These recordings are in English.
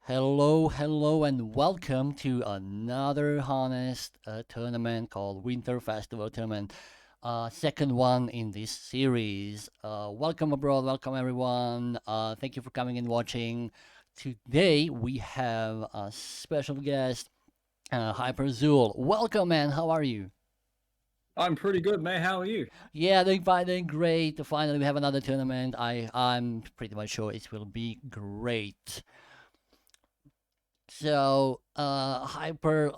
Hello, and welcome to another Honest tournament called Winter Festival Tournament. Second one in this series. Welcome abroad, welcome everyone. Thank you for coming and watching. Today we have a special guest, Hyper Zool. Welcome, man. How are you? I'm pretty good, mate. How are you? Yeah, doing fine, doing great. Finally, we have another tournament. I'm pretty much sure it will be great. So, Hyper,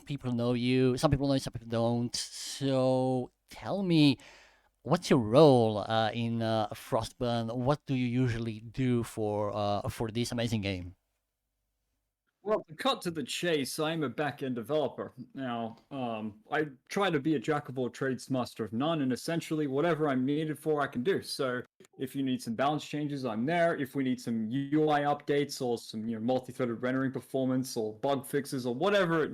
people know you. Some people know you, some people don't. So, tell me, what's your role in Frostburn? What do you usually do for this amazing game? Well, to cut to the chase, I'm a back-end developer. Now, I try to be a jack of all trades, master of none, and essentially whatever I'm needed for, I can do. So, if you need some balance changes, I'm there. If we need some UI updates or some multi-threaded rendering performance or bug fixes or whatever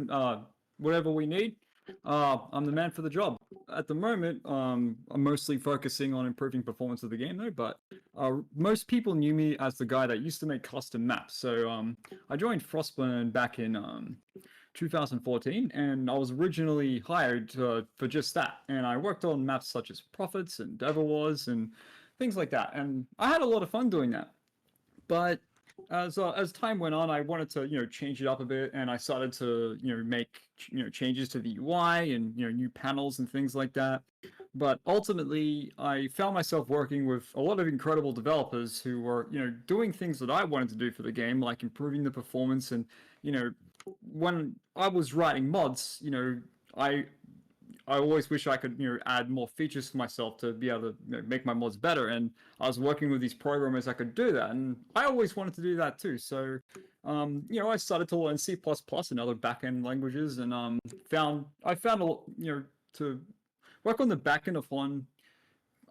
we need, I'm the man for the job. At the moment, I'm mostly focusing on improving performance of the game, though. But most people knew me as the guy that used to make custom maps. So I joined Frostburn back in 2014, and I was originally hired for just that. And I worked on maps such as Prophets and Devil Wars and things like that. And I had a lot of fun doing that. But as time went on, I wanted to change it up a bit, and I started to make changes to the UI and new panels and things like that. But ultimately, I found myself working with a lot of incredible developers who were doing things that I wanted to do for the game, like improving the performance. And you know when I was writing mods, I I always wish I could, add more features for myself to be able to make my mods better. And I was working with these programmers that could do that, and I always wanted to do that too. So, I started to learn C++ and other backend languages, and I found a to work on the backend of one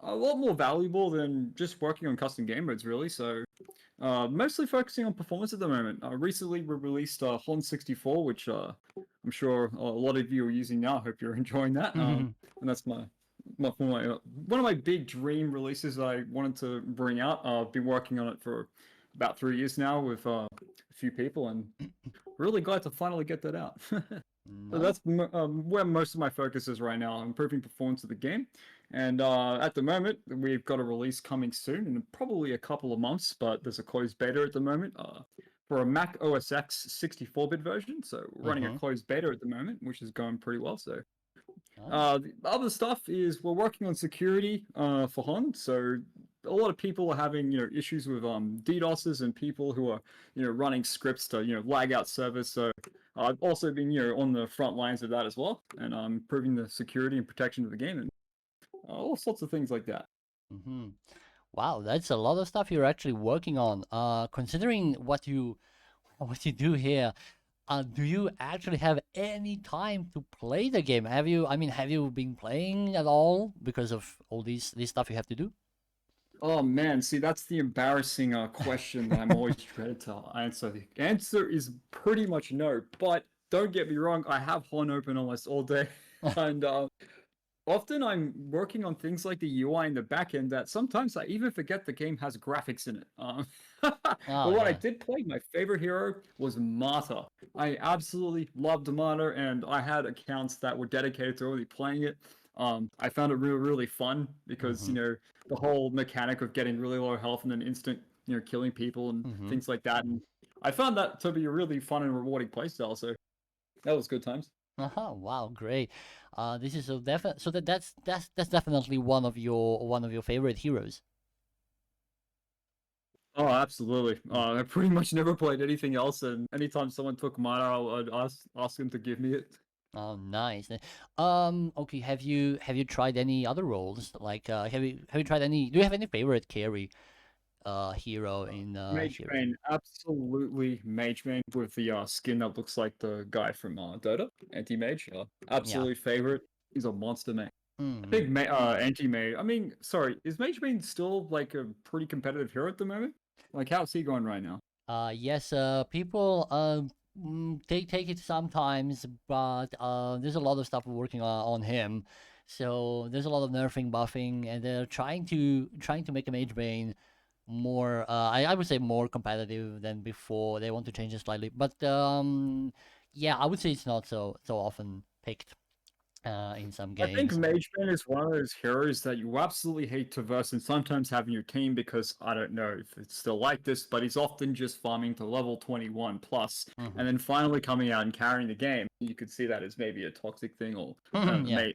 a lot more valuable than just working on custom game modes, really. So, mostly focusing on performance at the moment. Recently, we released Hon 64, which I'm sure a lot of you are using now. I hope you're enjoying that. And that's one of my big dream releases that I wanted to bring out. I've been working on it for about 3 years now with a few people, and really glad to finally get that out. So No. that's where most of my focus is right now, improving performance of the game. And at the moment, we've got a release coming soon in probably a couple of months, but there's a closed beta at the moment for a Mac OS X 64-bit version. So running a Mm-hmm. closed beta at the moment, which is going pretty well. So Nice. the other stuff is we're working on security for Hon. So a lot of people are having issues with DDoSes and people who are running scripts to lag out servers. So I've also been on the front lines of that as well, and improving the security and protection of the game and all sorts of things like that. Mm-hmm. Wow, that's a lot of stuff you're actually working on. Considering what you do here, do you actually have any time to play the game? Have you been playing at all because of all this stuff you have to do? Oh man, see that's the embarrassing question that I'm always dreaded to answer. The answer is pretty much no, but don't get me wrong, I have Hon open almost all day, and often I'm working on things like the UI in the back end that sometimes I even forget the game has graphics in it. But Oh what I yeah. did play, my favorite hero was Marta. I absolutely loved Marta, and I had accounts that were dedicated to only playing it. I found it really, really fun because, Mm-hmm. the whole mechanic of getting really low health and then instant, killing people and Mm-hmm. things like that. And I found that to be a really fun and rewarding playstyle. So that was good times. Uh-huh. Wow, great. This is so definite. So that's definitely one of your favorite heroes. Oh, absolutely. I pretty much never played anything else, and anytime someone took mine, I'd ask them to give me it. Oh, nice. Okay. Have you tried any other roles? Like, have you tried any? Do you have any favorite carry, hero in Mage Heroes? main, absolutely mage main with the skin that looks like the guy from Dota, anti mage. Yeah. Absolute favorite. He's a monster main. I Mm-hmm. think anti mage. I mean, sorry, is mage main still like a pretty competitive hero at the moment? Like, how's he going right now? Yes. People take it sometimes, but there's a lot of stuff working on him. So there's a lot of nerfing, buffing, and they're trying to make a mage bane more I would say more competitive than before. They want to change it slightly, but yeah, I would say it's not so often picked in some I think games. Mageman is one of those heroes that you absolutely hate to verse and sometimes have in your team because I don't know if it's still like this, but he's often just farming to level 21 plus Hmm. and then finally coming out and carrying the game. You could see that as maybe a toxic thing or Yeah.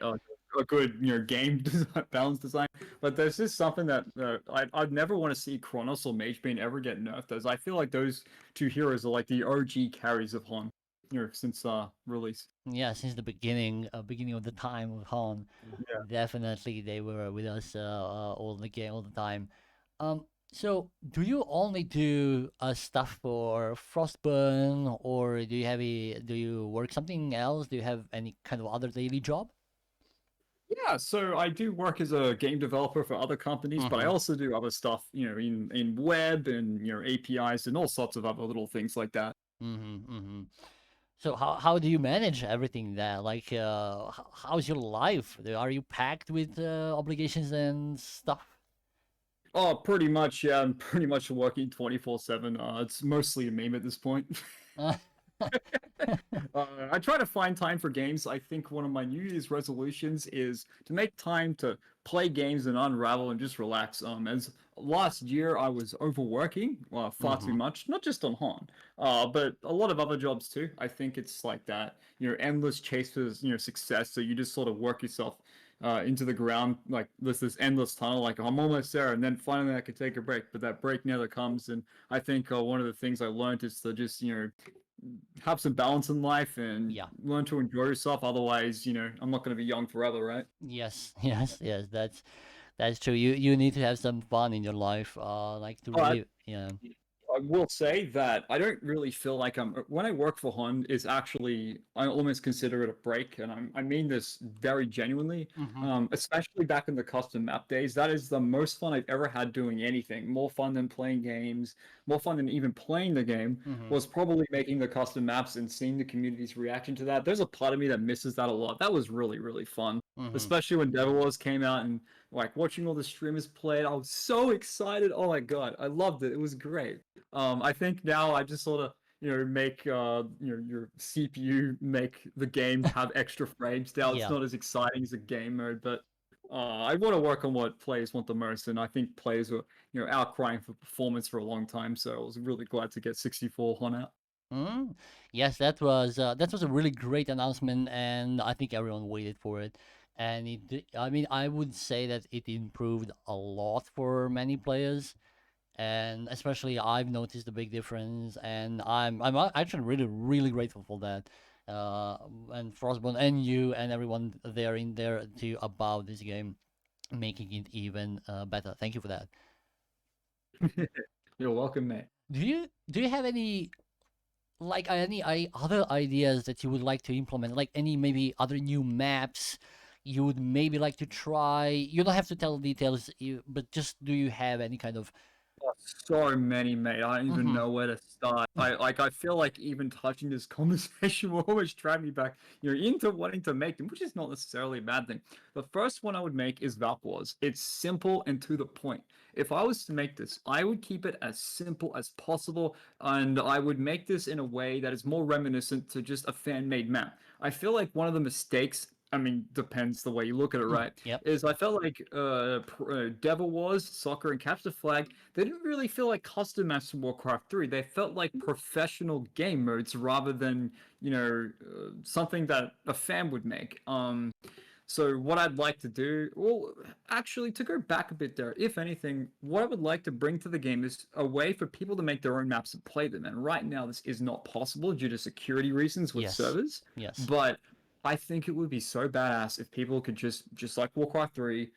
a good game design, balance design. But there's just something that I'd never want to see Kronos or Mageman ever get nerfed as I feel like those two heroes are like the OG carries of Hon, since release. Yeah, since the beginning of the time of Han, Yeah. definitely they were with us all the game, all the time. So do you only do stuff for Frostburn, or do you work something else? Do you have any kind of other daily job? Yeah, so I do work as a game developer for other companies, but I Mm-hmm. also do other stuff, in web and APIs and all sorts of other little things like that. Mm-hmm. Mm-hmm. So how do you manage everything there? Like, how's your life? Are you packed with obligations and stuff? Oh, pretty much, yeah. I'm pretty much working 24/7. It's mostly a meme at this point. I try to find time for games. I think one of my New Year's resolutions is to make time to play games and unravel and just relax. As last year I was overworking far too Mm-hmm. much, not just on Hon, but a lot of other jobs too. I think it's like that, endless chase for success. So you just sort of work yourself into the ground, like this endless tunnel. Like I'm almost there, and then finally I can take a break, but that break never comes. And I think one of the things I learned is to just have some balance in life and Yeah. learn to enjoy yourself. Otherwise, I'm not going to be young forever, right? Yes. Yes. Yes. That's true. You need to have some fun in your life. Like to Oh, live. Yeah. I will say that I don't really feel like when I work for Hun is actually I almost consider it a break, and I mean this very genuinely. Mm-hmm. Especially back in the custom map days, that is the most fun I've ever had doing anything. More fun than playing games, more fun than even playing the game Mm-hmm. was probably making the custom maps and seeing the community's reaction to that. There's a part of me that misses that a lot. That was really, really fun. Mm-hmm. Especially when Devil Wars came out and like watching all the streamers play it, I was so excited. Oh my god, I loved it. It was great. I think now I just sort of make your CPU make the game have extra frames. Now it's Yeah. not as exciting as a game mode, but I want to work on what players want the most, and I think players were outcrying for performance for a long time. So I was really glad to get 64 on out. Mm. Yes, that was a really great announcement, and I think everyone waited for it. And I mean, I would say that it improved a lot for many players, and especially I've noticed a big difference, and actually really grateful for that. And Frostbone and you and everyone there in there too about this game, making it even better. Thank you for that. You're welcome, mate. Do you have any other ideas that you would like to implement, like any maybe other new maps you would maybe like to try? You don't have to tell details, but just do you have any kind of Oh, so many, mate. I don't even mm-hmm, know where to start. I feel like even touching this conversation will always drag me back, into wanting to make them, which is not necessarily a bad thing. The first one I would make is Valk Wars. It's simple and to the point. If I was to make this, I would keep it as simple as possible, and I would make this in a way that is more reminiscent to just a fan-made map. I feel like one of the mistakes, I mean, depends the way you look at it, right? yep, Is I felt like Devil Wars, Soccer, and Capture the Flag, they didn't really feel like custom maps from Warcraft 3. They felt like professional game modes rather than, something that a fan would make. So what I'd like to do, well, actually, to go back a bit there, if anything, what I would like to bring to the game is a way for people to make their own maps and play them. And right now, this is not possible due to security reasons with yes, servers. yes. But I think it would be so badass if people could just like Warcraft 3,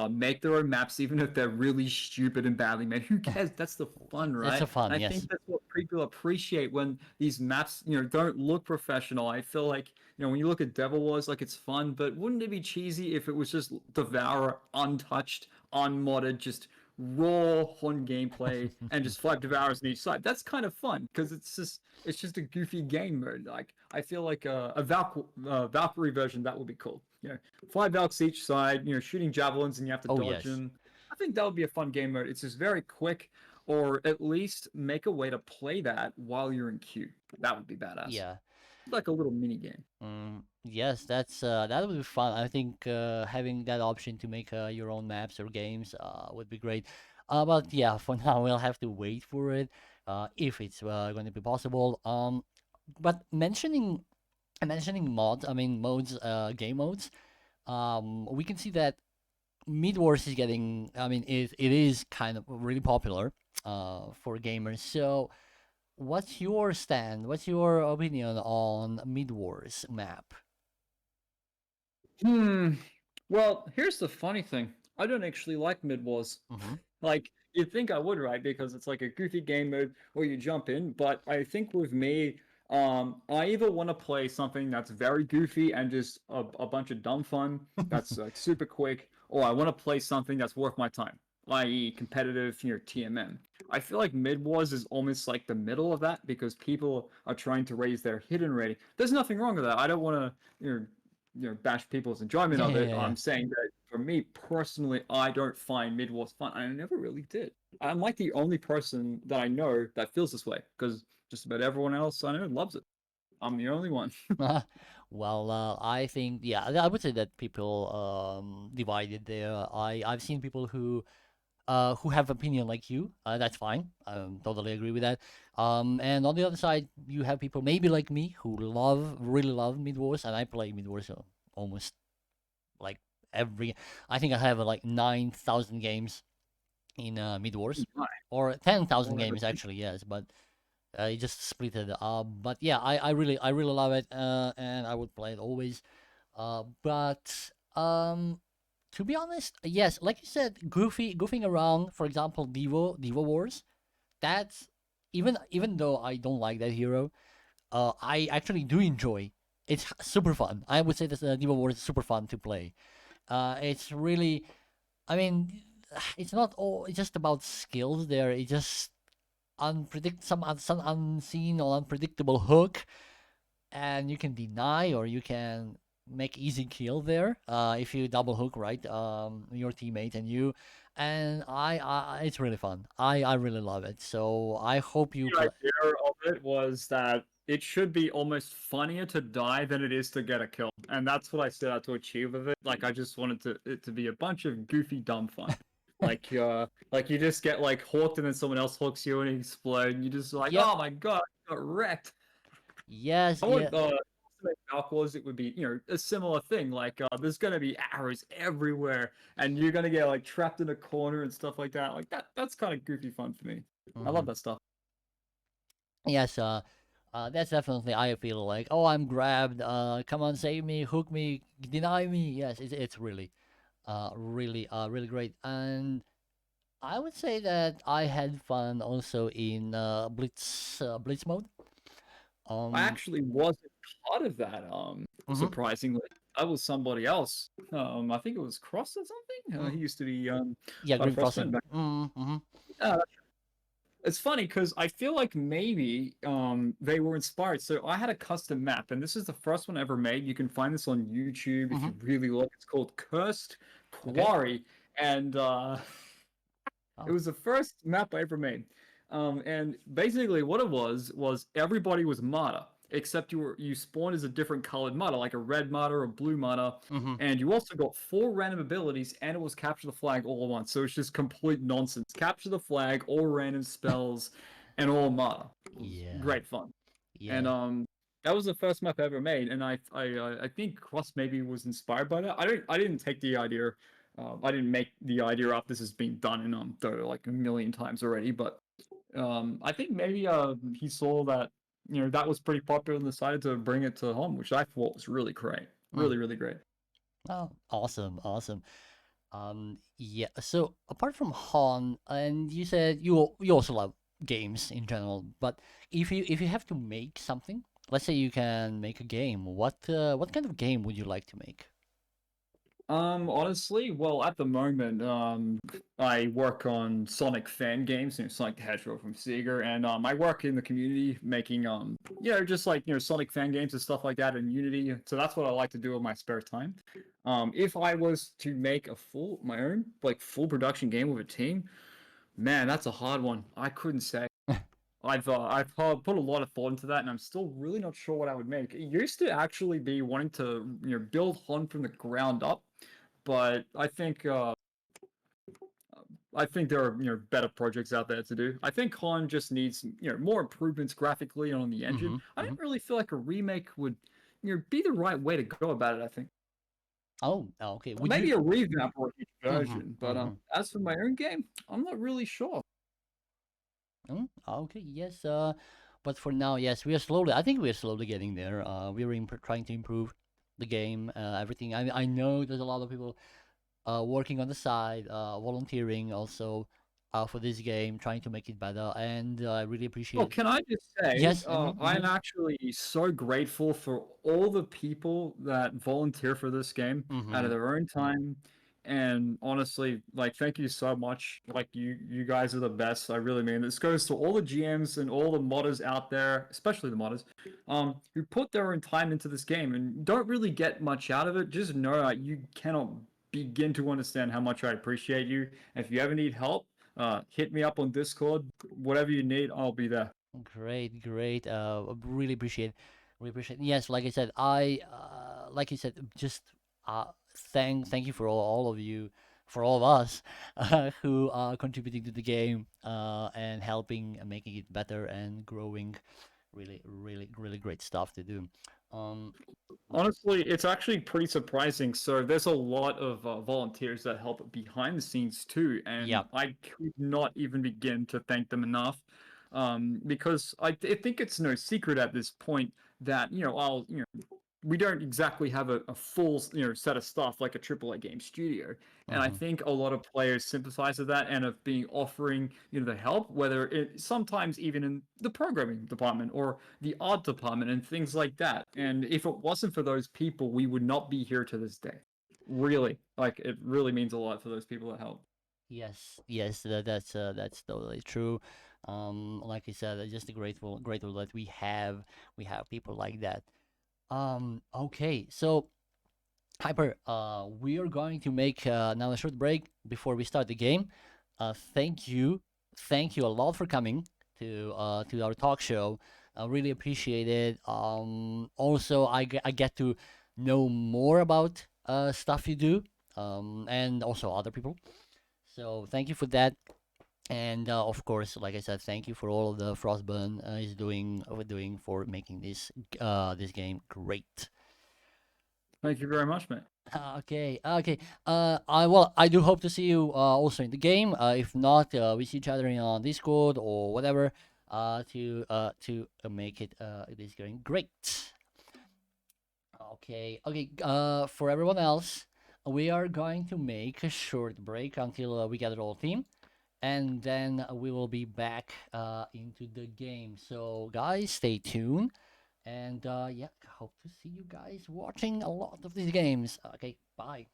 make their own maps, even if they're really stupid and badly made. Who cares? That's the fun, It's a right? fun, And I think yes. that's what people appreciate when these maps, don't look professional. I feel like, when you look at Devil Wars, like it's fun, but wouldn't it be cheesy if it was just Devour, untouched, unmodded, just raw on gameplay and just 5 Devours on each side? That's kind of fun because it's just a goofy game mode. Like I feel like Valkyrie version that would be cool. 5 Valks each side, shooting javelins and you have to Oh dodge yes. them. I think that would be a fun game mode. It's just very quick. or at least make a way to play that while you're in queue. That would be badass. Yeah. Like a little mini game. Yes, that would be fun. I think having that option to make your own maps or games would be great. But yeah, for now we'll have to wait for it if it's going to be possible. But mentioning mods, I mean modes, game modes. We can see that Mid Wars is getting. I mean, it is kind of really popular for gamers. So, what's your stand? What's your opinion on Mid Wars map? Hmm. Well, here's the funny thing. I don't actually like mid wars. Mm-hmm. Like you'd think I would, right? Because it's like a goofy game mode where you jump in. But I think with me, I either want to play something that's very goofy and just a bunch of dumb fun that's like super quick, or I want to play something that's worth my time, i.e., competitive, TMM. I feel like mid wars is almost like the middle of that because people are trying to raise their hidden rating. There's nothing wrong with that. I don't want to, bash people's enjoyment Yeah, of yeah, it. yeah, yeah. I'm saying that for me personally, I don't find mid wars fun. I never really did. I'm like the only person that I know that feels this way because just about everyone else I know loves it. I'm the only one. Well, I think yeah, I would say that people divided there. I've seen people who have opinion like you. That's fine. I totally agree with that. And on the other side, you have people maybe like me who really love Mid Wars, and I play Mid Wars almost like every. I think I have like 9,000 games in Mid Wars, or 10,000 games actually. Yes, but it just split it. But yeah, I really love it, and I would play it always. But to be honest, yes, like you said, goofing around. For example, Devo Wars. That's even though I don't like that hero, I actually do enjoy. It's super fun. I would say that Devo Wars is super fun to play. It's really, I mean, it's not all it's just about skills. There, it's just some unseen or unpredictable hook, and you can deny or you can make easy kill there if you double hook right your teammate and you and it's really fun. I really love it, so I hope you The play. idea of it was that it should be almost funnier to die than it is to get a kill, and that's what I set out to achieve with it. Like I just wanted it to be a bunch of goofy dumb fun. Like you just get like hooked and then someone else hooks you and you explode and you just like, Yep. oh my god, I got wrecked. Yes. I Yeah. want Embark was it would be a similar thing. Like there's gonna be arrows everywhere and you're gonna get like trapped in a corner and stuff like that. Like that's kind of goofy fun for me. I Hmm. love that stuff. Yes. That's definitely I feel like, oh, I'm grabbed, come on, save me, hook me, deny me. Yes, it's really really great. And I would say that I had fun also in Blitz mode. I Um, actually wasn't part of that. mhm. Surprisingly, that was somebody else. I think it was Cross or something. Mm, He used to be yeah, part of Green Frostbite Crossing. back. Mm-hmm. Uh, it's funny because I feel like maybe they were inspired. So I had a custom map, and this is the first one ever made. You can find this on YouTube if Mm-hmm. you really look. It's called Cursed Okay. Quarry, and it Oh. was the first map I ever made. And basically what it was everybody was Mata, except you spawned as a different colored Mata, like a red Mata or a blue Mata. Mm-hmm. And you also got 4 random abilities, and it was capture the flag all at once. So it's just complete nonsense. Capture the flag, all random spells, and all Mata. It was Yeah. great fun. And Yeah. that was the first map I ever made, and I think Cross maybe was inspired by that. I didn't take the idea. I didn't make the idea up. This has been done in Dota like a million times already, but I think maybe he saw that that was pretty popular and decided to bring it to home, which I thought was really great, Mm. really great. Oh, awesome, awesome. Yeah. So apart from Han, and you said you also love games in general, but if you have to make something, let's say you can make a game, what kind of game would you like to make? Honestly, well, at the moment, I work on Sonic fan games, Sonic the Hedgehog from Sega, and I work in the community making just like Sonic fan games and stuff like that in Unity. So that's what I like to do in my spare time. If I was to make my own like full production game with a team, Man, that's a hard one. I couldn't say. I've put a lot of thought into that, and I'm still really not sure what I would make. It used to actually be wanting to build Han from the ground up, but I think there are better projects out there to do. I think Han just needs more improvements graphically on the engine. Mm-hmm. I Mm-hmm. don't really feel like a remake would be the right way to go about it. I think Oh, okay. Would you? maybe a revamp or a huge Mm-hmm. version, but Mm-hmm. as for my own game, I'm not really sure. Okay. Yes. But for now, yes, we are slowly. I think we are slowly getting there. We are trying to improve the game. Everything. I know there's a lot of people working on the side, volunteering also for this game, trying to make it better, and I really Well, appreciate. can I just say, Yes. Mm-hmm. Mm-hmm. I'm actually so grateful for all the people that volunteer for this game out Mm-hmm. of their own time. And honestly, like, thank you so much. Like, you guys are the best. I really mean this goes to all the GMs and all the modders out there, especially the modders, who put their own time into this game and don't really get much out of it. Just know that you cannot begin to understand how much I appreciate you. If you ever need help, hit me up on Discord. Whatever you need, I'll be there. Great, great. Really appreciate, really appreciate. Yes, like I said, like you said, just uh, thank you for all of you, for all of us, who are contributing to the game, and helping and making it better and growing. Really, really, really great stuff to do. Um, Honestly, it's actually pretty surprising. So there's a lot of volunteers that help behind the scenes too, and yeah. I could not even begin to thank them enough. Because I think it's no secret at this point that we don't exactly have a full set of stuff like a AAA game studio, and I Mm-hmm. think a lot of players sympathize with that and have been offering the help, whether it sometimes even in the programming department or the art department and things like that. And if it wasn't for those people, we would not be here to this day. Really, like it really means a lot for those people that help. Yes, yes, that's totally true. Like I said, just grateful that we have people like that. Okay, so Hyper, we are going to make now a short break before we start the game. Thank you a lot for coming to our talk show. I really appreciate it. Also, I get to know more about stuff you do, and also other people. So thank you for that. And of course, like I said, thank you for all of the Frostburn is doing for making this game great. Thank you very much, mate. Okay, okay. I do hope to see you also in the game. If not, we see each other on Discord or whatever. To make this going great. Okay, okay. For everyone else, we are going to make a short break until we gather all team, and then we will be back into the game. So, guys, stay tuned. And yeah, hope to see you guys watching a lot of these games. Okay, bye.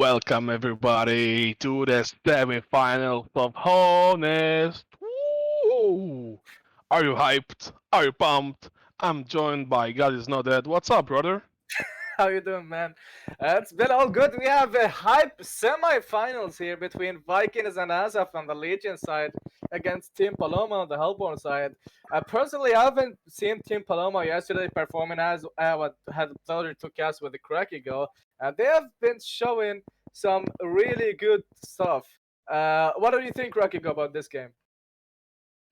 Welcome everybody to the semifinals of Honest. Woo! Are you hyped? Are you pumped? I'm joined by God is not dead. What's up, brother? How you doing, man? It's been all good. We have a hype semi-finals here between Vikings and Asaf on the Legion side against Team Paloma on the Hellborn side. Personally, I haven't seen Team Paloma yesterday performing as what had the pleasure to cast with the Cracky Go. They have been showing some really good stuff. What do you think, Cracky Go, about this game?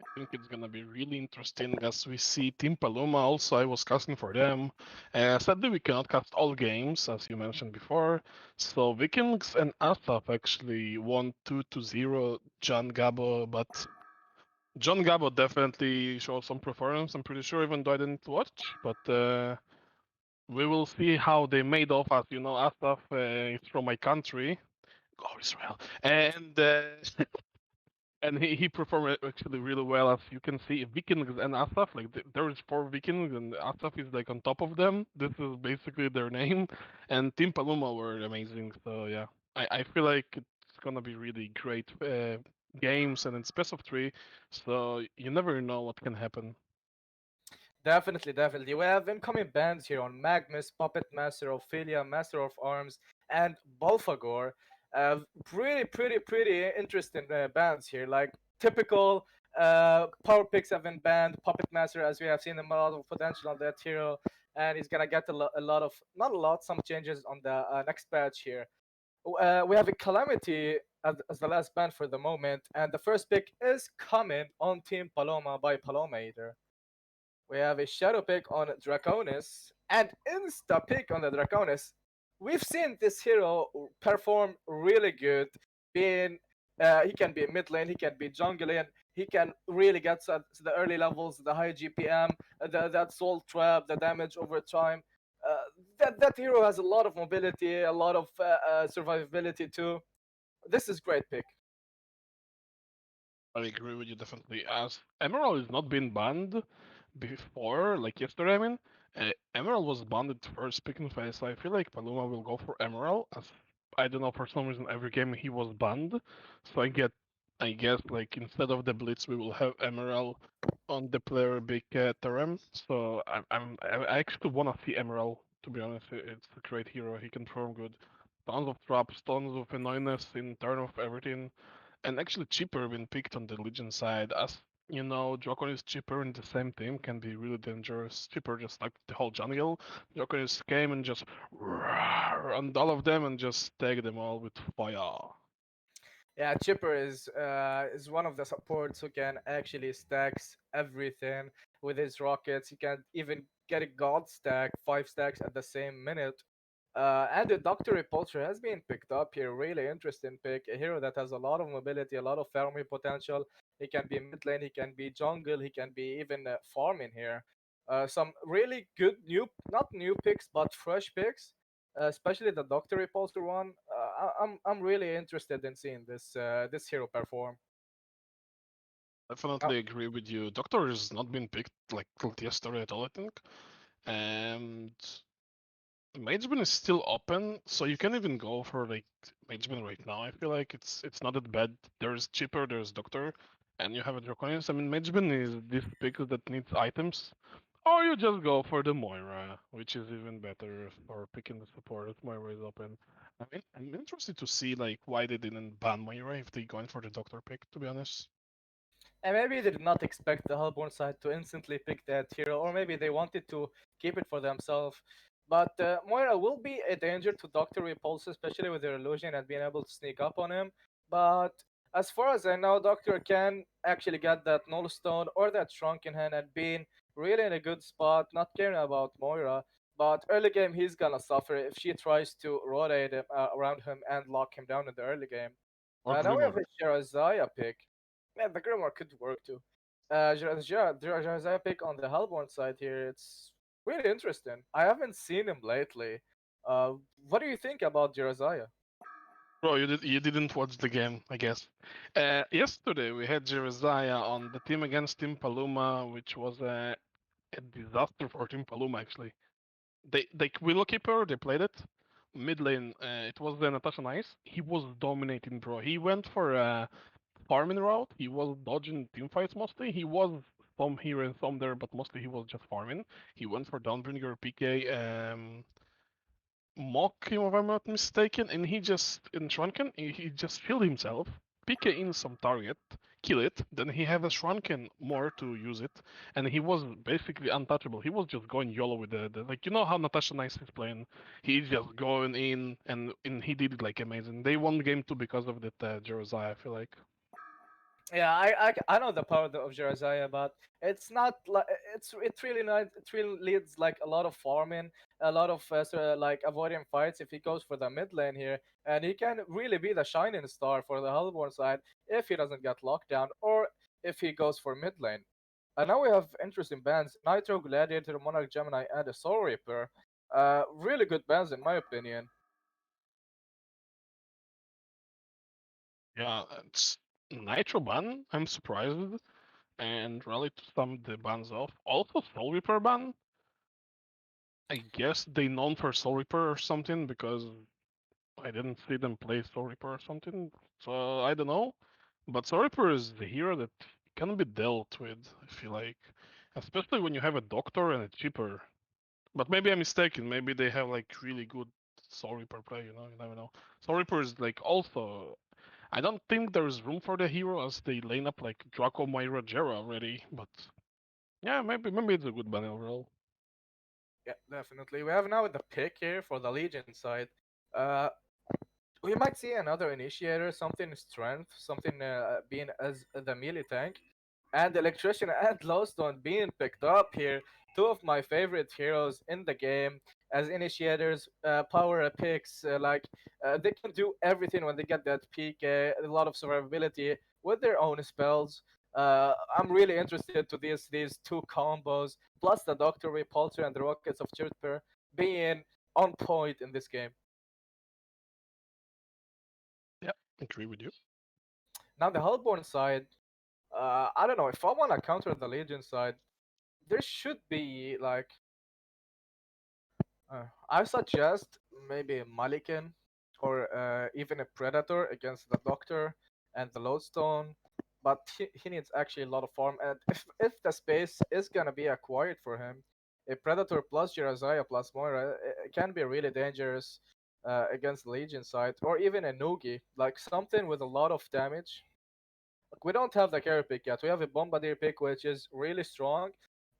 I think it's gonna be really interesting as we see Team Paloma. Also, I was casting for them. Sadly, we cannot cast all games, as you mentioned before. So Vikings and Asaf actually won 2-0 John Gabo, but John Gabo definitely showed some performance. I'm pretty sure, even though I didn't watch. But we will see how they made off. As you know, Asaf is from my country, oh Israel, and and he performed actually really well. As you can see, Vikings and Asaf, like there is four Vikings, and Asaf is like on top of them. This is basically their name, and Team Paloma were amazing. So yeah, I feel like it's gonna be really great games, and it's best of three, so you never know what can happen. Definitely, definitely. We have incoming bands here on Magnus, Puppet Master, Ophelia, Master of Arms, and Bolfagor. Pretty interesting bands here. Like typical Power Picks have been banned. Puppet Master, as we have seen, a lot of potential on that hero, and he's gonna get a lot of, not a lot, some changes on the next patch here. We have a Calamity as the last band for the moment, and the first pick is coming on Team Paloma by Paloma Eater. We have a shadow pick on Draconis and insta pick on the Draconis. We've seen this hero perform really good. Being he can be mid lane, he can be jungle lane, he can really get to the early levels, the high GPM, that soul trap, the damage over time. That hero has a lot of mobility, a lot of survivability too. This is great pick. I agree with you definitely. As Emerald is not been banned before, like yesterday, I mean, Emerald was banned at first picking phase, so I feel like Paloma will go for Emerald. As I don't know, for some reason, every game he was banned, so I guess, like instead of the Blitz, we will have Emerald on the player big Terem. So I actually wanna see Emerald. To be honest, it's a great hero. He can perform good. Tons of traps, tons of annoyingness in turn of everything, and actually cheaper when picked on the Legion side. As you know, Drakon is cheaper in the same team, can be really dangerous. Cheaper, just like the whole jungle. Drakon is came and just on all of them and just take them all with fire. Yeah, Chipper is one of the supports who can actually stacks everything with his rockets. He can even get a god stack, 5 stacks at the same minute. And the Doctor Repulsor has been picked up here. Really interesting pick. A hero that has a lot of mobility, a lot of farming potential. He can be mid lane, he can be jungle, he can be even farming here. Some really good not new picks, but fresh picks, especially the Doctor Repulsor one. I'm really interested in seeing this hero perform. Uh, Definitely agree with you. Doctor has not been picked like till yesterday at all, I think. And Mageban is still open, so you can even go for like Mageban right now. I feel like it's not that bad. There's cheaper, there's Doctor, and you have a Draconius. I mean, Mageban is this pick that needs items, or you just go for the Moira, which is even better for picking the support if Moira is open. I mean, I'm interested to see like why they didn't ban Moira if they going for the Doctor pick. To be honest, And maybe they did not expect the Hellborn side to instantly pick that hero, or maybe they wanted to keep it for themselves. But Moira will be a danger to Doctor Repulse, especially with her illusion and being able to sneak up on him. But as far as I know, Doctor can actually get that Null Stone or that Shrunken Hand and being really in a good spot, not caring about Moira. But early game, he's gonna suffer if she tries to rotate him, around him and lock him down in the early game. or Now we have Glimmer. a Sherazaya pick. Man, the Grimoire could work too. Josiah pick on the Hellborn side here. It's really interesting. I haven't seen him lately. Uh, what do you think about Josiah? Bro, you didn't watch the game, I guess. Yesterday we had Jeremiah on the team against Team Paloma, which was a disaster for Team Paloma actually. They Willow Keeper, they played it, mid lane, it was the Natasha Nice. He was dominating, bro. He went for a farming route. He was dodging team fights mostly. He was some here and some there, but mostly he was just farming. He went for Dawnbringer, PK, mock him if I'm not mistaken, and he just in Shrunken he just killed himself, PK in some target, kill it, then he have a Shrunken more to use it, and he was basically untouchable. He was just going YOLO with the like you know how Natasha Nice is playing. He's just going in and he did it like amazing. They won game two because of that Jeremiah, I feel like. Yeah, I know the power of Jerazaya, but it's not like it really not it really leads like a lot of farming, a lot of like avoiding fights if he goes for the mid lane here, and he can really be the shining star for the Hellborn side if he doesn't get locked down or if he goes for mid lane. And now we have interesting bans: Nitro, Gladiator, Monarch, Gemini, and a Soul Reaper. Really good bans in my opinion. Yeah, it's Nitro ban. I'm surprised, and Rally to sum the bans off. Also, Soul Reaper ban. I guess they known for Soul Reaper or something because I didn't see them play Soul Reaper or something. So I don't know. But Soul Reaper is the hero that can be dealt with, I feel like. Especially when you have a doctor and a cheaper. But maybe I'm mistaken. Maybe they have like really good Soul Reaper play, you never know. Soul Reaper is like also I don't think there's room for the hero as they lane up like Draco Myra Jera already, but yeah, maybe it's a good ban overall. Yeah, definitely. We have now the pick here for the Legion side. Uh, we might see another initiator, something strength, something being as the melee tank, and electrician and glowstone being picked up here. Two of my favorite heroes in the game as initiators, power picks. They can do everything when they get that peak. A lot of survivability with their own spells. I'm really interested to these two combos, plus the Doctor Repulsor and the Rockets of Chirper being on point in this game. Yeah, agree with you. Now the Hellborn side, I don't know if I want to counter the Legion side. There should be like I suggest maybe a Malikan or even a Predator against the Doctor and the Lodestone, but he needs actually a lot of farm. And if the space is gonna be acquired for him, a Predator plus Jerazaya plus Moira it can be really dangerous against the Legion side, or even a Nugi, like something with a lot of damage. Like, we don't have the carry pick yet. We have a Bombardier pick, which is really strong.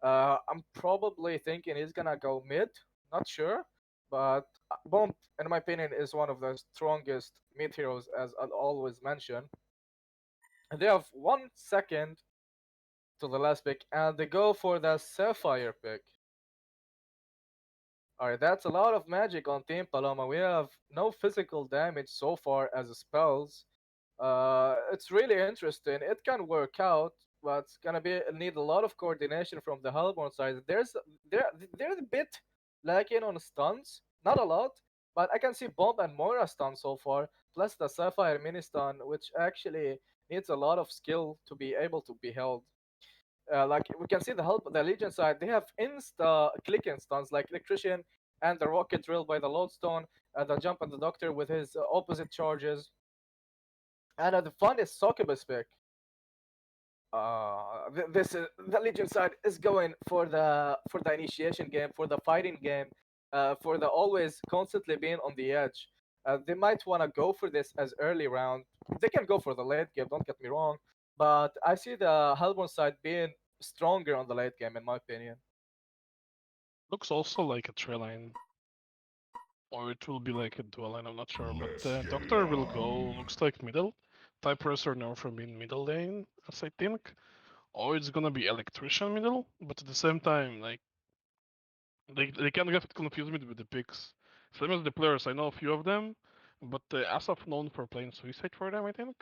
I'm probably thinking he's gonna go mid. Not sure, but Bomb, in my opinion, is one of the strongest mid heroes, as I'll always mention. And they have 1 second to the last pick, and they go for the Sapphire pick. Alright, that's a lot of magic on Team Paloma. We have no physical damage so far as spells. It's really interesting. It can work out, but it's gonna be need a lot of coordination from the Hellborn side. They're a bit lacking on stuns, not a lot, but I can see Bomb and Moira stun so far, plus the Sapphire mini stun, which actually needs a lot of skill to be able to be held. Like we can see the Legion side, they have insta clicking stuns like Electrician and the Rocket Drill by the Lodestone, the Jump and the Doctor with his opposite charges, and the fun is Succubus pick. This is, the Legion side is going for the initiation game, for the fighting game, for the always constantly being on the edge. They might want to go for this as early round. They can go for the late game. Don't get me wrong, but I see the Hellborn side being stronger on the late game, in my opinion. Looks also like a tree line, or it will be like a dual line. I'm not sure, but Doctor will go. Looks like middle. Type Pressor now from in middle lane, as I think. Or it's gonna be Electrician middle, but at the same time, like they can get confused with the picks. Same as the players, I know a few of them, but Asaf known for playing Suicide for them, I think.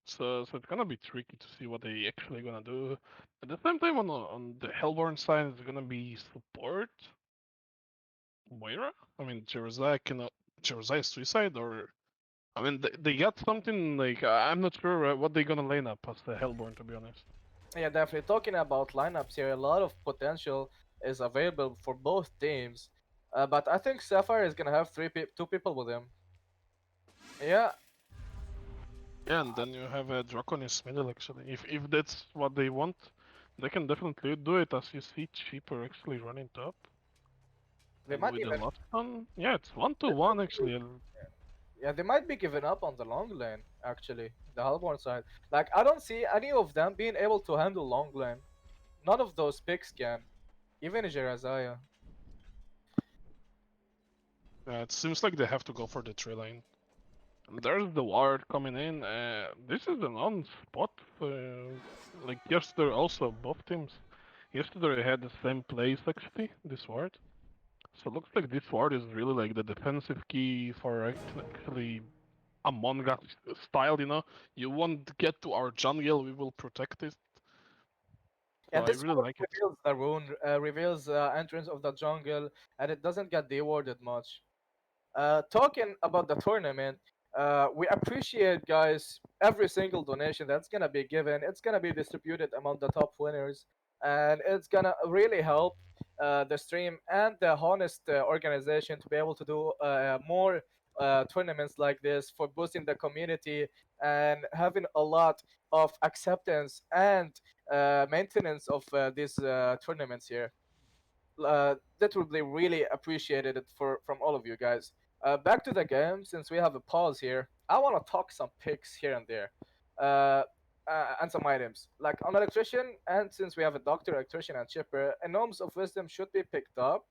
So it's gonna be tricky to see what they actually gonna do. At the same time, on the Hellborn side, it's gonna be support Moira. I mean, Jerazai cannot Jerazai Suicide, or I mean they got something like I'm not sure what they're gonna line up as the Hellborn, to be honest. Yeah, definitely. Talking about lineups here, a lot of potential is available for both teams. But I think Sapphire is gonna have two people with him. Yeah, Yeah, and then you have a Draconis middle actually. If that's what they want, they can definitely do it. As you see, cheaper actually running top, they and might with the even. last one, yeah, it's 1-1 actually. Yeah, they might be giving up on the long lane, actually, the Hellborn side. Like, I don't see any of them being able to handle long lane. None of those picks can. Even Jerazaya. It seems like they have to go for the tree lane. And there's the ward coming in. This is an on spot. Like yesterday, also both teams. Yesterday had the same plays actually. This ward. So it looks like this ward is really like the defensive key for actually Among Us style. You won't get to our jungle. We will protect it. So Yeah, I this really one like it. reveals the rune, reveals entrance of the jungle, and it doesn't get rewarded much. Talking about the tournament, we appreciate, guys, every single donation that's gonna be given. It's gonna be distributed among the top winners, and it's gonna really help the stream and the honest organization to be able to do more tournaments like this for boosting the community and having a lot of acceptance and maintenance of these tournaments here. That would be really appreciated from all of you guys. Back to the game, since we have a pause here, I want to talk some picks here and there, uh, and some items like on electrician. And since we have a doctor, electrician, and chipper, gnomes of wisdom should be picked up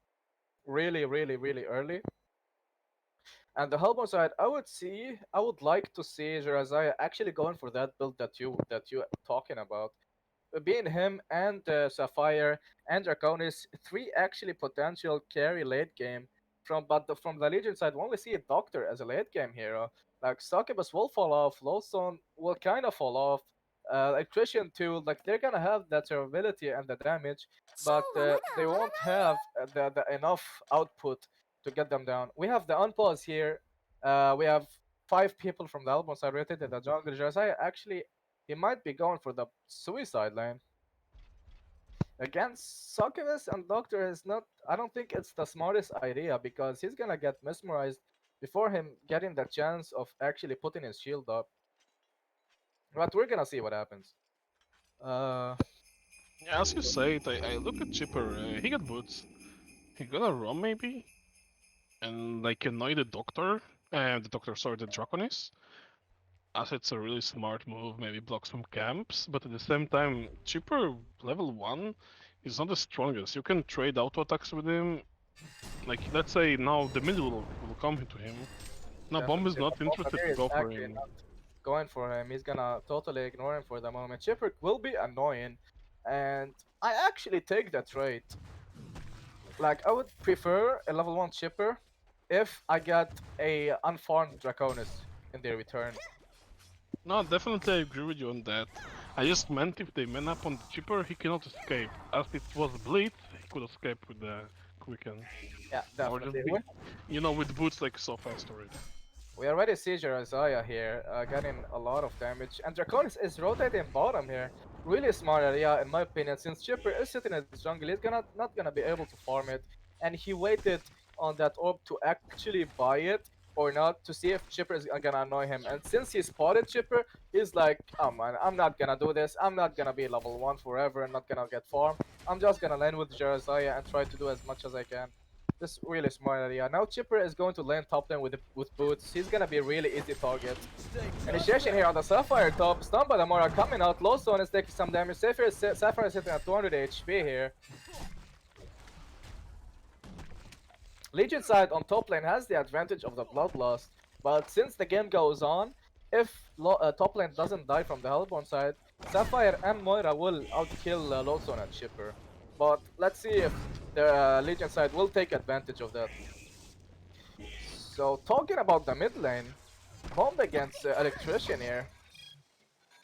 really, really, really early. And the Hellborn side, I would like to see Jerazaya actually going for that build that you talking about, being him and Sapphire and Draconis, three actually potential carry late game. From the Legion side, we only see a Doctor as a late game hero. Like Succubus will fall off, Lowstone will kind of fall off. Electrician too, like they're gonna have that durability and the damage, but they won't have the enough output to get them down. We have the unpause here. We have five people from the Albon side rated in the jungle. Josiah actually he might be going for the suicide lane. Against Succubus and Doctor is not. I don't think it's the smartest idea because he's gonna get mesmerized before him getting the chance of actually putting his shield up. But we're gonna see what happens. Uh, Yeah, as you say it, I look at Chipper. He got boots. He gonna run maybe, and like annoy the doctor, sorry, the Draconis, as it's a really smart move, maybe block some camps, but at the same time, Chipper level 1 is not the strongest. You can trade auto attacks with him, like let's say now the middle will come to him. Now Bomb is Definitely, not but interested Bombardier to is go for actually him. not going for him. He's gonna totally ignore him for the moment. Chipper will be annoying, and I actually take that trade. Like I would prefer a level 1 Chipper if I get a unfarmed Draconis in their return. No, definitely I agree with you on that. I just meant if they man up on the Chipper, he cannot escape. As it was Blitz, he could escape with the Quicken. Yeah, Or just definitely. be, with boots like so fast already. We already see Jerazaya here getting a lot of damage, and Draconis is rotating bottom here. Really smart area in my opinion, since Chipper is sitting in his jungle, he's not gonna be able to farm it, and he waited on that orb to actually buy it or not to see if Chipper is gonna annoy him. And since he spotted Chipper, he's like, oh man, I'm not gonna do this. I'm not gonna be level 1 forever and not gonna get farm. I'm just gonna lane with Jerazaya and try to do as much as I can. This really smart idea. Now Chipper is going to land top lane with boots. He's gonna be a really easy target. Initiation here on the Sapphire top. Stun by the Mora coming out. Lowstone is taking some damage. Sapphire is sitting at 200 HP here. Legion side on top lane has the advantage of the Bloodlust, but since the game goes on, if top lane doesn't die from the Hellborn side, Sapphire and Moira will outkill Lowstone and Chipper. But let's see if the Legion side will take advantage of that. So talking about the mid lane, Bomb against Electrician here.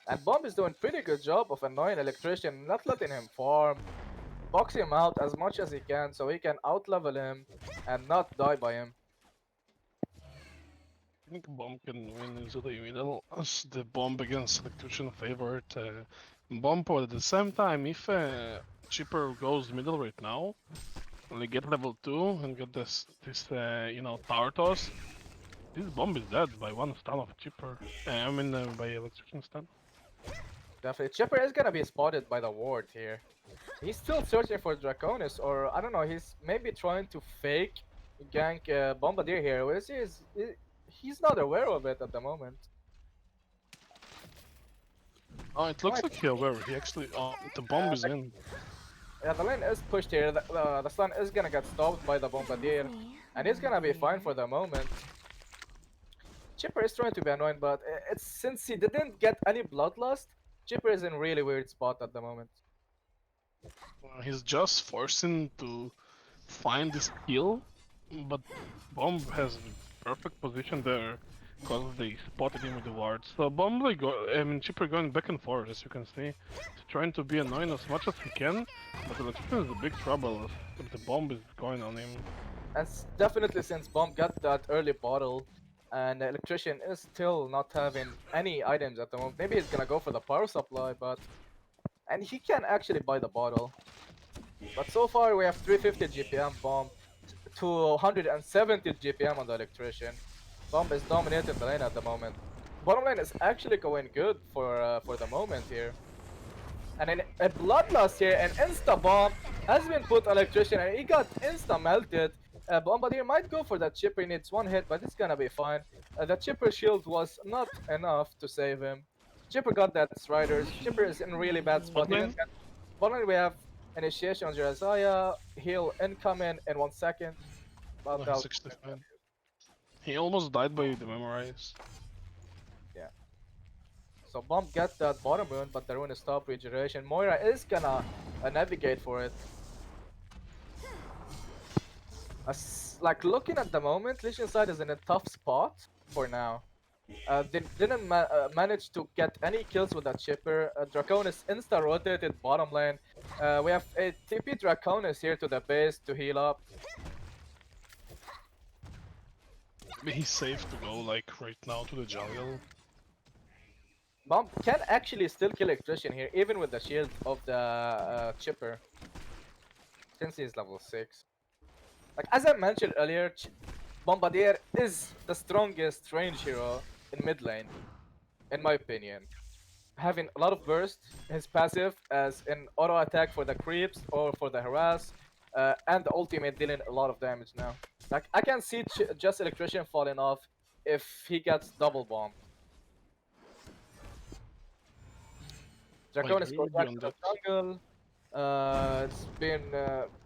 And Bomb is doing pretty good job of annoying Electrician, not letting him farm, box him out as much as he can so he can outlevel him and not die by him. I think Bomb can win easily middle as the Bomb against Electrician favored Bomb, but at the same time, if Chipper goes middle right now, Only get level 2 and get this tower toss. This bomb is dead by one stun of Chipper. I mean by electrician stun. Definitely. Chipper is gonna be spotted by the ward here. He's still searching for Draconis, or I don't know, he's maybe trying to fake gank Bombardier here. Whereas he's not aware of it at the moment. Oh, it looks like he aware. He actually. Oh, the bomb is in. Yeah, the lane is pushed here. The stun is gonna get stopped by the Bombardier, and he's gonna be fine for the moment. Chipper is trying to be annoying, but it's since he didn't get any bloodlust, Chipper is in really weird spot at the moment. He's just forcing to find this kill, but bomb has perfect position there because they spotted him with the ward. So bomb Chipper going back and forth as you can see. He's trying to be annoying as much as he can, but electrician is a big trouble if the bomb is going on him. And definitely since Bomb got that early bottle, and the electrician is still not having any items at the moment. Maybe he's gonna go for the power supply, and he can actually buy the bottle. But so far we have 350 GPM Bomb, 270 GPM on the electrician. Bomb is dominating the lane at the moment. Bottom lane is actually going good for the moment here. And then a bloodlust here, and insta bomb has been put on electrician, and he got insta melted. Bombardier might go for that chipper. He needs one hit, but it's gonna be fine. The chipper shield was not enough to save him. Chipper got that Striders. Chipper is in really bad spot. Bottom we have initiation on Jeremiah. Heal incoming in 1 second. But 69. He almost died by the memorize. So Bomb gets that bottom rune, but the rune is stop regeneration. Moira is gonna navigate for it. Like looking at the moment, Lich side is in a tough spot for now. They didn't manage to get any kills with that chipper. Draconis insta rotated bottom lane. We have a TP Draconis here to the base to heal up. Maybe he's safe to go like right now to the jungle. Bomb can actually still kill electrician here, even with the shield of the chipper, since he's level 6. Like as I mentioned earlier, Bombardier is the strongest range hero in mid lane, in my opinion. Having a lot of burst, his passive as an auto attack for the creeps or for the harass, and the ultimate dealing a lot of damage now. Like I can see just electrician falling off if he gets double bombed. Draconis goes back to the jungle.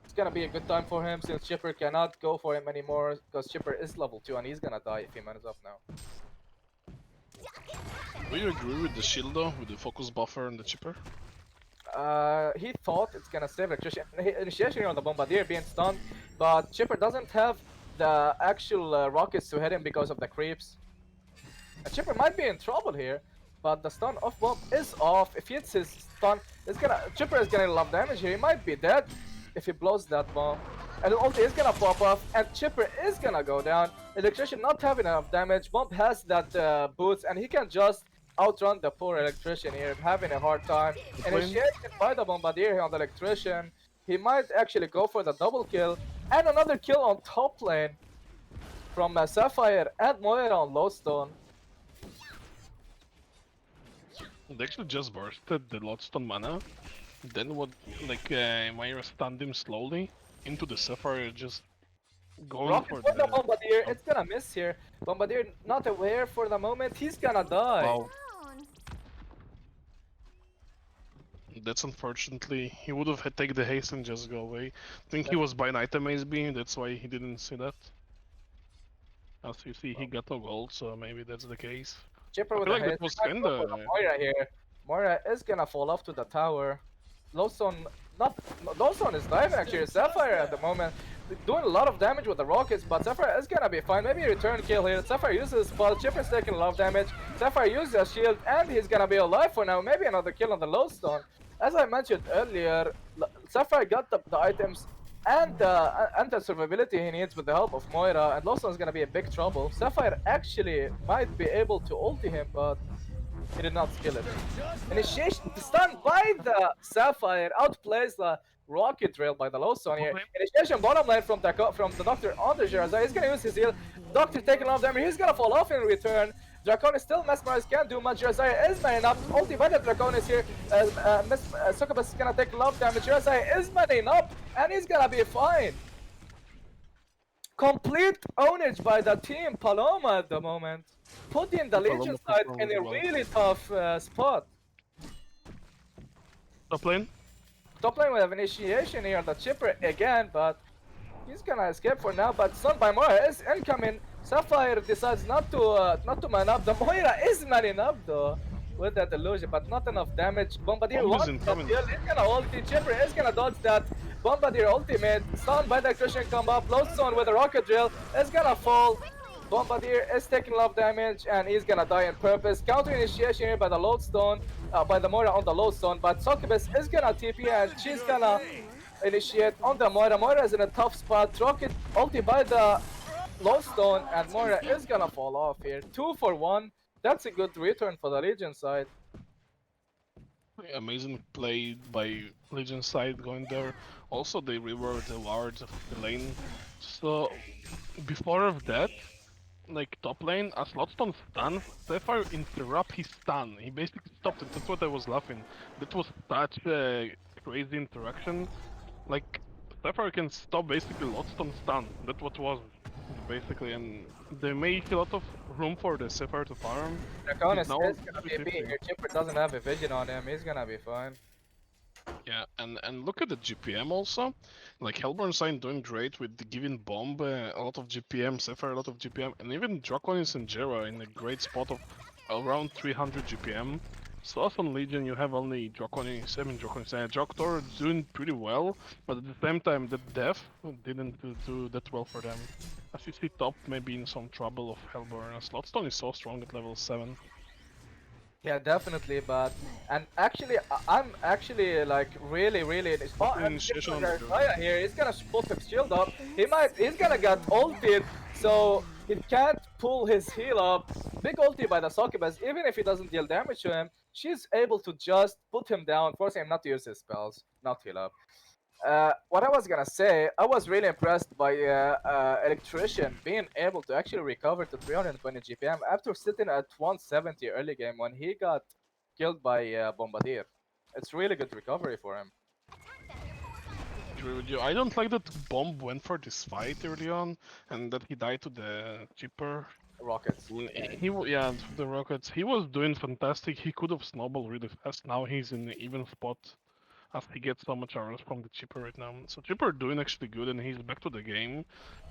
It's gonna be a good time for him since Chipper cannot go for him anymore because Chipper is level 2 and he's gonna die if he manages up now. Do you agree with the shield though, with the focus buffer and the Chipper? He thought it's gonna save electrician. Initiation on the Bombardier being stunned, but Chipper doesn't have the actual rockets to hit him because of the creeps. And Chipper might be in trouble here. But the stun of Bomb is off. If he hits his stun, Chipper is gonna love damage here. He might be dead if he blows that bomb. And the ulti is gonna pop off, and Chipper is gonna go down. Electrician not having enough damage. Bomb has that boots, and he can just outrun the poor electrician here, having a hard time. Initiated by the Bombardier here on the electrician. He might actually go for the double kill, and another kill on top lane from Sapphire and Moira on Lowstone. They actually just bursted the Lodestone mana. Then what, Myra stunned him slowly into the Sapphire, just going Rocket for the Bombardier. It's gonna miss here. Bombardier not aware for the moment. He's gonna die. Wow. That's unfortunately, he would have take the haste and just go away. I think he was by an item ace beam, that's why he didn't see that. As you see, he got a gold, so maybe that's the case. Chipper with I feel the like that was kinda... Moira here. Moira is gonna fall off to the tower. Lowstone is diving actually. Sapphire at the moment doing a lot of damage with the rockets, but Sapphire is gonna be fine. Maybe a return kill here. Sapphire uses spell. Chipper's taking a lot of damage. Sapphire uses a shield, and he's gonna be alive for now. Maybe another kill on the Lowstone. As I mentioned earlier, Sapphire got the items and the survivability he needs with the help of Moira, and Lawson is gonna be in big trouble. Sapphire actually might be able to ulti him, but he did not skill it. Initiation stun by the Sapphire outplays the rocket drill by the low zone here. Okay. Initiation bottom lane from the Doctor on the Jerazai. He's gonna use his heal. Doctor taking a lot of damage. He's gonna fall off in return. Draconis still mesmerized, can't do much. Jerazai is manning up. Ulti by the Draconis here. Succubus is gonna take a lot of damage. Jerazai is manning up, and he's gonna be fine. Complete ownage by the Team Paloma at the moment, putting the Paloma Legion side in performed a well. really tough spot. Top lane. Top lane will have initiation here on the Chipper again, but he's gonna escape for now. But Stun by Moira is incoming. Sapphire decides not to man up. The Moira is manning up though with that illusion, but not enough damage. Bombardier Bomb is wants that incoming. kill. He's gonna ulti. Chipper is gonna dodge that. Bombardier ultimate. Stun by the Christian come up. Low zone with a rocket drill is gonna fall. Bombardier is taking a lot of damage and he's gonna die on purpose. Counter initiation here by the lodestone, by the Moira on the lodestone, but Succubus is gonna TP and she's gonna initiate on the Moira. Moira is in a tough spot. Rocket ulti by the lodestone and Moira is gonna fall off here. 2 for 1. That's a good return for the Legion side. Amazing play by Legion side going there. Also, they reward the wards of the lane. So, before of that, like top lane, as Lotstone stun, Sapphire interrupt his stun. He basically stopped it. That's what I was laughing. That was such a crazy interaction. Like, Sapphire can stop basically Lotstone stun. That's what was basically, and they make a lot of room for the Sapphire to farm. Draconis Now is gonna it's TP here. Chipper doesn't have a vision on him. He's gonna be fine. Yeah, and look at the GPM also. Like Hellborn Sign doing great with the giving Bomb a lot of GPM, Sapphire a lot of GPM, and even Draconis and Jera in a great spot of around 300 GPM. So us on Legion you have only Draconis, Joktor doing pretty well, but at the same time the Death didn't do that well for them. As you see top maybe in some trouble of Hellborn, as Slotstone is so strong at level 7. Yeah, definitely, but I'm actually like really oh, and Initiation on Chipper the Garcia here, he's gonna put his shield up. He's gonna get ulted, so he can't pull his heal up. Big ulti by the Succubus, even if he doesn't deal damage to him, she's able to just put him down, forcing him not to use his spells, not heal up. What I was gonna say, I was really impressed by Electrician being able to actually recover to 320 GPM after sitting at 170 early game when he got killed by Bombardier. It's really good recovery for him. Agree with you. I don't like that Bomb went for this fight early on, and that he died to the Chipper. Rockets. Yeah, the Rockets. He was doing fantastic. He could have snowballed really fast. Now he's in an even spot, as he gets so much arrows from the Chipper right now. So Chipper doing actually good, and he's back to the game.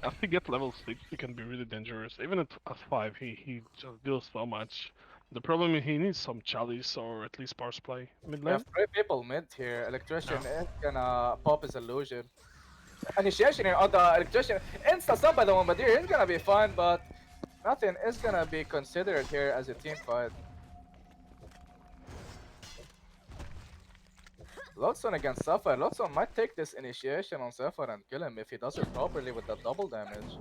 As he gets level 6, he can be really dangerous. Even at 5, he just deals so much. The problem is he needs some chalice or at least power supply. Mid We lane. have 3 people mid here. Electrician is gonna pop his illusion. Initiation here on the Electrician. Insta stun by the Bombardier. He's gonna be fine, but nothing is gonna be considered here as a team fight. Lotson against Sapphire. Lotson might take this initiation on Sapphire and kill him if he does it properly with the double damage.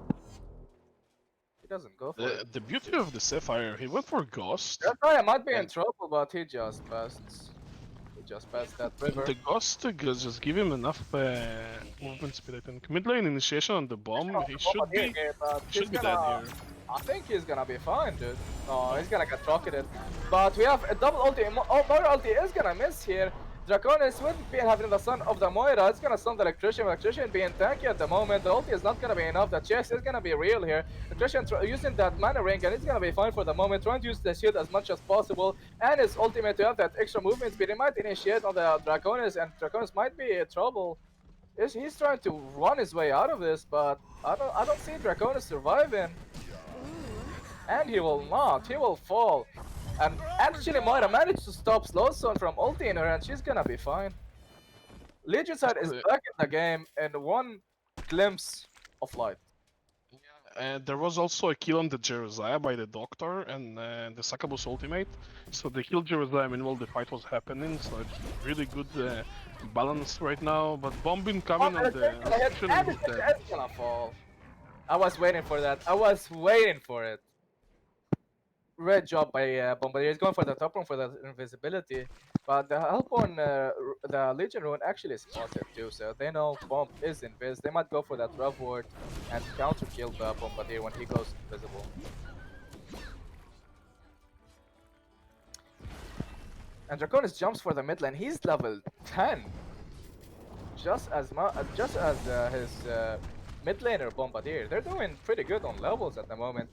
He doesn't go for it. The beauty of the Sapphire, he went for Ghost. That guy might be in And- trouble, but he just passed. He just passed that river. The Ghost just give him enough movement speed, I think. Mid lane initiation on the bomb, he should be dead here. I think he's gonna be fine, dude. No, he's gonna get rocketed. But we have a double ulti. Moira ulti is gonna miss here. Draconis with being having the stun of the Moira, it's gonna stun the Electrician. Electrician being tanky at the moment. The ulti is not gonna be enough. The chase is gonna be real here. Electrician using that mana ring and it's gonna be fine for the moment. Trying to use the shield as much as possible. And his ultimate to have that extra movement speed. He might initiate on the Draconis and Draconis might be in trouble. He's trying to run his way out of this, but I don't see Draconis surviving. And he will not. He will fall. And actually Moira managed to stop Slowstone from ulting her and she's gonna be fine. Legion side is back in the game in one glimpse of light. And there was also a kill on the Jerusalem by the Doctor and the Succubus ultimate. So they killed Jerusalem while the fight was happening, so it's really good balance right now. But bomb incoming on the Electrician is dead. It's gonna fall. I was waiting for that. I was waiting for it. Great job by Bombardier. He's going for the top rune for the invisibility. But the Hellborn, the Legion rune actually spots it too, so they know Bomb is invis. They might go for that Rev Ward and counter kill the Bombardier when he goes invisible. And Draconis jumps for the mid lane. He's level 10, just as his mid laner Bombardier. They're doing pretty good on levels at the moment.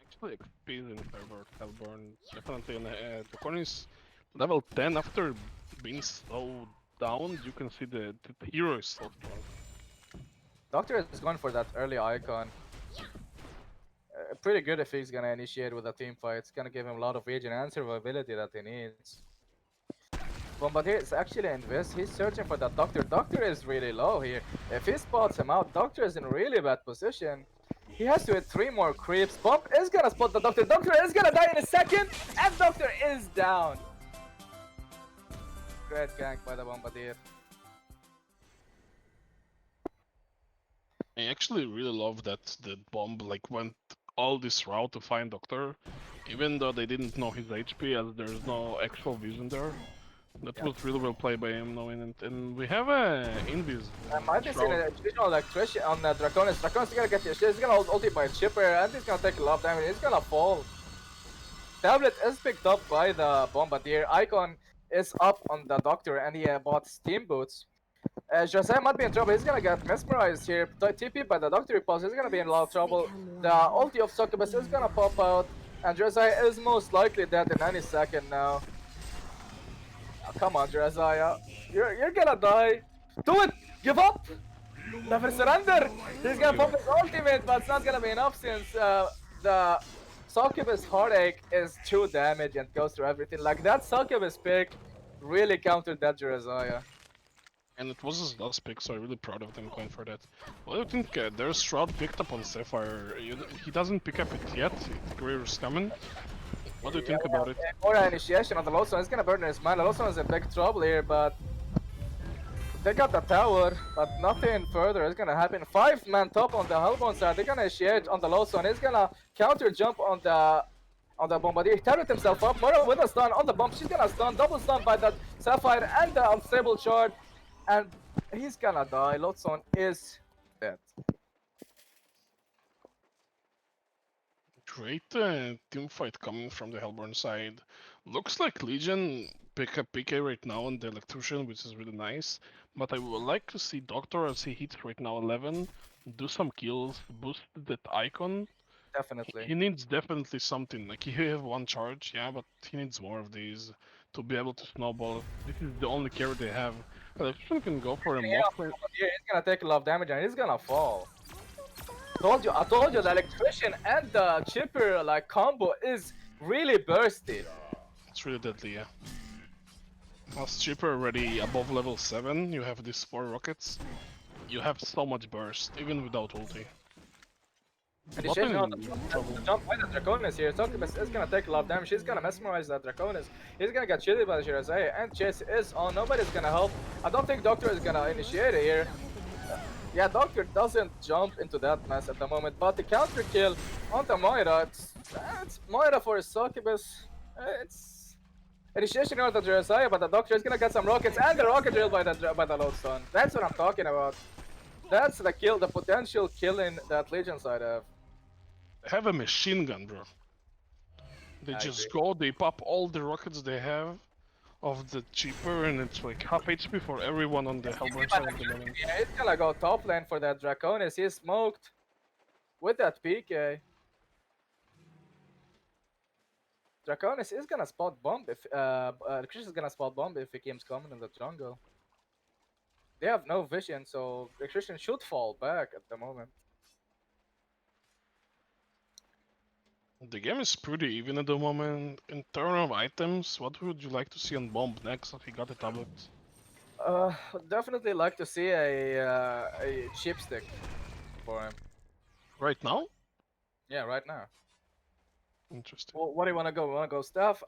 Actually, XP in favor of Hellborn. Definitely, and the corner is level 10 after being so down. You can see the hero is so strong. Doctor is going for that early icon. Pretty good if he's gonna initiate with a team fight. It's gonna give him a lot of regen and survivability that he needs. Bombardier is actually invis. He's searching for that Doctor. Doctor is really low here. If he spots him out, Doctor is in really bad position. He has to hit 3 more creeps. Bomb is gonna spot the Doctor. Doctor is gonna die in a second, and Doctor is down. Great gank by the Bombardier. I actually really love that the bomb like went all this route to find Doctor, even though they didn't know his HP as there's no actual vision there. That was really well played by him knowing it. And we have a Invis. I might be seeing an additional electrician on Draconis. Draconis is gonna get he's gonna hold ulti by Chipper and he's gonna take a lot of damage. He's gonna fall. Tablet is picked up by the Bombardier. Icon is up on the Doctor and he bought Steam Boots. Jose might be in trouble. He's gonna get mesmerized here. TP by the Doctor repulse. He's gonna be in a lot of trouble. The ulti of Succubus is gonna pop out. And Jose is most likely dead in any second now. Oh, come on, Josiah. You're gonna die. Do it! Give up! Never surrender! He's gonna pop his ultimate, but it's not gonna be enough since the Succubus Heartache is 2 damage and goes through everything. Like, that Succubus pick really countered that Josiah. And it was his last pick, so I'm really proud of them going for that. What do you think? There's Shroud picked up on Sapphire. He doesn't pick up it yet. The career is coming. What do you think about it? More initiation on the Lawson. He's gonna burn his mana. Lawson is in big trouble here, but they got the tower, but nothing further is gonna happen. 5-man top on the Hellborn side. They're gonna initiate on the Lawson. He's gonna counter jump on the Bombardier. He target himself up. Mora with a stun on the bomb. She's gonna stun. Double stun by that Sapphire and the unstable shard. And he's gonna die. Lawson is dead. Great team fight coming from the Hellborn side. Looks like Legion pick up PK right now on the Electrician, which is really nice. But I would like to see Doctor as he hits right now 11, do some kills, boost that icon. Definitely. He needs definitely something. Like, he have 1 charge, yeah, but he needs more of these to be able to snowball. This is the only carry they have. Electrician can go for a Yeah, mock. he's gonna take a lot of damage and he's gonna fall. I told you the electrician and the chipper like combo is really bursty. It's really deadly, yeah. As Chipper already above level 7, you have these 4 rockets. You have so much burst, even without ulti. And he's chasing out the jump by the Draconis here. Succubus is gonna take a lot of damage. He's gonna mesmerize that Draconis. He's gonna get chilled by the Shirazai, and Chase is on. Nobody's gonna help. I don't think Doctor is gonna initiate it here. Yeah, Doctor doesn't jump into that mess at the moment, but the counter kill on the Moira, it's Moira for Succubus. It's initiation on the Josiah, but the Doctor is gonna get some rockets and the rocket drill by the Lodestone. That's what I'm talking about. That's the kill, the potential killing that Legion side have. They have a machine gun, bro. They just go, they pop all the rockets they have of the Cheaper, and it's like half HP for everyone on the Hellborn side of the moment. Yeah, he's gonna go top lane for that Draconis. He's smoked with that PK. Draconis is gonna spot bomb if Christian is gonna spot bomb if he keeps coming in the jungle. They have no vision, so Christian should fall back at the moment. The game is pretty even at the moment. In terms of items, what would you like to see on Bomb next if he got a tablet? Definitely like to see a chipstick for him. Right now? Yeah, right now. Interesting. Well, what do you wanna go? Wanna go staff?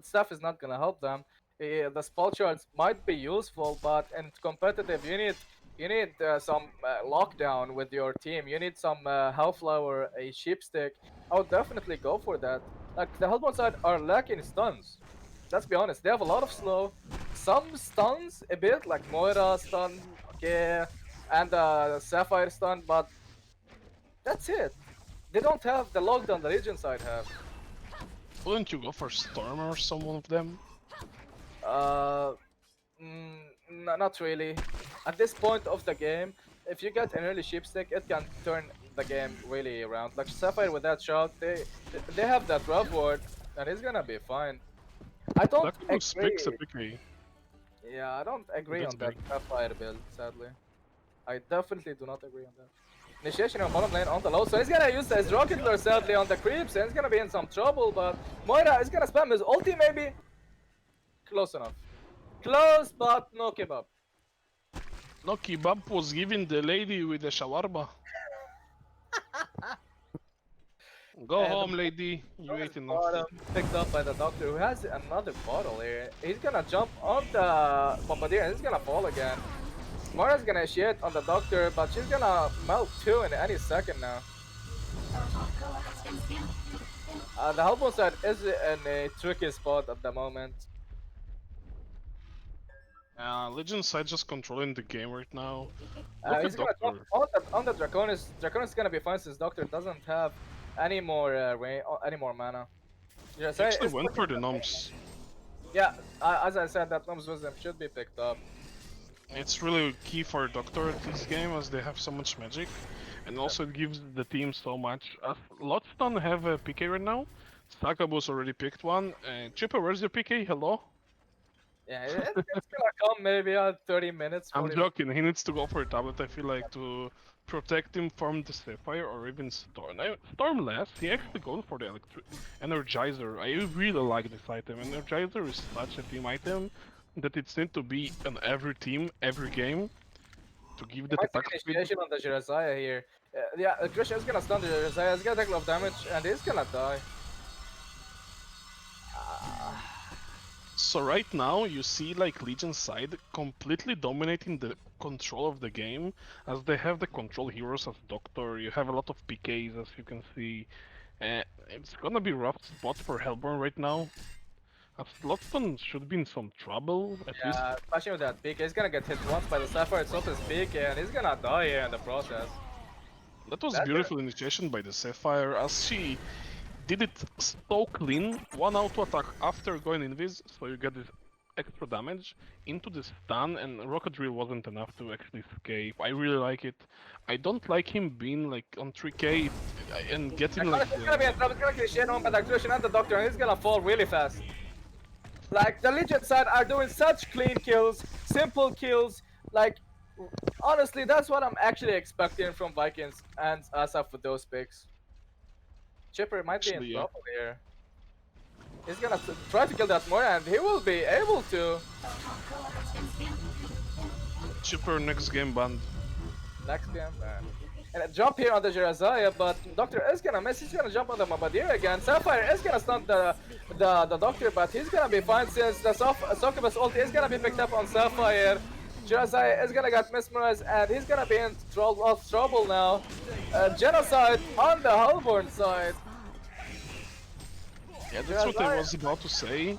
Staff is not gonna help them. The spell charts might be useful, but in competitive, you need You need some lockdown with your team. You need some Hellflower, a sheepstick. I would definitely go for that. Like the Hellborn side are lacking stuns. Let's be honest. They have a lot of slow, some stuns a bit like Moira stun, okay, and Sapphire stun, but that's it. They don't have the lockdown the Legion side have. Wouldn't you go for Storm or some one of them? Uh, not really. At this point of the game, if you get an early sheepstick, it can turn the game really around. Like Sapphire with that shot, they have that rough ward, and it's gonna be fine. I don't Succubus picks a agree. PK. Yeah, I don't agree That's on that big. Sapphire build, sadly. I definitely do not agree on that. Initiation on bottom lane on the low, so he's gonna use his rocket lure sadly on the creeps, and he's gonna be in some trouble, but Moira is gonna spam his ulti maybe? Close enough. Close, but no kebab. No, Kebab was giving the lady with the shawarma. Go And home, lady. You ate enough. bottom picked up by the doctor who has another bottle here. He's gonna jump on the bombardier and he's gonna fall again. Moira's gonna initiate on the doctor, but she's gonna melt too in any second now. The Hellboy side is in a tricky spot at the moment. Legend side just controlling the game right now. Look He's at gonna jump Doctor. on the Draconis. Draconis is gonna be fine since Doctor doesn't have any more any more mana. He actually went for the Noms. Yeah, as I said, that Gnome's Wisdom should be picked up. It's really key for Doctor at this game as they have so much magic. And also it gives the team so much. Lots don't have a PK right now. Sakabus already picked one. Chipper, where's your PK? Hello? Yeah, it's gonna come maybe 30 minutes. I'm 40 joking, he needs to go for a tablet, I feel like, to protect him from the Sapphire or even Storm. Storm less, he actually goes for the Energizer. I really like this item. Energizer is such a team item that it's need to be on every team, every game, to give that Might attack take speed. initiation on the Jiraiya here. Yeah, Christian is gonna stun the Jiraiya, he's gonna take a lot of damage, and he's gonna die. So right now you see like Legion side completely dominating the control of the game as they have the control heroes as Doctor, you have a lot of PKs as you can see. It's gonna be rough spot for Hellborn right now. As Lotston should be in some trouble at least. Yeah, especially with that PK, he's gonna get hit once by the Sapphire, it's off his PK, and he's gonna die here in the process. That was That's beautiful initiation by the Sapphire as she did it so clean, one auto attack after going invis, so you get this extra damage into the stun, and rocket drill wasn't enough to actually escape. I really like it. I don't like him being like on 3k and getting like He's gonna be in trouble, he's gonna get shit on by the Christian and the Doctor, and he's gonna fall really fast. Like, the Legion side are doing such clean kills, simple kills, like, honestly, that's what I'm actually expecting from Vikings and Asaf with those picks. Chipper might be in Actually, yeah. trouble here. He's gonna try to kill that Moira, and he will be able to. Chipper next game banned. Next game, and a jump here on the Jiraiya, but Doctor is gonna miss. He's gonna jump on the Bombardier again. Sapphire is gonna stun the Doctor, but he's gonna be fine since the Succubus ulti is gonna be picked up on Sapphire. Jiraiya is gonna get mesmerized, and he's gonna be in trouble now. Genocide on the Hellborn side. Yeah, that's what I was about to say.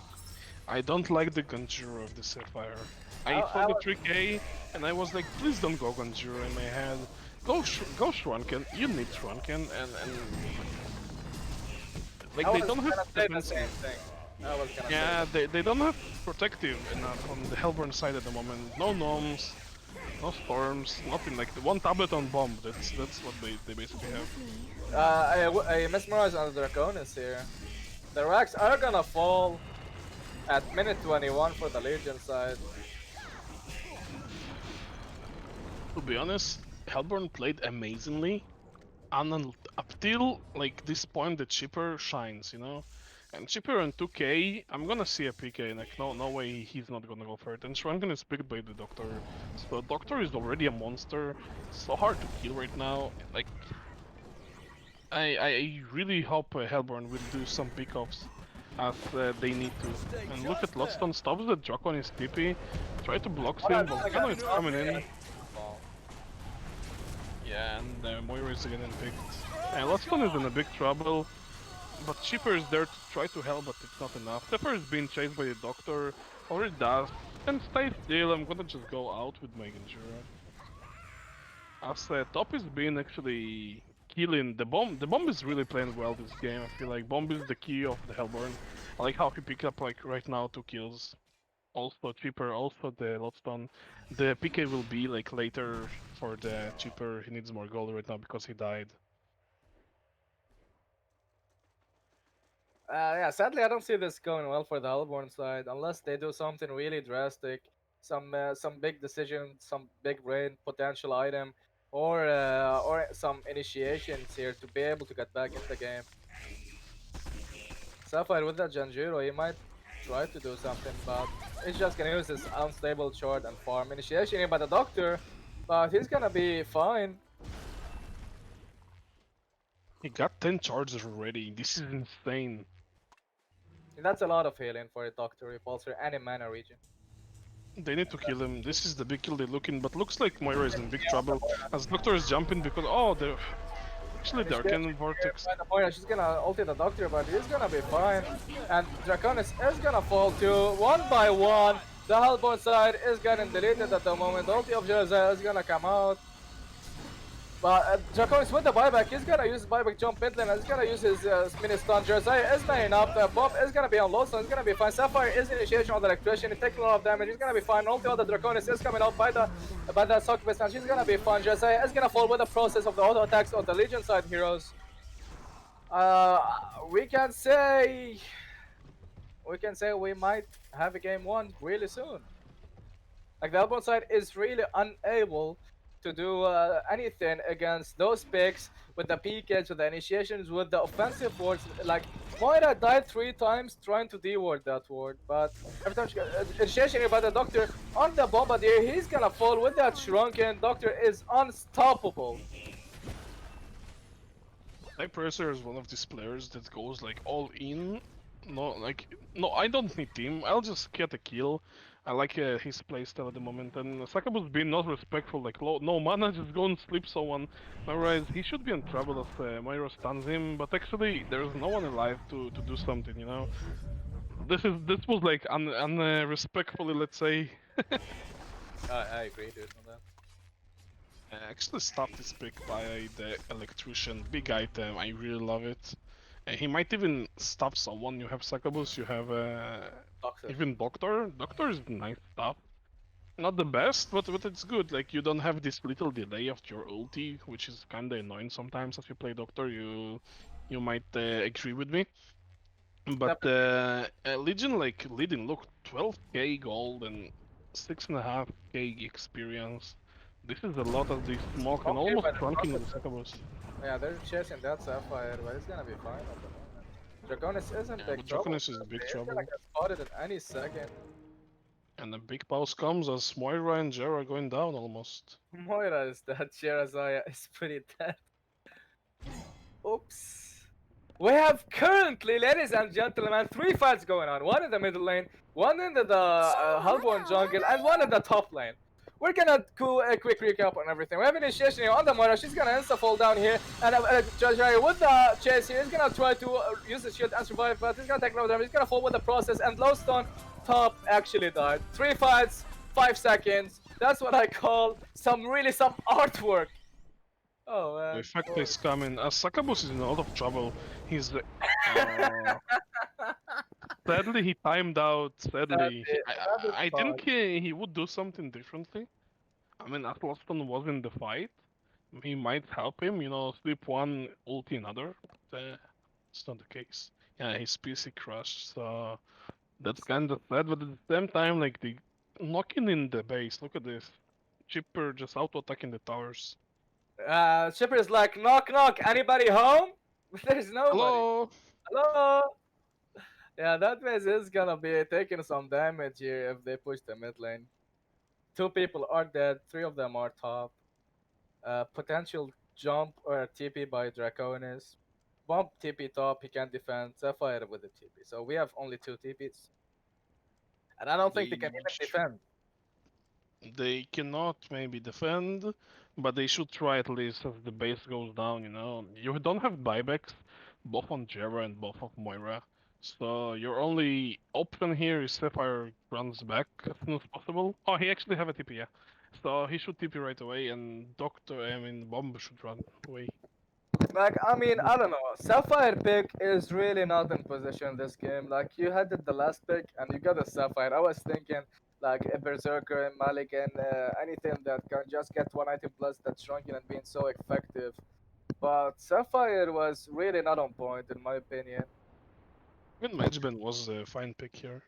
I don't like the Conjurer of the Sapphire. I saw the 3k and I was like, please don't go Conjurer in my head. Go Shrunken, you need Shrunken, and like they don't have defensive. Yeah, they don't have protective enough on the Hellborn side at the moment. No Gnomes, no Storms, nothing like the one tablet on bomb. That's what they basically have. I mesmerized on the Draconis here. The racks are gonna fall at minute 21 for the Legion side. To be honest, Hellborn played amazingly, and up till like this point, the Chipper shines, you know. And Chipper on 2k, I'm gonna see a PK. Like no way he's not gonna go for it. And Shrunken is picked by the Doctor, so Doctor is already a monster. So hard to kill right now. Like I really hope Hellborn will do some pickoffs as they need to. And look at Lotston stops the Drac on his TP, try to block him, Volcano is coming in. Yeah, and Moira is getting picked. And Loston is in a big trouble, but Cheaper is there to try to help, but it's not enough. Zephyr is being chased by the doctor, already does, and stay still, I'm gonna just go out with my Genjura. As Top is being actually killing the bomb is really playing well this game. I feel like bomb is the key of the Hellborn. I like how he picked up like right now 2 kills. Also cheaper, also the Lodestone. The PK will be like later for the cheaper. He needs more gold right now because he died. Yeah, sadly, I don't see this going well for the Hellborn side unless they do something really drastic, some big decision, some big brain potential item, or some initiations here to be able to get back in the game. Sapphire with that Janjiro, he might try to do something, but he's just gonna use his unstable short and farm initiation here by the Doctor, but he's gonna be fine. He got 10 charges already. This is insane. That's a lot of healing for a Doctor Repulsor any mana region. They need to kill him. This is the big kill they're looking, but looks like Moira is in big trouble as Doctor is jumping because oh, they're actually the Initiation Arcane here Vortex. by the Moira, she's gonna ulti the Doctor, but he's gonna be fine. And Draconis is gonna fall too, one by one. The Hellborn side is getting deleted at the moment. The ulti of Jersey is gonna come out. But Draconis with the buyback, he's gonna use buyback jump mid lane, and he's gonna use his mini stun. Jersey is laying up, the bomb is gonna be on low, so he's gonna be fine. Sapphire is initiation on the electrician, he's taking a lot of damage, he's gonna be fine. Ulti on the Draconis is coming out by the Succubus, and she's gonna be fine. Jersey is gonna fall with the process of the auto attacks of the Legion side heroes. Uh, we can say we might have a game one really soon. Like the Elbow side is really unable to do anything against those picks with the PKs, with the initiations, with the offensive wards. Like Moira died 3 times trying to D-ward that ward, but every time she got initiation here by the Doctor on the Bombardier, he's gonna fall with that Shrunken. Doctor is unstoppable. Cypressor is one of these players that goes like all in. No, like no, I don't need team. I'll just get a kill. I like his playstyle at the moment, and Sakabu's being not respectful. Like no mana, just go and sleep someone. Whereas he should be in trouble if Myro stuns him, but actually there's no one alive to do something. You know, this was like unrespectfully, let's say. I agree, dude, on that. Actually stopped this pick by the electrician. Big item, I really love it. He might even stop someone. You have Succubus, you have Doctor. even Doctor. Doctor is nice stuff. Not the best, but it's good. Like you don't have this little delay of your ulti, which is kinda annoying sometimes if you play Doctor. You might agree with me. But Legion like leading, look, 12k gold and 6.5k experience. This is a lot of this smoke and Okay, almost but the trunking the process, Succubus. yeah, they're chasing that Sapphire, but it's gonna be fine at the moment. Draconis is in Yeah, big but trouble. Draconis is in big He's gonna trouble. get spotted at any second. And the big pause comes as Moira and Jera are going down almost. Moira is dead. Sherazaya is pretty dead. Oops. We have currently, ladies and gentlemen, 3 fights going on. One in the middle lane, one in the Hellborn jungle, and one in the top lane. We're gonna do a quick recap on everything. We have initiation here on the Moira. She's gonna insta fall down here, and Jajari with the chase here is gonna try to use the shield and survive, but he's gonna take no damage. He's gonna fall with the process, and Lowstone top actually died. 3 fights, 5 seconds. That's what I call some artwork. Oh The man. effect is coming. As Succubus is in a lot of trouble. He's sadly he timed out. Sadly, That is I fun. think he would do something differently. I mean, Atlaston was in the fight. He might help him, you know, sleep one, ulti another. But, it's not the case. Yeah, his PC crashed, so that's kind of sad. But at the same time, like the knocking in the base. Look at this. Chipper just auto attacking the towers. Shipper is like, knock, knock, anybody home? There's nobody. Hello. Hello? Yeah, that means it's gonna be taking some damage here if they push the mid lane. 2 people are dead, 3 of them are top. Potential jump or TP by Draconis. Bump TP top, he can defend. Sapphire with the TP. So we have only 2 TPs. And I don't think they can even defend. They cannot maybe defend, but they should try at least as the base goes down, you know. You don't have buybacks, both on Jera and both of Moira. So your only option here is Sapphire runs back as soon as possible. Oh, he actually have a TP, yeah. So he should TP right away, and Bomb should run away. Like, I mean, I don't know. Sapphire pick is really not in position this game. Like, you had it the last pick and you got a Sapphire. I was thinking, like, a Berserker and Malik and anything that can just get one item plus that's shrunken and being so effective. But Sapphire was really not on point, in my opinion. Even Matchbin was a fine pick here.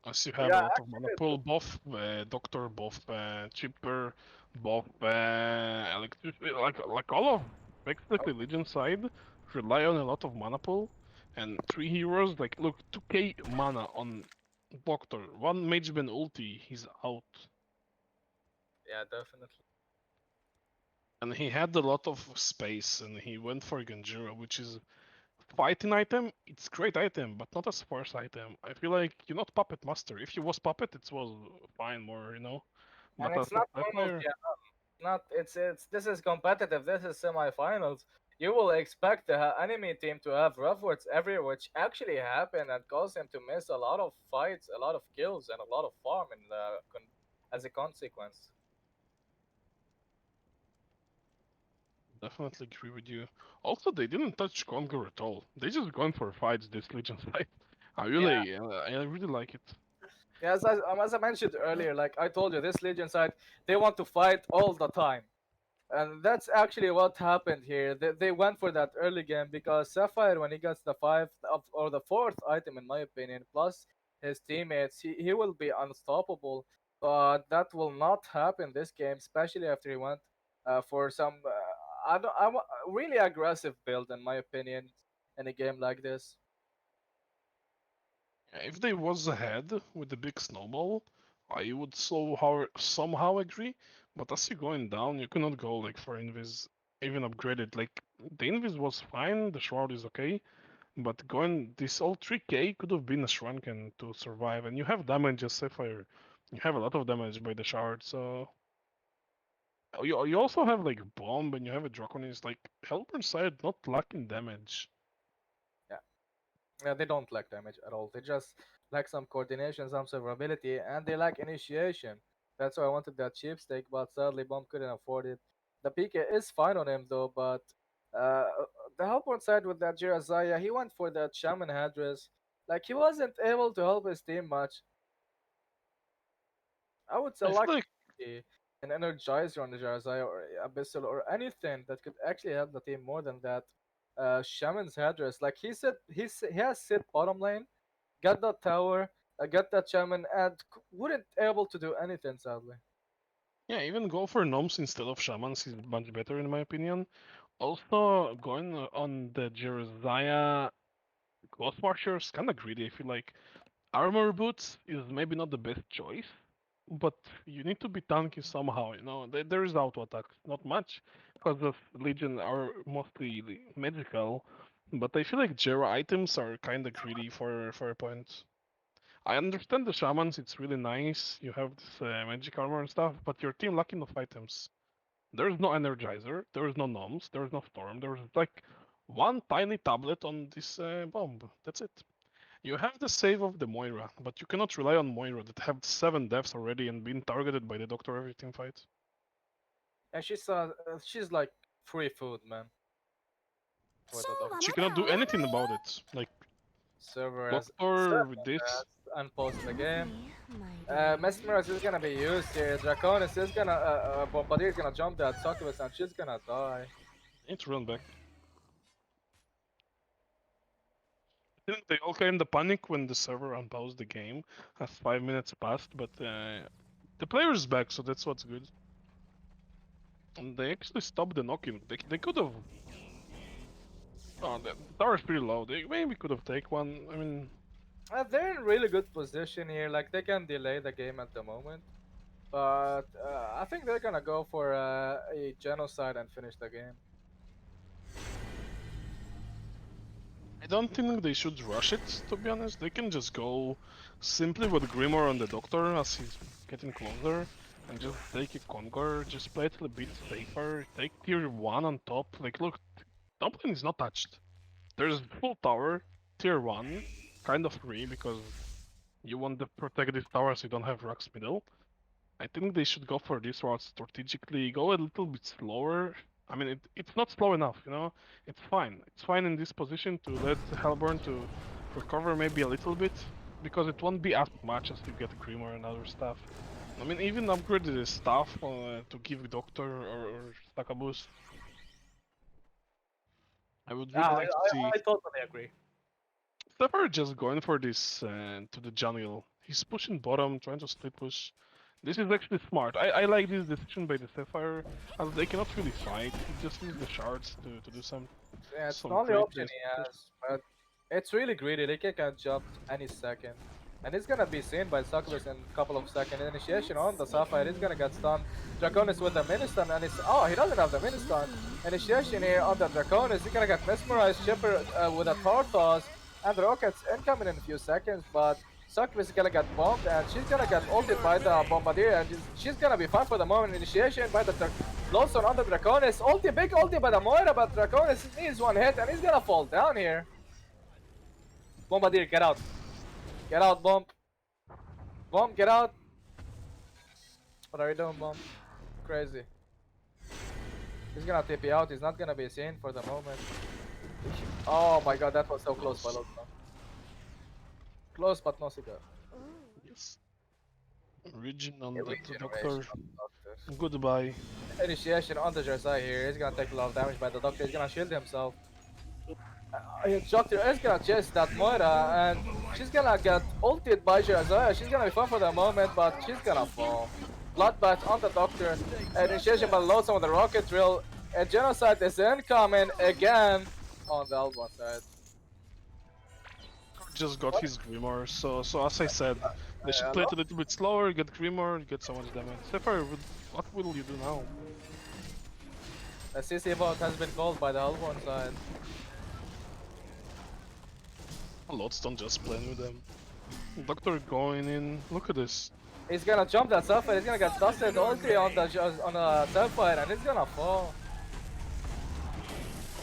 As you have a Yeah, lot of mana actually, pool, both Doctor, both Cheaper, both Electricity, like all of basically Legion side rely on a lot of mana pool, and 3 heroes, like look, 2k mana on Doctor, one Mageban ulti, he's out. yeah, definitely. And he had a lot of space, and he went for Ganjura, which is fighting item. It's great item, but not as first item. I feel like you're not Puppet Master. If you was Puppet, it was fine more, you know. And But as it's a not normal. Sapphire, Not it's this is competitive. This is semifinals. You will expect the enemy team to have rough words everywhere, which actually happened and caused him to miss a lot of fights, a lot of kills, and a lot of farm in as a consequence. definitely agree with you. Also, they didn't touch Conquer at all. They just gone for fights this Legion side. Yeah, I really like it. yeah. As I mentioned earlier, like I told you, this Legion side they want to fight all the time. And that's actually what happened here. They went for that early game because Sapphire, when he gets the or the fourth item, in my opinion, plus his teammates, he will be unstoppable. But that will not happen this game, especially after he went for some really aggressive build, in my opinion, in a game like this. If they was ahead with the big snowball, I would somehow agree. But as you're going down, you cannot go like for Invis even upgraded. Like the Invis was fine, the Shroud is okay, but going this all 3k could have been a shrunken to survive, and you have damage as Sapphire. You have a lot of damage by the shard, so you also have like bomb and you have a Draconis. Like Hellburn side not lacking damage. Yeah. Yeah, they don't lack damage at all. They just lack some coordination, some survivability, and they lack initiation. That's why I wanted that cheap stake, but sadly Bomb couldn't afford it. The PK is fine on him though, but uh, the help on side with that Jirazaya, he went for that Shaman Headdress. Like he wasn't able to help his team much. I would I feel select like an Energizer on the Jarzai or Abyssal or anything that could actually help the team more than that. Shaman's Headdress, like he has sit bottom lane, got that tower, got that Shaman, and wouldn't able to do anything sadly. yeah, even go for Gnomes instead of Shamans is much better in my opinion. Also, going on the Jerizaya Ghost Watcher is kind of greedy. I feel like armor boots is maybe not the best choice, but you need to be tanky somehow. You know, there is auto attacks, not much, because of Legion are mostly magical. But I feel like Jera items are kind of greedy for a point. I understand the shamans; it's really nice. You have this magic armor and stuff, but your team lacking of items. There is no Energizer, there is no Gnomes, there is no Storm, there is like one tiny tablet on this bomb. That's it. You have the save of the Moira, but you cannot rely on Moira that have 7 deaths already and been targeted by the Doctor every team fight. And she's like free food, man, for the doctor. She cannot do anything about it. Like Server as Doctor server with this, and post the game. My Mesmerize is gonna be used here. Draconis is gonna Bombardier is gonna jump that succubus and she's gonna die. it's run back. I think they all kind of panic when the server unpaused the game as 5 minutes passed, but the player is back, so that's what's good. And they actually stopped the knocking. They could have. Oh, the tower is pretty low. They maybe could have taken one. I mean, They're in really good position here. Like they can delay the game at the moment, but I think they're gonna go for a genocide and finish the game. I don't think they should rush it, to be honest. They can just go simply with Grimoire on the Doctor, as he's getting closer and just take a Conqueror, just play it a bit safer, take tier 1 on top. Like, look, top lane is not touched. There's full tower, tier 1, kind of free because you want to protect this tower so you don't have rocks middle. I think they should go for this route strategically, go a little bit slower. I mean, it's not slow enough, you know? It's fine. It's fine in this position to let Hellborn to recover maybe a little bit, because it won't be as much as you get Grimmer and other stuff. I mean, even upgrade the staff to give Doctor or stack a boost. I would really like to see I totally agree. Sapphire just going for this to the jungle. He's pushing bottom, trying to split push. This is actually smart. I like this decision by the Sapphire, as they cannot really fight. He just needs the shards to do some. Yeah, it's the some only great option base he push. has, but it's really greedy. They can get jumped any second. And it's gonna be seen by Succubus in a couple of seconds. Initiation on the Sapphire, he's gonna get stunned. Draconis with the mini-stun, and it's... Oh, he doesn't have the mini-stun. Initiation here on the Draconis, he's gonna get mesmerized. Chipper with a Tartos, and the Rockets incoming in a few seconds, but Succubus is gonna get bombed, and she's gonna get ulted by the Bombardier, and she's gonna be fine for the moment. Initiation by the Lawson on the Draconis. Ulti, big ulti by the Moira, but Draconis needs one hit, and he's gonna fall down here. Bombardier, get out. Get out, Bomb. Bomb, get out. What are you doing, Bomb? Crazy. He's gonna TP out, he's not gonna be seen for the moment. Oh my god, that was so close by Lawson. Close, but no cigar. Yes. Region on Yeah, the regeneration Doctor. on the Doctor. Goodbye. Initiation on the Jersey here. He's gonna take a lot of damage by the Doctor. He's gonna shield himself. Doctor is gonna chase that Moira, and she's gonna get ulted by Jersey. She's gonna be fine for the moment, but she's gonna fall. Bloodbath on the Doctor. Initiation by Lawson with the rocket drill. A genocide is incoming again on the Alba side. Just got his Grimoire, so as I said, they should play it a little bit slower, get Grimoire, get so much damage. Sapphire, what will you do now? A CC vote has been called by the Alba side. A lot's don't just playing with them. Doctor going in, look at this. He's gonna jump that Sapphire, he's gonna get dusted ulti on the Sapphire, and he's gonna fall.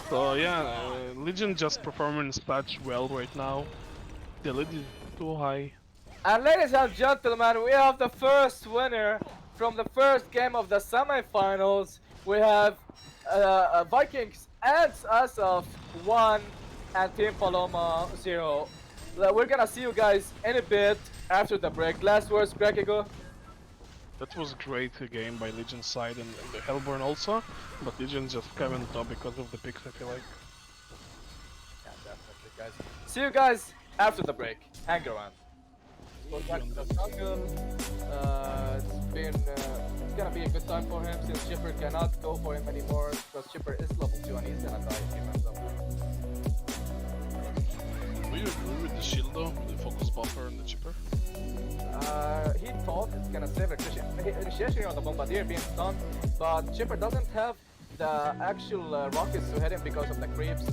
So yeah, Legion just performing patch well right now. The lead is too high. And ladies and gentlemen, we have the first winner from the first game of the semifinals. We have Vikings and asaf 1 and Team Paloma 0. We're gonna see you guys in a bit after the break. Last words, Gregigo. That was great game by Legion side and the Hellborn also, but Legion just came on top because of the picks, I feel like. Yeah, definitely, guys. See you guys after the break. Hang around. Go back to the jungle. It's gonna be a good time for him since Chipper cannot go for him anymore because Chipper is level 2 and he's gonna die if he messes up. Do you agree with the shield though, with the focus buffer and the chipper? He thought it's gonna save initiation on the Bombardier being stunned, but Chipper doesn't have the actual rockets to hit him because of the creeps.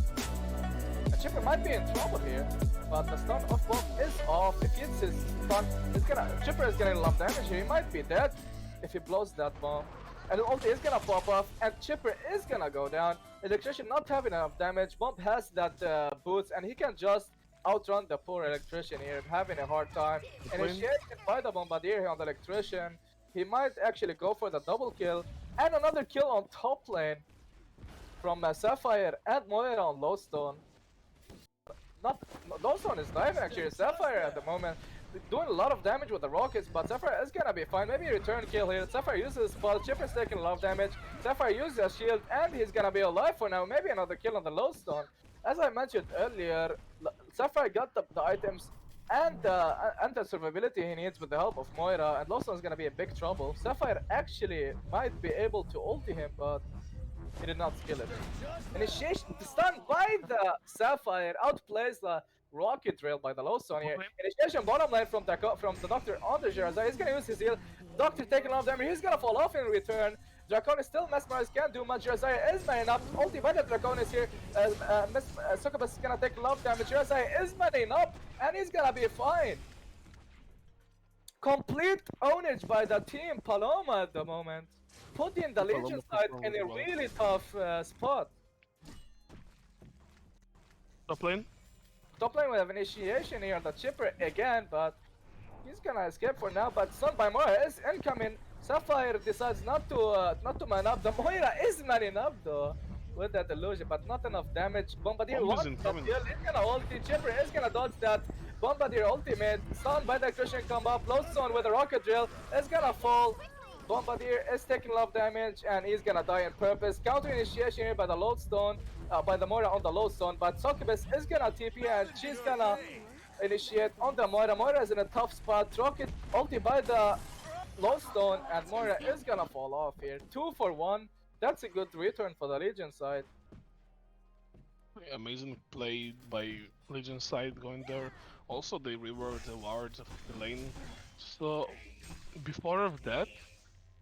And Chipper might be in trouble here, but the stun of Bomb is off. If he hits his stun, Chipper is getting a lot of damage here. He might be dead if he blows that bomb. And the ulti is gonna pop off, and Chipper is gonna go down. Electrician not having enough damage. Bomb has that boots, and he can just outrun the poor electrician here, having a hard time. Initiation by the Bombardier here on the electrician. He might actually go for the double kill, and another kill on top lane from Sapphire and Moira on Lowstone. Lowstone is diving actually. Sapphire at the moment doing a lot of damage with the rockets, but Sapphire is gonna be fine. Maybe a return kill here. Sapphire uses spell. Chipper's taking a lot of damage. Sapphire uses a shield, and he's gonna be alive for now. Maybe another kill on the Lowstone. As I mentioned earlier, Sapphire got the items and the survivability he needs with the help of Moira, and Lawson is gonna be in big trouble. Sapphire actually might be able to ulti him, but he did not skill it. Initiation stun by the Sapphire outplays the rocket drill by the Lawson here. Initiation bottom lane from the Doctor on the Jersey. He's gonna use his heal. Doctor taking a lot of damage. He's gonna fall off in return. Draconis still mesmerized, can't do much. Jersey is manning up. Ulti by the Draconis here. Succubus is gonna take a lot of damage. Jersey is manning up, and he's gonna be fine. Complete ownage by the Team Paloma at the moment, putting the Team Legion Paloma side performed in a well. really tough spot. Top lane. Top lane with initiation here, the chipper again, but he's gonna escape for now. But stunned by Moira is incoming. Sapphire decides not to man up. The Moira is manning up though with that illusion, but not enough damage. Bombardier Bomb is wants the incoming. kill. He's gonna ulti. Chipper is gonna dodge that. Bombardier ultimate. Stunned by the Christian combo. Lodestone with a rocket drill is gonna fall. Bombardier is taking a lot of damage and he's gonna die on purpose. Counter initiation here by the Lodestone, by the Moira on the Lodestone, but Succubus is gonna TP and she's gonna initiate on the Moira. Moira is in a tough spot. Rocket ulti by the Lodestone and Moira is gonna fall off here. 2 for 1. That's a good return for the Legion side. Amazing play by Legion side going there. Also, they reworked the wards of the lane. So, before of that,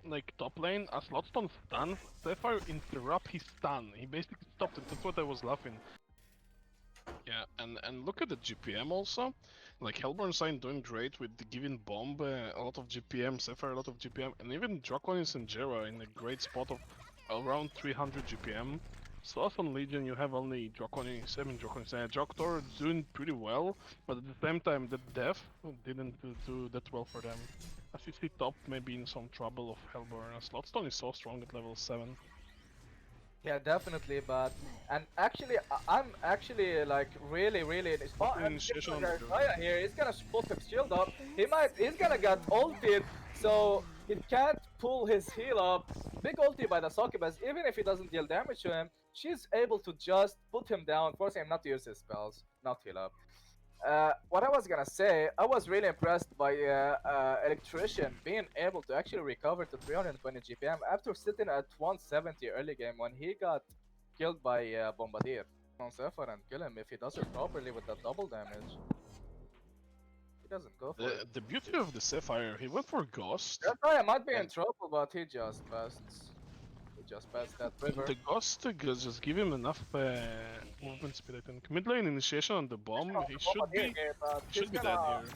like top lane, as Lodestone stuns, Sapphire interrupt his stun. He basically stopped it. That's what I was laughing. Yeah, and look at the GPM also. Like Hellborn side doing great with the giving Bomb a lot of GPM, Sapphire a lot of GPM, and even Draconis and Jera in a great spot of around 300 GPM. So us on Legion you have only Draconis, 7 Draconis, and Joktor doing pretty well, but at the same time the death didn't do that well for them. As you see top maybe in some trouble of Hellborn, as Lodestone is so strong at level 7. Yeah, definitely, but and actually, I'm actually like really in his spot. And Initiation on the here, he's gonna put his shield up. He's gonna get ulted, so he can't pull his heal up. Big ulti by the Succubus, even if he doesn't deal damage to him, she's able to just put him down, forcing him not to use his spells, not heal up. What I was gonna say, I was really impressed by Electrician being able to actually recover to 320 GPM after sitting at 170 early game when he got killed by Bombardier on Sapphire and kill him if he does it properly with that double damage. He doesn't go for it. The beauty of the Sapphire, he went for Ghost. That guy might be in and- trouble, but he just passed. He just passed that river. The Ghost just give him enough movement speed, I think. Mid lane initiation on the bomb, he should be Here, but should he's be dead gonna- here.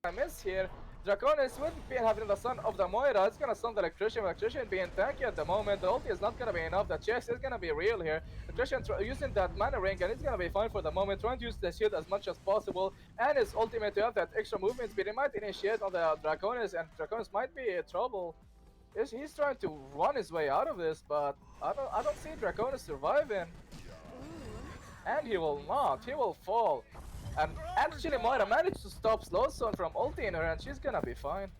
I miss here. Draconis with being having the stun of the Moira, it's gonna stun the Electrician being tanky at the moment. The ulti is not gonna be enough. The chase is gonna be real here. Electrician using that mana ring and it's gonna be fine for the moment. Trying to use the shield as much as possible and his ultimate to have that extra movement speed. He might initiate on the Draconis and Draconis might be in trouble. He's trying to run his way out of this, but I don't see Draconis surviving. And he will not. He will fall. And actually Moira managed to stop Slowstone from ulting her and she's gonna be fine.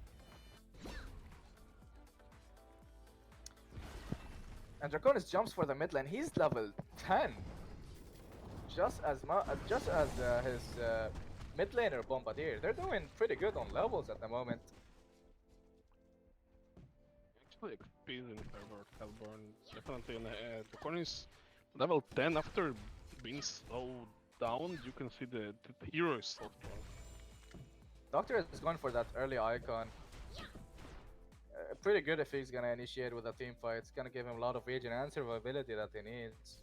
And Draconis jumps for the mid lane. He's level 10. Just as his mid laner Bombardier. They're doing pretty good on levels at the moment. Actually experiencing Hellborn, definitely, and the is level 10 after being so down. You can see the hero is so strong. Doctor is going for that early icon. Pretty good if he's gonna initiate with a team fight. It's gonna give him a lot of regen and survivability that he needs.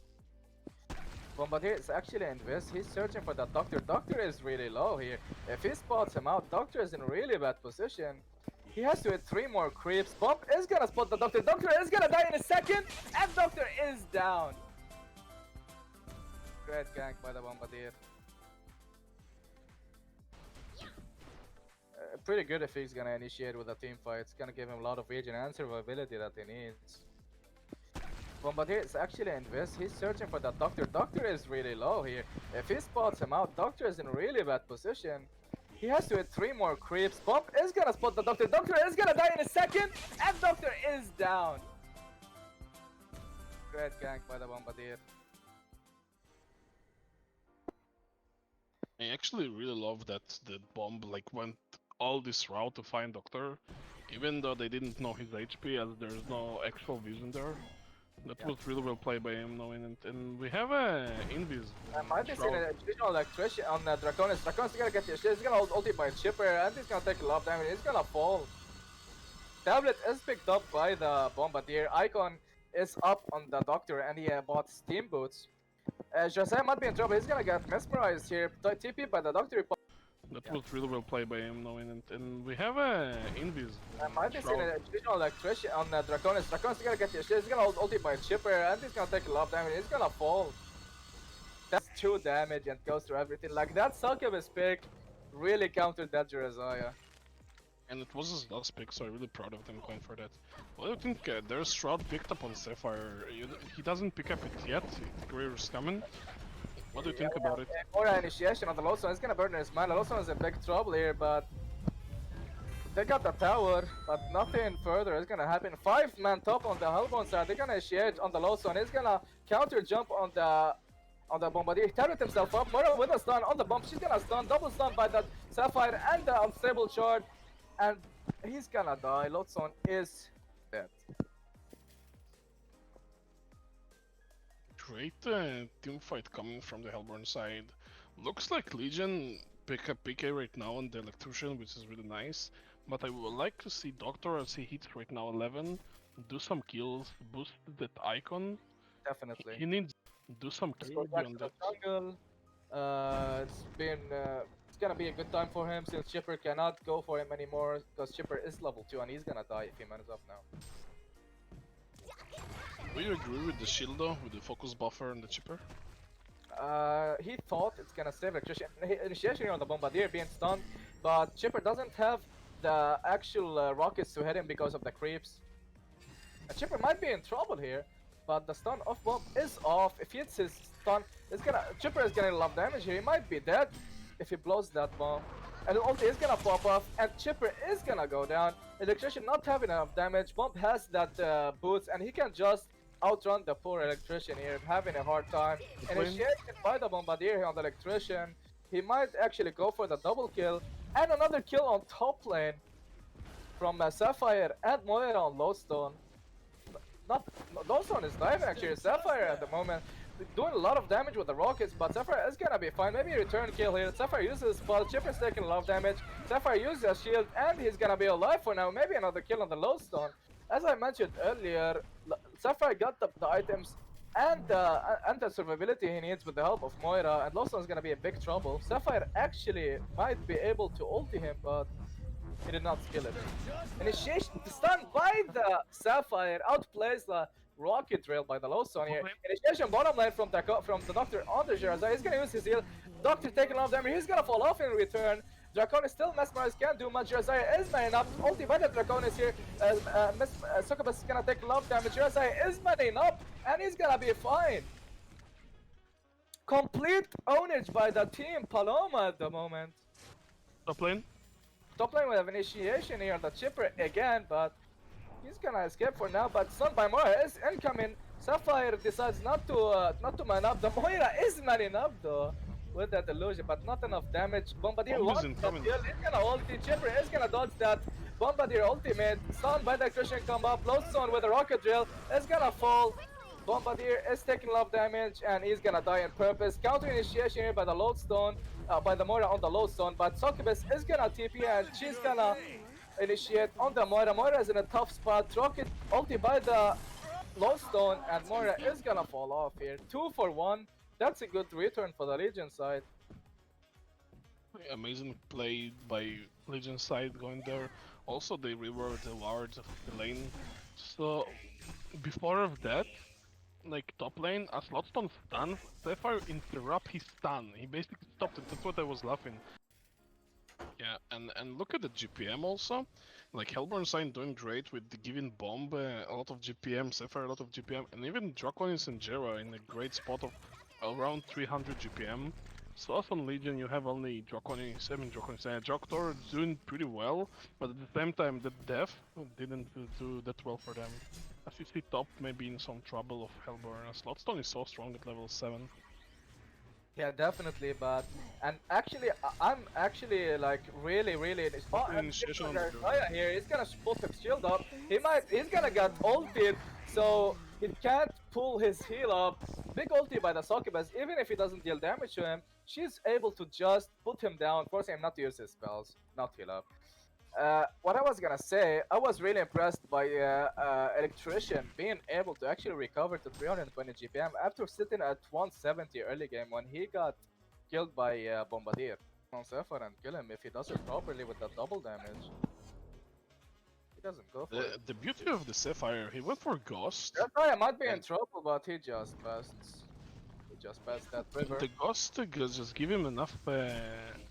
Bombardier is actually in this. He's searching for that Doctor. Doctor is really low here. If he spots him out, Doctor is in really bad position. He has to hit 3 more creeps. Bump is gonna spot the Doctor. Doctor is gonna die in a second, and Doctor is down. Great gank by the Bombardier. Pretty good if he's gonna initiate with a team fight. It's gonna give him a lot of regen and survivability that he needs. Bombardier is actually in this. He's searching for that Doctor. Doctor is really low here. If he spots him out, Doctor is in really bad position. He has to hit 3 more creeps. Bump is gonna spot the Doctor. Doctor is gonna die in a second, and Doctor is down. Great gank by the Bombardier. I actually really love that the bomb like went all this route to find Doctor, even though they didn't know his HP as there's no actual vision there. That was really well played by him knowing it. And we have a Invis. Might be seeing an additional electrician on Draconis. Draconis is gonna get the shit. He's gonna ulti by Chipper and he's gonna take a lot of damage. He's gonna fall. Tablet is picked up by the Bombardier. Icon is up on the Doctor and he bought Steam Boots. Josiah might be in trouble. He's gonna get mesmerized here. TP by the Doctor. That was really well played by him, knowing it. And we have a Invis. Might be seeing a traditional electrician on Draconis. Draconis is gonna get the shit. He's gonna ulti by Chipper, and he's gonna take a lot of damage. He's gonna fall. That's 2 damage and goes through everything. Like that succubus pick really countered that Josiah. And it was his last pick, so I'm really proud of them going for that. What do you think? Their Shroud picked up on Sapphire. He doesn't pick up it yet. The career's coming. What do you think about it? More initiation on the Lawson. It's gonna burn his mana. Lawson is in big trouble here, but they got the tower, but nothing further is gonna happen. 5-man top on the Hellbone side. They're gonna initiate on the Lawson. He's gonna counter jump on the Bombardier. He turret himself up. Moira with a stun on the bump. She's gonna stun. Double stun by the Sapphire and the unstable shard. And he's gonna die. Lotson is dead. Great team fight coming from the Hellborn side. Looks like Legion pick up PK right now on the Electrician, which is really nice. But I would like to see Doctor as he hits right now 11, do some kills, boost that icon. Definitely. He needs to do some Let's kills go back beyond to the that. jungle. It's gonna be a good time for him since Chipper cannot go for him anymore because Chipper is level 2 and he's gonna die if he manages up now. Do you agree with the shield though, with the focus buffer and the chipper? He thought it's gonna save Electrician. Initiation on the Bombardier being stunned, but Chipper doesn't have the actual rockets to hit him because of the creeps. Chipper might be in trouble here, but the stun off bomb is off. If he hits his stun, Chipper is getting a lot of damage here. He might be dead if he blows that bomb. And the ulti is gonna pop off, and Chipper is gonna go down. Electrician not having enough damage. Bomb has that boots, and he can just outrun the poor Electrician here, having a hard time. Initiated by the Bombardier here on the Electrician. He might actually go for the double kill, and another kill on top lane from Sapphire and Moira on Lowstone. Lowstone is diving actually. Sapphire at the moment doing a lot of damage with the rockets, but Sapphire is gonna be fine. Maybe a return kill here. Sapphire uses spot. Chipper's taking a lot of damage. Sapphire uses a shield, and he's gonna be alive for now. Maybe another kill on the Lowstone. As I mentioned earlier, Sapphire got the items and the survivability he needs with the help of Moira, and Lowstone is gonna be in big trouble. Sapphire actually might be able to ulti him, but he did not skill it. Initiation stun by the Sapphire outplays the rocket drill by the Lowstone here. Initiation bottom lane from the Doctor on the Shirazai. He's gonna use his heal. Doctor taking a lot of damage. He's gonna fall off in return. Dracon is still mesmerized, can't do much. Shirazai is manning up. Ulti by the Dracon is here. Succubus is gonna take a lot of damage. Shirazai is manning up, and he's gonna be fine. Complete ownage by the Team Paloma at the moment. Top lane? Top lane will have initiation here on the Chipper again, but he's gonna escape for now. But Stun by Moira is incoming. Sapphire decides not to man up. The Moira is manning up though with that illusion, but not enough damage. Bombardier wants the kill. He's gonna ulti. Chipper is gonna dodge that Bombardier ultimate. Stun by the Christian come up. Lowstone with a rocket drill is gonna fall. Bombardier is taking a lot of damage and he's gonna die on purpose. Counter initiation here by the Lodestone, by the Moira on the Lodestone, but Succubus is gonna TP and she's gonna initiate on the Moira. Moira is in a tough spot. Rocket ulti by the Lodestone and Moira is gonna fall off here. 2 for 1. That's a good return for the Legion side. Amazing play by Legion side going there. Also, they reward the wards of the lane. So, before of that, like top lane, as Lodestone stuns, Sapphire interrupt his stun. He basically stopped it. That's what I was laughing. Yeah, and look at the GPM also. Like Hellborn side doing great with the giving bomb a lot of GPM, Sapphire a lot of GPM, and even Draconis and Jera in a great spot of around 300 GPM. So as on Legion you have only Draconis, Joktor doing pretty well, but at the same time the death didn't do that well for them. As you see top maybe in some trouble of Hellborn, as Lodestone is so strong at level 7. Yeah, definitely, but actually, I'm actually like really Initiation on the here. He's gonna put his shield up. He's gonna get ulted, so he can't pull his heal up. Big ulti by the Succubus. Even if he doesn't deal damage to him, she's able to just put him down, forcing him not to use his spells, not heal up. What I was gonna say, I was really impressed by Electrician being able to actually recover to 320 GPM after sitting at 170 early game when he got killed by Bombardier on Zephyr and kill him if he does it properly with that double damage. He doesn't go for it. The beauty of the Sapphire, he went for Ghost. That guy might be in And trouble, but he just passed. He just passed that river. the Ghost just give him enough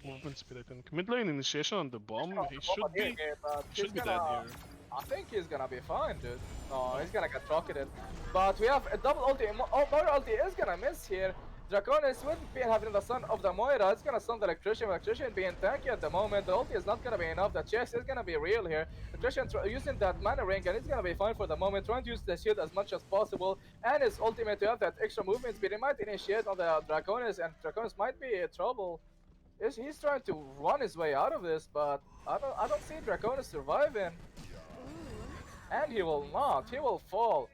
movement speed, I think. Mid lane initiation on the bomb, he Bombardier game, but he's should be dead gonna. here. I think he's gonna be fine, dude. No, he's gonna get rocketed. But we have a double ulti. Oh, Moira ulti is gonna miss here. Draconis with being having the son of the Moira. It's gonna stun the Electrician. Electrician being tanky at the moment. The ulti is not gonna be enough. The chase is gonna be real here. Electrician using that mana ring and it's gonna be fine for the moment. Trying to use the shield as much as possible. And his ultimate to have that extra movement speed. He might initiate on the Draconis and Draconis might be in trouble. He's trying to run his way out of this, but I don't see Draconis surviving. And he will not. He will fall.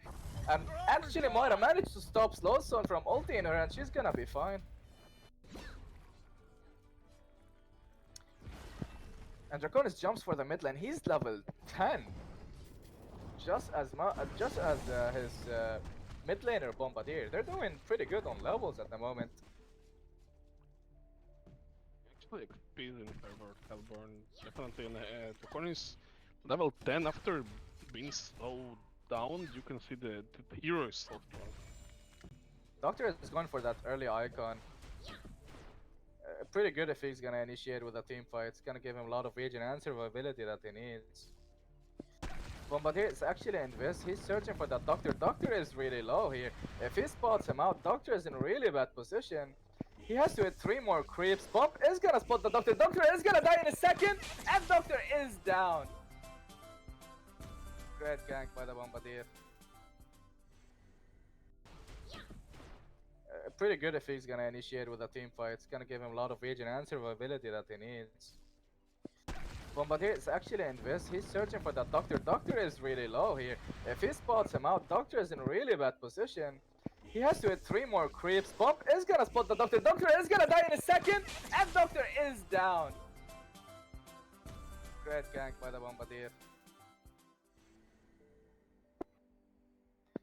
And actually Moira managed to stop Slowstone from ulting her and she's gonna be fine. And Draconis jumps for the mid lane. He's level 10. Just as his mid laner Bombardier. They're doing pretty good on levels at the moment. Actually, XP in favor of Hellborn. Definitely, and the corner is level 10 after being slowed down. You can see the hero is so strong. Doctor is going for that early icon. Pretty good if he's gonna initiate with a team fight. It's gonna give him a lot of regen and survivability that he needs. Bombardier is actually invest. He's searching for that Doctor. Doctor is really low here. If he spots him out, Doctor is in really bad position. He has to hit 3 more creeps. Bump is gonna spot the Doctor. Doctor is gonna die in a second, and Doctor is down. Great gank by the Bombardier. Pretty good if he's gonna initiate with a team fight. It's gonna give him a lot of regen and survivability that he needs. Bombardier is actually invest. He's searching for that Doctor. Doctor is really low here. If he spots him out, Doctor is in really bad position. He has to hit 3 more creeps. Bump is gonna spot the Doctor. Doctor is gonna die in a second, and Doctor is down. Great gank by the Bombardier.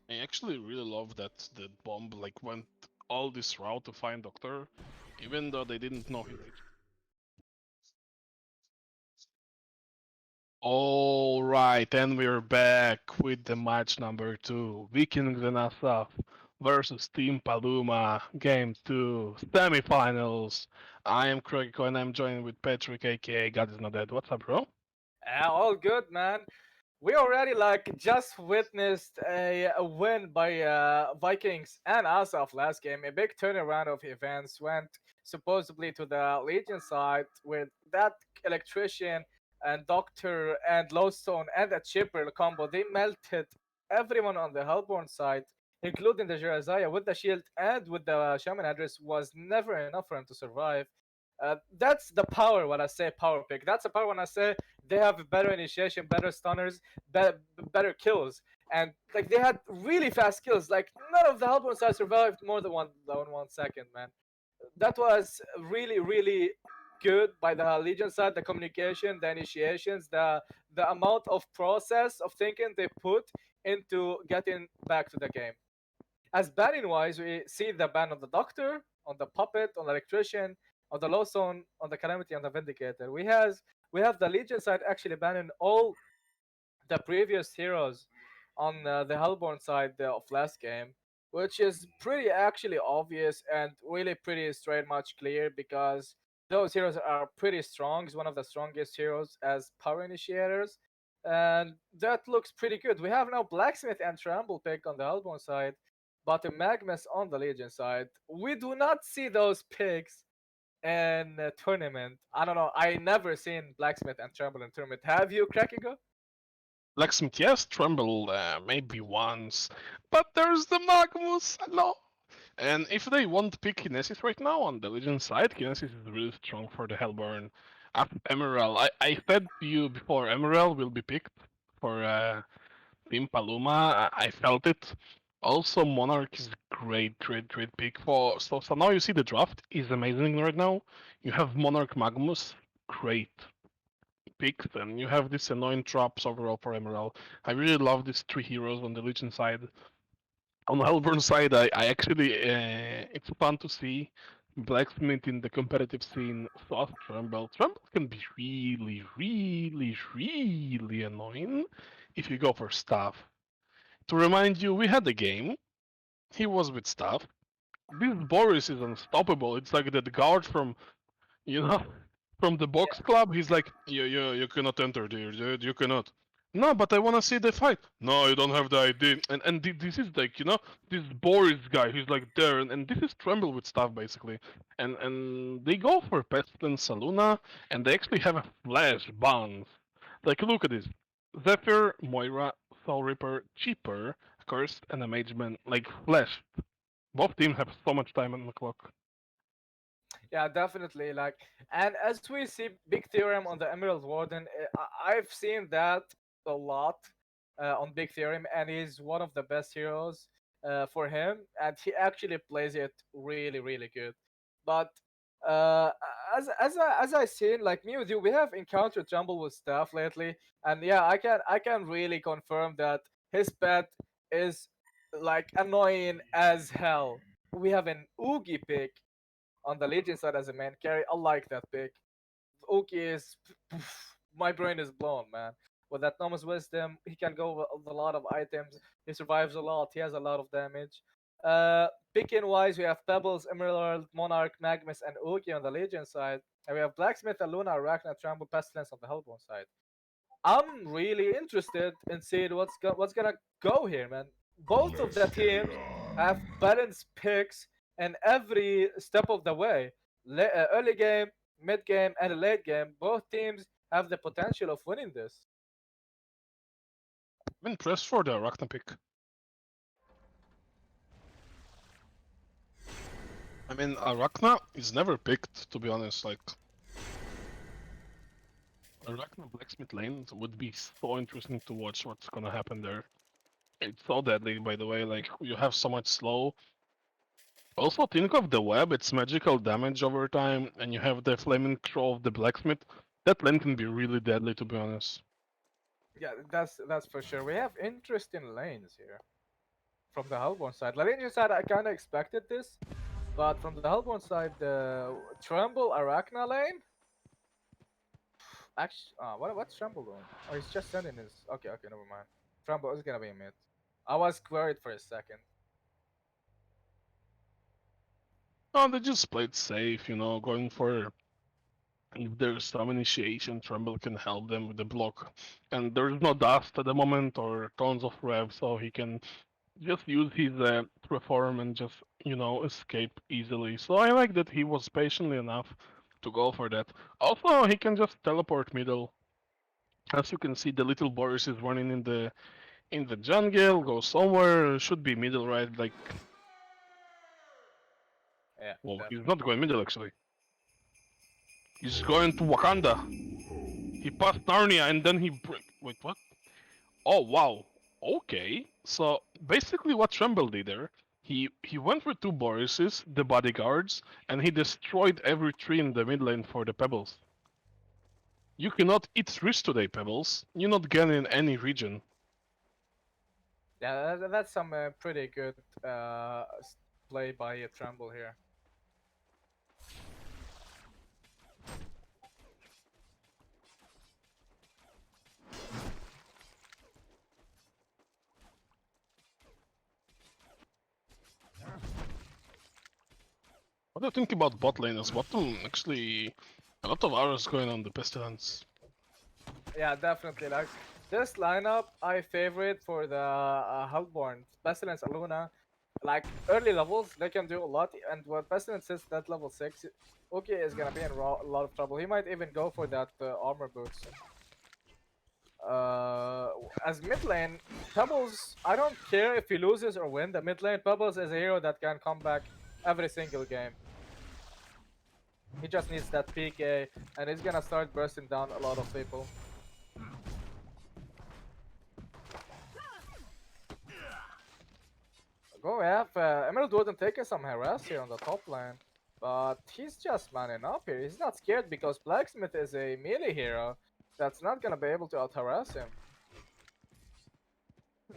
I actually really love that the bomb like went all this route to find Doctor, even though they didn't know him. Alright, and we're back with the match number 2. Vikings and Asaf versus Team Paloma, Game 2, Semifinals. I am Krogiko and I'm joined with Patrick, aka God is Not Dead. What's up, bro? All good, man. We already just witnessed a win by Vikings and Asaf last game. A big turnaround of events went supposedly to the Legion side with that electrician and Doctor and Lowstone and a Chipper combo. They melted everyone on the Hellborn side, including the Jerazaya with the shield and with the Shaman address was never enough for him to survive. That's the power when I say power pick. That's the power when I say they have better initiation, better stunners, better kills, and they had really fast kills. Like none of the Hellborn side survived more than 1 second, man. That was really good by the Legion side. The communication, the initiations, the amount of process of thinking they put into getting back to the game. As banning wise, we see the ban on the Doctor, on the Puppet, on the Electrician, on the Lowstone, on the Calamity, on the Vindicator. We have the Legion side actually banning all the previous heroes on the Hellborn side of last game, which is pretty actually obvious and really pretty straight much clear because those heroes are pretty strong. It's one of the strongest heroes as power initiators, and that looks pretty good. We have now Blacksmith and Trample pick on the Hellborn side, but a Magnus on the Legion side. We do not see those picks in a tournament. I don't know. I never seen Blacksmith and Trample in tournament. Have you, Krakigo? Blacksmith, yes, Tremble, maybe once, but there's the Magnus, hello! And if they won't pick Kinesis right now on the Legion side, Kinesis is really strong for the Hellborn. After Emerald, I said to you before, Emerald will be picked for Team Paloma. I felt it. Also, Monarch is great pick for. So now you see the draft is amazing right now. You have Monarch Magnus, great. picks, and you have these annoying traps overall for Emerald. I really love these three heroes on the Legion side. On the Hellborn side, I actually it's fun to see Blacksmith in the competitive scene. So as Tremble, Tremble can be really, really, really annoying if you go for stuff. To remind you, we had a game. He was with stuff. This Boris is unstoppable. It's like that guard from, you know, from the box club. He's like, you cannot enter there, dude. You cannot. No, but I wanna see the fight. No, you don't have the ID. And this is like, this Boris guy. He's like there, and this is Tremble with stuff basically. And they go for Pestilence Saluna, and they actually have a flash bounce. Like, look at this. Zephyr, Moira, Soul Reaper, Cheaper, Cursed, and a Mageman, like flash. Both teams have so much time on the clock. Yeah, definitely. Like, and as we see big theorem on the Emerald Warden, I've seen that a lot on big theorem, and he's one of the best heroes for him, and he actually plays it really, really good. But uh, as I seen, like me with you, we have encountered Jumble with staff lately, and yeah, I can really confirm that his pet is like annoying as hell. We have an Oogie pick on the Legion side as a main carry. I like that pick. Oki is my brain is blown, man. With that Nomus Wisdom, he can go with a lot of items. He survives a lot. He has a lot of damage. Picking wise, we have Pebbles, Emerald, Monarch, Magnus, and Oki on the Legion side. And we have Blacksmith, Aluna, Arachna, Trample, Pestilence on the Hellborn side. I'm really interested in seeing what's gonna go here, man. Both of the teams have balanced picks in every step of the way. Early game, mid game, and late game. Both teams have the potential of winning this. I'm impressed for the Arachna pick. I mean, Arachna is never picked, to be honest. Like, Arachna Blacksmith lane would be so interesting to watch what's gonna happen there. It's so deadly, by the way. Like, you have so much slow. Also, think of the web. It's magical damage over time, and you have the flaming crow of the Blacksmith. That lane can be really deadly, to be honest. Yeah, that's for sure. We have interesting lanes here from the Hellborn side. The Legion side, I kind of expected this, but from the Hellborn side, the Tremble Arachna lane. Actually, what's Tremble doing? Oh, he's just sending his. Okay, okay, never mind. Tremble is gonna be mid. I was worried for a second. Oh, they just played safe, going for if there's some initiation, Tremble can help them with the block. And there's no dust at the moment or tons of rev, so he can just use his reform and just, escape easily. So I like that he was patiently enough to go for that. Also, he can just teleport middle. As you can see, the little Boris is running in the jungle, go somewhere, should be middle, right? Like, Yeah, well, he's definitely. not going middle actually. He's going to Wakanda. He passed Narnia and then wait, what? Oh wow. Okay. So basically, what Tremble did there, he went for two Borises, the bodyguards, and he destroyed every tree in the mid lane for the pebbles. You cannot eat trees today, pebbles. You're not getting any region. Yeah, that's some pretty good play by Tremble here. What do you think about bot lane? As bottom actually a lot of hours going on the Pestilence. Yeah, definitely. Like this lineup, I favorite for the Hellborn, Pestilence, Aluna. Like early levels, they can do a lot, and when Pestilence is that level 6, okay is gonna be in a lot of trouble. He might even go for that armor boots. As mid lane, Pebbles, I don't care if he loses or win. The mid lane, Pebbles is a hero that can come back every single game. He just needs that PK, and he's gonna start bursting down a lot of people. Go, we have Emerald Warden taking some harass here on the top lane. But he's just manning up here. He's not scared because Blacksmith is a melee hero. that's not gonna be able to out harass him.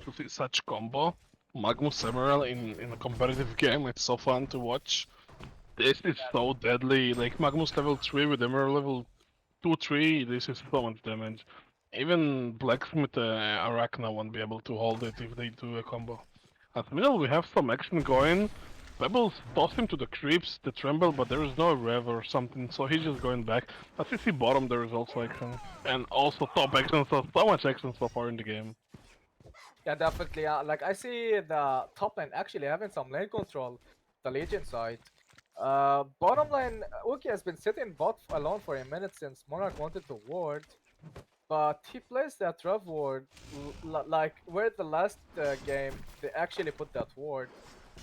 To see such combo, Magnus Emerald in a competitive game, it's so fun to watch. This is so deadly. Like Magnus level 3 with Emerald level 2, 3, this is so much damage. Even Blacksmith Arachna won't be able to hold it if they do a combo. At middle we have some action going. Pebbles toss him to the creeps, the tremble, but there is no rev or something, so he's just going back. As you see bottom, there is also action. And also top action, so much action so far in the game. Yeah, definitely. Like I see the top lane actually having some lane control, the Legion side. Bottom lane, Uki has been sitting bot alone for a minute since Monarch wanted to ward, but he plays that rev ward like where the last game they actually put that ward,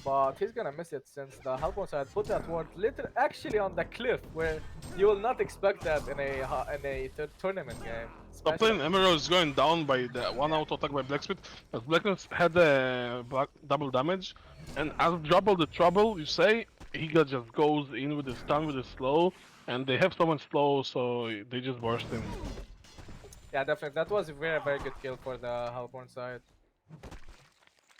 but he's gonna miss it since the Hellborn side put that ward literally actually on the cliff where you will not expect that in a tournament game. Top lane Emerald is going down by the one auto attack by Blacksmith, as Blacksmith had double damage, and as double the trouble, you say, he just goes in with the stun with the slow, and they have so much slow, so they just burst him. Yeah, definitely. That was a very good kill for the Hellborn side.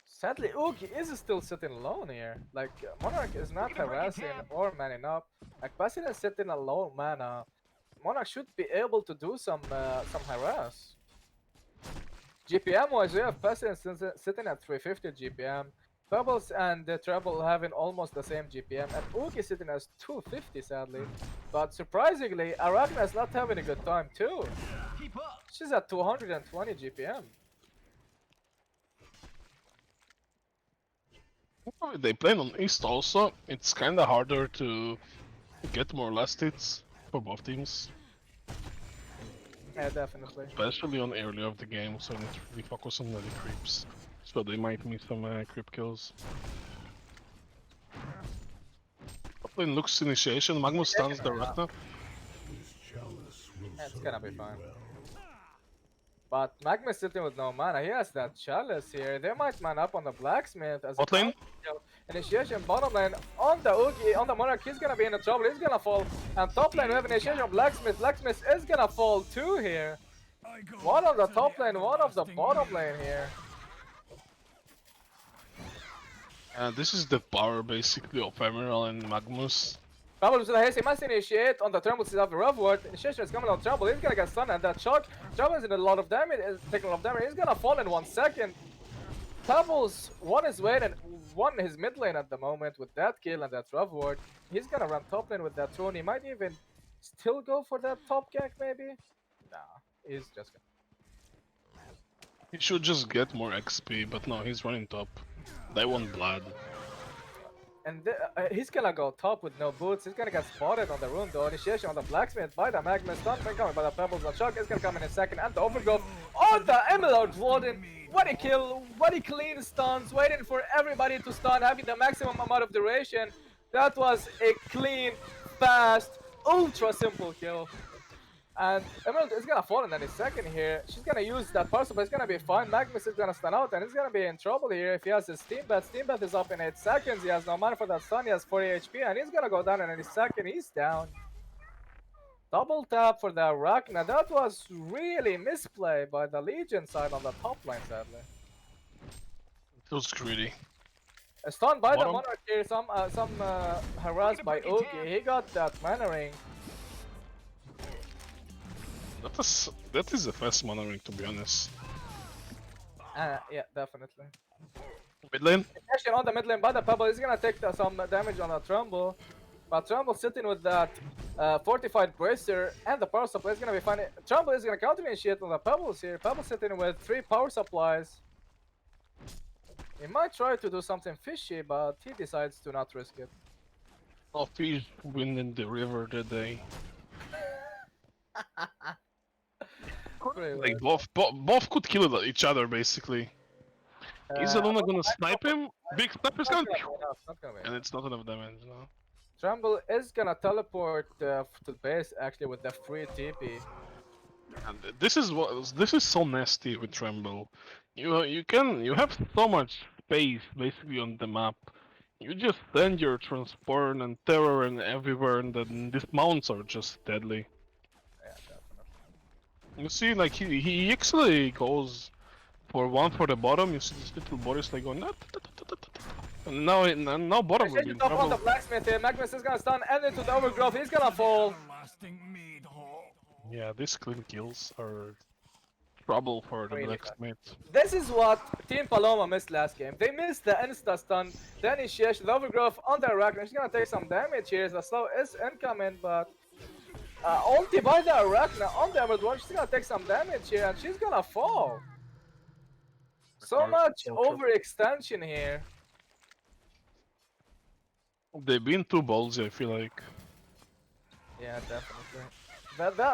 Sadly, Oogie is still sitting alone here. Like, Monarch is not harassing or manning up. Like, Bastion is sitting alone mana. Monarch should be able to do some harass. GPM wise, we have Bastion sitting at 350 GPM. Pebbles and Treble having almost the same GPM, and Oogie sitting as 250 sadly. But surprisingly, Arachna is not having a good time too. She's at 220 GPM. They play on East also, it's kinda harder to get more last hits for both teams, Yeah, definitely. especially on early of the game, so they need to really focus on the creeps, so they might miss some creep kills. Top lane looks initiation, Magnus stuns the Arachna. It's gonna be fine. But Magma's sitting with no mana. He has that chalice here. They might man up on the blacksmith as Bot lane? Initiation bottom lane on the Oogie, on the Monarch. He's gonna be in trouble. He's gonna fall. And top lane we have initiation blacksmith. Blacksmith is gonna fall too here. One of the top lane, one of the bottom lane here. This is the power basically of Emerald and Magnus. Trouble he must initiate on the Tremble of the rough ward. Initiation is coming on Trouble. He's gonna get stunned and that shock. Trouble is in a lot of damage, is taking a lot of damage. He's gonna fall in 1 second. Trouble's one is waiting, one his mid lane at the moment with that kill and that rough ward. He's gonna run top lane with that throne. He might even still go for that top gank maybe. Nah, he's just gonna. He should just get more XP, but no, he's running top. They want blood. And he's gonna go top with no boots. He's gonna get spotted on the rune though. Initiation on the blacksmith by the magma. Stun coming by the pebbles. The shock is gonna come in a second. And the overgrowth on the emerald warden. What a kill! What a clean stuns. Waiting for everybody to stun, having the maximum amount of duration. That was a clean, fast, ultra simple kill. And Emerald is gonna fall in any second here. She's gonna use that parcel, but it's gonna be fine. Magnus is gonna stun out, and he's gonna be in trouble here if he has his Steam Bat. Steam Bat is up in 8 seconds. He has no mana for that stun. He has 40 HP, and he's gonna go down in any second. He's down. Double tap for the Arachna. That was really misplay by the Legion side on the top lane, sadly. It was greedy. A stun by the Bottom. Monarch here. Some harass by Oogie. He got that mana ring. That is a fast mana ring, to be honest. Yeah, definitely. Mid lane? Actually, on the mid lane by the Pebble, he's gonna take some damage on the Trumbull. But Trumbull sitting with that fortified bracer and the power supply is gonna be fine. Trumbull is gonna counter initiate on the Pebbles here. Pebble sitting with 3 power supplies. He might try to do something fishy, but he decides to not risk it. No fish win in the river today. Pretty Like well. both could kill each other basically. Is Aluna gonna snipe him? Big snipe is Not gonna, gonna be enough, not gonna be and enough. it's not enough damage. No. Trumbull is gonna teleport to base actually with the free TP. And this is so nasty with Tremble. You have so much space basically on the map. You just send your transport and terror and everywhere, and then these mounts are just deadly. Yeah, definitely. You see, like he actually goes for one for the bottom. You see this little Boris like going, and now bottom will be Initiation in top on the trouble. blacksmith here. Magnus is gonna stun and into the overgrowth. He's gonna fall. Yeah, these clean kills are trouble for the Really bad. blacksmith. This is what Team Paloma missed last game. They missed the insta stun, the initiation, the overgrowth on the Arachne. She's gonna take some damage here. The slow is incoming, but ulti by the Arachne on the Emerald One. She's gonna take some damage here and she's gonna fall. So much overextension here. They've been too ballsy, I feel like. Yeah, definitely.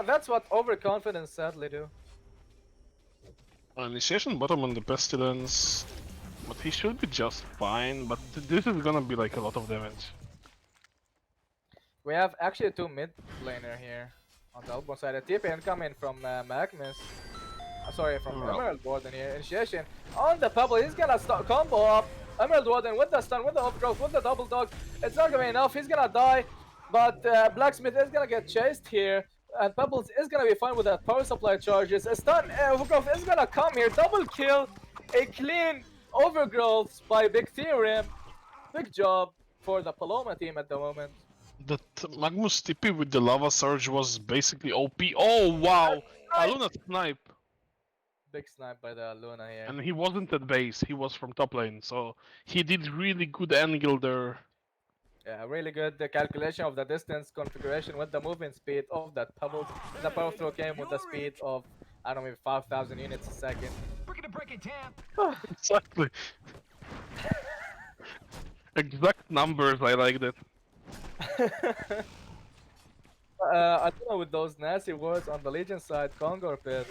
That's what overconfidence sadly do. Initiation bottom on the pestilence, but he should be just fine. But this is gonna be like a lot of damage. We have actually two mid laner here on the elbow side. A TP incoming from Magnus. Sorry, from Emerald Warden here. Initiation on the Pebble. He's gonna start combo up. Emerald Warden with the stun, with the overgrowth, with the double dog. It's not gonna be enough. He's gonna die. But Blacksmith is gonna get chased here. And Pebbles is gonna be fine with that power supply charges. A stun overgrowth is gonna come here. Double kill. A clean overgrowth by Big Theorem. Big job for the Paloma team at the moment. That Magnus TP with the lava surge was basically OP. Oh wow! Aluna snipe! Big snipe by the Luna here. And he wasn't at base, he was from top lane, so he did really good angle there. Yeah, really good the calculation of the distance configuration with the movement speed of that pebble. The power throw came with the speed of, I don't know, maybe 5,000 units a second. Exactly. Exact numbers, I like that. I don't know with those nasty words on the Legion side, Congo pit.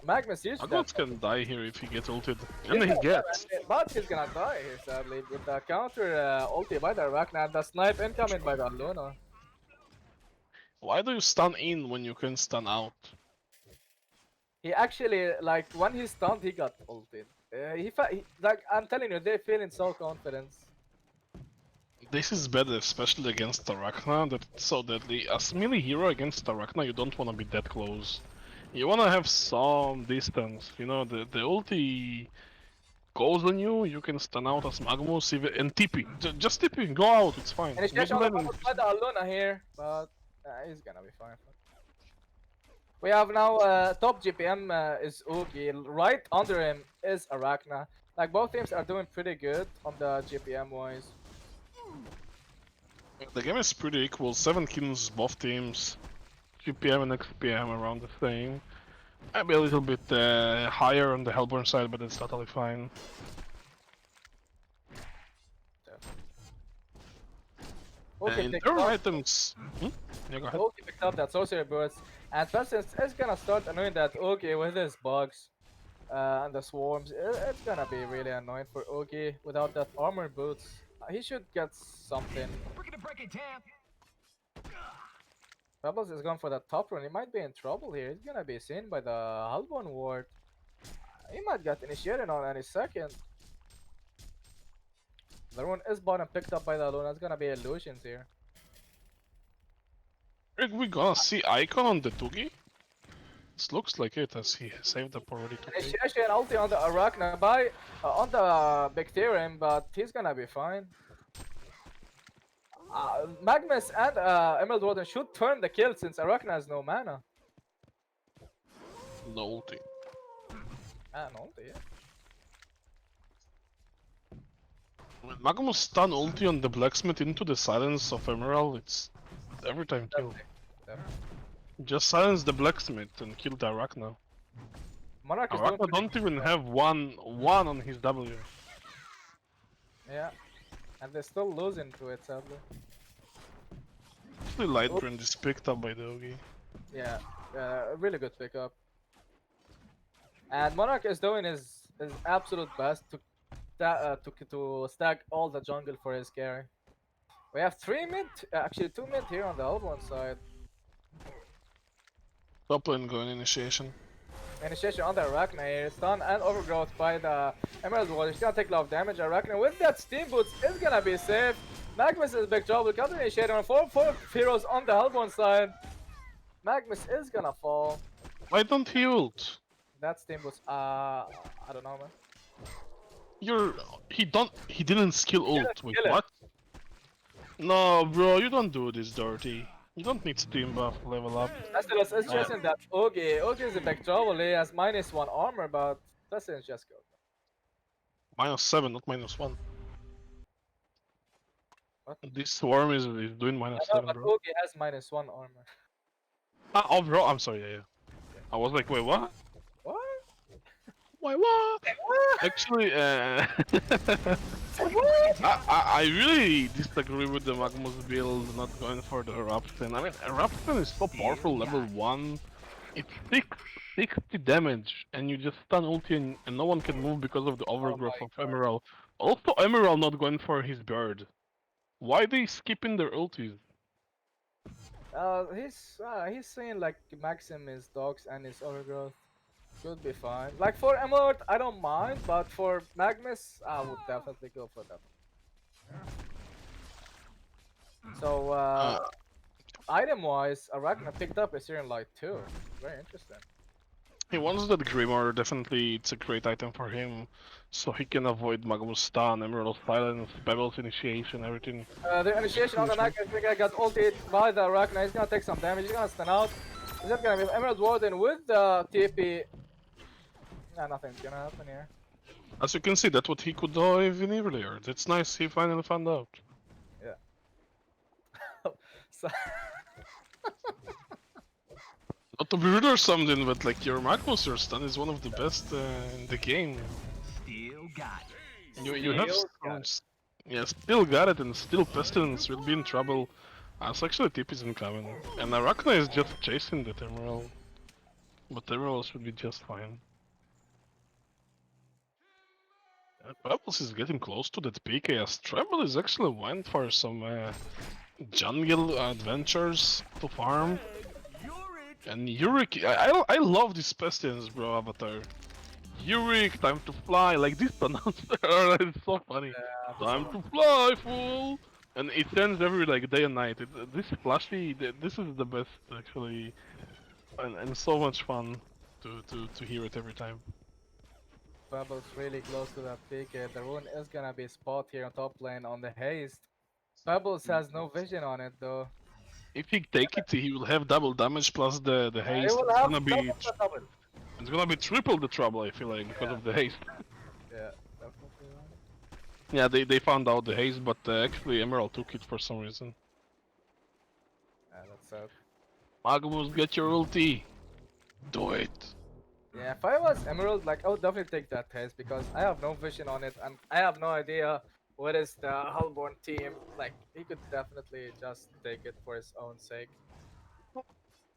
Magnus used Magnus that. can die here if he gets ulted. And he gets. But he's gonna die here sadly with the counter ulti by the Arachne and the snipe incoming by the Luna. Why do you stun in when you can stun out? He actually, like, when he stunned, he got ulted. Like, I'm telling you, they're feeling so confident. This is better, especially against Arachna, that it's so deadly. As melee hero against Arachna, you don't want to be that close. You want to have some distance, you know, the ulti goes on you, you can stun out as Magnus and TP. Just TP, go out, it's fine. And it's just on the Luna here, but he's gonna be fine. We have now top GPM is Oogie, right under him is Arachna. Like both teams are doing pretty good on the GPM wise. The game is pretty equal, 7 kills both teams. GPM and XPM around the same. Maybe a little bit higher on the Hellborn side, but it's totally fine. Okay, And their items... Yeah, go ahead. Oogie picked up that sorcery burst, and Persistence is gonna start annoying that Oogie with his bugs and the swarms. It's gonna be really annoying for Oogie without that armor boots. He should get something. Pebbles is going for the top run. He might be in trouble here. He's gonna be seen by the Hellborn ward. He might get initiated on any second. The rune is bottom picked up by the Luna. It's gonna be illusions here. Are we gonna see Icon on the Tugi? This looks like it, as he saved up already. Initiation ulti on the Arachne by on the Bacterium, but he's gonna be fine. Magnus and Emerald Warden should turn the kill since Arachne has no mana. No ulti. No ulti, yeah. When Magnus stun ulti on the blacksmith into the silence of Emerald, it's every time kill. Definitely. Just silence the blacksmith and kill the Arachna. Monarch is Arachna don't even have one on his W. Yeah, and they're still losing to it sadly. Actually, light brand is picked up by the Ogi. Yeah, really good pickup. And Monarch is doing his absolute best to stack all the jungle for his carry. We have 3 mid, actually 2 mid here on the Hellborn side. Top lane going initiation. Initiation on the Arachne here, stun and overgrowth by the Emerald Ward. He's gonna take a lot of damage. Arachne with that steam boots is gonna be safe. Magnus is big trouble. Counter initiator on 4 heroes on the Hellborn side. Magnus is gonna fall. Why don't he ult? That's Team Boost. I don't know, man. He didn't skill ult. Wait, kill it. what? No, bro, you don't do this dirty. You don't need Steam buff level up. It's just in that Ogi is in big trouble. He has -1 armor, but Pestilence just go. -7, not -1. What? This swarm is doing No, -7, but bro. Ogi has -1 armor. Ah, oh, bro, I'm sorry, yeah. I was like, wait, what? What? Wait, what? What? Actually, What? I really disagree with the Magnus build not going for the Eruption. I mean, Eruption is so powerful, level 1. It's 60 damage, and you just stun ulti and no one can move because of the overgrowth of Emerald. Also, Emerald not going for his bird. Why they skipping their ultis? He's saying like Maxim is dogs and his overgrowth should be fine. Like for Emerald, I don't mind, but for Magnus, I would definitely go for that. So item-wise, Arachna picked up a Syrian Light too. Very interesting. He wants that Grimoire, definitely it's a great item for him. So he can avoid Magnus stun, Emerald silence, Pebbles initiation, everything. The initiation on the Magnus got ulted by the Arachna. He's gonna take some damage. He's gonna stun out. Is that gonna be Emerald Warden with the TP? Nah, nothing's gonna happen here. As you can see, that's what he could do even earlier. That's nice, he finally found out. So Not to be rude or something, but like your Magnus, your stun is one of the best in the game. Still got it. You have yeah, still got it, and still Pestilence will be in trouble. As actually TP isn't coming, and Arachna is just chasing the Emerald. But Emerald should be just fine. Pebbles is getting close to that PK as Treble is actually went for some jungle adventures to farm. And Yurik, I love this Pestilence, bro, avatar. Yurik, time to fly, like this announcer, it's so funny. Time to fly, fool! And it turns every like day and night. This flashy, this is the best actually, and so much fun to hear it every time. Pebbles really close to that PK. The rune is gonna be spot here on top lane on the haste. Pebbles has no vision on it though. If he take it, he will have double damage plus the He haste. will It's have gonna be double. it's gonna be triple the trouble. I feel like because of the haste. Yeah, definitely. Yeah, they found out the haste, but actually Emerald took it for some reason. Yeah, that's sad. Magnus, get your ulti. Do it. Yeah, if I was Emerald, like I would definitely take that haste because I have no vision on it and I have no idea what is the Hellborn team. Like he could definitely just take it for his own sake.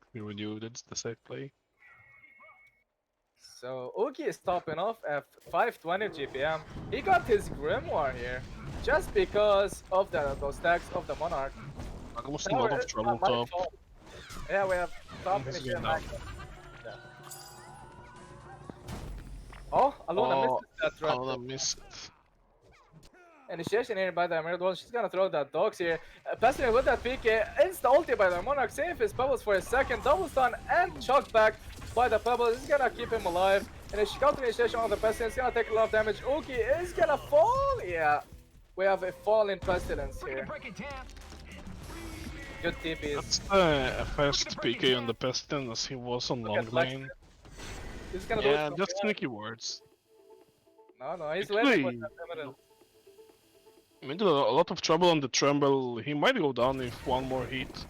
Agree with you. That's the safe play. So Uki is topping off at 520 GPM. He got his Grimoire here just because of those stacks of the Monarch. Magnus in a lot of It's trouble not my top. fault. Yeah, we have top He's initiative. going down. Yeah. Oh, Aluna Oh, missed that threat. Alona missed. Initiation here by the Emerald. Well, she's gonna throw that dogs here. Pestilence with that PK. Insta ulti by the Monarch. Save his Pebbles for a second. Double stun and chuck back by the Pebbles. Is gonna keep him alive. And a counter initiation on the Pestilence. Gonna take a lot of damage. Uki is gonna fall. Yeah. We have a fall in Pestilence here. Good TPs. That's a fast PK on the Pestilence as he was on long at Black lane. He's gonna do Yeah, it from just behind. sneaky words. No, he's Actually, waiting for that Emerald. Made a lot of trouble on the Tremble. He might go down if one more hit.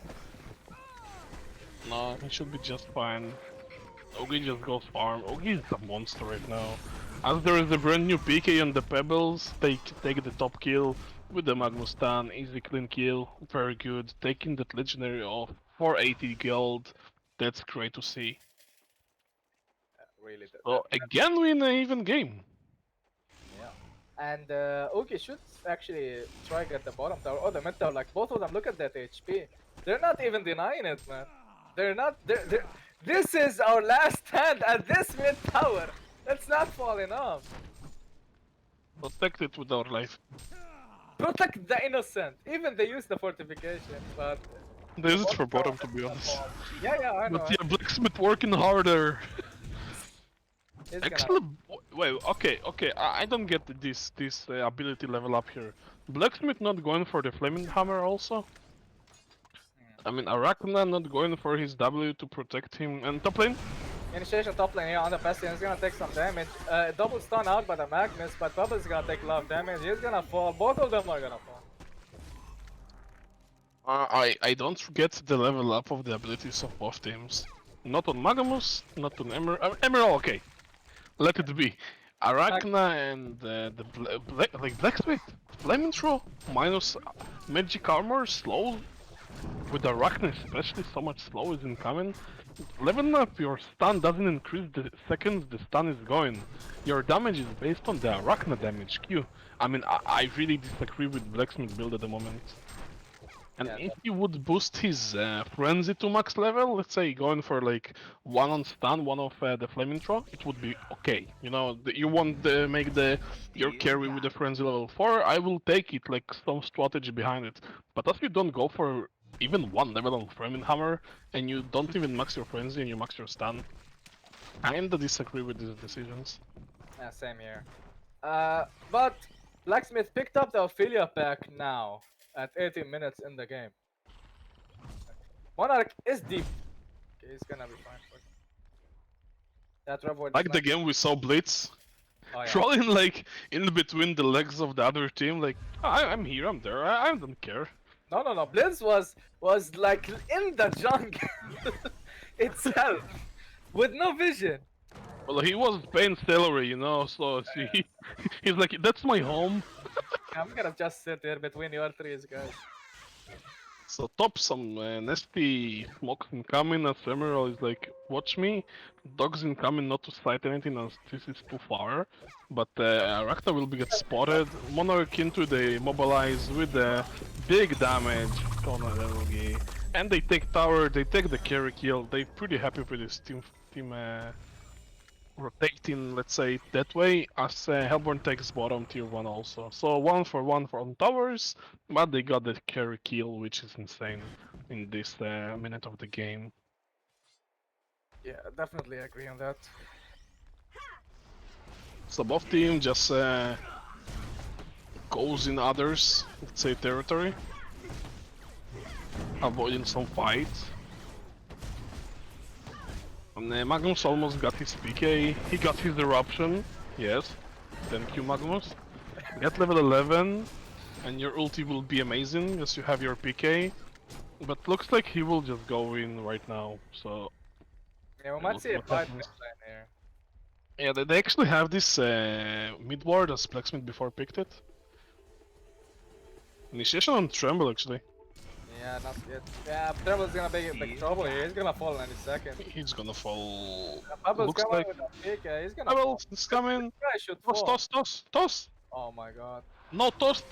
No, he should be just fine. Ogi just goes farm. Ogi is a monster right now. As there is a brand new PK on the Pebbles, take the top kill with the Magnus stun. Easy clean kill, very good. Taking that legendary off for 80 gold. That's great to see. Really. So again, we in an even game. Yeah. And Uki should actually try get the bottom tower or the mid tower. Like both of them, look at that HP. They're not even denying it, man. They're not. This is our last stand at this mid tower. Let's not fall in off. Protect it with our life. Protect the innocent. Even they use the fortification, but There's it for bottom, to be honest. Yeah, I know. But yeah, Blacksmith working harder. He's gonna. Actually, wait, okay, I don't get this ability level up here. Blacksmith not going for the flaming hammer also? I mean, Arachna not going for his W to protect him, and top lane? Initiation top lane here on the Bastion is gonna take some damage. Double stun out by the Magnus, but Bubble's gonna take a lot of damage. He's gonna fall. Both of them are gonna fall. I don't get the level up of the abilities of both teams. Not on Magnus, not on Emerald, okay. Let it be. Arachna and like Blacksmith, Flaming Throw, minus magic armor, slow. With Arachna especially, so much slow is incoming. Leveling up your stun doesn't increase the seconds the stun is going. Your damage is based on the Arachna damage Q. I mean, I really disagree with Blacksmith build at the moment. And Yeah, if you would boost his frenzy to max level, let's say going for like one on stun, one of the flaming throw, it would be okay. You know, you want to make your carry with the frenzy level 4, I will take it, like some strategy behind it. But if you don't go for even one level on flaming hammer and you don't even max your frenzy and you max your stun, I kinda disagree with these decisions. Yeah, same here. But Blacksmith picked up the Ophelia pack now at 18 minutes in the game. Monarch is deep. Okay, he's gonna be fine. That reward. Like the game we saw Blitz Oh, yeah. crawling like in between the legs of the other team, like I'm here, I'm there, I don't care. No. Blitz was like in the jungle itself with no vision. Well, he was paying salary, you know, so he's like, that's my home. I'm gonna just sit here between your trees, guys. So top some nasty smokes incoming as Emerald is like, watch me, dogs incoming not to sight anything as this is too far. But Rakta will get spotted, Monarch into the immobilize with the big damage, and they take tower, they take the carry kill, they pretty happy with this team rotating, let's say, that way, as Hellborn takes bottom tier 1 also. So 1 for on towers, but they got the carry kill, which is insane in this minute of the game. Yeah, definitely agree on that. So both team just goes in others, let's say, territory, avoiding some fights. And Magnus almost got his PK, he got his eruption, yes, thank you Magnus. Get level 11, and your ulti will be amazing as you have your PK, but looks like he will just go in right now, so... Yeah, we might see a what fight happens. lane here. Yeah, they actually have this mid ward as Blacksmith before picked it. Initiation on Tremble actually. Yeah, not yet. Yeah, Trevor's gonna be in big trouble here. He's gonna fall any second. He's gonna fall... Bubbles looks coming like... with a pick. He's gonna Bubbles fall. is coming! This guy should Toss, fall. toss, toss, toss! Oh my god. No toast!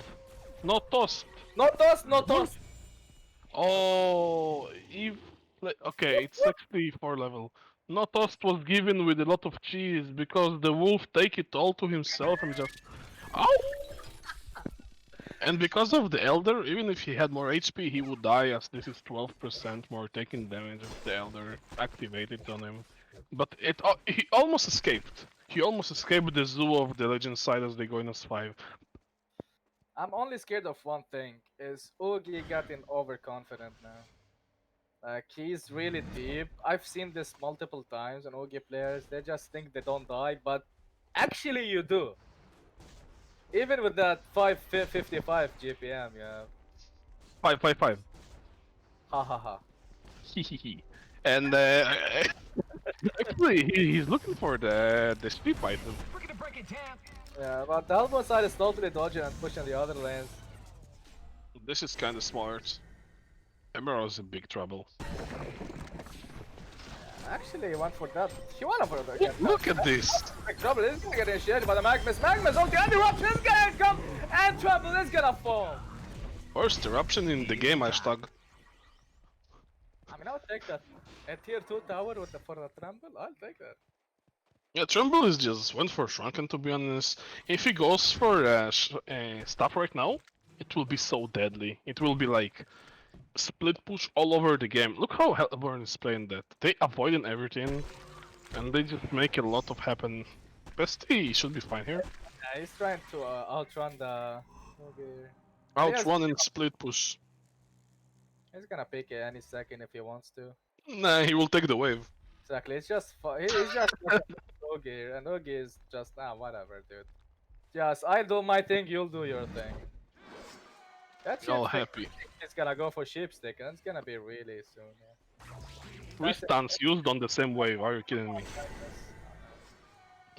No toast! No toss, no toss! Oh, if... Okay, it's 64 level. No toast was given with a lot of cheese because the wolf take it all to himself and just... Ow! And because of the Elder, even if he had more HP, he would die as this is 12% more taking damage if the Elder activated on him. But he almost escaped. He almost escaped the zoo of the Legend side as they go in S5. I'm only scared of one thing, is Oogie getting overconfident now. Like, he's really deep. I've seen this multiple times on Oogie players. They just think they don't die, but actually you do. Even with that 555 GPM, yeah. 555. Ha ha ha. And actually, he's looking for the sweep item. Yeah, but the Hellborn side is totally dodging and pushing the other lanes. This is kind of smart. Emerald's in big trouble. Actually, he went for that. He went for that. Look at this! Big trouble is gonna get initiated by the Magnus. Magnus, okay, and eruption is gonna come, and trouble is gonna fall. First eruption in the game, hashtag. I mean, I'll take that. A tier 2 tower with for the Tremble, I'll take that. Yeah, Tremble is just went for Shrunken, to be honest. If he goes for stuff right now, it will be so deadly. It will be like split push all over the game. Look how Hellborn is playing that. They avoiding everything, and they just make a lot of happen. Bestie should be fine here. Yeah, he's trying to outrun the. Okay. Outrun and split push. He's gonna pick it any second if he wants to. Nah, he will take the wave. Exactly. It's just he's just Ogi, and Ogi is just whatever, dude. Just I do my thing, you'll do your thing. That All sheepstick happy. is gonna go for sheepstick, and it's gonna be really soon. Yeah. Three That's it. stuns used on the same wave. Are you kidding me?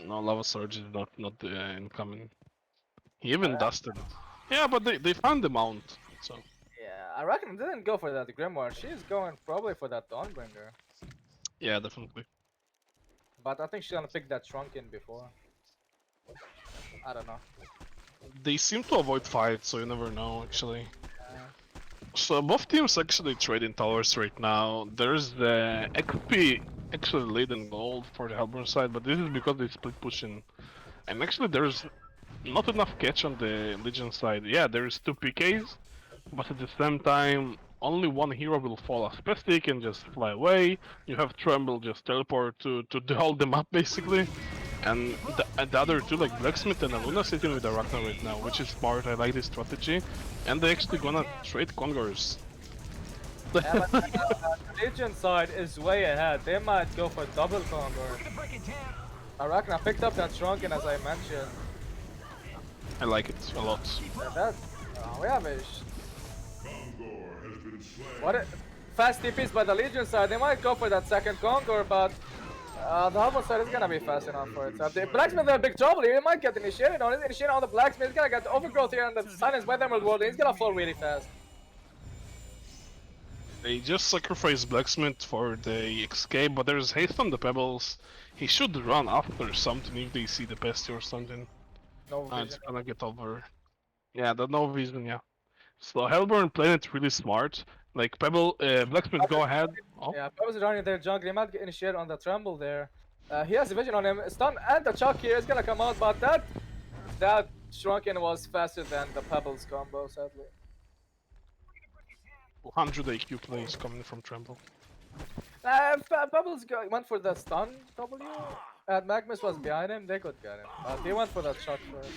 No, Lava Surge is not incoming. He even dusted it. Yeah, but they found the mount. So Yeah, I reckon it didn't go for that Grimoire. She's going probably for that Dawnbringer. yeah, definitely. But I think she's gonna pick that Shrunken before. I don't know. They seem to avoid fights, so you never know actually. Uh, So both teams actually trading towers right now. There's the XP actually leading gold for the Hellborn side, but this is because they split pushing. And actually there's not enough catch on the Legion side. Yeah, there's 2 PKs, but at the same time only one hero will fall. Spesty can just fly away. You have Tremble just teleport to the whole the map basically. And the other two, like Blacksmith and Aluna, sitting with Arachna right now, which is smart. I like this strategy. And they actually gonna trade Congors. yeah, but, the Legion side is way ahead. They might go for double Condor. Arachna picked up that Shrunken as I mentioned. I like it a lot. Yeah, that we have a fast TPs by the Legion side. They might go for that second Conquer, but the Hellborn side is gonna be fast enough for it. So the Blacksmith in big trouble. He might get initiated on it. Initiated on the Blacksmith. He's gonna get overgrowth here in the Silence by the Emerald World. He's gonna fall really fast. They just sacrifice Blacksmith for the escape, but there's haste on the Pebbles. He should run after something if they see the Pesty or something. No And it's vision. gonna get over. Yeah, the no vision, yeah. So Hellborn playing it really smart. Like Blacksmith go ahead. Oh, Yeah, Pebbles is running their jungle. He might get initiated on the Tremble there. He has a vision on him. Stun and the Chuck here is gonna come out, but that Shrunken was faster than the Pebbles combo, sadly. 100 AQ plays coming from Tremble. Pebbles went for the stun W. And Magnus was behind him. They could get him, but he went for that shot first.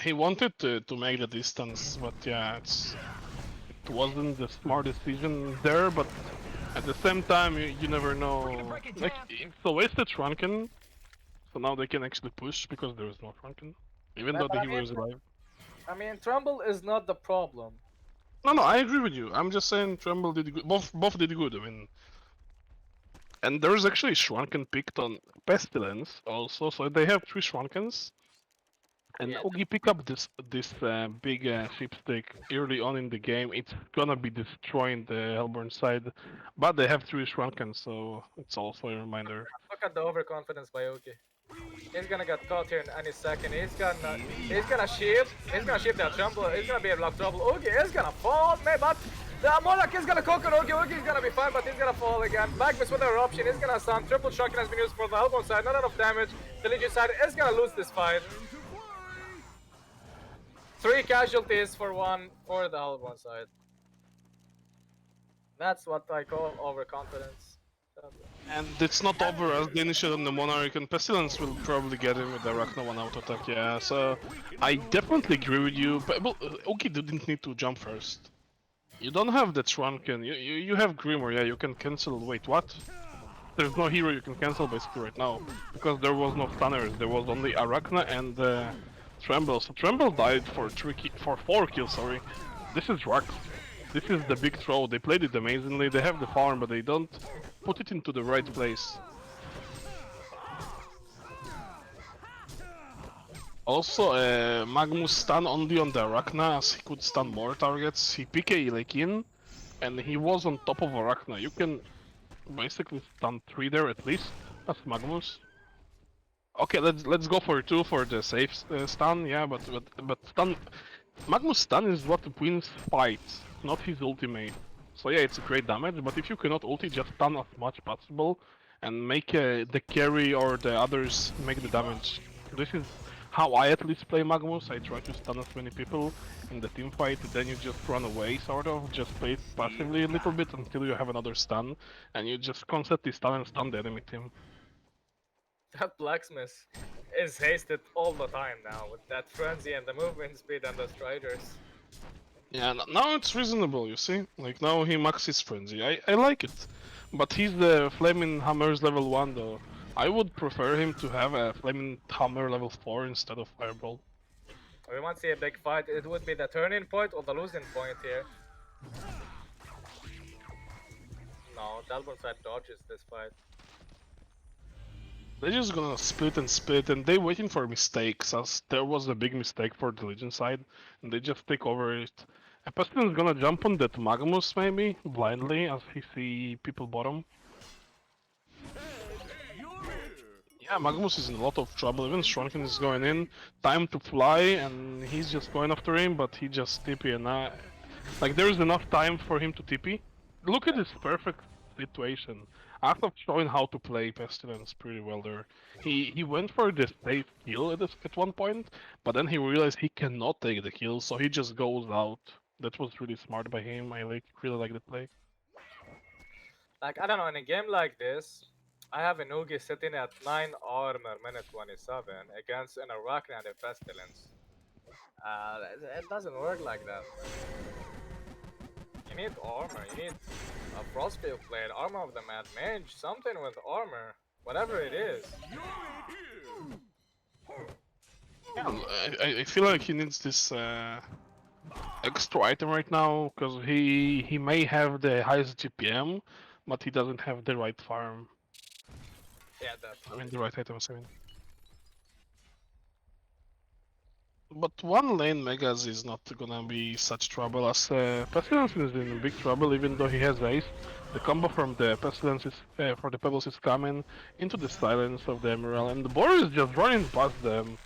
He wanted to make the distance, but yeah, it wasn't the smart decision there, but at the same time, you never know. Like, it's a wasted Shrunken, so now they can actually push because there is no Shrunken, even though the hero is alive. I mean, Tremble is not the problem. No, I agree with you. I'm just saying Tremble did good. Both did good. I mean, and there's actually Shrunken picked on Pestilence also, so they have 3 Shrunkens. And Yeah. Ogi pick up this big sheepstick early on in the game. It's gonna be destroying the Hellborn side, but they have 3 Shrunken, so it's also a reminder. Look at the overconfidence by Oki. He's gonna get caught here in any second. He's gonna shield. He's gonna shield that Tremble. He's gonna be in a lot of trouble. Ogi is gonna fall, man, but the Amolak is gonna cook on Ogi. Ogi is gonna be fine, but he's gonna fall again. Magnus with the eruption. He's gonna stun. Triple shotgun has been used for the Hellborn side. Not enough damage. The Legion side is gonna lose this fight. 3 casualties for 1 for the Hellborn side. That's what I call overconfidence. And it's not over as they initiate on the Monarch, and Pestilence will probably get him with the Arachna 1 auto attack, yeah. So I definitely agree with you, but Ogi didn't need to jump first. You don't have the Shrunken, you have Grimoire, yeah, you can cancel. Wait, what? There's no hero you can cancel basically right now, because there was no stunners, there was only Arachna and Tremble. So Tremble died for 4 kills, sorry. This is Rux. This is the big throw. They played it amazingly. They have the farm, but they don't put it into the right place. Also, Magnus stun only on the Arachna, as he could stun more targets. He PK like in, and he was on top of Arachna. You can basically stun 3 there at least, as Magnus. Okay, let's go for 2 for the safe stun. Yeah, but stun. Magnus stun is what wins fights, not his ultimate. So yeah, it's a great damage, but if you cannot ulti, just stun as much possible and make the carry or the others make the damage. how I at least play Magnus. I try to stun as many people in the team fight, then you just run away, sort of. Just play it passively a little bit until you have another stun, and you just constantly stun and stun the enemy team. That blacksmith is hasted all the time now with that frenzy and the movement speed and the striders. Yeah, now it's reasonable, you see? Like, now he maxes frenzy. I like it. But he's the Flaming Hammer's level 1, though. I would prefer him to have a Flaming Hammer level 4 instead of Fireball. We might see a big fight. It would be the turning point or the losing point here. No, Dalbon side dodges this fight. They're just gonna split and split, and they're waiting for mistakes, as there was a big mistake for the Legion side, and they just take over it. A Pestilence is gonna jump on that Magnus, maybe, blindly, as he see people bottom. Yeah, Magnus is in a lot of trouble, even Shrunken is going in. Time to fly, and he's just going after him, but he just TP, and like, there is enough time for him to TP. Look at this perfect situation. Asaf showing how to play Pestilence pretty well there. He went for the safe kill at one point, but then he realized he cannot take the kill, so he just goes out. That was really smart by him. I really like the play. Like, I don't know, in a game like this, I have Inugi sitting at 9 armor, minute 27, against an Arachne and a Pestilence. It doesn't work like that. You need armor, you need a Frostfield blade, armor of the Mad Mage, something with armor, whatever it is. Yeah, I feel like he needs this extra item right now, because he may have the highest GPM, but he doesn't have the right farm. Yeah, I mean, the right items, I mean. But one lane Megas is not gonna be such trouble, as Pestilence is in big trouble, even though he has Ace. The combo from the Pestilence is, for the Pebbles is coming into the silence of the Emerald, and the boar is just running past them.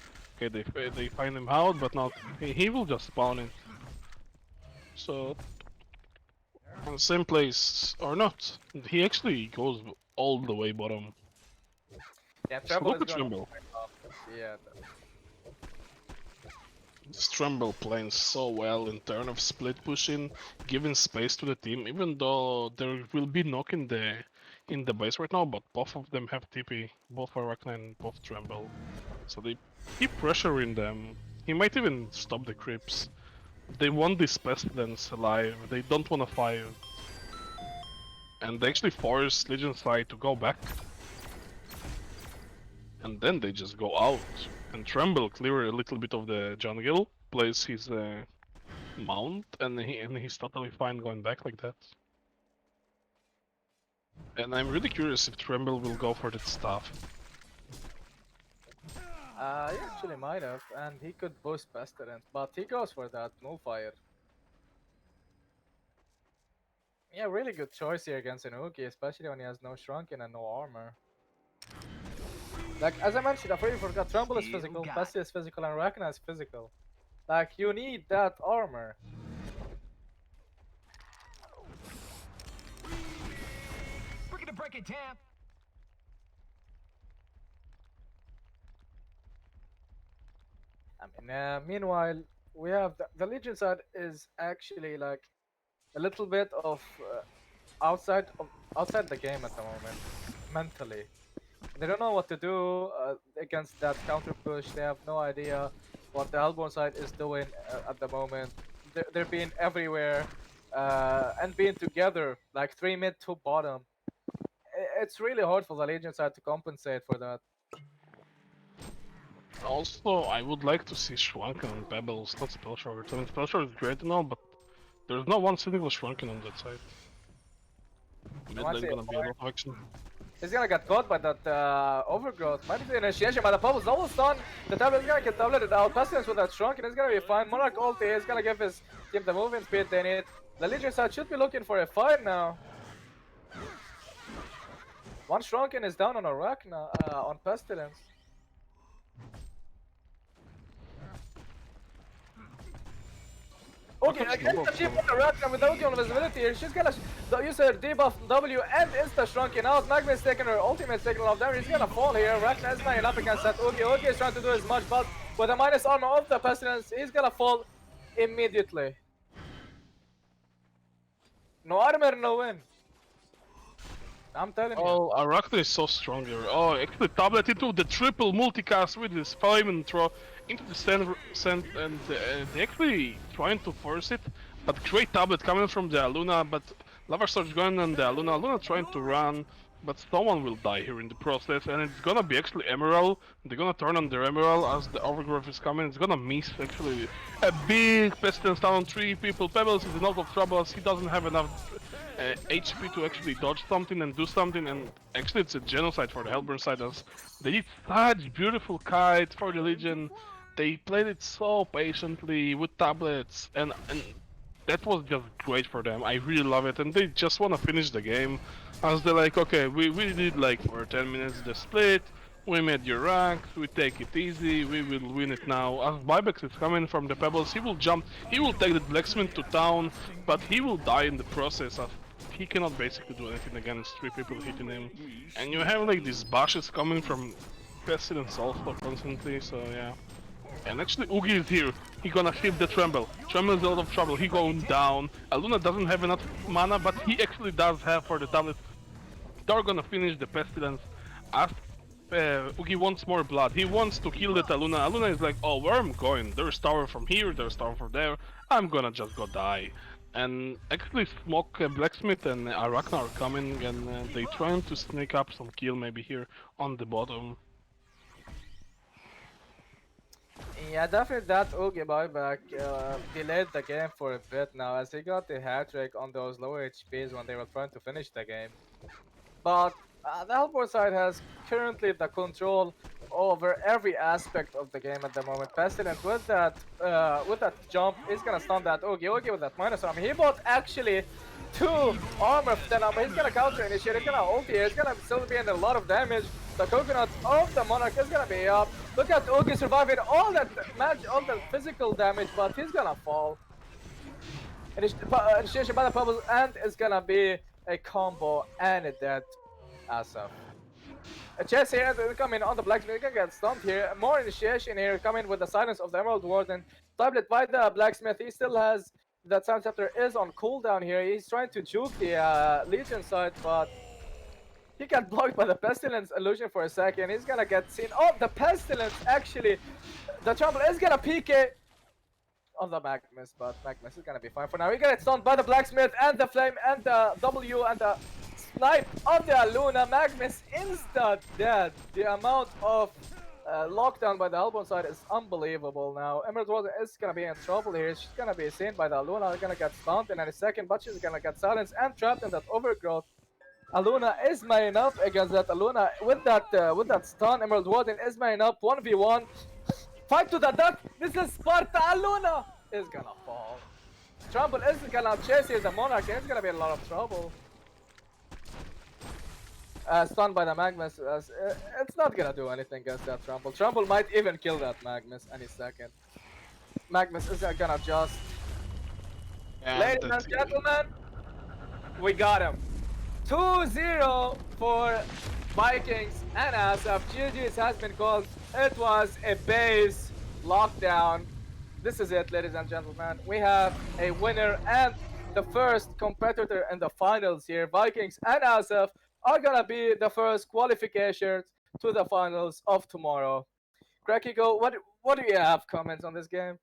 Okay, they find him out, but not he will just spawn it. So, on the same place or not, he actually goes all the way bottom. Yeah, So Tremble look is at gonna... Tremble. Yeah. This Tremble playing so well in turn of split pushing, giving space to the team, even though there will be knock in the base right now, but both of them have TP, both Arachne and both Tremble. So they keep pressuring them. He might even stop the creeps. They want this Pestilence alive, they don't want to fight. And they actually force Legion side to go back. And then they just go out. And Tremble clear a little bit of the jungle, plays his mount, and he's totally fine going back like that. And I'm really curious if Tremble will go for that stuff. He actually might have, and he could boost Pestilence, but he goes for that move fire. Yeah, really good choice here against Inugi, especially when he has no Shrunken and no armor. Like, as I mentioned, I already forgot, Tremble is physical, Pesty is physical, and Arachne is physical. Like, you need that armor. We're gonna break it, Tam. I mean, meanwhile, we have the Legion side is actually like a little bit of outside the game at the moment, mentally. They don't know what to do against that counter push. They have no idea what the Hellborn side is doing at the moment. They're being everywhere and being together, like 3 mid, 2 bottom. It's really hard for the Legion side to compensate for that. Also, I would like to see Shrunken on Pebbles, not Spellshard. I mean, Spellshard is great and all, but there's no one single Shrunken on that side. Mid lane gonna be a lot of action. He's gonna get caught by that overgrowth. Might be initiation by the Pebbles. Double stun. The tablet is gonna get tableted out. Pestilence with that Shrunken is gonna be fine. Monarch ulti is gonna give his team the movement speed they need. The Legion side should be looking for a fight now. One Shrunken is down on Arachne, on Pestilence. Okay, against the Chief Arachne with the ulti on visibility here, she's gonna use her debuff W and insta Shrunken out. Magma is taking her ultimate taking a lot of damage. He's gonna fall here. Arachne is not enough against that Oogie. Oogie is trying to do as much, but with the minus armor of the Pestilence, he's gonna fall immediately. No armor, no win. I'm telling you. Oh, Arachne is so strong here. Oh, actually, Tablet into the triple multicast with his flame throw into the sand and they actually trying to force it. But great Tablet coming from the Aluna, but Lava Surge going on the Aluna. Aluna trying to run, but someone will die here in the process, and it's gonna be actually Emerald. They're gonna turn on their Emerald as the Overgrowth is coming. It's gonna miss actually a big Pestilence down on 3 people. Pebbles is in a lot of trouble as he doesn't have enough HP to actually dodge something and do something, and actually it's a genocide for the Hellburn side as they did such beautiful kite for the Legion. They played it so patiently with tablets, and that was just great for them. I really love it, and they just want to finish the game as they're like, okay, we did like for 10 minutes the split, we made your ranks, we take it easy, we will win it now. As Bybex is coming from the Pebbles, he will jump, he will take the Blacksmith to town, but he will die in the process as he cannot basically do anything against 3 people hitting him. And you have like these bashes coming from Pestilence also constantly, so yeah. And actually Ugi is here. He gonna shift the Tremble. Tremble is a lot of trouble. He going down. Aluna doesn't have enough mana, but he actually does have for the tablet. They're gonna finish the Pestilence. As Ugi wants more blood. He wants to kill that Aluna. Aluna is like, oh, where I'm going? There's tower from here, there's tower from there. I'm gonna just go die. And actually Smoke Blacksmith and Arachna are coming and they trying to sneak up some kill maybe here on the bottom. Yeah, definitely that Oogie buyback delayed the game for a bit now as he got the hat trick on those lower HPs when they were trying to finish the game. But the Hellboy side has currently the control over every aspect of the game at the moment. Pestilence with that jump is gonna stun that Oogie. Oogie with that minus armor. He bought actually 2 armor of 10 armor. He's gonna counter initiate. He's gonna ulti. He's gonna still be in a lot of damage. The coconut of the Monarch is gonna be up. Look at Oogie surviving all that match, all the physical damage, but he's gonna fall. Initiation by the Pebbles and it's gonna be a combo and a dead asaf. A chase here coming on the blacksmith, gonna get stumped here. More initiation here coming with the silence of the Emerald Warden. Tablet by the blacksmith, he still has that Sound Scepter is on cooldown here. He's trying to juke the Legion side, but he got blocked by the Pestilence illusion for a second. He's gonna get seen. Oh, the Pestilence actually, the Trouble is gonna PK on the Magnus, but Magnus is gonna be fine for now. We get stunned by the Blacksmith and the Flame and the W and the Snipe of the Luna. Magnus insta dead. The amount of lockdown by the Hellbone side is unbelievable now. Emerald Warden is gonna be in trouble here. She's gonna be seen by the Luna. They're gonna get stunned in any second, but she's gonna get silenced and trapped in that overgrowth. Aluna is maining up against that Aluna with that stun. Emerald Warden is maining up 1v1. Fight to the death. This is Sparta. Aluna is gonna fall. Trumbull is gonna chase here the Monarch and it's gonna be a lot of trouble. Stunned by the Magnus. It's not gonna do anything against that Trumbull. Trumbull might even kill that Magnus any second. Magnus is gonna just. Ladies and gentlemen, we got him. 2-0 for Vikings and Asaf. GG's has been called. It was a base lockdown. This is it, ladies and gentlemen. We have a winner and the first competitor in the finals here. Vikings and Asaf are gonna be the first qualifications to the finals of tomorrow. Krakiko, what do you have comments on this game?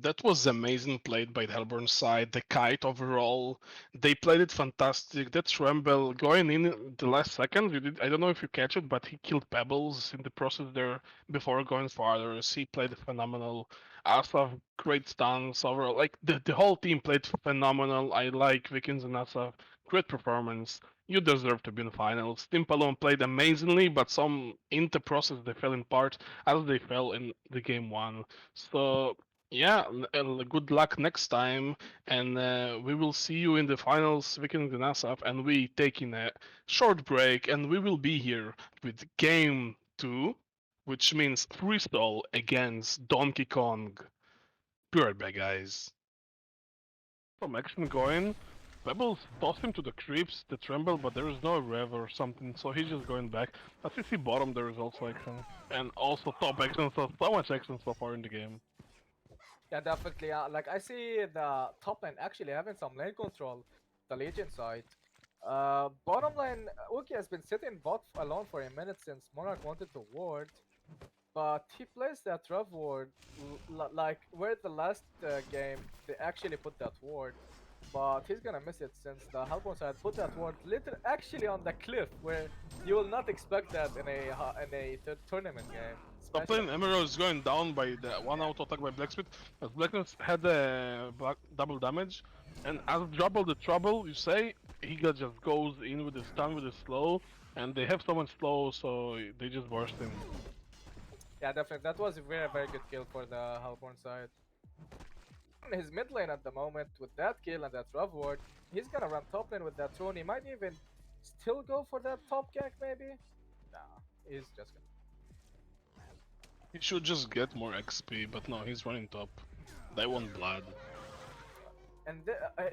That was amazing played by the Hellborn side. The kite overall, they played it fantastic. That Tremble going in the last second, I don't know if you catch it, but he killed Pebbles in the process there before going farther. He played phenomenal. Asaf, great stuns overall. Like the whole team played phenomenal. I like Vikings and Asaf. Great performance. You deserve to be in the finals. Team Paloma played amazingly, but some in the process they fell in part as they fell in the game one. So yeah, good luck next time, and we will see you in the finals, Vikings and Asaf, and we taking a short break, and we will be here with game 2, which means freestyle against Donkey Kong. Be right back, guys. Some action going. Pebbles tossed him to the creeps, the tremble, but there is no rev or something, so he's just going back. As you see bottom, there is also action. And also top action, so much action so far in the game. Yeah, definitely. Like I see the top lane actually having some lane control, the Legion side. Bottom lane, Uki has been sitting bot alone for a minute since Monarch wanted to ward, but he plays that rev ward like where the last game they actually put that ward, but he's gonna miss it since the Hellborn side put that ward actually on the cliff where you will not expect that in a tournament game. Top especially- lane Emerald is going down by the one auto attack by Blacksmith. As Blacksmith had double damage, and as double the trouble, you say, he just goes in with his stun with his slow, and they have so much slow, so they just burst him. Yeah, definitely. That was a very good kill for the Hellborn side. In his mid lane at the moment with that kill and that rough ward, he's gonna run top lane with that throne. He might even still go for that top gank maybe? Nah, he's just gonna... He should just get more XP, but no, he's running top. They want blood. And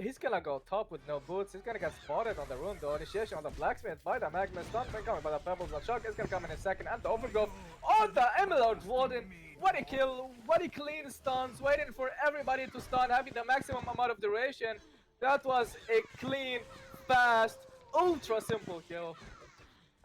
he's gonna go top with no boots. He's gonna get spotted on the rune though. Initiation on the blacksmith by the Magnus. Stun coming by the pebbles. The shock is gonna come in a second. And the overgrowth on the Emerald Warden. What a kill. What a clean stuns. Waiting for everybody to stun. Having the maximum amount of duration. That was a clean, fast, ultra simple kill.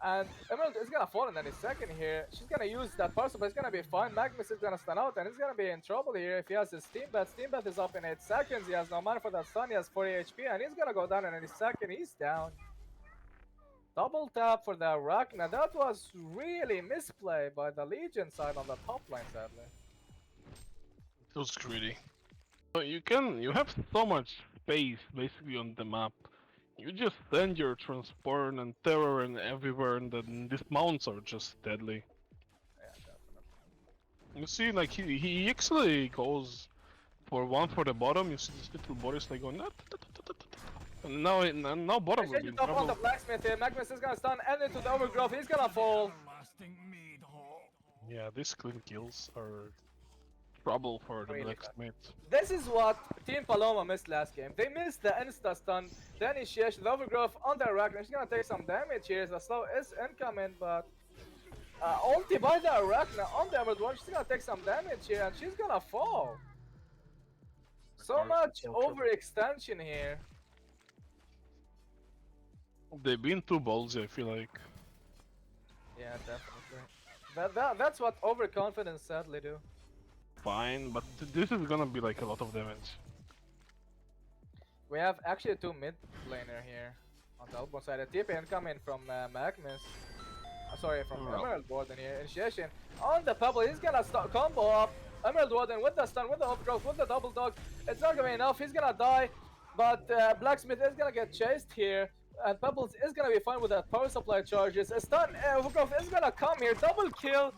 And Emerald is gonna fall in any second here. She's gonna use that parcel, but it's gonna be fine. Magnus is gonna stun out, and he's gonna be in trouble here if he has his Steam Bat. Steam Bat is up in 8 seconds. He has no mana for that stun. He has 40 HP, and he's gonna go down in any second. He's down. Double tap for the Arachna. That was really misplay by the Legion side on the top line, sadly. It was greedy. You have so much space basically on the map. You just send your transport and terror and everywhere, and then these mounts are just deadly. Yeah, definitely. You see, like he actually goes for one for the bottom. You see this little bodies like going, and now bottom will be in Top on the trouble. blacksmith here. Magnus is gonna stun and into the overgrowth. He's gonna fall. Yeah, these clean kills are trouble for the Really blacksmith. This is what Team Paloma missed last game. They missed the insta stun, the initiation, the overgrowth on the Arachna. She's gonna take some damage here. The slow is incoming, but ulti by the Arachna on the Emerald One. She's gonna take some damage here, and she's gonna fall. So much overextension here. They've been too ballsy, I feel like. Yeah, definitely. That's what overconfidence sadly do. Fine, but this is gonna be like a lot of damage. We have actually two mid laner here on the elbow side. A TP incoming from Magnus. Sorry, from Emerald Warden here. Initiation on the Pebble. He's gonna combo up Emerald Warden with the stun, with the overgrowth, with the double dog. It's not gonna be enough. He's gonna die, but Blacksmith is gonna get chased here. And Pebbles is gonna be fine with that power supply charges. A stun overgrowth is gonna come here. Double kill.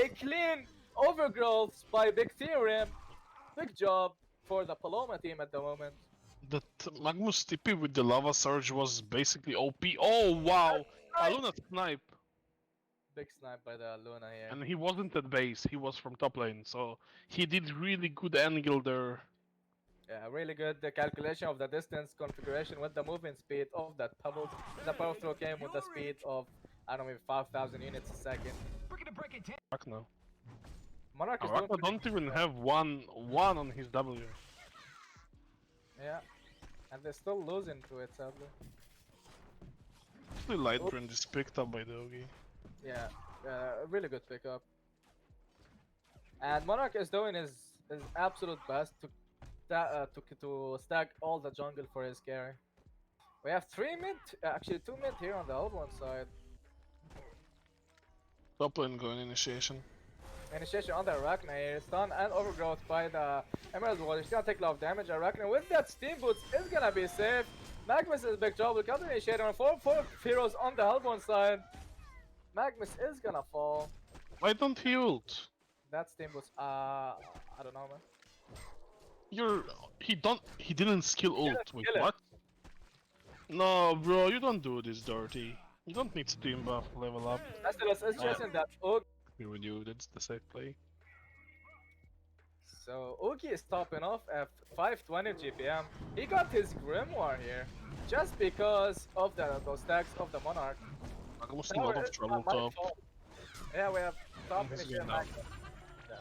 A clean overgrowth by Big Theorem. Big job for the Paloma team at the moment. That Magnus TP with the lava surge was basically OP. Oh wow! Aluna snipe! Big snipe by the Luna here. And he wasn't at base, he was from top lane, so he did really good angle there. Yeah, really good. The calculation of the distance configuration with the movement speed of that Pebbles. The power throw came with the speed of, I don't know, maybe 5,000 units a second. Arachna. Monarch is doing Arachna don't even have one on his W. Yeah, and they're still losing to it, sadly. Actually, light brand is picked up by Doggy. Yeah, a really good pickup. And Monarch is doing his absolute best to stack all the jungle for his carry. We have 3 mid, actually 2 mid here on the old one side. Top lane going initiation. Initiation on the Arachna here, stun and overgrowth by the Emerald Warrior. She's gonna take a lot of damage. Arachna with that Steam Boots is gonna be safe. Magnus is big trouble. Counter initiator on 4 heroes on the Hellborn side. Magnus is gonna fall. Why don't he ult? That Steam Boots, I don't know, man. He didn't skill ult. Wait, kill it. what? No, bro, you don't do this dirty. You don't need Steam buff level up. That's chasing that hook. Agree with you, that's the safe play. So Uki is topping off at 520 GPM. He got his Grimoire here just because of those stacks of the Monarch. Magnus in a lot Tower of is not trouble my top. fault. Yeah, we have top He's initiator going down. Magnus. Yeah.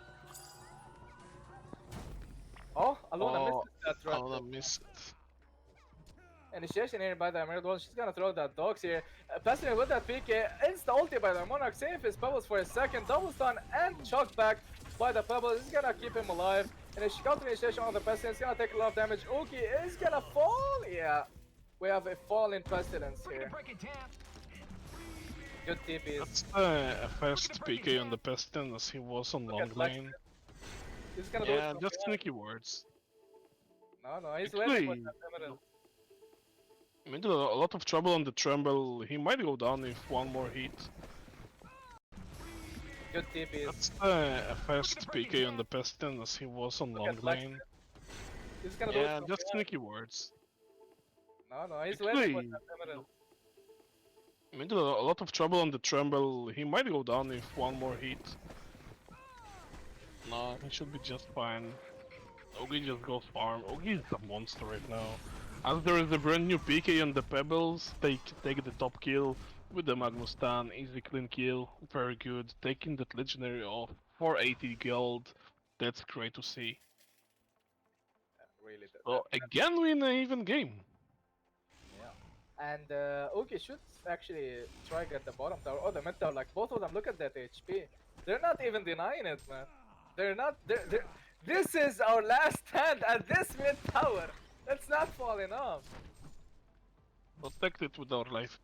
Oh, Aluna Oh, missed that threat. Alona missed. Initiation here by the Emerald Wall. She's gonna throw that dogs here. Passing with that PK. Insta ulti by the Monarch. Save his pebbles for a second. Double stun and chuck back by the pebbles. Is gonna keep him alive. And a counter initiation on the Pestilence. Is gonna take a lot of damage. Uki is gonna fall. Yeah. We have a fall in Pestilence Break here. it, break it, tap. Good TPs. That's a fast PK on the Pestin as he was on Look long at Black lane. He's gonna do it Yeah, from just behind. sneaky words. No, he's waiting for Actually, that Emerald. I mean, a lot of trouble on the Tremble. He might go down if one more hit. Good TPs. That's a fast PK on the Pestin as he was on Look long at Black lane. He's gonna do it Yeah, from just behind. sneaky words. No, he's waiting for Actually, that Emerald. I mean, a lot of trouble on the Tremble. He might go down if one more hit. No, he should be just fine. Ogi just goes farm. Ogi is a monster right now. As there is a brand new PK on the Pebbles, take the top kill with the Magnus Stan. Easy clean kill, very good. Taking that legendary off for 80 gold. That's great to see. Really. So again, we in an even game. And Uki should actually try get the bottom tower or the mid tower. Like both of them, look at that HP. They're not even denying it, man. They're not. This is our last stand at this mid tower. Let's not falling off. Protect it with our life.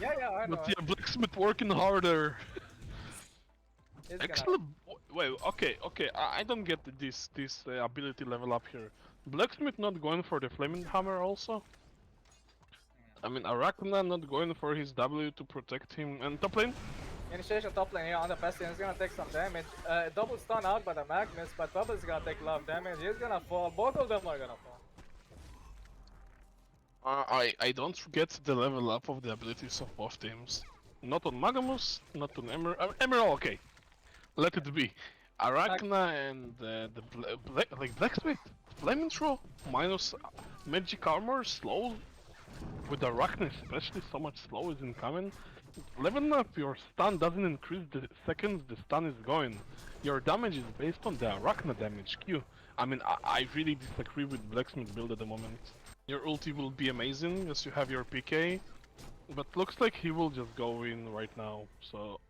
Yeah, I know. But yeah, Blacksmith working harder. He's gonna- Actually, wait, okay, I don't get this ability level up here. Blacksmith not going for the Flaming Hammer also? I mean, Arachna not going for his W to protect him, and top lane? Initiation top lane here on the Bastion is gonna take some damage. Double stun out by the Magnus, but Bubble is gonna take a lot of damage. He's gonna fall. Both of them are gonna fall. I don't get the level up of the abilities of both teams. Not on Magnus, not on Emerald, okay. Let it be. Arachna and Blacksmith, Flaming Throw, minus magic armor, slow. With Arachna especially, so much slow is incoming. Level up, your stun doesn't increase the seconds the stun is going. Your damage is based on the Arachna damage Q. I mean, I really disagree with Blacksmith build at the moment. Your ulti will be amazing as you have your PK, but looks like he will just go in right now, so...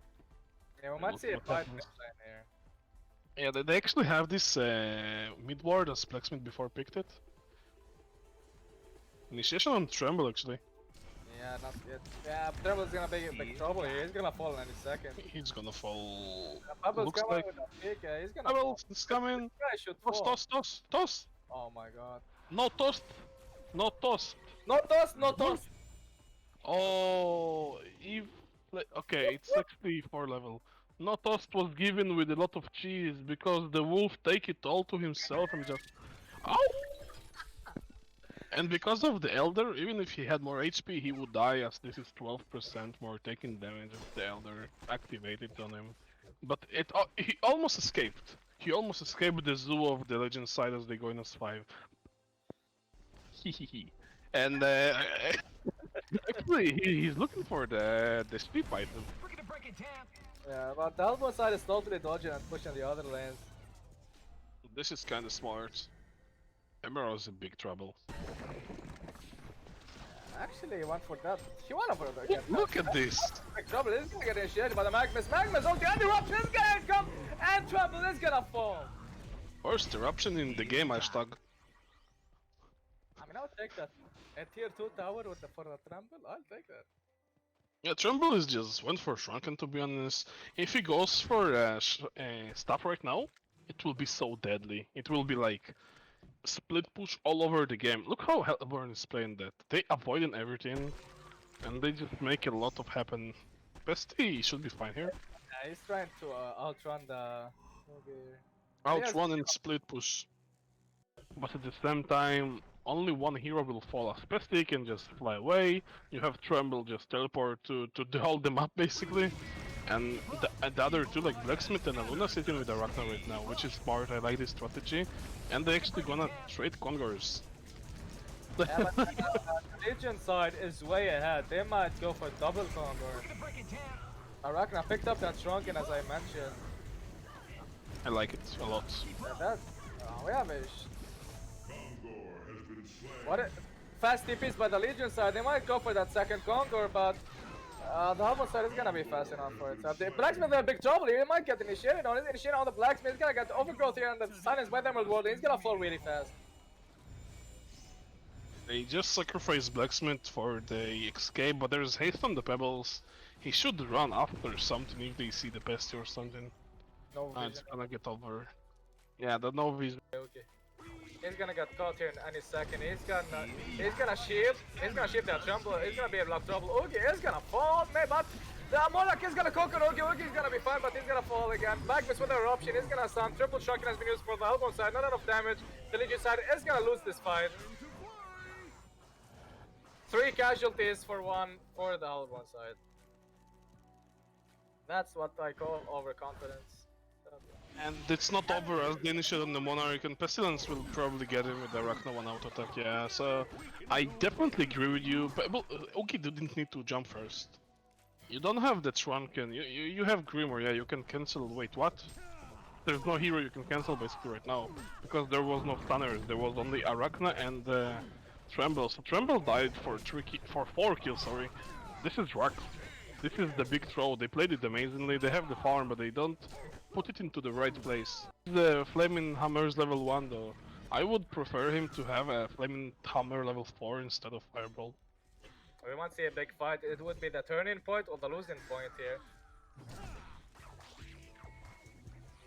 Yeah, we might see a What fight happens? mid lane here. Yeah, they actually have this mid ward as Blacksmith before picked it. Initiation on Tremble actually. Yeah, not yet. Yeah, Trevor's gonna be in big trouble here. He's gonna fall in any second. He's gonna fall. Bubbles Looks coming like with a pick. He's gonna Bubbles fall. is coming. This guy should Toss, fall. toss. Oh my god. No toast. No toast. No toss, no toss. Oh, if okay, it's 64 level. No toast was given with a lot of cheese because the wolf take it all to himself and just. Ow! And because of the Elder, even if he had more HP, he would die as this is 12% more taking damage if the Elder activated on him. But he almost escaped. He almost escaped the zoo of the Legend side as they go in S5. Hehehe. And actually, he's looking for the sleep item. Break it, break it, tap. Yeah, but the elbow side is totally dodging and pushing the other lanes. This is kind of smart. Emerald's in big trouble. Actually, he went for that. He went for that. Look at this! Big trouble. This is gonna get initiated by the Magnus. Magnus on the interruption is gonna come, and Trouble is gonna fall. First eruption in the game, hashtag. I mean, I'll take that. A tier 2 tower with for the Tremble, I'll take that. Yeah, Tremble is just went for Shrunken to be honest. If he goes for stuff right now, it will be so deadly. It will be like split push all over the game. Look how Hellborn is playing that. They avoiding everything, and they just make a lot of happen. Bestie should be fine here. Yeah, he's trying to outrun the. Outrun and split push. But at the same time, only one hero will fall as Bestie can just fly away. You have Tremble just teleport to hold them up basically. And the other two, like Blacksmith and Aluna, sitting with Arachna right now, which is smart. I like this strategy. And they're actually gonna trade Congors. Yeah, but the Legion side is way ahead. They might go for double Condor. Arachna picked up that Shrunken as I mentioned. I like it a lot. And that we have a fast TPs by the Legion side. They might go for that second Conquer, but the Helmut side is gonna be fast enough for it. The Blacksmith in a big trouble here. He might get initiated on it. Initiated on the Blacksmith. He's gonna get overgrowth here and the silence by the Emerald World. He's gonna fall really fast. They just sacrifice Blacksmith for the escape, but there's haste on the Pebbles. He should run after something if they see the Pesty or something. No It's vision. gonna get over. Yeah, the novice. Okay. He's gonna get caught here in any second. He's gonna shield. He's gonna shield that Tremble. He's gonna be in block trouble. Oogie is gonna fall, maybe, but the Monarch is gonna conquer Oogie. Oogie's gonna be fine, but he's gonna fall again. Magnus with the eruption. He's gonna stun. Triple shotgun has been used for the Hellborn side. Not enough damage. The Legion side is gonna lose this fight. 3 casualties for 1 for the Hellborn side. That's what I call overconfidence. And it's not over as they initiate on the Monarch, and Pestilence will probably get him with the Arachna 1 auto attack, yeah, so I definitely agree with you, but well, Oki didn't need to jump first. You don't have the Shrunken, you have Grimoire, yeah, you can cancel, wait, what? There's no hero you can cancel basically right now, because there was no stunners, there was only Arachna and Tremble, so Tremble died for 4 kills, sorry. This is Rux. This is the big throw, they played it amazingly, they have the farm, but they don't put it into the right place. The Flaming Hammer's level 1 though. I would prefer him to have a Flaming Hammer level 4 instead of Fireball. We might see a big fight. It would be the turning point or the losing point here.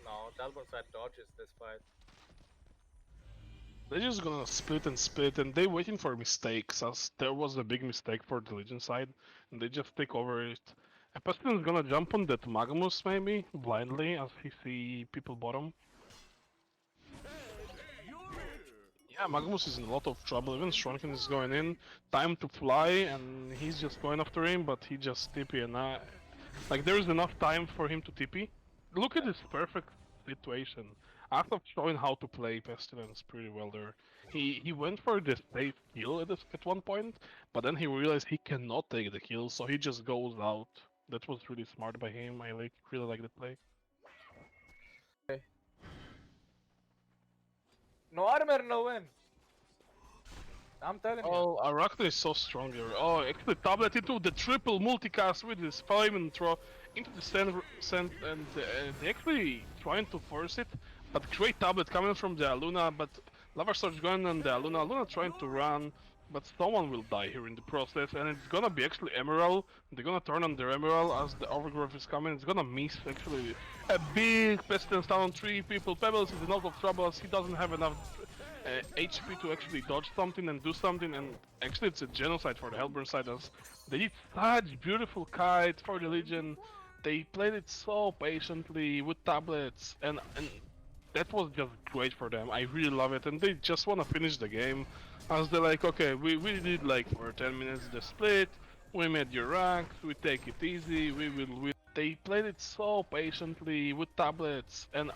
No, Dalborn side dodges this fight. They're just gonna split and split, and they're waiting for mistakes, as there was a big mistake for the Legion side, and they just take over it. A Pestilence is gonna jump on that Magnus maybe, blindly, as he see people bottom. Yeah, Magnus is in a lot of trouble, even Shrunken is going in. Time to fly, and he's just going after him, but he just TP, and like there is enough time for him to TP. Look at this perfect situation. Asaf showing how to play Pestilence pretty well there. He went for the safe kill at one point, but then he realized he cannot take the kill, so he just goes out. That was really smart by him. I really like the play. No armor, no win. I'm telling you. Oh, Arachna is so strong here. Oh, actually tablet into the triple multicast with his flaming throw into the sand and they actually trying to force it, but great tablet coming from the Aluna, but Lava starts going on the Aluna. Aluna trying to run, but someone will die here in the process, and it's gonna be actually Emerald. They're gonna turn on their Emerald as the overgrowth is coming. It's gonna miss actually a big Pestilence down on 3 people. Pebbles is in a lot of trouble as he doesn't have enough HP to actually dodge something and do something, and actually it's a genocide for the Hellburn side as they did such beautiful kite for the Legion. They played it so patiently with tablets, and that was just great for them. I really love it, and they just want to finish the game as they're like, okay, we did like for 10 minutes the split, we made your ranks, we take it easy, we will win. They played it so patiently with tablets, and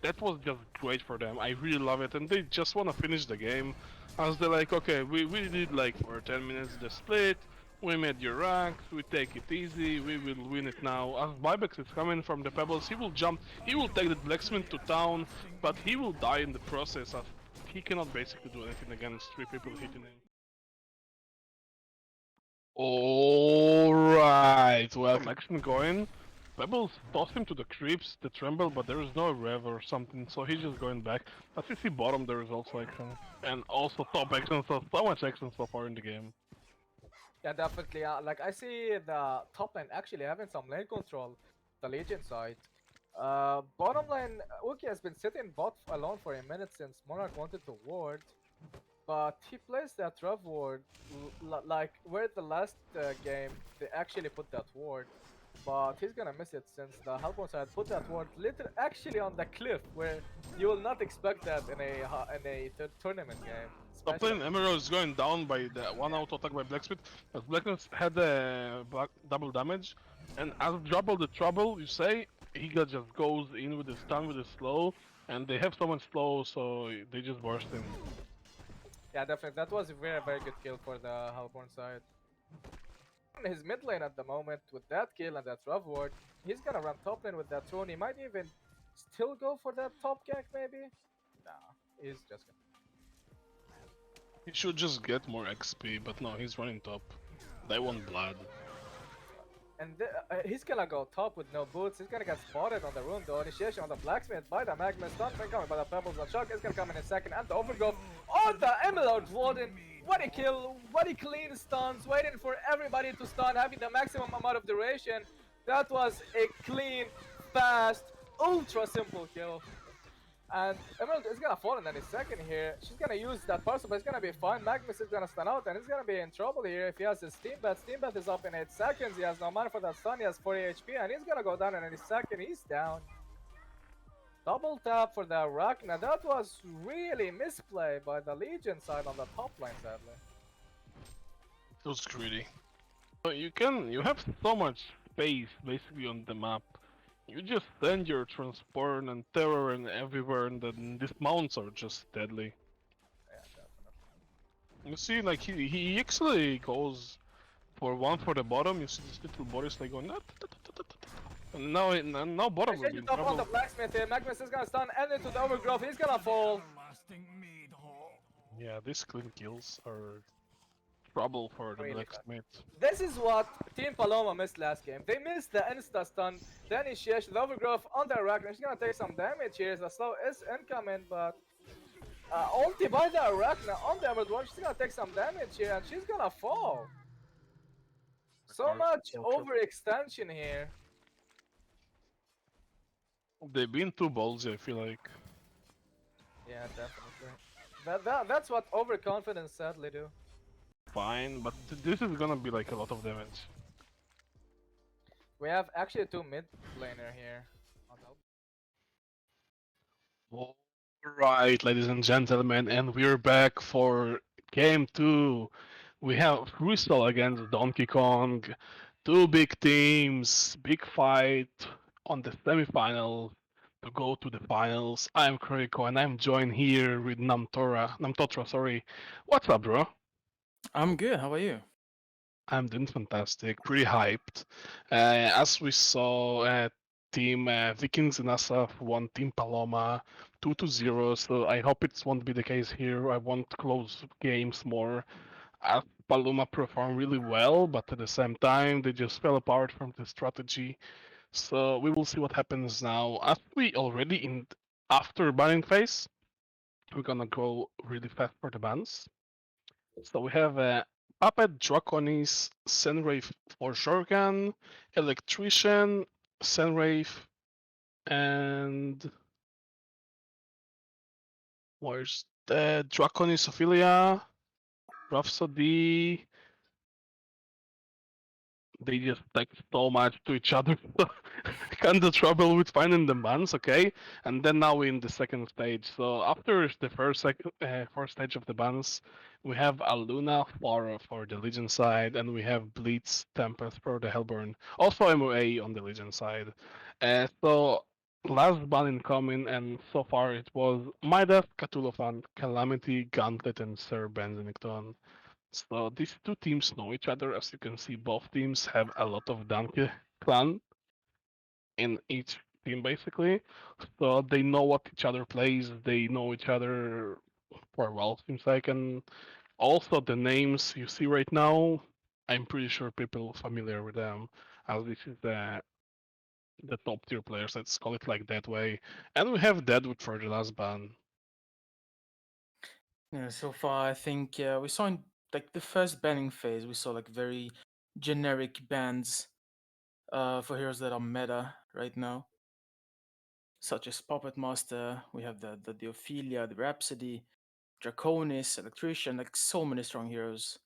that was just great for them. I really love it, and they just want to finish the game as they're like, okay, we did like for 10 minutes the split, we made your ranks, we take it easy, we will win it now. As Bybex is coming from the Pebbles, he will jump, he will take the Blacksmith to town, but he will die in the process as he cannot basically do anything against 3 people hitting him. Alright, well, action going. Pebbles tossed him to the creeps, the tremble, but there is no rev or something, so he's just going back. As you see bottom, there is also action. And also top action, so much action so far in the game. Yeah, definitely. Like I see the top lane actually having some lane control, the Legion side. Bottom lane, Uki has been sitting bot alone for a minute since Monarch wanted to ward, but he plays that rev ward like where the last game they actually put that ward, but he's gonna miss it since the Hellborn side put that ward actually on the cliff where you will not expect that in a tournament game. Top lane Emerald is going down by the 1 auto attack by Blacksmith, but Blacksmith had double damage, And as Trouble the Trouble, you say, just goes in with the stun with the slow, and they have someone slow, so they just burst him. Yeah, definitely. That was a very, very good kill for the Hellborn side. In his mid lane at the moment with that kill and that rough ward, he's gonna run top lane with that throne. He might even still go for that top gank, maybe? Nah, he's just gonna. He should just get more XP, but no, he's running top. They want blood. And he's gonna go top with no boots. He's gonna get spotted on the rune though. Initiation on the blacksmith by the magma. Stun coming by the pebbles. The shock is gonna come in a second. And the overgrowth on the emerald warden. What a kill! What a clean stuns. Waiting for everybody to stun, having the maximum amount of duration. That was a clean, fast, ultra simple kill. And Emerald is gonna fall in any second here. She's gonna use that parcel, but it's gonna be fine. Magnus is gonna stun out, and he's gonna be in trouble here if he has his Steam Bat. Steam Bat is up in 8 seconds. He has no mana for that stun. He has 40 HP, and he's gonna go down in any second. He's down. Double tap for the Arachna. That was really misplay by the Legion side on the top lane, sadly. It was greedy. But you have so much space basically on the map. You just send your transport and terror and everywhere, and then these mounts are just deadly. Yeah, definitely. You see, like he actually goes for one for the bottom. You see this little bodies like going, and now bottom will Change be in it up on the trouble. blacksmith here. Magnus is gonna stun and into the overgrowth. He's gonna fall. Yeah, these clean kills are trouble for the Really blacksmith. This is what Team Paloma missed last game. They missed the insta stun, the initiation, the overgrowth on the Arachne. She's gonna take some damage here. The slow is incoming, but ulti by the Arachne on the Emerald One. She's gonna take some damage here, and she's gonna fall. So much overextension here. They've been too ballsy, I feel like. Yeah, definitely. That's what overconfidence sadly do. Fine, but this is gonna be like a lot of damage. We have actually two mid laner here. Alright, ladies and gentlemen, and we're back for game 2. We have Crystal against Donkey Kong. Two big teams, big fight on the semifinals to go to the finals. I'm Kuriko and I'm joined here with Namtotra, sorry. What's up, bro? I'm good. How about you? I'm doing fantastic, pretty hyped. As we saw, Team Vikings and Asaf won Team Paloma 2-0, so I hope it won't be the case here. I want close games more. Paloma performed really well, but at the same time, they just fell apart from the strategy. So we will see what happens now. As we already in after banning phase, we're gonna go really fast for the bans. So we have Puppet, Draconis, Senwraith for Shorgan, Electrician, Senwraith, and where's the Draconis Ophelia, Rhapsody. They just like so much to each other. Kind of trouble with finding the bans, okay? And then now we're in the second stage. So after the first stage of the bans, we have Aluna for the Legion side, and we have Blitz Tempest for the Hellborn. Also MOA on the Legion side. So last ban incoming, and so far it was Midas, Cthulhufan, Calamity, Gauntlet, and Sir Benzinicton. So these two teams know each other. As you can see, both teams have a lot of Danke clan in each team, basically. So they know what each other plays. They know each other for a while, seems like. And also the names you see right now, I'm pretty sure people are familiar with them, as this is the top tier players. Let's call it like that way. And we have Deadwood for the last ban. Yeah, so far I think we saw in like the first banning phase, we saw like very generic bans for heroes that are meta right now, such as Puppet Master. We have the Ophelia, the Rhapsody, Draconis, Electrician, like so many strong heroes.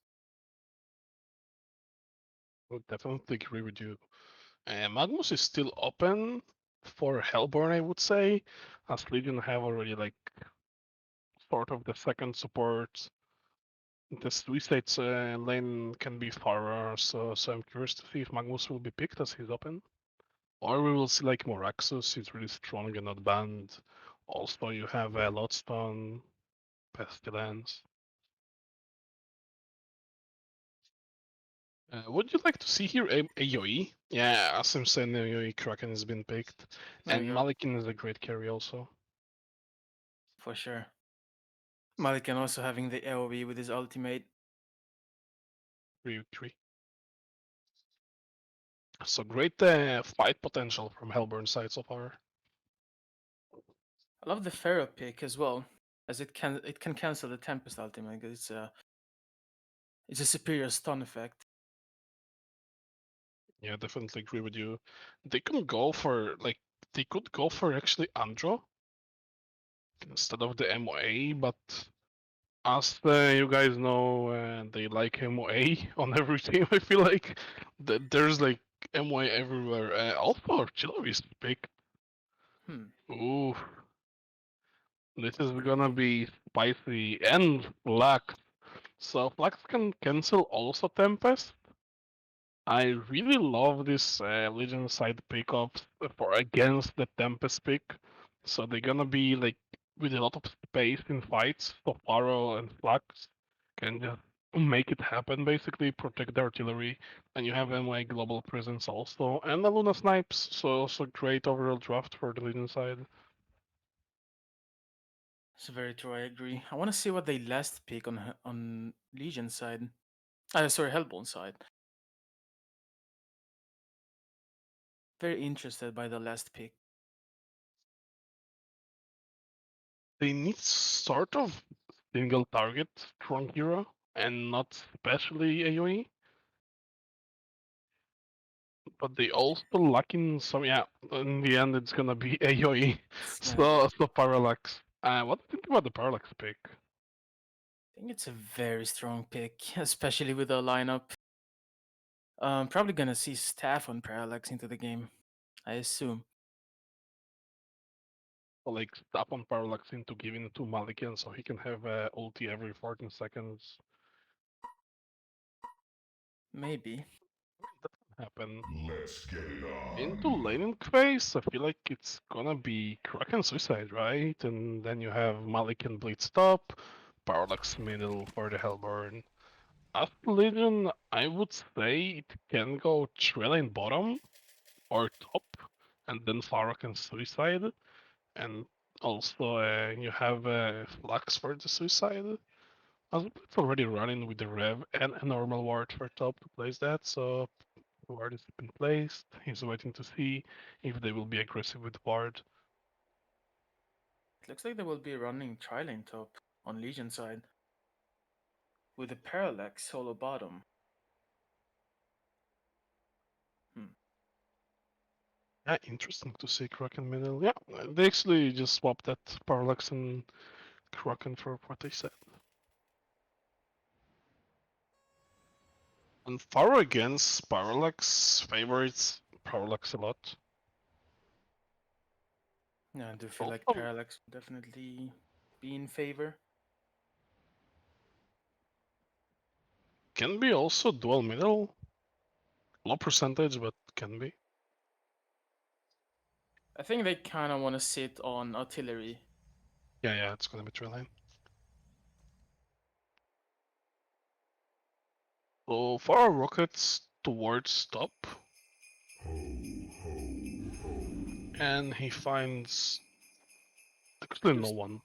Would definitely agree with you. Magnus is still open for Hellborn, I would say, as Legion have already like sort of the second support The suicide lane can be far, so I'm curious to see if Magnus will be picked as he's open. Or we will see like Moraxus, he's really strong and not banned. Also, you have Lodestone, Pestilence. Would you like to see here AoE? Yeah, as I'm saying, AoE Kraken has been picked. There we And go. Malikin is a great carry also. For sure. Malikan also having the AoE with his ultimate. 3-3. So great fight potential from Hellburn side so far. I love the Pharaoh pick as well, as it can cancel the Tempest ultimate. It's a superior stun effect. Yeah, definitely agree with you. They could go for actually Andro instead of the MOA, but as you guys know, they like MOA on every team. I feel like there's like MOA everywhere. Also, Artillery's pick. Hmm. Ooh, this is gonna be spicy and Flax. So Flax can cancel also Tempest. I really love this Legion side pickups for against the Tempest pick. So they're gonna be like with a lot of space in fights. So Pharaoh and Flux can just make it happen basically, protect the artillery, and you have MY global presence also, and the Luna snipes. So also great overall draft for the Legion side. It's very true. I agree. I want to see what they last pick on Legion side. Sorry, Hellborn side. Very interested by the last pick. They need sort of single target strong hero and not especially AoE. But they also lack in some. Yeah, in the end, it's gonna be AoE. It's gonna be. So Parallax. What do you think about the Parallax pick? I think it's a very strong pick, especially with the lineup. Probably gonna see Staff on Parallax into the game, I assume. So, like stop on Parallax into giving to Malikan so he can have ulti every 14 seconds. Maybe. That can happen. Let's get it on. Into laning phase, I feel like it's gonna be Kraken Suicide, right? And then you have Malikan Bleed Stop, Parallax middle for the Hellborn. After Legion, I would say it can go Trailing bottom or top, and then Farah can suicide, and also you have Flux for the suicide. As it's already running with the Rev and a normal ward for top to place that, so the ward has been placed. He's waiting to see if they will be aggressive with ward. It looks like they will be running Trilane top on Legion side with a Parallax solo bottom. Yeah, interesting to see Kraken middle. Yeah, they actually just swapped that Parallax and Kraken for what they said. And Faro against Parallax favorites Parallax a lot. Yeah, I do feel like Also, Parallax will definitely be in favor. can be also dual middle. Low percentage, but can be. I think they kind of want to sit on artillery. Yeah, it's gonna be true line. So far, rockets towards top. And he finds actually no one.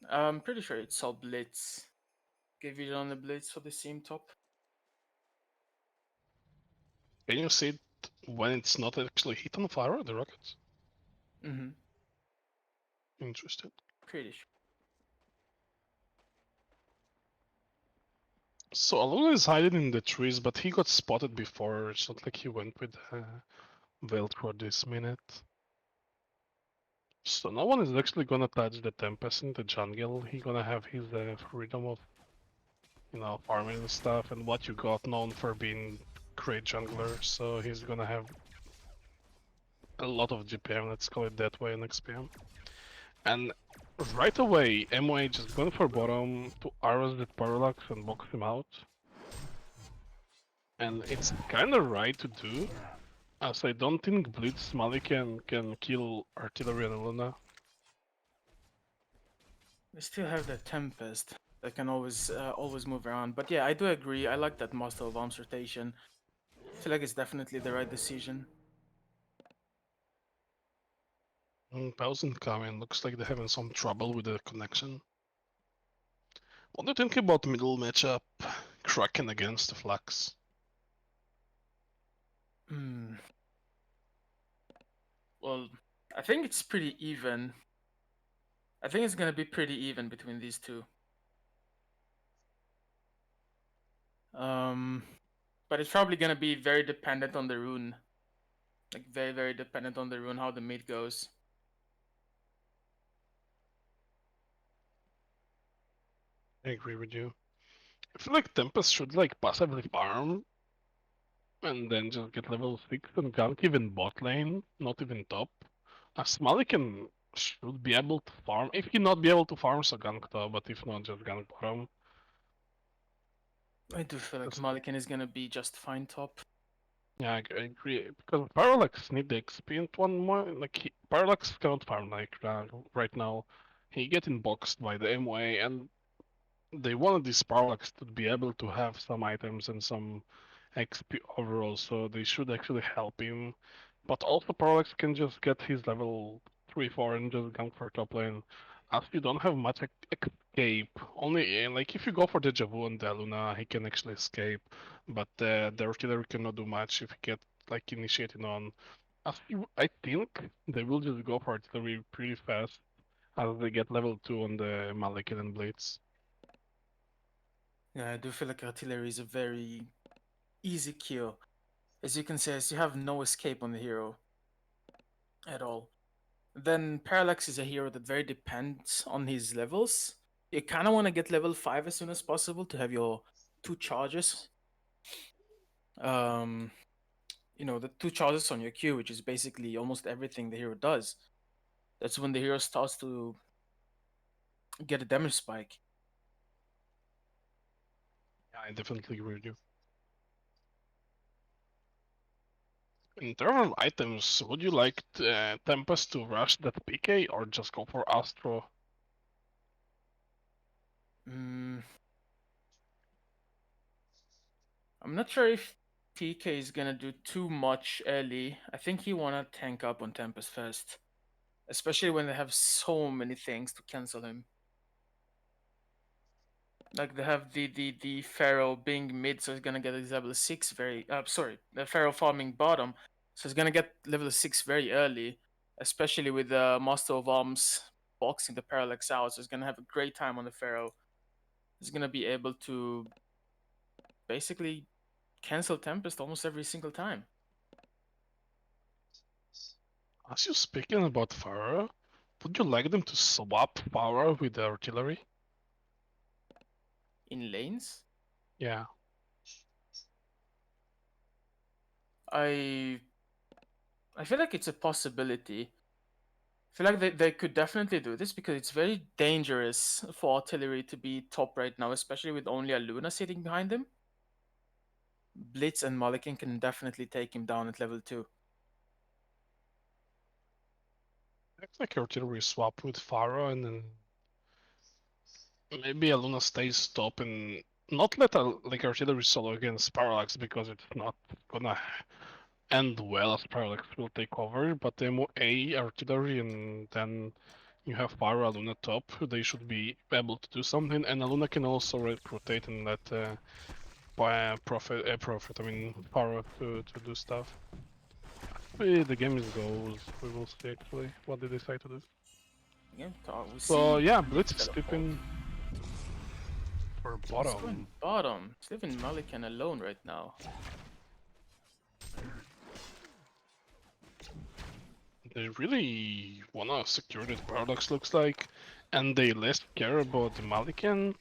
I'm pretty sure it's all Blitz. Give it on the Blitz for the same top. Can you see it when it's not actually hit on fire, the rockets? Mm-hmm. Interesting. Pretty sure. So Aluna is hiding in the trees, but he got spotted before. It's not like he went with Veil for this minute. So no one is actually gonna touch the Tempest in the jungle. He gonna have his freedom of, farming and stuff, and what you got known for being great jungler. So he's gonna have a lot of GPM, let's call it that way, in XPM. And Right away, MOA just went for bottom to arrows with Parallax and box him out. And it's kinda right to do, as I don't think Blitz Mali can kill Artillery and Luna. They still have the Tempest that can always move around. But yeah, I do agree. I like that Master of Arms rotation. I feel like it's definitely the right decision. Thousand coming, looks like they're having some trouble with the connection. What do you think about middle matchup? Kraken against the Flux? Hmm. Well, I think it's pretty even. I think it's gonna be pretty even between these two. But it's probably gonna be very dependent on the rune. Like very, very dependent on the rune, how the mid goes. I agree with you. I feel like Tempest should like passively farm and then just get level 6 and gank even bot lane, not even top. As Malikan should be able to farm. If he not be able to farm, so gank top, but if not, just gank bottom. I do feel like That's- Malikan is gonna be just fine top. Yeah, I agree. Because Parallax need the experience one more. Like, Parallax cannot farm like right now. He getting boxed by the MOA, and they wanted this Parallax to be able to have some items and some XP overall, so they should actually help him. But also Parallax can just get his level 3, 4 and just gank for top lane. As you don't have much escape. Only like if you go for Deja Vu and the Luna, he can actually escape. But the artillery cannot do much if he get like initiated on. I think they will just go for artillery pretty fast as they get level 2 on the Malikan and Blitz. Yeah, I do feel like artillery is a very easy kill. As you can see, as you have no escape on the hero at all. Then Parallax is a hero that very depends on his levels. You kind of want to get level 5 as soon as possible to have your 2 charges. Um, the 2 charges on your Q, which is basically almost everything the hero does. That's when the hero starts to get a damage spike. Yeah, I definitely agree with you. In terms of items, would you like Tempest to rush that PK or just go for Astro? Mm, I'm not sure if TK is gonna do too much early. I think he wanna tank up on Tempest first, especially when they have so many things to cancel him. Like they have the Pharaoh being mid, so he's gonna get his level 6 very. Sorry, the Pharaoh farming bottom, so he's gonna get level 6 very early, especially with the Master of Arms boxing the Parallax out. So he's gonna have a great time on the Pharaoh. He's gonna be able to basically cancel Tempest almost every single time. As you're speaking about Farah, would you like them to swap Farah with the artillery? In lanes, Yeah. I I feel like it's a possibility. I feel like they could definitely do this because it's very dangerous for artillery to be top right now, especially with only a Luna sitting behind him. Blitz and Mulligan can definitely take him down at level 2. Looks like artillery swap with Farah and then maybe Aluna stays top and not let like artillery solo against Parallax because it's not gonna end well as Parallax will take over, but MOA artillery and then you have Farah Aluna top, they should be able to do something, and Aluna can also rotate and let I mean Farah to do stuff. The game is goes, we will see actually what they decide to do. Yeah, we So see yeah, Blitz is teleport. tipping for He's bottom. going bottom. He's leaving Mulligan alone right now. They really wanna secure this paradox looks like, and they less care about the Malikan.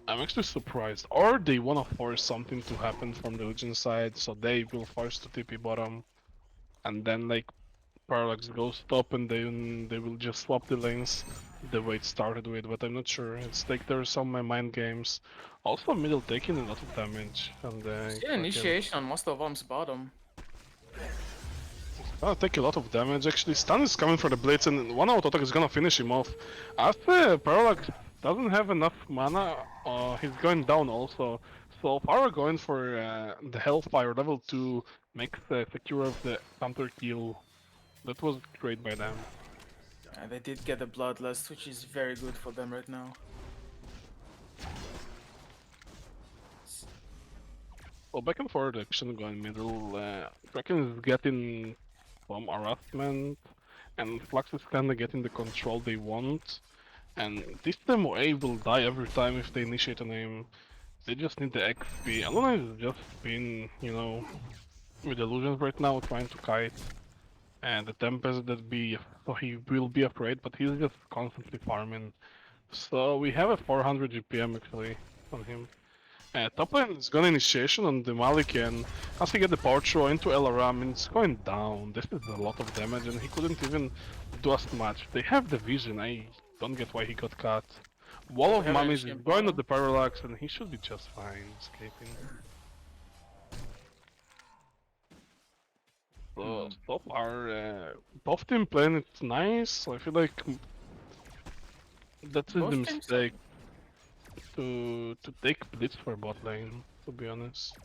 I'm actually surprised. Or they wanna force something to happen from the Legion side, so they will force to TP bottom, and then like Parallax goes top and they will just swap the lanes. the way it started with, but I'm not sure. It's like there's some mind games. Also, middle taking a lot of damage, and See an Kraken initiation on Master of Arms bottom. gonna take a lot of damage. Actually, stun is coming for the blitz, and one auto attack is gonna finish him off. As Parallax doesn't have enough mana, he's going down also. So Power going for the Hellfire level 2 makes secure of the counter kill. That was great by them. They did get a Bloodlust, which is very good for them right now. Well, back and forward action going middle. Kraken is getting some harassment, and Flux is kinda getting the control they want. And this time A will die every time if they initiate an aim. They just need the XP. Alona is just being, you know, with illusions right now, trying to kite. And the Tempest that be, so he will be afraid, but he's just constantly farming. So we have a 400 GPM actually on him. Top lane is gonna initiation on the Malik, and as he get the power throw into LRM, and it's going down. This is a lot of damage, and he couldn't even do as much. They have the vision. I don't get why he got cut. Wall of have Mummies energy is and going power. to the Parallax, and he should be just fine escaping. So far, both team playing it nice. I feel like that is the Both teams are- mistake to take Blitz for bot lane, to be honest.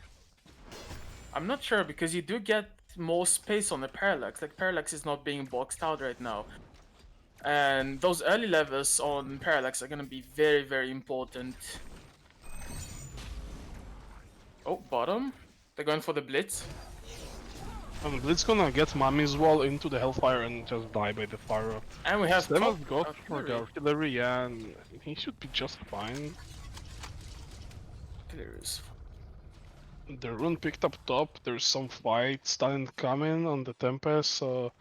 I'm not sure because you do get more space on the Parallax. Like Parallax is not being boxed out right now. And those early levels on Parallax are gonna be very, very important. Oh, bottom. They're going for the Blitz. And Blitz gonna get Mummy's wall into the Hellfire and just die by the fire. And we have Seven's top got for the artillery, yeah, and he should be just fine. artilleries. The rune picked up top, there's some fight starting coming on the Tempest, so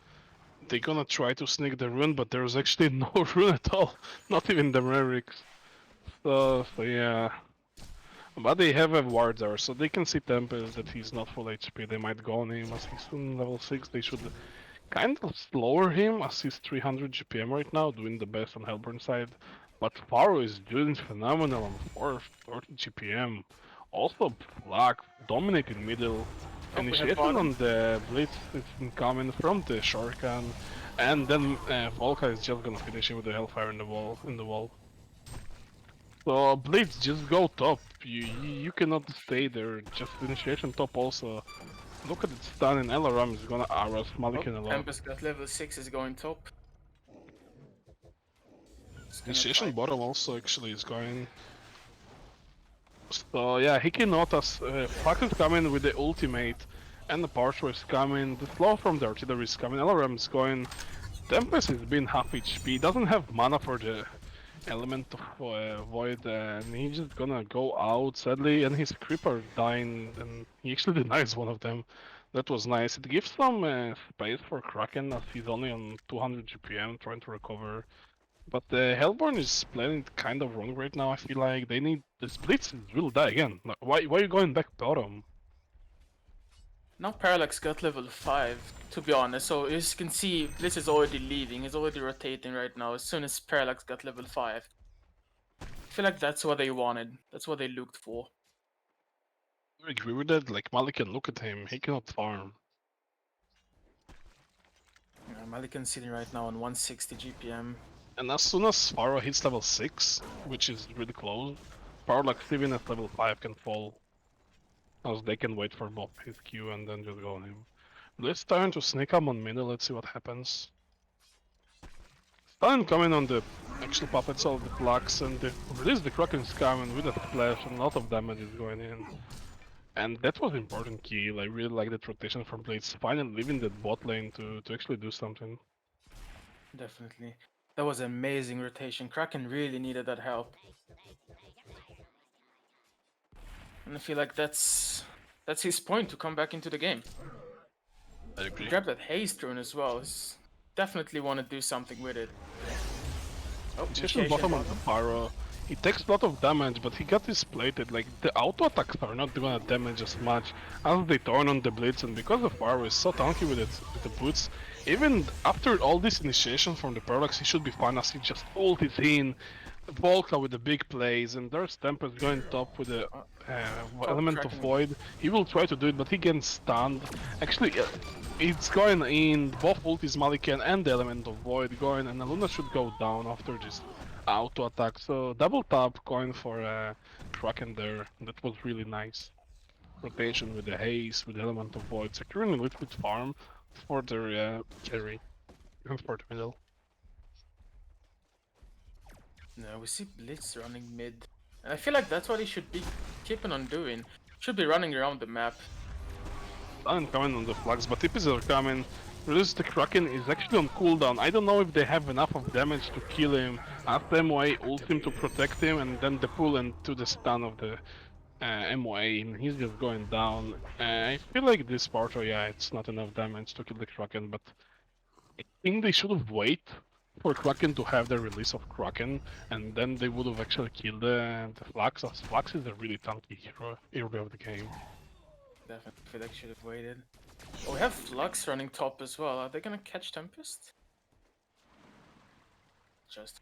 they're gonna try to sneak the rune, but there's actually no rune at all, not even the Merrics. So yeah. But they have a ward there, so they can see Tempest that he's not full HP, they might go on him as he's on level 6, they should kind of slower him as he's 300 GPM right now, doing the best on Hellborn side. But Faro is doing phenomenal on 430 GPM. Also, Black dominating middle. Oh, we have Initiation bottom. on the Blitz is incoming from the Shorkan. And then Volka is just gonna finish him with the Hellfire in the wall. So Blitz, just go top. You cannot stay there. Just initiation top also. Look at it stun, and LRM is gonna harass Malikan a lot. Tempest got level 6 is going top. It's gonna Initiation fight. bottom also actually is going. So yeah, he cannot as Fox is coming with the ultimate, and the power throw is coming. The flow from the artillery is coming. LRM is going. Tempest is being half HP. He doesn't have mana for the element of void, and he's just gonna go out sadly. And his creeper dying, and he actually denies one of them. That was nice. It gives some space for Kraken as he's only on 200 GPM trying to recover. But Hellborn is playing it kind of wrong right now. I feel like they need this Blitz will die again. Like, why are you going back bottom? Now Parallax got level 5, to be honest, so as you can see, Blitz is already leaving, he's already rotating right now, as soon as Parallax got level 5. I feel like that's what they wanted, that's what they looked for. I agree with that. Like Malikan, look at him. He cannot farm. Yeah, Malikan's sitting right now on 160 GPM. And as soon as Pharaoh hits level 6, which is really close, Parallax even at level 5 can fall. As they can wait for both his Q and then just go on him. Blitz trying to sneak him on middle, let's see what happens. Stalin coming on the actual puppets of the blocks, and the release the Kraken's coming with a splash, and a lot of damage is going in. And that was important kill. I really like that rotation from Blitz, finally leaving that bot lane to actually do something. Definitely. That was amazing rotation, Kraken really needed that help. And I feel like that's his point to come back into the game. I agree. Grab that haste rune as well, he's definitely want to do something with it. Oh, Initiation bottom on the Pyro. he takes a lot of damage, but he got this plated. Like the auto attacks are not gonna damage as much as they turn on the blitz, and because the Pyro is so tanky with the boots, even after all this initiation from the Parallax, he should be fine as he just ultis in. Volca with the big plays, and there's Tempest going top with the Top element of Kraken. void. He will try to do it, but he gets stunned. Actually, it's going in both ultis Malikan and the element of void going, and Aluna should go down after this auto attack. So double tap going for Kraken there. That was really nice. Rotation with the haze, with the element of void, securing a little bit farm for their carry and for the middle. No, we see Blitz running mid. And I feel like that's what he should be keeping on doing. Should be running around the map. I'm coming on the flags, but TPs are coming. Release the Kraken is actually on cooldown. I don't know if they have enough of damage to kill him. Ask the MOA ult him to protect him, and then the pull into the stun of the MOA, and he's just going down. I feel like this part, yeah, it's not enough damage to kill the Kraken, but I think they should have waited for Kraken to have the release of Kraken, and then they would have actually killed the Flax, as Flax is a really tanky hero early of the game. Definitely feel like should have waited. Oh, we have Flux running top as well. Are they gonna catch Tempest? Just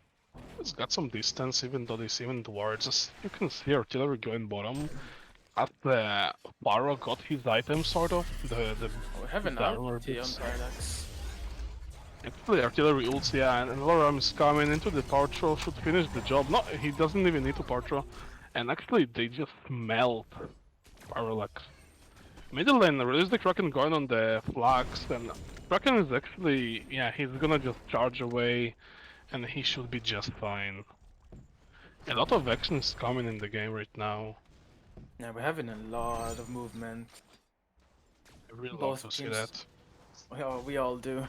It's got some distance, even though there's even towards us. You can see artillery going bottom. As the Paro got his item, sort of, the we have an armor ulti on bits. Parallax. Actually, artillery ults, yeah, and Loram is coming into the Partro, should finish the job. No, he doesn't even need to Partro. And actually, they just melt Parallax. Middle lane, release the Kraken going on the flags, and Kraken is actually, yeah, he's gonna just charge away, and he should be just fine. A lot of action is coming in the game right now. Yeah, we're having a lot of movement. I really love Both to see teams. that. We all do.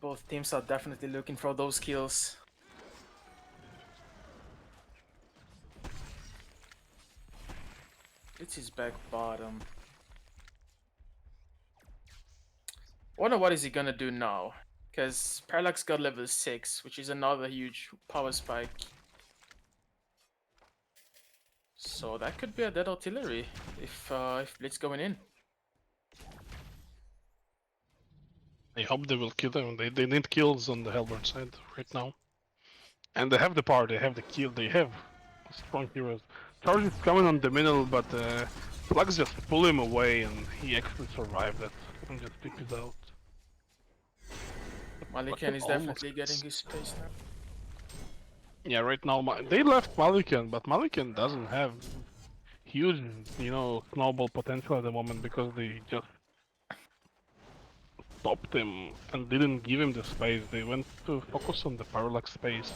Both teams are definitely looking for those kills. It's his back bottom. Wonder what is he gonna do now? Because Parallax got level 6, which is another huge power spike. So that could be a dead artillery if Blitz going in. I hope they will kill them. They need kills on the Hellborn side right now. And they have the power, they have the kill, they have strong heroes. Charge is coming on the middle, but Flux just pull him away and he actually survived that and just pick it out. Malikan is Almost definitely gets- getting his space now. Yeah, right now they left Malikan, but Malikan doesn't have huge, snowball potential at the moment because they just stopped him and didn't give him the space. They went to focus on the Parallax space.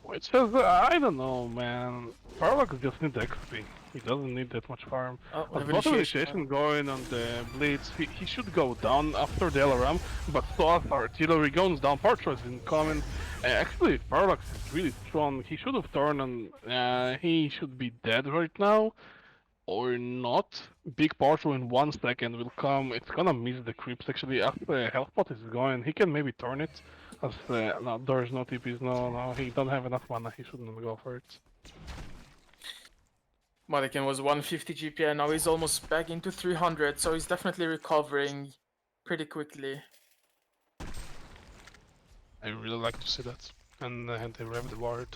Which says, I don't know, man. Parallax just needs XP. He doesn't need that much farm. Oh, But initiation. initiation going on the Blitz, he should go down after the LRM, but so as artillery goes down, Partro is incoming. Actually, Parallax is really strong. He should have turned and he should be dead right now. Or not. Big Partro in 1 second will come. It's gonna miss the creeps actually. As the health pot is going, he can maybe turn it. As no, there's no TPs. No, he don't have enough mana. He shouldn't go for it. Malikan was 150 GP and now he's almost back into 300, so he's definitely recovering pretty quickly. I really like to see that. And they rev the ward.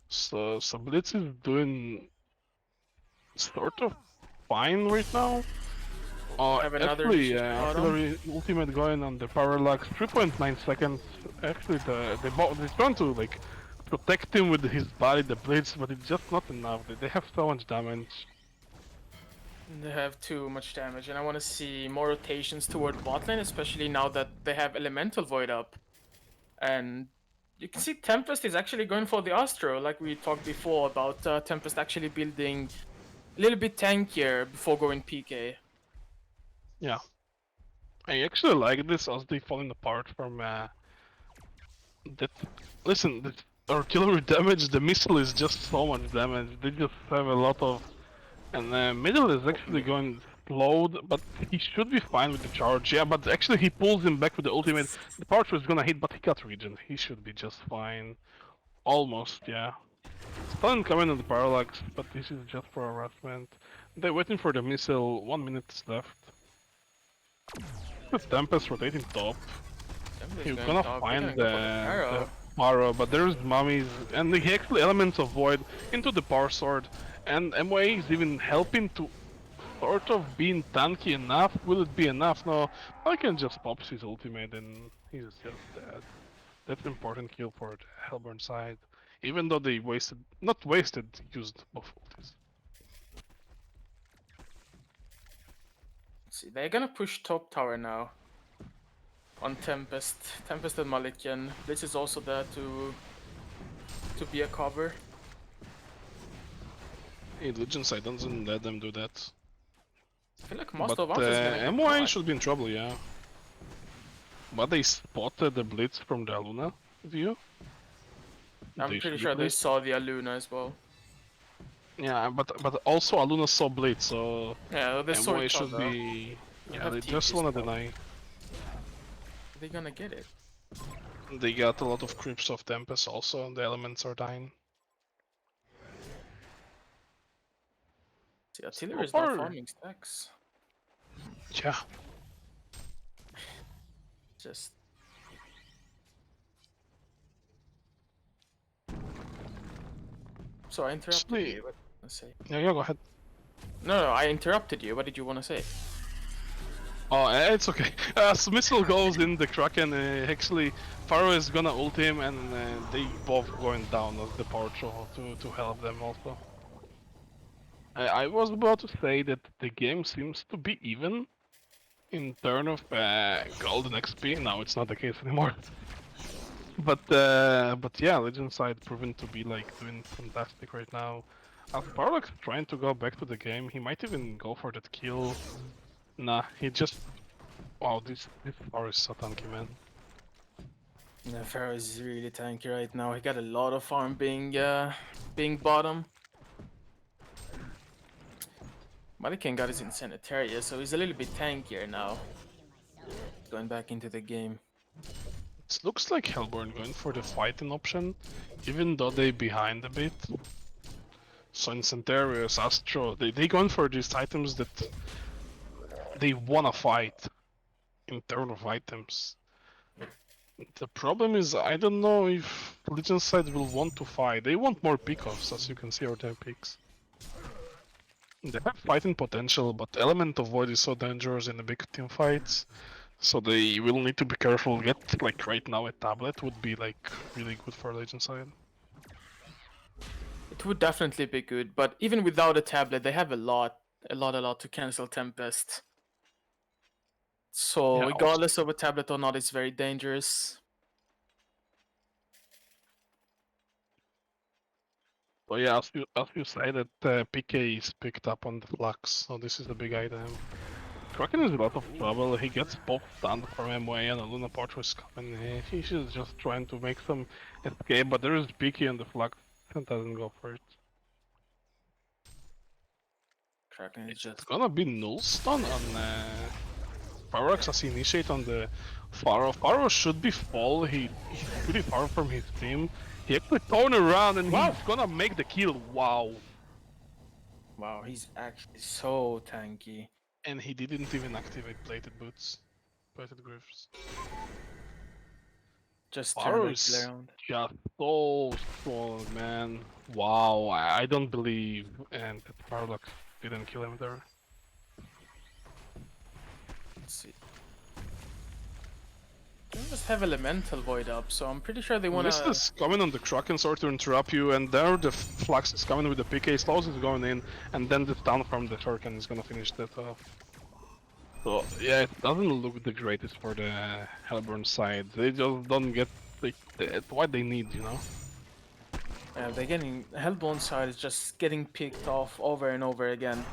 So Blitz is doing sort of fine right now. Have another Actually, initiation bottom. artillery ultimate going on the Parallax, 3.9 seconds. Actually, they're trying to like protect him with his body, the blades, but it's just not enough. They have so much damage. They have too much damage, and I want to see more rotations toward bot lane, especially now that they have Elemental Void up. And you can see Tempest is actually going for the Astro, like we talked before about Tempest actually building a little bit tankier before going PK. Yeah. I actually like this as they falling apart from that. Listen, the artillery damage, the missile is just so much damage. They just have a lot of. And middle is actually going slowed, but he should be fine with the charge. Yeah, but actually he pulls him back with the ultimate. The power was gonna hit, but he got regen. He should be just fine. Almost, yeah. Stun coming on the parallax, but this is just for harassment. They're waiting for the missile. 1 minute is left. With Tempest rotating top. Tempest He's going gonna top. They're find gonna go for the the Pharaoh. Mara, but there's mummies, and he actually elements of void into the power sword, and MOA is even helping to sort of being tanky enough. Will it be enough? No, I can just pop his ultimate and he's just dead. That's an important kill for the Hellborn side, even though they not wasted, used both ultis. See, they're gonna push top tower now. On Tempest. Tempest and Malikian. This is also there to be a cover. Hey, Legend side doesn't let them do that. I feel like most But of us is gonna get MOA caught. should be in trouble, yeah. But they spotted the blitz from the Aluna view. I'm They pretty should sure they blitz. saw the Aluna as well. Yeah, but also Aluna saw blitz, so Yeah, they saw MOA each should other. be. Yeah, have they just TPs wanna now. deny. They're gonna get it. They got a lot of creeps of Tempest also, and the elements are dying. See, artillery is not farming stacks. Yeah. Just so I interrupted Actually- you. What did you want to say? Yeah, go ahead. No, I interrupted you. What did you want to say? Oh, it's okay. As missile goes in the Kraken, actually, Pharaoh is gonna ult him, and they both going down as the power troll to help them also. I was about to say that the game seems to be even in turn of golden XP. Now it's not the case anymore. But yeah, Legend side proven to be like doing fantastic right now. As Barlock's trying to go back to the game, he might even go for that kill. Nah, he just. Wow, this bar is so tanky, man. Yeah, Pharaoh is really tanky right now. He got a lot of farm being bottom. Malikan got his Insanitaria, so he's a little bit tankier now. Going back into the game. It looks like Hellborn going for the fighting option, even though they behind a bit. So in Centarius, Astro, they going for these items that they wanna fight in terms of items. The problem is, I don't know if Legend side will want to fight. They want more pickoffs, as you can see, or their picks. They have fighting potential, but element of void is so dangerous in the big team fights. So they will need to be careful. Get like right now a tablet would be like really good for Legend side. It would definitely be good, but even without a tablet, they have a lot to cancel Tempest. So Yeah, regardless of a tablet or not, it's very dangerous. So yeah, as you say that PK is picked up on the flux, so this is the big item. Kraken is in a lot of trouble. He gets both stunned from MOA and a Luna Portress coming. He's just trying to make some escape, but there is PK on the flux and doesn't go for it. Kraken is It's just gonna be null stun on Pyrox as he initiate on the Pharaoh. Pharaoh should be fall. He's pretty far from his team. He actually turned around and he's gonna make the kill. Wow. wow, he's actually so tanky. And he didn't even activate plated boots. Plated griffs. Just turn Pharaoh's right around. just so strong, man. Wow, I don't believe and that Pharaoh didn't kill him there. Let's see. They just have elemental void up, so I'm pretty sure they wanna. This is coming on the Kraken sword to interrupt you, and there the Flux is coming with the PK, Slows is going in, and then the stun from the Shuriken is gonna finish that off. So yeah, it doesn't look the greatest for the Hellborn side. They just don't get what they need, you know? They're getting Hellborn side is just getting picked off over and over again,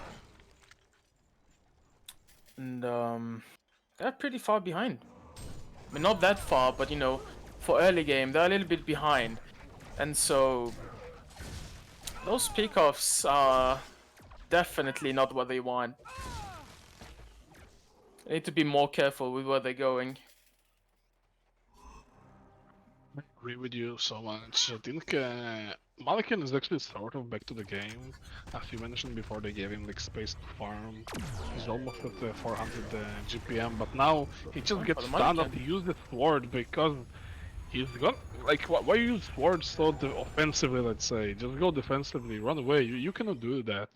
and they're pretty far behind. I mean, not that far, but you know, for early game, they're a little bit behind. And so, those pickoffs are definitely not what they want. They need to be more careful with where they're going. I agree with you so much. I think Malikan is actually sort of back to the game. As you mentioned before, they gave him like space to farm. He's almost at 400 GPM, but now he just But gets the stunned Malikan, after he used the sword because he's got like why use sword so offensively? Let's say just go defensively, run away. You cannot do that.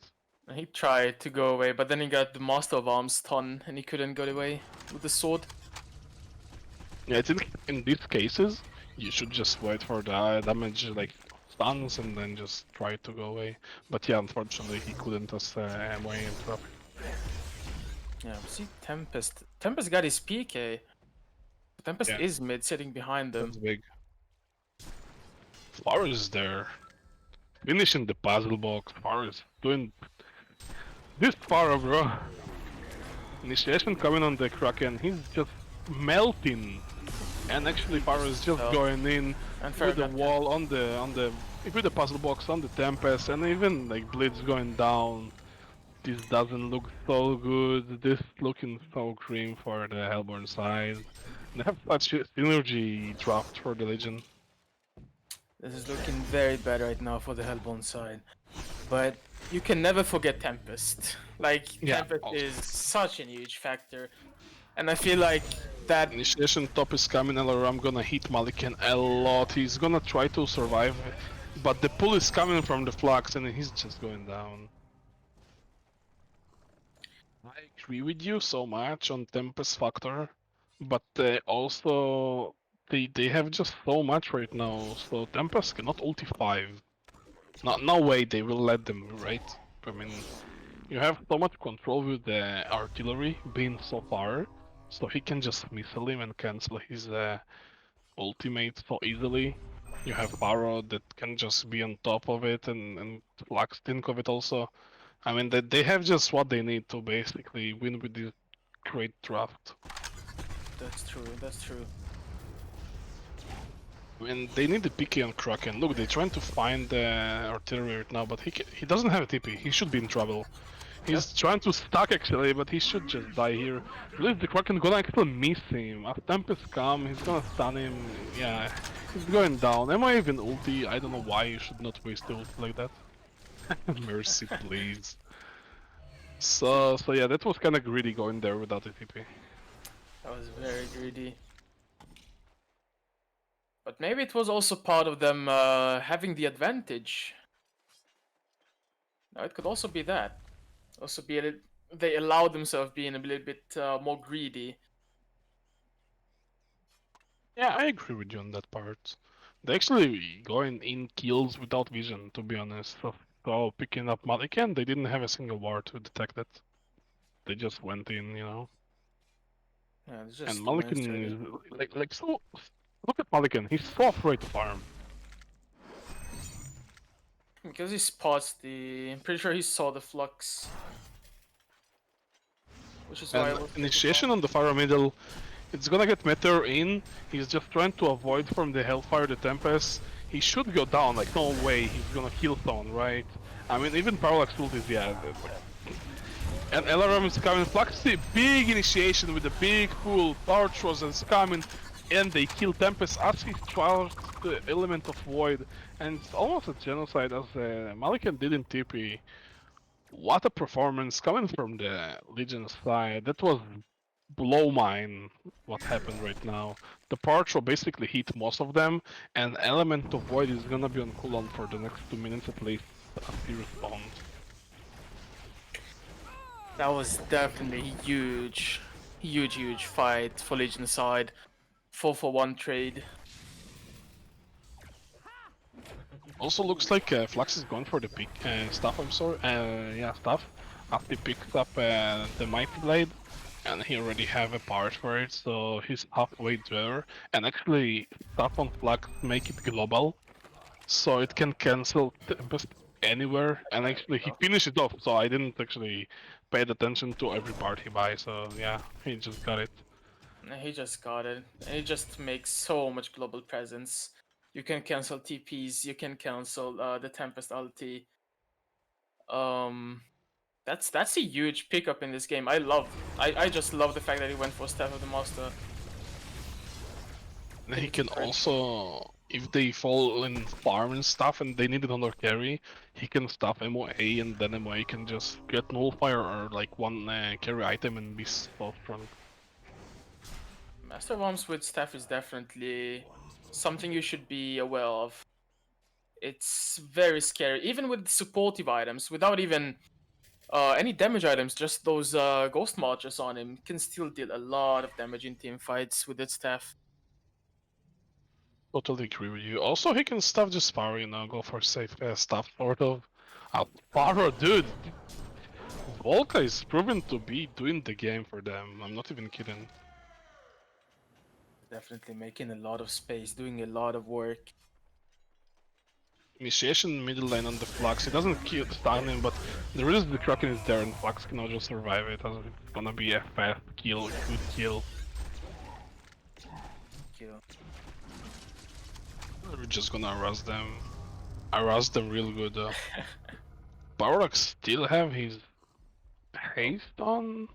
he tried to go away, but then he got the Master of Arms stun, and he couldn't get away with the sword. Yeah, I think in these cases you should just wait for the damage like stuns and then just try to go away. But yeah, unfortunately he couldn't as way interrupt. Yeah, see Tempest. Tempest got his PK. Tempest Yeah, is mid, sitting behind them. that's big. Far is there. Finishing the puzzle box. Far is doing this far, bro. Initiation coming on the Kraken. He's just melting. And actually Far is just So, going in and with the Farragut, wall on the with the puzzle box on the Tempest and even like Blitz going down. This doesn't look so good. This looking so cream for the Hellborn side. They have such a synergy draft for the Legion. this is looking very bad right now for the Hellbourne side. But you can never forget Tempest. Like, Yeah, Tempest also. is such a huge factor. And I feel like that. Initiation top is coming, I'm gonna hit Malikan a lot. He's gonna try to survive, but the pull is coming from the flux and he's just going down. I agree with you so much on Tempest factor, but also they have just so much right now. So Tempest cannot ulti 5. No way they will let them, right? I mean, you have so much control with the artillery being so far, so he can just missile him and cancel his ultimate so easily. You have Pharaoh that can just be on top of it and Flux think of it also. I mean, they have just what they need to basically win with this great draft. That's true, that's true. I mean, they need the PK on Kraken. Look, they're trying to find the artillery right now, but he doesn't have a TP. He should be in trouble. He's trying to stack actually, but he should just die here. Really, the Kraken gonna actually miss him. As Tempest come, he's gonna stun him. Yeah, he's going down. Am I even ulti? I don't know why you should not waste the ulti like that. Mercy, please. So yeah, that was kind of greedy going there without a TP. That was very greedy. But maybe it was also part of them having the advantage. Now it could also be that. Also be they allowed themselves being a little bit more greedy. Yeah, I agree with you on that part. They actually going in kills without vision, to be honest. So picking up Malikan, they didn't have a single ward to detect it. They just went in, you know. Yeah, it's And just Malikan demonstrated. is like so. Look at Malikan. He's so afraid to farm. Because he spots the. I'm pretty sure he saw the flux. Which is why I And was initiation on the far middle, it's gonna get Meteor in. He's just trying to avoid from the Hellfire, the Tempest. He should go down. Like no way he's gonna kill someone, right? I mean, even Parallax ult is yeah. And LRM is coming. Fluxy, big initiation with a big pull. Power Throws is coming. And they kill Tempest as he tries the element of Void. And it's almost a genocide as Malikan didn't TP. What a performance coming from the Legion side. That was blow mine what happened right now. The Power Throw basically hit most of them. And element of Void is gonna be on cooldown for the next 2 minutes at least as he responds. That was definitely huge fight for Legion side. 4-for-1 trade. Also looks like Flux is going for the pick stuff. I'm sorry. Yeah, stuff. After he picks up the Mighty Blade, and he already have a part for it, so he's halfway there. And actually, stuff on Flux make it global, so it can cancel Tempest anywhere. And actually, he finished it off. So I didn't actually pay attention to every part he buys. So yeah, he just got it. He just got it. And it just makes so much global presence. You can cancel TPs, you can cancel the Tempest ulti. Um, That's a huge pickup in this game. I just love the fact that he went for Staff of the Master. And I he think it's can incredible. also, if they fall in farm and stuff and they need another carry, he can stuff MOA and then MOA can just get nullfire or like one carry item and be so strong. Master of Arms with Staff is definitely something you should be aware of. It's very scary, even with supportive items, without even any damage items, just those Ghost Marchers on him can still deal a lot of damage in team fights with its staff. Totally agree with you. Also, he can stuff just Sparrow, you know, go for safe stuff, sort of. Sparrow, dude! Volka is proven to be doing the game for them. I'm not even kidding. Definitely making a lot of space, doing a lot of work. Initiation middle lane on the Flux. He doesn't kill stun him, but the reason the Kraken is there and Flux cannot just survive it. It's gonna be a fast kill, good kill. Kill. We're just gonna harass them. Harass them real good. Bardock still have his haste on.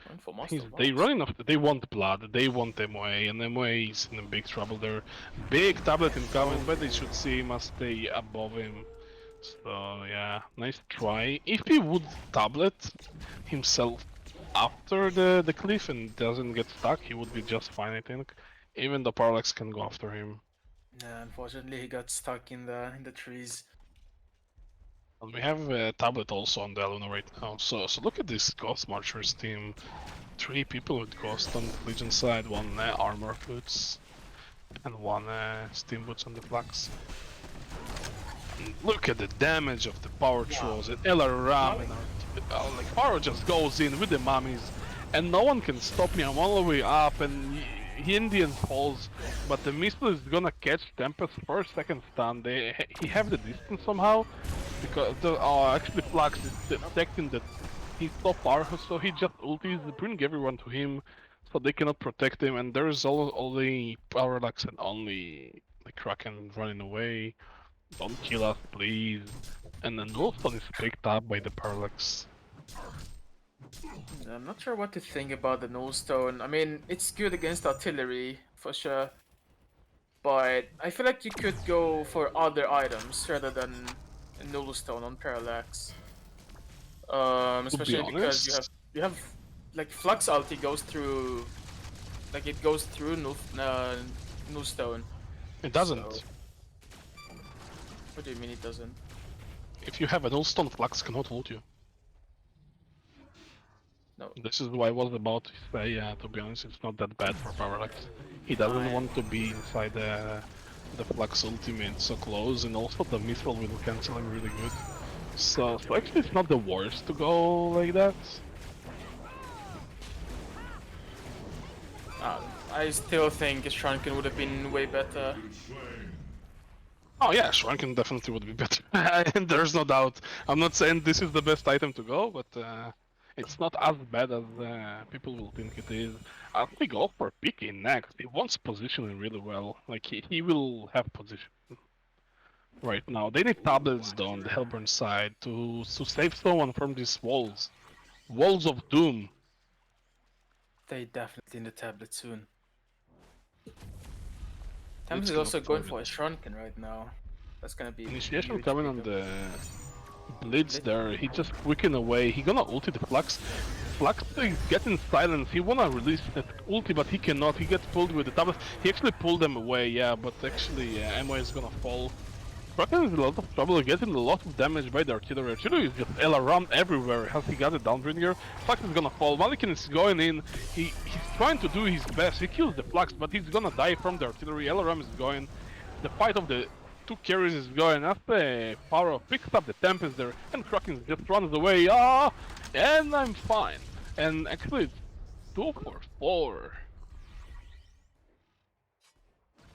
Going for Master of They Arms. running after. They want blood. They want MOA, and MOA is in big trouble. They're big tablet incoming, but they should see him stay above him. So yeah, nice try. If he would tablet himself after the cliff and doesn't get stuck, he would be just fine, I think. Even the Parallax can go after him. Yeah, unfortunately, he got stuck in the trees. And we have a tablet also on the Luna right now. So look at this Ghost Marchers team. 3 people with Ghost on the Legion side, 1 armor boots, and 1 steam boots on the Flux. And look at the damage of the power trolls and LRM and like power just goes in with the mummies, and no one can stop me. I'm all the way up, and Indian falls, but the missile is gonna catch Tempest for a second stun. He have the distance somehow, because actually Flux is detecting that he's so powerful, so he just ultis, bring everyone to him, so they cannot protect him, and there's only Parallax and only the Kraken running away. Don't kill us, please. And then Wolfstone is picked up by the Parallax. I'm not sure what to think about the Nullstone. I mean, it's good against artillery, for sure. But I feel like you could go for other items rather than a Nullstone on Parallax. To be Especially because honest, you have like Flux ulti goes through, like it goes through Nullstone. it doesn't. So, what do you mean it doesn't? If you have an Nullstone, Flux cannot ult you. No. This is what I was about to say, to be honest, it's not that bad for Parallax. He doesn't want to be inside the Flux ultimate so close, and also the missile will cancel him really good. So actually it's not the worst to go like that. I still think Shrunken would have been way better. Oh yeah, Shrunken definitely would be better. There's no doubt. I'm not saying this is the best item to go, but it's not as bad as people will think it is. I think go for PK next. He wants positioning really well. Like he will have position right now. They need tablets though on the Hellburn side to save someone from these walls. Walls of doom. They definitely in the tablet soon. It's Thames is gonna also going throw for a it. Shrunken right now. That's gonna be Initiation huge coming on pickup. the Blitz there. He just quicken away. He gonna ulti the Flux. Flux is getting silence. He wanna release that ulti, but he cannot. He gets pulled with the tablet. He actually pulled them away, yeah, but actually Ammo is gonna fall. Kraken is in a lot of trouble, getting a lot of damage by the artillery. Artillery is just around everywhere. Has he got a downbringer? Flux is gonna fall. Malikin is going in. He's trying to do his best. He kills the Flux, but he's gonna die from the artillery. Elaram is going. The fight of the 2 carries is going. After Power picks up the Tempest there, and Kraken just runs away. And I'm fine. And actually, it's 2 for 4.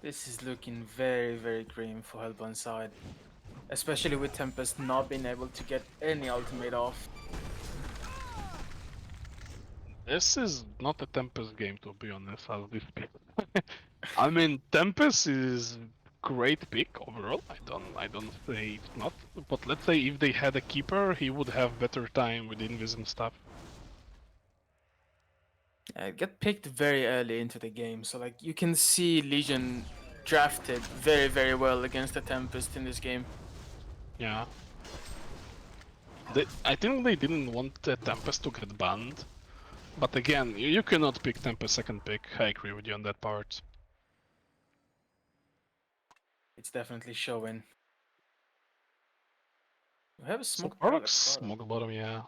This is looking very, very grim for Hellbourne side. Especially with Tempest not being able to get any ultimate off. This is not a Tempest game, to be honest, as this people. I mean, Tempest is great pick overall. I don't say it's not. But let's say if they had a keeper, he would have better time with invis and stuff. It got picked very early into the game, so like you can see Legion drafted very, very well against the Tempest in this game. Yeah. I think they didn't want the Tempest to get banned. But again, you cannot pick Tempest second pick. I agree with you on that part. It's definitely showing. We have a So smoke Parlox, product. smoke bottom, yeah.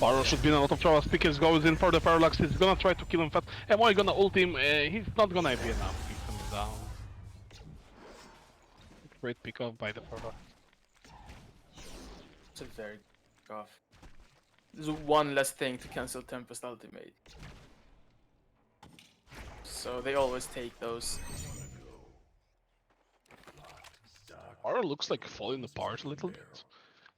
Paro should be in a lot of trouble. Pickers goes in for the Parallax. He's gonna try to kill him fast. Am I gonna ult him? He's not gonna be enough. He's coming down. Great pick up by the Parallax. It's a very good off. There's one less thing to cancel Tempest ultimate. So they always take those. Paro looks like falling apart a little bit.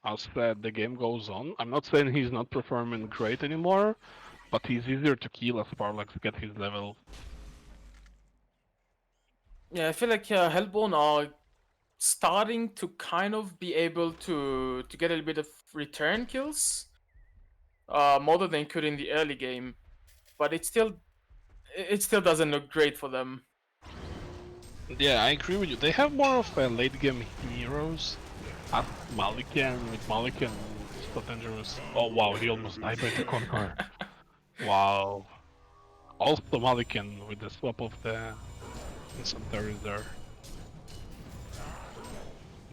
As the game goes on, I'm not saying he's not performing great anymore, but he's easier to kill as Parallax get his level. Yeah, I feel like Hellborn are starting to kind of be able to get a little bit of return kills, more than they could in the early game, but it still doesn't look great for them. Yeah, I agree with you. They have more of late game heroes. As Malikan, with Malikan, it's so dangerous. Oh wow, he almost died by the corner. Wow. Also Malikan with the swap of the incendiary there.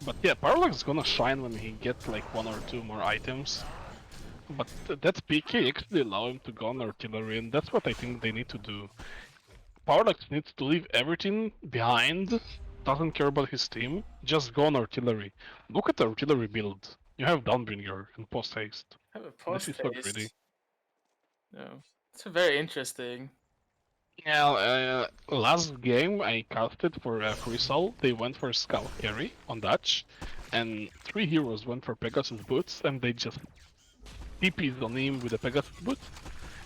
But yeah, Parallax is gonna shine when he gets like one or two more items. But that PK actually allow him to go on artillery, and that's what I think they need to do. Parallax needs to leave everything behind, doesn't care about his team, just go on artillery. Look at the artillery build. You have Dawnbringer and post haste. Have a This post is so pretty. haste. No, it's very interesting. Yeah, last game I casted for Free Soul, they went for Scout Carry on Dutch, and 3 heroes went for Pegasus Boots, and they just TPs on him with the Pegasus Boots,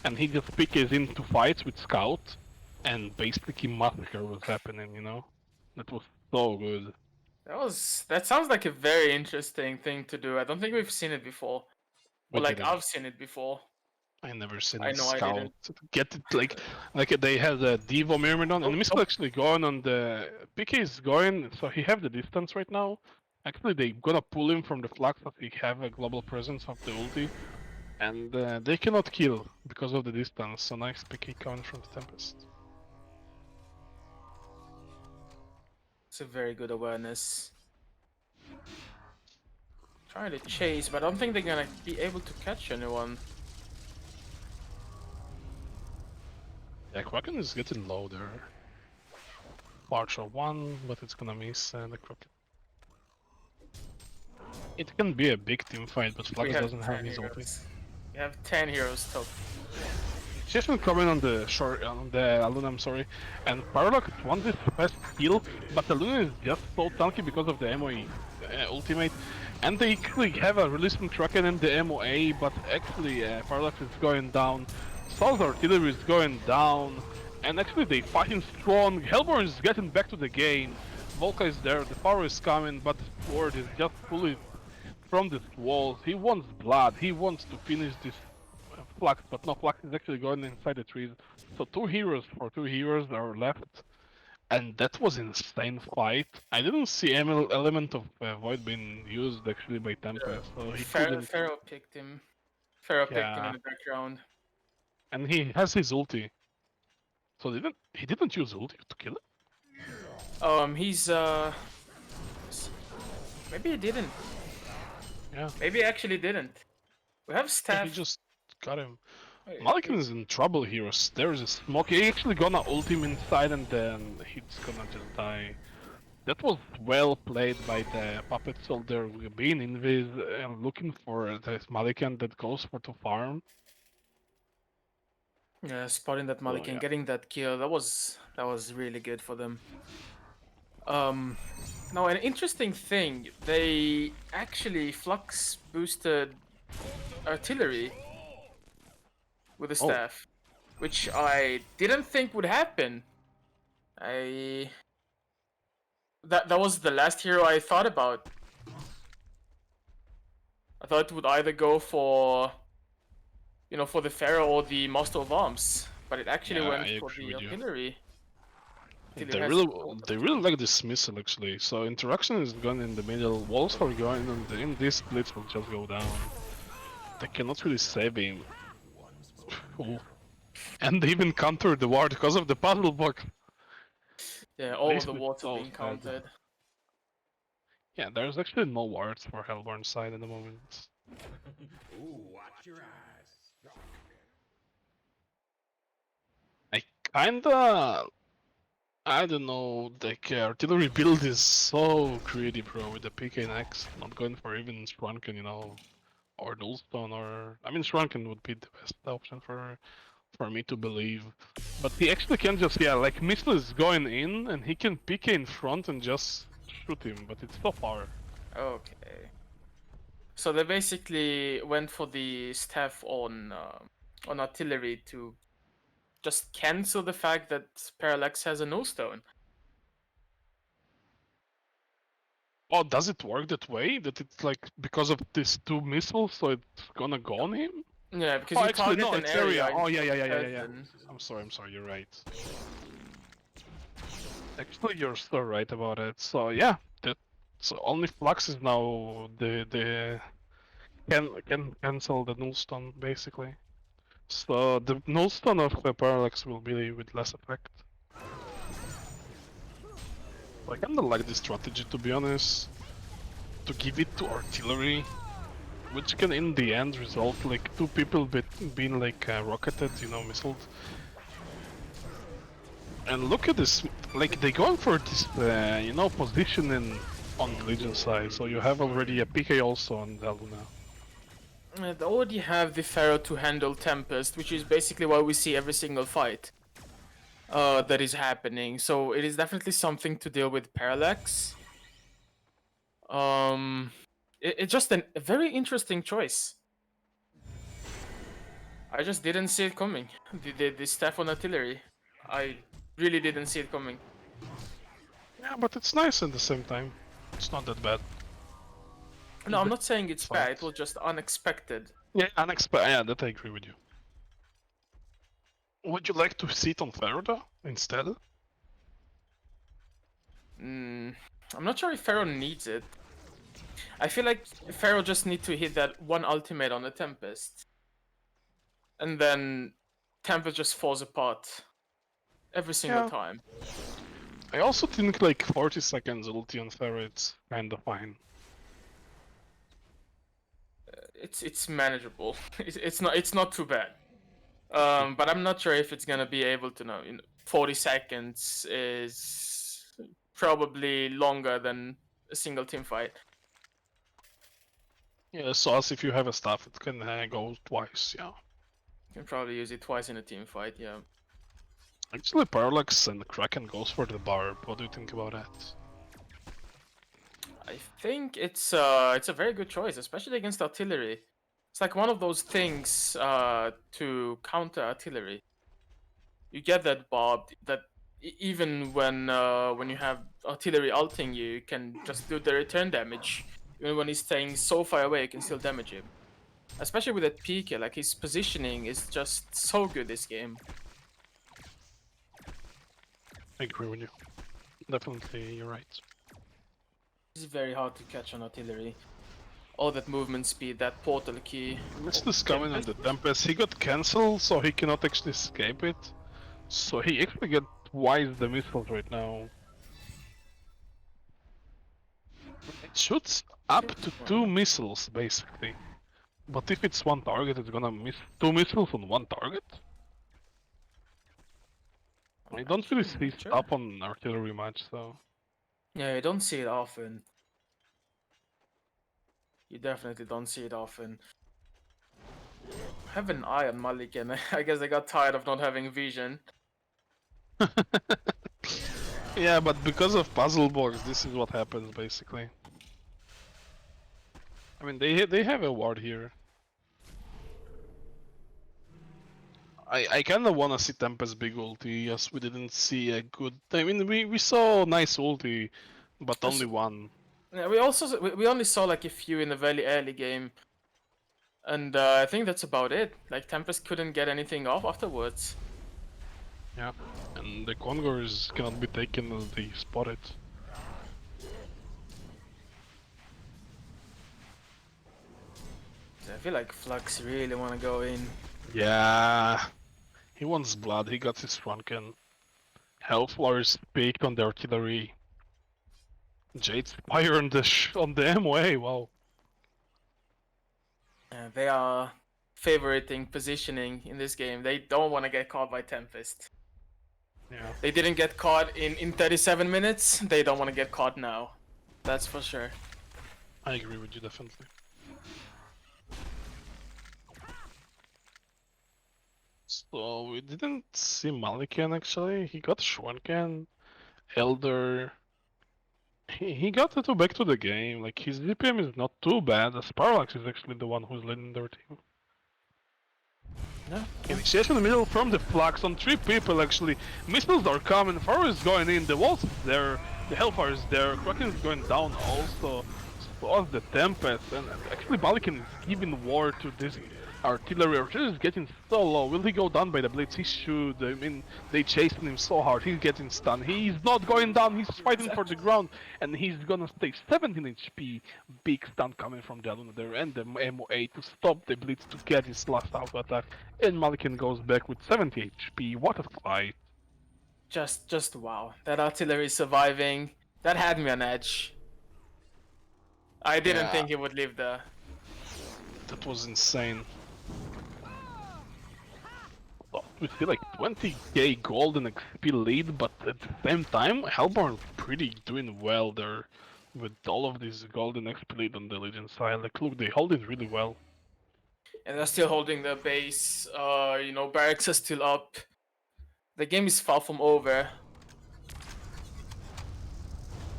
and he just PKs into fights with Scout, and basically massacre was happening, you know? That was so good. That sounds like a very interesting thing to do. I don't think we've seen it before. We Or like didn't. I've seen it before. I never seen I a know I Scout didn't. get it like they had a Devo Myrmidon, and Miskel actually going on the PK is going, so he have the distance right now. Actually, they gonna pull him from the flag so he have a global presence of the ulti, and they cannot kill because of the distance. So nice PK coming from the Tempest. It's a very good awareness. Trying to chase, but I don't think they're gonna be able to catch anyone. Yeah, Kraken is getting low there. Partial one, but it's gonna miss the Kraken. It can be a big team fight, but We Flux have doesn't have 10 his ulti. heroes. We have 10 heroes top. Shifting coming on the short, on the Aluna, I'm sorry, and Parallax wants this fast kill, but the Aluna is just so tanky because of the MOE ultimate, and they actually have a release from Kraken and the MOA, but actually Parallax is going down, Saul's artillery is going down, and actually they fighting strong, Hellborn is getting back to the game, Volka is there, the power is coming, but Sword is just fully from this wall, he wants blood, he wants to finish this Flux, but no, Flux is actually going inside the trees. So 2 heroes for 2 heroes are left. And that was insane fight. I didn't see any element of Void being used actually by Tempest, so he couldn't. Pharaoh picked him. Pharaoh picked him Yeah, in the background. and he has his ulti. So he didn't use ulti to kill him? He's maybe he didn't. Yeah. Maybe he actually didn't. We have Yeah, staff. he just got him. Wait, Malikan is in trouble here. There's a smoke. He actually gonna ult him inside and then he's gonna just die. That was well played by the puppet soldier being invis and looking for this Malikan that goes for to farm. Yeah, spotting that Malik and yeah. getting that kill, that was really good for them. Now an interesting thing, they actually flux boosted artillery with the staff, which I didn't think would happen. that was the last hero I thought about. I thought it would either go for, for the Pharaoh or the Master of Arms, but it actually Yeah, went I for agree the with you. artillery. They has really, all they really like this missile actually. So interaction is going in the middle, walls are going, and then this blitz will just go down. They cannot really save him. Ooh. And they even countered the ward because of the puzzle box. Yeah, all of the Basically, wards are so being sad. countered. Yeah, there's actually no wards for Hellborn side at the moment. Ooh, watch your eyes. I kinda, I don't know, like artillery build is so greedy, bro, with the PK next, not going for even Shrunken, or Nullstone, or I mean Shrunken would be the best option for me to believe. But he actually can just, yeah, like missile is going in and he can PK in front and just shoot him, but it's so far. Okay. So they basically went for the staff on artillery to just cancel the fact that Parallax has a no stone. Oh, does it work that way? That it's like because of these two missiles, so it's gonna go on him? Yeah, because Oh, you actually, target no, an it's area. area Oh, and yeah, kill yeah, the yeah, yeah, yeah. person. I'm sorry, you're right. Actually, you're still right about it. So yeah, so only Flux is now the can cancel the nullstone basically. So the nullstone of the parallax will be with less effect. I kinda like this strategy to be honest. To give it to artillery, which can in the end result like two people being like rocketed, missiled. And look at this, like they going for this, positioning on the Legion side. So you have already a PK also on the Luna. They already have the Pharaoh to handle Tempest, which is basically why we see every single fight that is happening. So it is definitely something to deal with Parallax. It's just a very interesting choice. I just didn't see it coming. The staff on artillery, I really didn't see it coming. Yeah, but it's nice at the same time. It's not that bad. No, I'm not saying it's bad. Fight. It was just unexpected. Yeah, unexpected. Yeah, that I agree with you. Would you like to see it on Farada instead? I'm not sure if Pharaoh needs it. I feel like Pharaoh just need to hit that one ultimate on the Tempest, and then Tempest just falls apart every single time. I also think like 40 seconds ulti on Farah it's kinda fine. It's manageable. It's not too bad. But I'm not sure if it's gonna be able to know. 40 seconds is probably longer than a single team fight. Yeah, so as if you have a staff, it can go twice, yeah. You can probably use it twice in a team fight. Yeah. Actually, Parallax and Kraken goes for the barb. What do you think about that? I think it's a very good choice, especially against artillery. It's like one of those things to counter artillery. You get that barb that even when you have artillery ulting you can just do the return damage. Even when he's staying so far away, you can still damage him. Especially with that PK, like his positioning is just so good this game. I agree with you. Definitely, you're right. It's very hard to catch on artillery. All that movement speed, that portal key. Missed is coming on the Tempest. He got cancelled, so he cannot actually escape it. So he actually get twice the missiles right now. It shoots up to 2 missiles, basically. But if it's one target, it's gonna miss 2 missiles on one target? I don't really see stuff on artillery much, so... Yeah, you don't see it often. You definitely don't see it often. I have an eye on Malik, and I guess I got tired of not having vision. Yeah, but because of puzzle box, this is what happens basically. I mean, they have a ward here. I kinda wanna see Tempest big ulti. Yes, we didn't see a good. I mean, we saw nice ulti, but only one. Yeah, we only saw like a few in the very early game, and I think that's about it. Like Tempest couldn't get anything off afterwards. Yeah, and the Congors cannot be taken as they spot it. I feel like Flux really want to go in. Yeah, he wants blood. He got his Shrunken. Hellflower's peaked on the artillery. Jade's fire on the MOA. Wow. They are favoriting positioning in this game. They don't want to get caught by Tempest. Yeah. They didn't get caught in 37 minutes. They don't want to get caught now. That's for sure. I agree with you definitely. So we didn't see Malikan actually. He got Schwanken, Elder. He got to back to the game. Like his DPM is not too bad. As Parallax is actually the one who's leading their team. Yeah. Initiation in the middle from the Flux on 3 people actually. Missiles are coming, fire is going in, the walls is there, the Hellfire is there, Kraken is going down also. So is the Tempest, and actually Malikan is giving war to this artillery. Artillery is getting so low. Will he go down by the Blitz? He should. I mean, they chasing him so hard. He's getting stunned. He's not going down. He's fighting for the ground, and he's gonna stay 17 HP. Big stun coming from the Aluna there and the MOA to stop the Blitz to get his last auto attack. And Malikan goes back with 70 HP. What a fight! Just wow. That artillery surviving. That had me on edge. I didn't Yeah. think he would live there. That was insane. We feel like 20k gold and XP lead, but at the same time, Hellborn pretty doing well there with all of this gold and XP lead on the Legion side. Like, look, they hold it really well. And they're still holding their base. You know, barracks are still up. The game is far from over.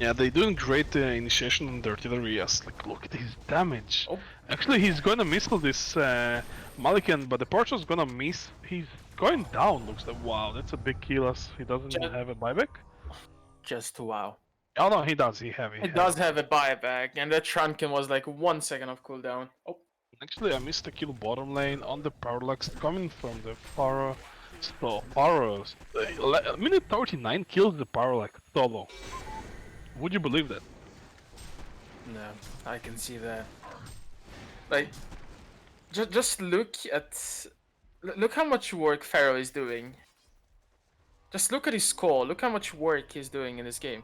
Yeah, they're doing great initiation on the artillery. Yes, like, look at his damage. Oh. Actually, he's gonna missile this Malikan, but the Porcho's gonna miss. He's going down, looks like. Wow, that's a big kill as he doesn't Just- have a buyback. Just wow. Oh no, he does. He have. It does have a buyback, and that Shrunken was like 1 second of cooldown. Oh, Actually, I missed a kill bottom lane on the Parallax coming from the Pharaoh. So, Pharaoh, minute 39 kills the Parallax solo. Would you believe that? no, I can see that. Like, just look at, look how much work Pharaoh is doing. Just look at his score. Look how much work he's doing in this game.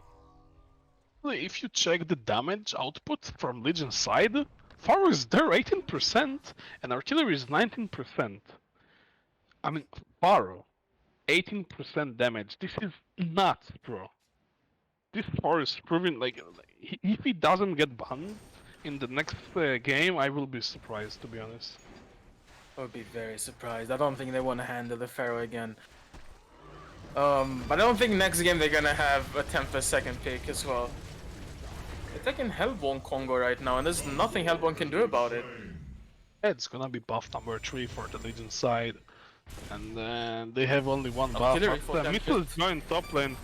If you check the damage output from Legion side, Pharaoh is there 18% and Artillery is 19%. I mean, Pharaoh, 18% damage. This is nuts, bro. This Pharaoh is proving like if he doesn't get banned in the next game, I will be surprised, to be honest. I would be very surprised. I don't think they want to handle the Pharaoh again. But I don't think next game they're gonna have a Tempest second pick as well. They're taking Hellborn Congo right now, and there's nothing Hellborn can do about it. It's gonna be buff number 3 for the Legion side. And then they have only one buff. Artillery for But, them Mitchell too. is going top lane.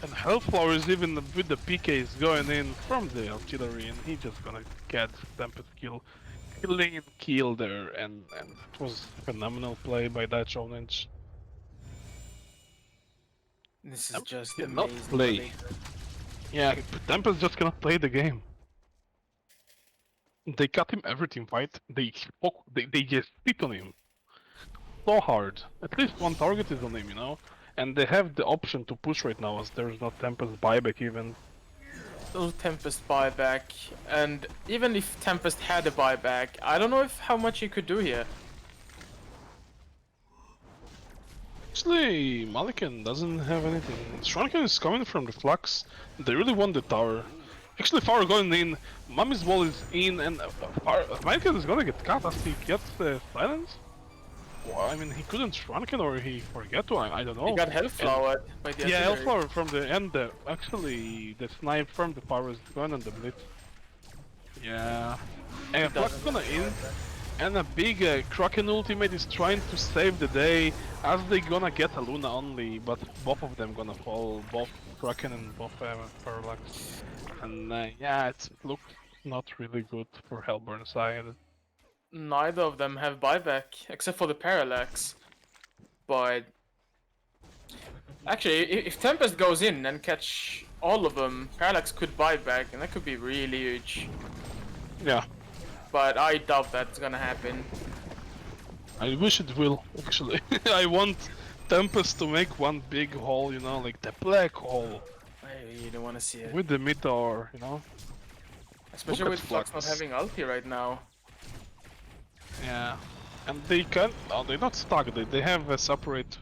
And Hellflower is even with the PKs going in from the artillery, and he just gonna get Tempest kill. Clean kill there, and it was phenomenal play by that Shonen. This is just cannot amazing. play. They- Yeah, Tempest just cannot play the game. They cut him every team fight. They just sit on him so hard. At least one target is on him, you know. And they have the option to push right now, as there's no Tempest buyback even. No Tempest buyback, and even if Tempest had a buyback, I don't know if how much he could do here. Actually, Malikan doesn't have anything. Shrunken is coming from the Flux. They really want the tower. Actually, Far going in. Mummy's wall is in, and Malikan is gonna get cut as he gets silence. Well, I mean, he couldn't Shrunken or he forget to. I don't know. He got Hellflowered by the Yeah, artillery. Hellflower from the end. Actually, the snipe from the power is going on the blitz. Yeah. And Flux doesn't gonna in. And a big Kraken ultimate is trying to save the day, as they gonna get a Luna only, but both of them gonna fall, both Kraken and both Parallax. And yeah, it looks not really good for Hellburn side. Neither of them have buyback, except for the Parallax. But actually, if Tempest goes in and catch all of them, Parallax could buy back, and that could be really huge. Yeah, But I doubt that's gonna happen. I wish it will, actually. I want Tempest to make one big hole, you know, like the black hole. I really want to see it. With the meteor, you know? Especially Look with at Flux not Flux. having ulti right now. Yeah. And they can't, oh, they're not stuck, they have a separate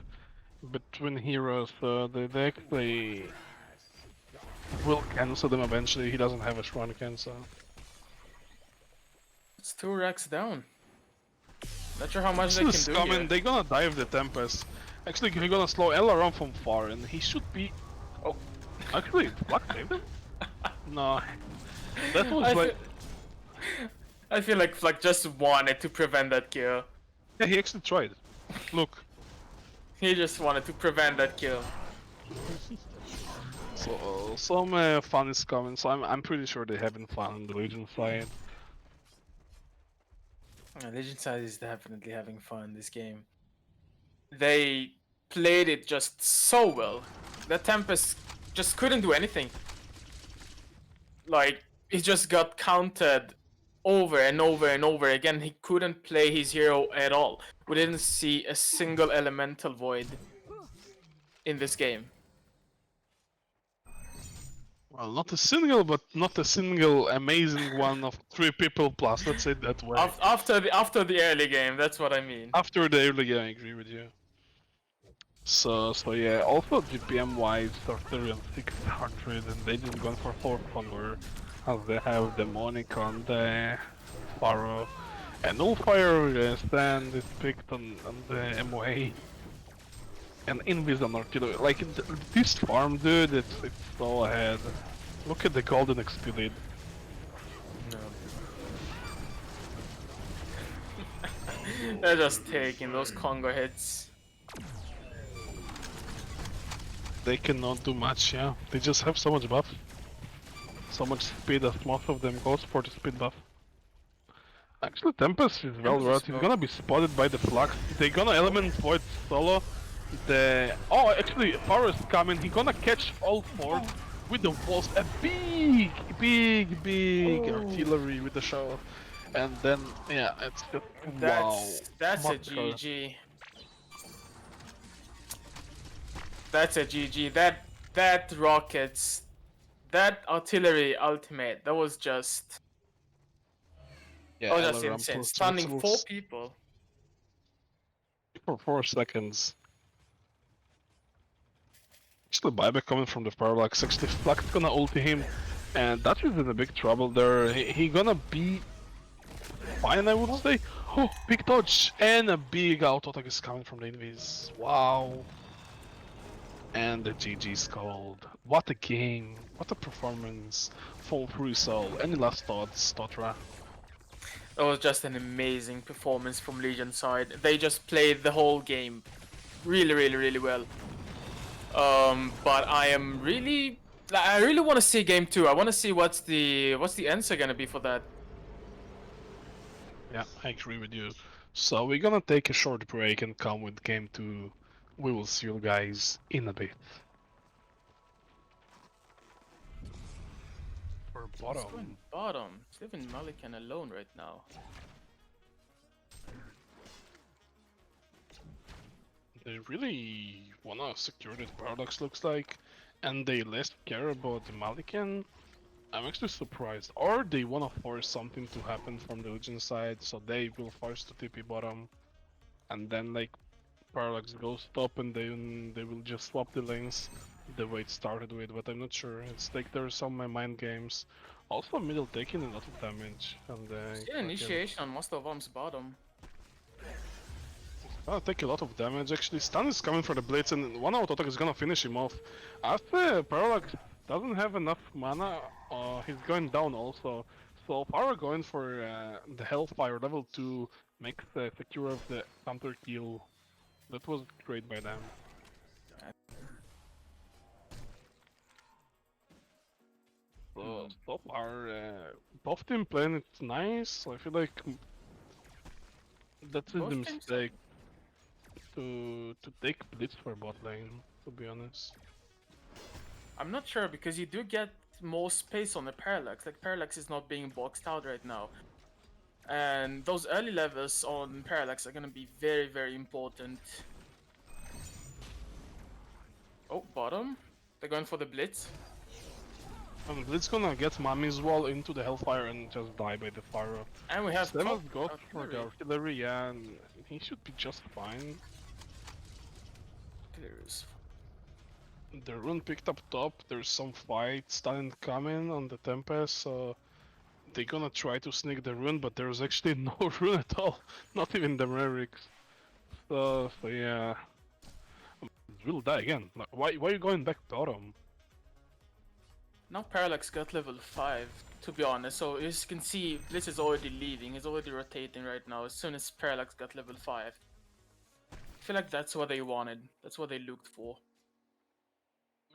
between heroes, they actually will cancel them eventually. He doesn't have a shrine cancel. It's 2 racks down. Not sure how much they This can is do coming, here. they're gonna dive the Tempest. Actually, we're gonna slow L around from far, and he should be... Oh. Actually, Flux saved him? No. That was I like... I feel like Flux just wanted to prevent that kill. Yeah, he actually tried. Look. He just wanted to prevent that kill. So, some fun is coming, so I'm pretty sure they're having fun on the Legion side. Legend side is definitely having fun this game. They played it just so well. The Tempest just couldn't do anything. Like, he just got counted over and over and over again. He couldn't play his hero at all. We didn't see a single elemental void in this game. Well, not a single, but not a single amazing one of 3 people plus, let's say it that way. After the early game, that's what I mean. After the early game, I agree with you. So yeah, also GPM wise, Arthurian 600, and they just gone for 4th Honor, as they have Demonic on the Pharaoh, and Nullfire stand is picked on the MOA, and Invis on Artillery. Like, this farm, dude, it's so ahead. Look at the golden XP lead. They're just taking those Congo hits. They cannot do much, yeah. They just have so much buff. So much speed that most of them goes for the speed buff. Actually, Tempest is well read. He's gonna be spotted by the Flux. They're gonna element void solo. Oh, actually, Forest coming. He's gonna catch all 4 with the walls. A big artillery with the show. And then, yeah, it's just wow. That's a Massacre. GG. That's a GG. That rockets, that artillery ultimate, that was just Yeah, oh, that's Alaram insane. plus Stunning 4 missiles people. for 4 seconds. Actually, buyback coming from the Parallax. Actually, Flux gonna ulti him, and that is in a big trouble there. He gonna be fine, I would say. Oh, big dodge and a big auto attack is coming from the Invis. Wow. And the GG's called. What a game! What a performance! Full free soul. Any last thoughts, Totra? That was just an amazing performance from Legion side. They just played the whole game really well. But I really want to see game 2. I want to see what's the answer gonna be for that. Yeah, I agree with you. So we're gonna take a short break and come with game 2. We will see you guys in a bit. For He's bottom. going bottom. He's leaving Malikan alone right now. They really wanna secure this Paradox, looks like, and they less care about the Malikan. I'm actually surprised. Or they wanna force something to happen from the Legion side, so they will force the TP bottom, and then like Parallax goes top, and they will just swap the lanes the way it started with. But I'm not sure. It's like there's some mind games. Also, middle taking a lot of damage, and Yeah, initiation on most of them's bottom. gonna take a lot of damage. Actually, stun is coming for the blitz, and one auto attack is gonna finish him off. After Parallax doesn't have enough mana, he's going down also. So Power going for the Hellfire level 2 makes the secure of the counter kill. That was great by them. So so far, both team playing it nice. I feel like that is the Both teams are- mistake to take blitz for bot lane. To be honest, I'm not sure because you do get more space on the Parallax. Like Parallax is not being boxed out right now. And those early levels on Parallax are gonna be very, very important. Oh, bottom. They're going for the blitz. and blitz gonna get Mummy's wall into the Hellfire and just die by the fire. And we have Seven's top got for the artillery. artillery, yeah, and he should be just fine. Artillery is The rune picked up top. There's some fight starting coming on the Tempest, so they're gonna try to sneak the rune, but there's actually no rune at all. Not even the Merrics. So yeah. Will die again. Like, why are you going back bottom? Now Parallax got level 5, to be honest, so as you can see, Blitz is already leaving, he's already rotating right now, as soon as Parallax got level 5. I feel like that's what they wanted, that's what they looked for.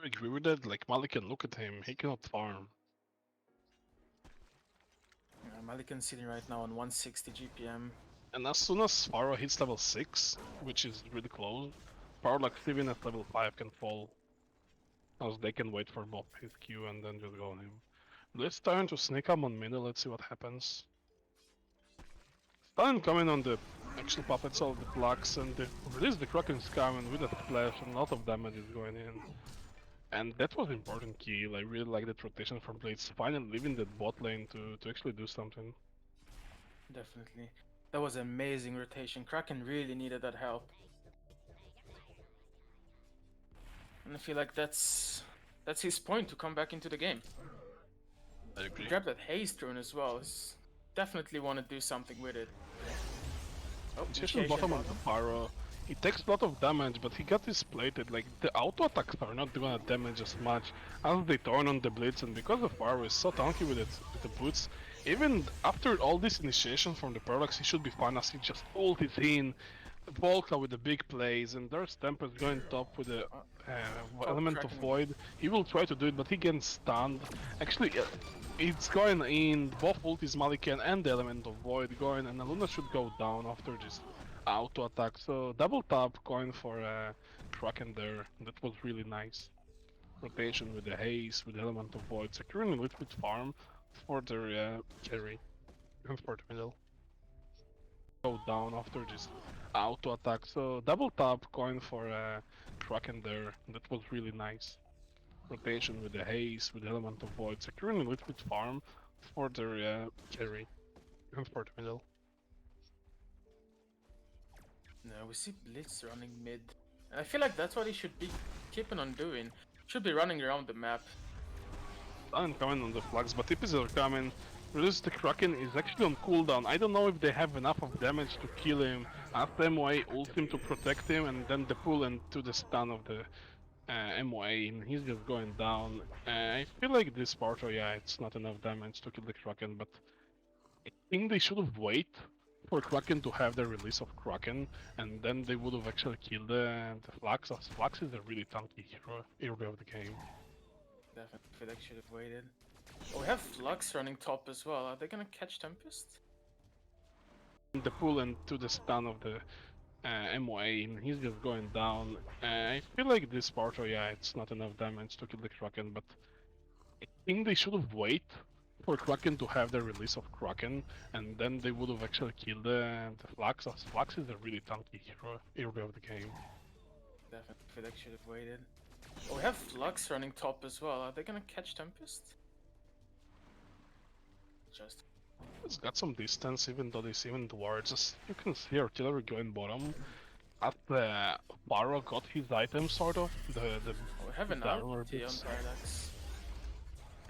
I agree with that. Like Malikan, look at him. He cannot farm. Malikan's sitting right now on 160 GPM. And as soon as Pharaoh hits level 6, which is really close, Parallax even at level 5 can fall. As they can wait for both his Q and then just go on him. Let's turn to sneak up on middle, let's see what happens. Stun coming on the actual puppets of the Flux and the release the Kraken's coming with a splash and a lot of damage is going in. And that was important kill. I really like that rotation from Blades, finally leaving that bot lane to actually do something. Definitely. That was amazing rotation, Kraken really needed that help. And I feel like that's his point to come back into the game. I agree. Grab that haste rune as well, he's definitely want to do something with it. Oh, Initiation initiation bottom of the Pyro. He takes a lot of damage, but he got this plated. Like, the auto attacks are not gonna damage as much as they turn on the Blitz, and because the Pyro is so tanky with the boots, even after all this initiation from the Parallax, he should be fine as he just ultis in, Volca with the big plays, and there's Tempest going top with the element of Kraken. Void. He will try to do it, but he gets stunned. Actually, it's going in, both ultis Malikan and the element of Void going, and Aluna should go down after this auto attack. So double tap going for Kraken there. That was really nice. Rotation with the haze, with the element of Void, securing a little bit farm for the carry, even for the middle. Go down after this auto attack. So double tap going for Kraken there. That was really nice. Rotation with the haze, with the element of Void, securing a little bit farm for the carry, even for the middle. No, we see Blitz running mid. And I feel like that's what he should be keeping on doing. Should be running around the map. I'm coming on the Flux, but TPs are coming. Release the Kraken is actually on cooldown. I don't know if they have enough of damage to kill him. After MOA ult him to protect him, and then the pull into the stun of the MOA, and he's just going down. I feel like this part, yeah, it's not enough damage to kill the Kraken, but I think they should have waited for Kraken to have the release of Kraken, and then they would have actually killed the Flux, as Flux is a really tanky hero early of the game. Definitely feel like should have waited. Oh, we have Flux running top as well. Are they gonna catch Tempest? The pull into the stun of the MOA, and he's just going down. I feel like this part, yeah, it's not enough damage to kill the Kraken, but I think they should have waited for Kraken to have the release of Kraken, and then they would have actually killed the Flux, as Flux is a really tanky hero early of the game. Definitely feel like should have waited. Oh, we have Flux running top as well. Are they gonna catch Tempest? Just It's got some distance, even though they see him towards us. You can see artillery going bottom. As the Paro got his item, sort of. oh, we have an the armor ulti on bits. Parallax.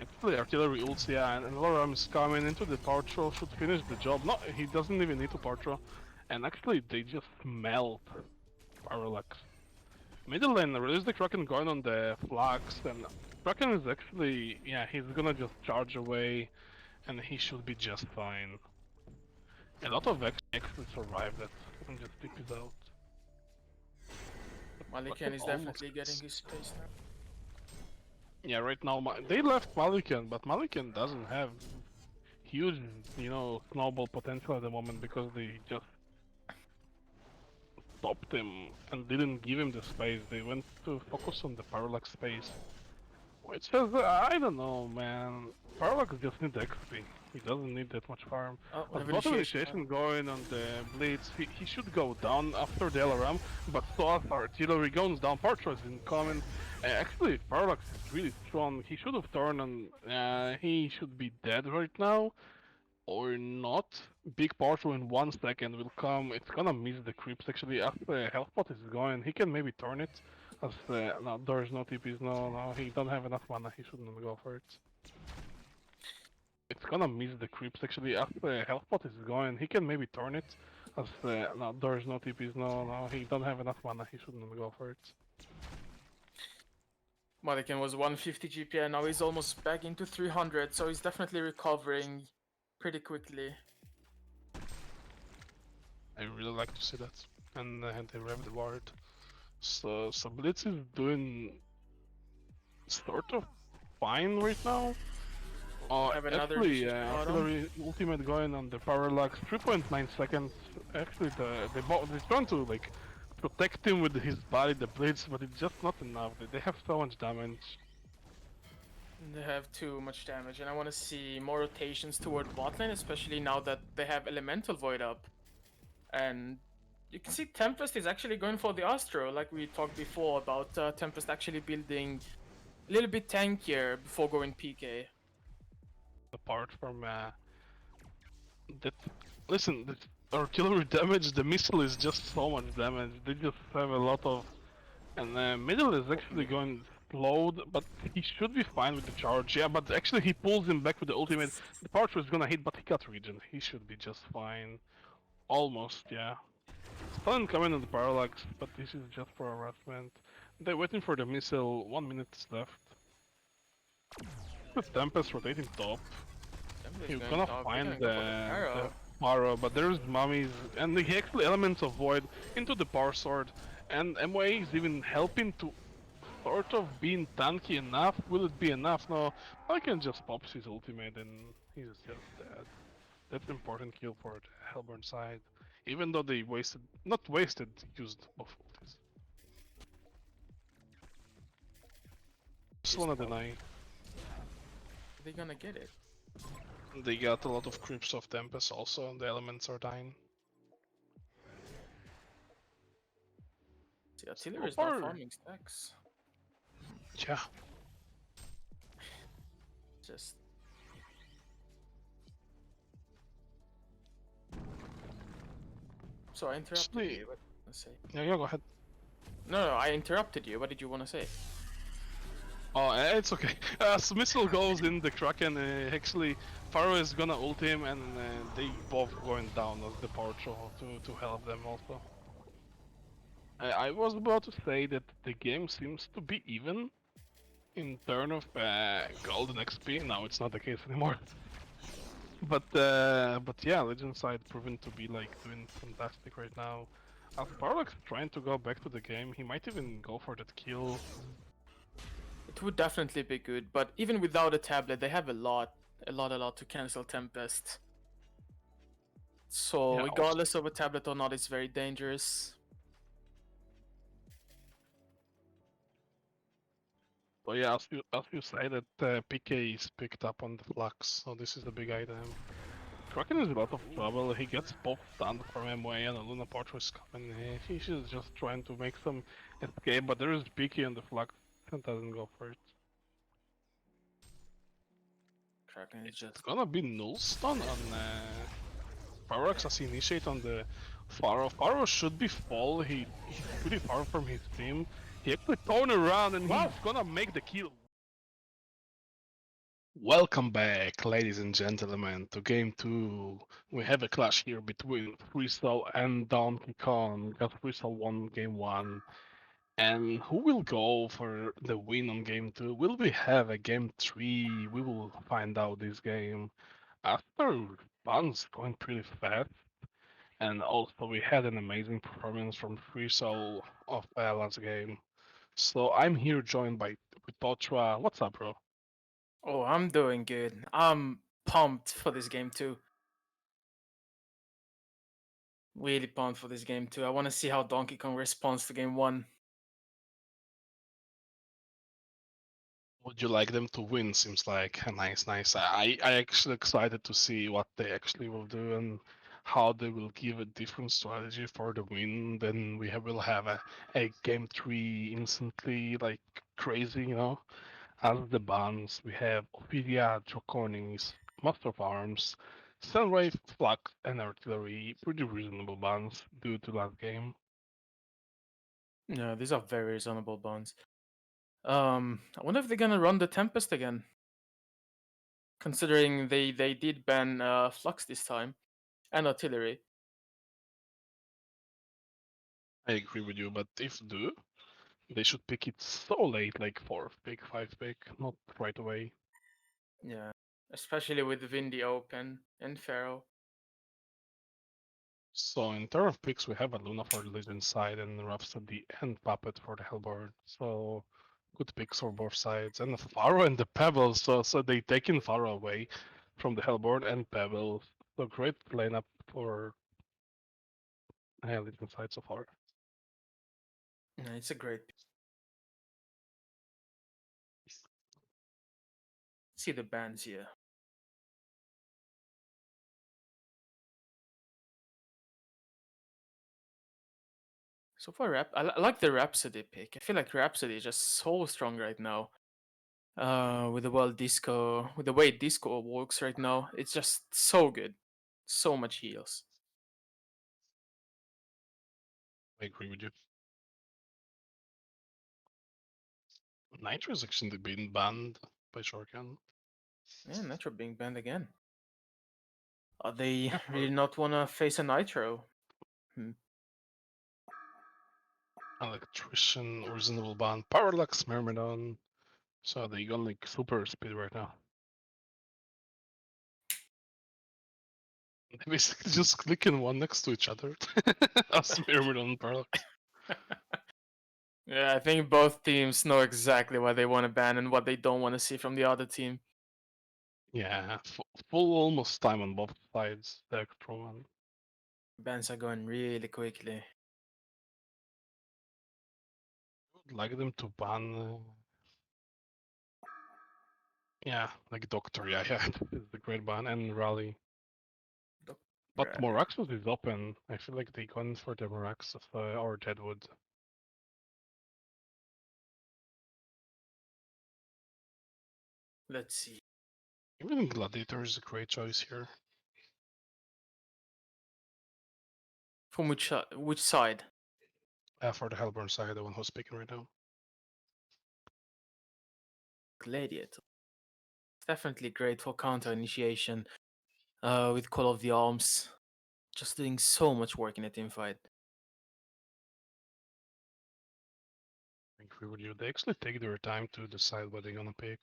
Actually, artillery ults, yeah, and Loram is coming into the Partro, should finish the job. No, he doesn't even need to Partro. And actually, they just melt Parallax. Middle lane, release the Kraken going on the Flux, and Kraken is actually, yeah, he's gonna just charge away, and he should be just fine. A lot of exits survive that, and just tip it out. Malikan is Almost definitely gets- getting his space now. Yeah, right now they left Malikan, but Malikan doesn't have huge, snowball potential at the moment because they just stopped him and didn't give him the space. They went to focus on the parallax space, which is I don't know, man. Parallax just needs XP. He doesn't need that much farm. Oh, we But have lot of initiation. initiation going on the Blitz. He should go down after the LRM, but so as artillery goes down, Partridge is incoming. Actually, Parallax is really strong. He should have turned and he should be dead right now or not. Big portal in 1 second will come. It's gonna miss the creeps actually. As the health pot is going, he can maybe turn it. As no, there's no TPs. No, he don't have enough mana. He shouldn't go for it. It's gonna miss the creeps actually. As the health pot is going, he can maybe turn it. As no, there's no TPs. No, he don't have enough mana. He shouldn't go for it. Malikan was 150 GPI, now he's almost back into 300, so he's definitely recovering pretty quickly. I really like to see that. And they rev the ward. So Blitz is doing sort of fine right now. Have another Actually, initiation bottom. artillery ultimate going on the parallax, 3.9 seconds. Actually, they're trying to like protect him with his body, the blades, but it's just not enough. They have so much damage. They have too much damage, and I want to see more rotations toward bot lane, especially now that they have Elemental Void up. And you can see Tempest is actually going for the Astro, like we talked before about Tempest actually building a little bit tankier before going PK. Apart from that, listen, the artillery damage, the missile is just so much damage. They just have a lot of, and middle is actually going slowed, but he should be fine with the charge. Yeah, but actually he pulls him back with the ultimate. The Parcher is gonna hit, but he got regen. He should be just fine. Almost, yeah. Stun coming on the parallax, but this is just for harassment. They're waiting for the missile. 1 minute is left. The Tempest rotating top. Tempest He's going gonna top, they're find gonna go for the the Pharaoh. Mara, but there's mummies and the actually elements of void into the power sword, and MOA is even helping to sort of being tanky enough. Will it be enough? No, I can just pop his ultimate and he's just dead. That's an important kill for the Hellburn side, even though they wasted, not wasted, used both ultis. Just wanna deny. They're gonna get it. They got a lot of creeps of Tempest also, and the elements are dying. See, artillery is So now far, farming stacks. yeah. Just so I interrupted Actually, you. What did you want to say? yeah, go ahead. No, I interrupted you. What did you want to say? Oh, it's okay. So missile goes in the Kraken. Actually, Pharaoh is gonna ult him, and they both going down as the power troll to help them also. I was about to say that the game seems to be even in turn of golden XP. Now it's not the case anymore. But yeah, Legend side proven to be like doing fantastic right now. As Parallax trying to go back to the game, he might even go for that kill. It would definitely be good, but even without a tablet, they have a lot to cancel Tempest. So Yeah, regardless of a tablet or not, it's very dangerous. So yeah, as you say that PK is picked up on the flux, so this is the big item. Kraken is in a lot of trouble. He gets both stunned from MOA and a Luna Portrait is coming. He's just trying to make some escape, but there is PK on the flux and doesn't go for it. Kraken is It's just gonna be null stun on Parallax as he initiate on the Pharaoh. Pharaoh should be fall. He's pretty far from his team. He actually turned around and he's gonna make the kill. Welcome back, ladies and gentlemen, to game 2. We have a clash here between Freestyle and Donkey Kong, because Freestyle won game 1. And who will go for the win on game 2? Will we have a game 3? We will find out this game. After runs going pretty fast, and also we had an amazing performance from Freestyle of last game. So I'm here joined by with Potra. What's up, bro? Oh, I'm doing good. I'm pumped for this game too. Really pumped for this game too. I want to see how Donkey Kong responds to game one. Would you like them to win? Seems like nice. I actually excited to see what they actually will do and how they will give a different strategy for the win. Then will have a game three instantly like crazy, you know. As the bans, we have Ophidia, Draconis, Master of Arms, Sunwave, Flux, and Artillery. Pretty reasonable bans due to last game. No, these are very reasonable bonds. I wonder if they're gonna run the Tempest again. Considering they did ban Flux this time and Artillery. I agree with you, but if do, they should pick it so late, like fourth pick, fifth pick, not right away. Yeah, especially with Windy open and Pharaoh. So in terms of picks, we have a Luna for the Legend side and Rhapsody and Puppet for the Hellboard. So good picks for both sides. And the Pharaoh and the Pebbles, so they taken Pharaoh away from the Hellboard and Pebbles. So great lineup for Legend side so far. Yeah, it's a great. See the bands here. So far, I like the Rhapsody pick. I feel like Rhapsody is just so strong right now. With the world disco, with the way disco works right now, it's just so good. So much heals. I agree with you. Nitro is actually been banned by Shorkan. Yeah, Nitro being banned again. Are they Yeah, really not wanna face a Nitro? Electrician, Reasonable Ban, Parallax, Myrmidon. So they got like super speed right now. They basically just clicking one next to each other. As Myrmidon and Parallax. Yeah, I think both teams know exactly what they want to ban and what they don't want to see from the other team. Yeah, full almost time on both sides. The extra one. Bans are going really quickly. I would like them to ban. Yeah, like Doctor. Yeah, it's the great ban and Rally. But Right. Moraxus is open. I feel like they gone for the Moraxus or Deadwood. Let's see. Even Gladiator is a great choice here. From which side? For the Hellborn side, the one who's speaking right now. Gladiator. It's definitely great for counter initiation. With Call of the Arms, just doing so much work in a team fight. I agree with you. They actually take their time to decide what they're gonna pick.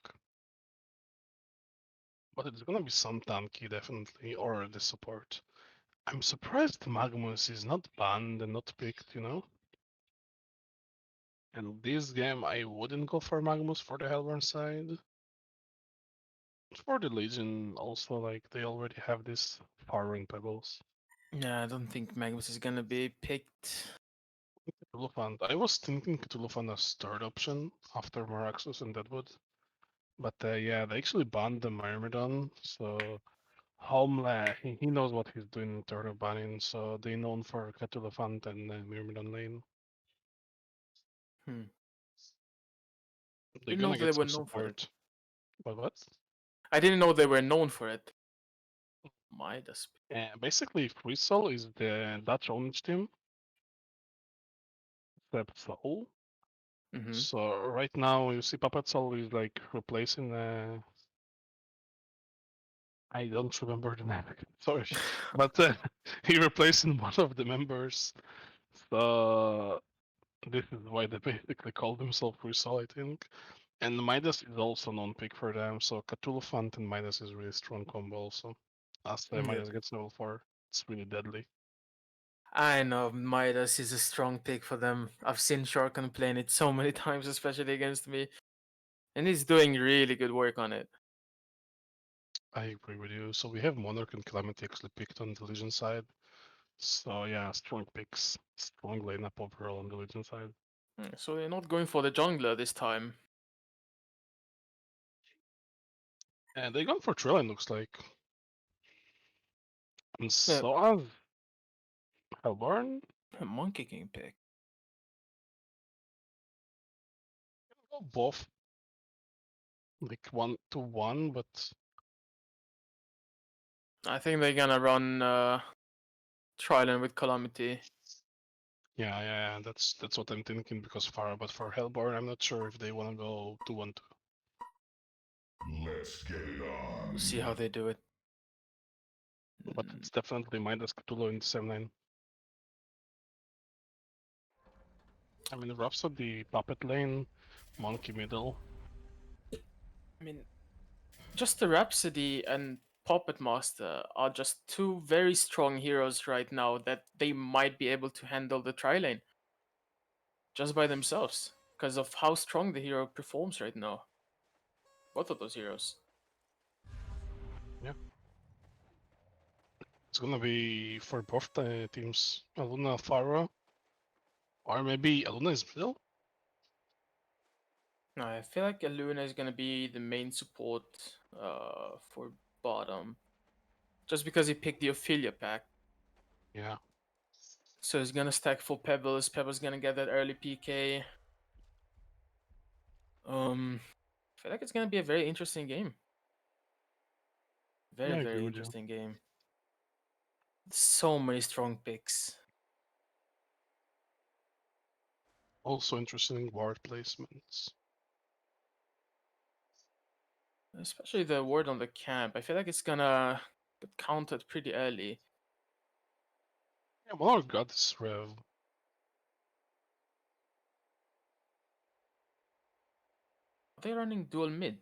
But it's gonna be some tanky, definitely, or the support. I'm surprised Magnus is not banned and not picked, you know? And this game, I wouldn't go for Magnus for the Hellborn side. For the Legion, also, like, they already have this Farring Pebbles. Yeah, I don't think Magnus is gonna be picked. Cthulhu I was thinking Cthulhu as third option after Maraxus and Deadwood. But yeah, they actually banned the Myrmidon, so Homla, he knows what he's doing in turn of banning, so they known for Cthulhu and Myrmidon lane. Hmm. They're Didn't know gonna they get were some known for it. support. But what? I didn't know they were known for it. Midas. Basically, Free Soul is the Dutch ownage team, except Soul. Mm-hmm. So right now you see Puppet Soul is like replacing I don't remember the name, sorry. But he replacing one of the members. So this is why they basically call themselves Free Soul, I think. And Midas is also non-pick for them, so Cthulhu Font and Midas is really strong combo also. As Yeah. Midas gets level 4, it's really deadly. I know Midas is a strong pick for them. I've seen Sharkan playing it so many times, especially against me, and he's doing really good work on it. I agree with you. So we have Monarch and Calamity actually picked on the Legion side. So yeah, strong picks, strong lineup overall on the Legion side. So they're not going for the jungler this time. And they gone for Trillian, looks like. And Yeah, so has Hellborn. a Monkey King pick. Go both like 1-1, but I think they're gonna run Trident with Calamity. yeah, that's what I'm thinking because but for Hellborn, I'm not sure if they want to go 2-1-2. Let's get it on. We'll see how they do it. But it's definitely Midas Cthulhu in 7-9. I mean, Rhapsody, Puppet Lane, Monkey Middle. I mean, just the Rhapsody and Puppet Master are just two very strong heroes right now that they might be able to handle the tri lane just by themselves because of how strong the hero performs right now. Both of those heroes. Yeah. It's gonna be for both the teams. Aluna, Pharah, or maybe Aluna is middle? No, I feel like Luna is gonna be the main support for bottom, just because he picked the Ophelia pack. Yeah. So he's gonna stack for Pebbles. Pebbles gonna get that early PK. I feel like it's gonna be a very interesting game. Yeah, Very, I agree very with you. interesting game. So many strong picks. Also interesting ward placements. Especially the word on the camp. I feel like it's gonna get counted pretty early. Yeah, Monarch got this rev. Are they running dual mid?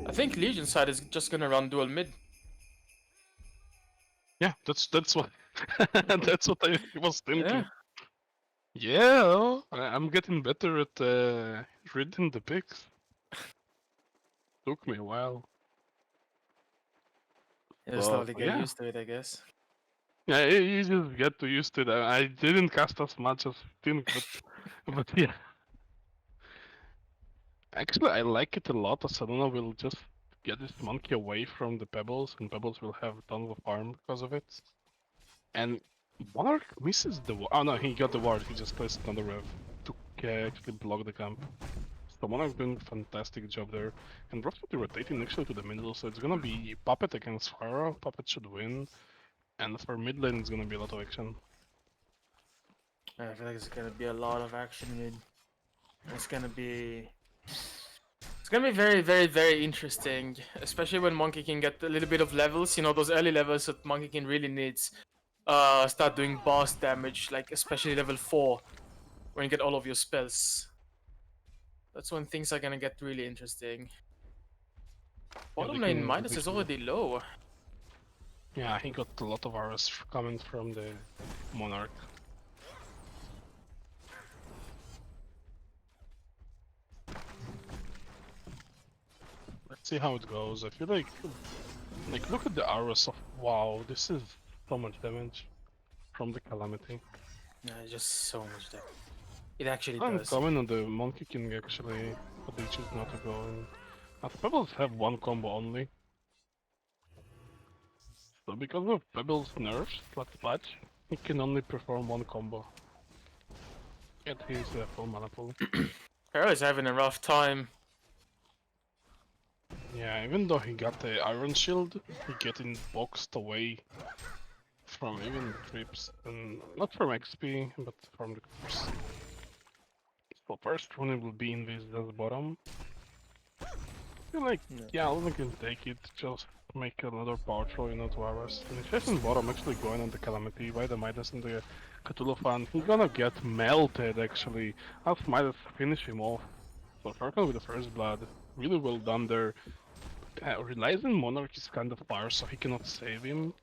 I think Legion side is just gonna run dual mid. Yeah, that's what that's what I was thinking. Yeah. Yeah, I'm getting better at reading the picks. Took me a while. You'll So slowly get yeah, used to it, I guess. yeah, you just get to used to it. I didn't cast as much as you think, but yeah. Actually, I like it a lot. Asaduna will just get this monkey away from the pebbles, and pebbles will have tons of farm because of it. And Monarch misses the ward. Oh no, he got the ward. He just placed another rev to actually block the camp. So Monarch doing a fantastic job there. And Rhapsody rotating actually to the middle, so it's gonna be Puppet against Pharaoh. Puppet should win. And for mid lane, it's gonna be a lot of action. I feel like it's gonna be a lot of action mid. It's gonna be very, very, very interesting, especially when Monkey can get a little bit of levels. You know, those early levels that Monkey can really needs. Start doing boss damage, like especially level 4, when you get all of your spells. That's when things are gonna get really interesting. Yeah, they Bottom lane can Midas is already low. Yeah, he got a lot of arrows coming from the Monarch. Let's see how it goes. I feel like look at the arrows of wow, this is so much damage from the Calamity. Yeah, just so much damage. It actually I'm does. coming on the Monkey King actually, but they choose not to go in. Pebbles have one combo only. So because of Pebbles nerfs, like patch, he can only perform one combo. Get his full mana pool. Hero is having a rough time. Yeah, even though he got the Iron Shield, he getting boxed away from even creeps, and not from XP, but from the creeps. So first rune will be in this bottom. I feel like, yeah, Luna can take it, just make another power throw, you know, to Aras. And if he's in bottom, actually going on the Calamity, by the Midas and the Cthulhu fan, he's gonna get melted, actually. Have Midas finish him off. So Farkon with the first blood, really well done there. Realizing Monarch is kind of far, so he cannot save him.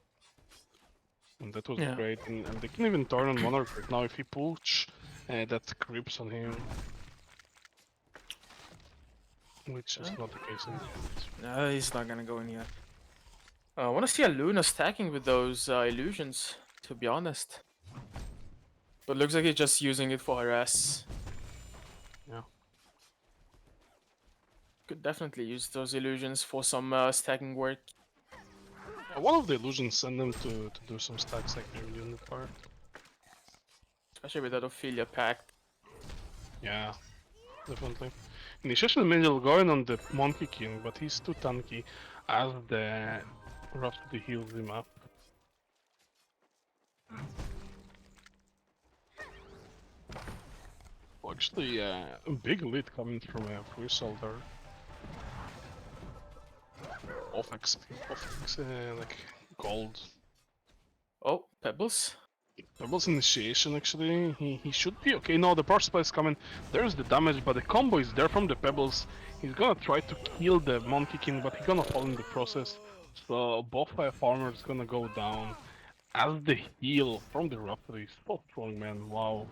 And that was Yeah. great. And they can even turn on Monarch right now if he push that creeps on him. Which is not the case in the end. No, he's not gonna go in here. I want to see a Luna stacking with those illusions, to be honest. But looks like he's just using it for harass. Yeah. Could definitely use those illusions for some stacking work. One of the illusions send them to do some stacks like the unit part. Especially with that Ophelia pact. Yeah, definitely. Initiation middle going on the Monkey King, but he's too tanky as the Rhapsody heals him up. Well, actually, a big lead coming from a free soldier. Off XP, like gold. Oh, Pebbles. Pebbles initiation actually, he should be okay. No, the power supply is coming. There's the damage, but the combo is there from the Pebbles. He's gonna try to kill the Monkey King, but he's gonna fall in the process. So both farmers is gonna go down. As the heal from the Rhapsody, so strong, man. Wow.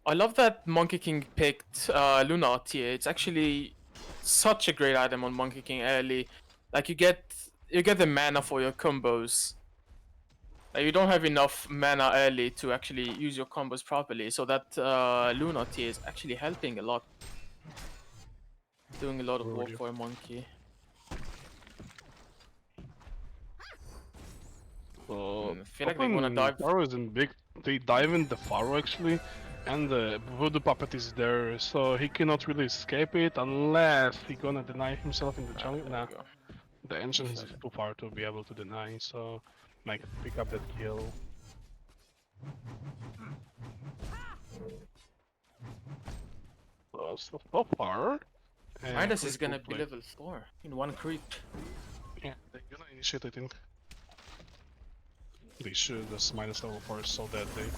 I love that Monkey King picked Luna tier. It's actually such a great item on Monkey King early. Like you get the mana for your combos. Like, you don't have enough mana early to actually use your combos properly, so that Luna tier is actually helping a lot. Doing a lot of work for a monkey. So I feel like they wanna dive. Pharaoh is in big. They dive in the Pharaoh actually, and the Voodoo Puppet is there, so he cannot really escape it unless he gonna deny himself in the jungle. Nah, the engine is too far to be able to deny, so Mike pick up that kill. So far, Midas is pretty gonna good be play. level 4 in one creep. Yeah, they're gonna initiate, I think. They should, this minus level 4 is so deadly.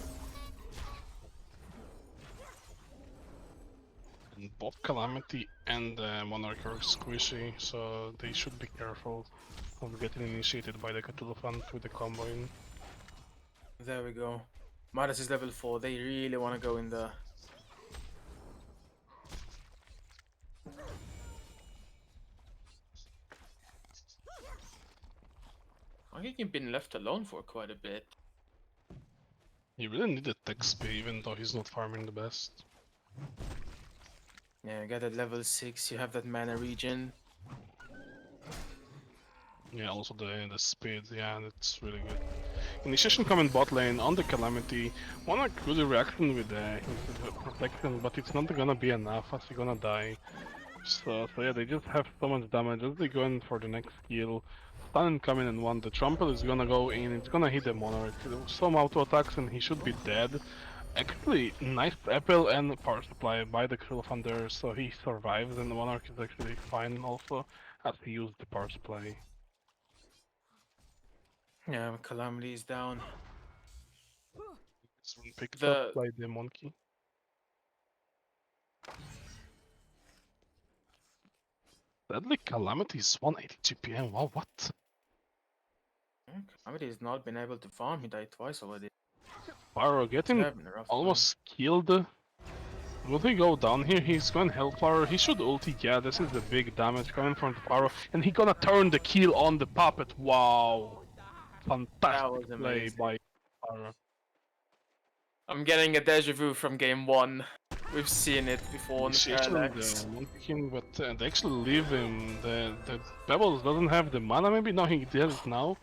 And both Calamity and Monarch are squishy, so they should be careful of getting initiated by the Cthulhu Fan with the combo in. There we go. Midas is level 4. They really want to go in there. I think he's been left alone for quite a bit. He really needed tech speed, even though he's not farming the best. Yeah, you got at level 6, you have that mana regen. Yeah, also the speed, yeah, that's really good. Initiation coming bot lane on the Calamity. Monarch really reacting with his protection, but it's not gonna be enough as he's gonna die. So yeah, they just have so much damage as they go in for the next kill. Stun coming in one, the trample is gonna go in, it's gonna hit the Monarch. Some auto attacks and he should be dead. Actually, nice apple and power supply by the Krillofan there, so he survives and the Monarch is actually fine also as he used the power supply. Yeah, Calamity is down. It's been picked up by the monkey. Deadly Calamity is 180 GPM, wow, what? Calamity has not been able to farm, he died twice already. Pyro getting almost killed. Will he go down here? He's going Hellfire. He should ulti. Yeah, this is the big damage coming from the Pyro. And he gonna turn the kill on the puppet. Wow. Fantastic play by Pyro. I'm getting a deja vu from game 1. We've seen it before on the Parallax. But they actually leave him. The Pebbles doesn't have the mana maybe? No, he does now.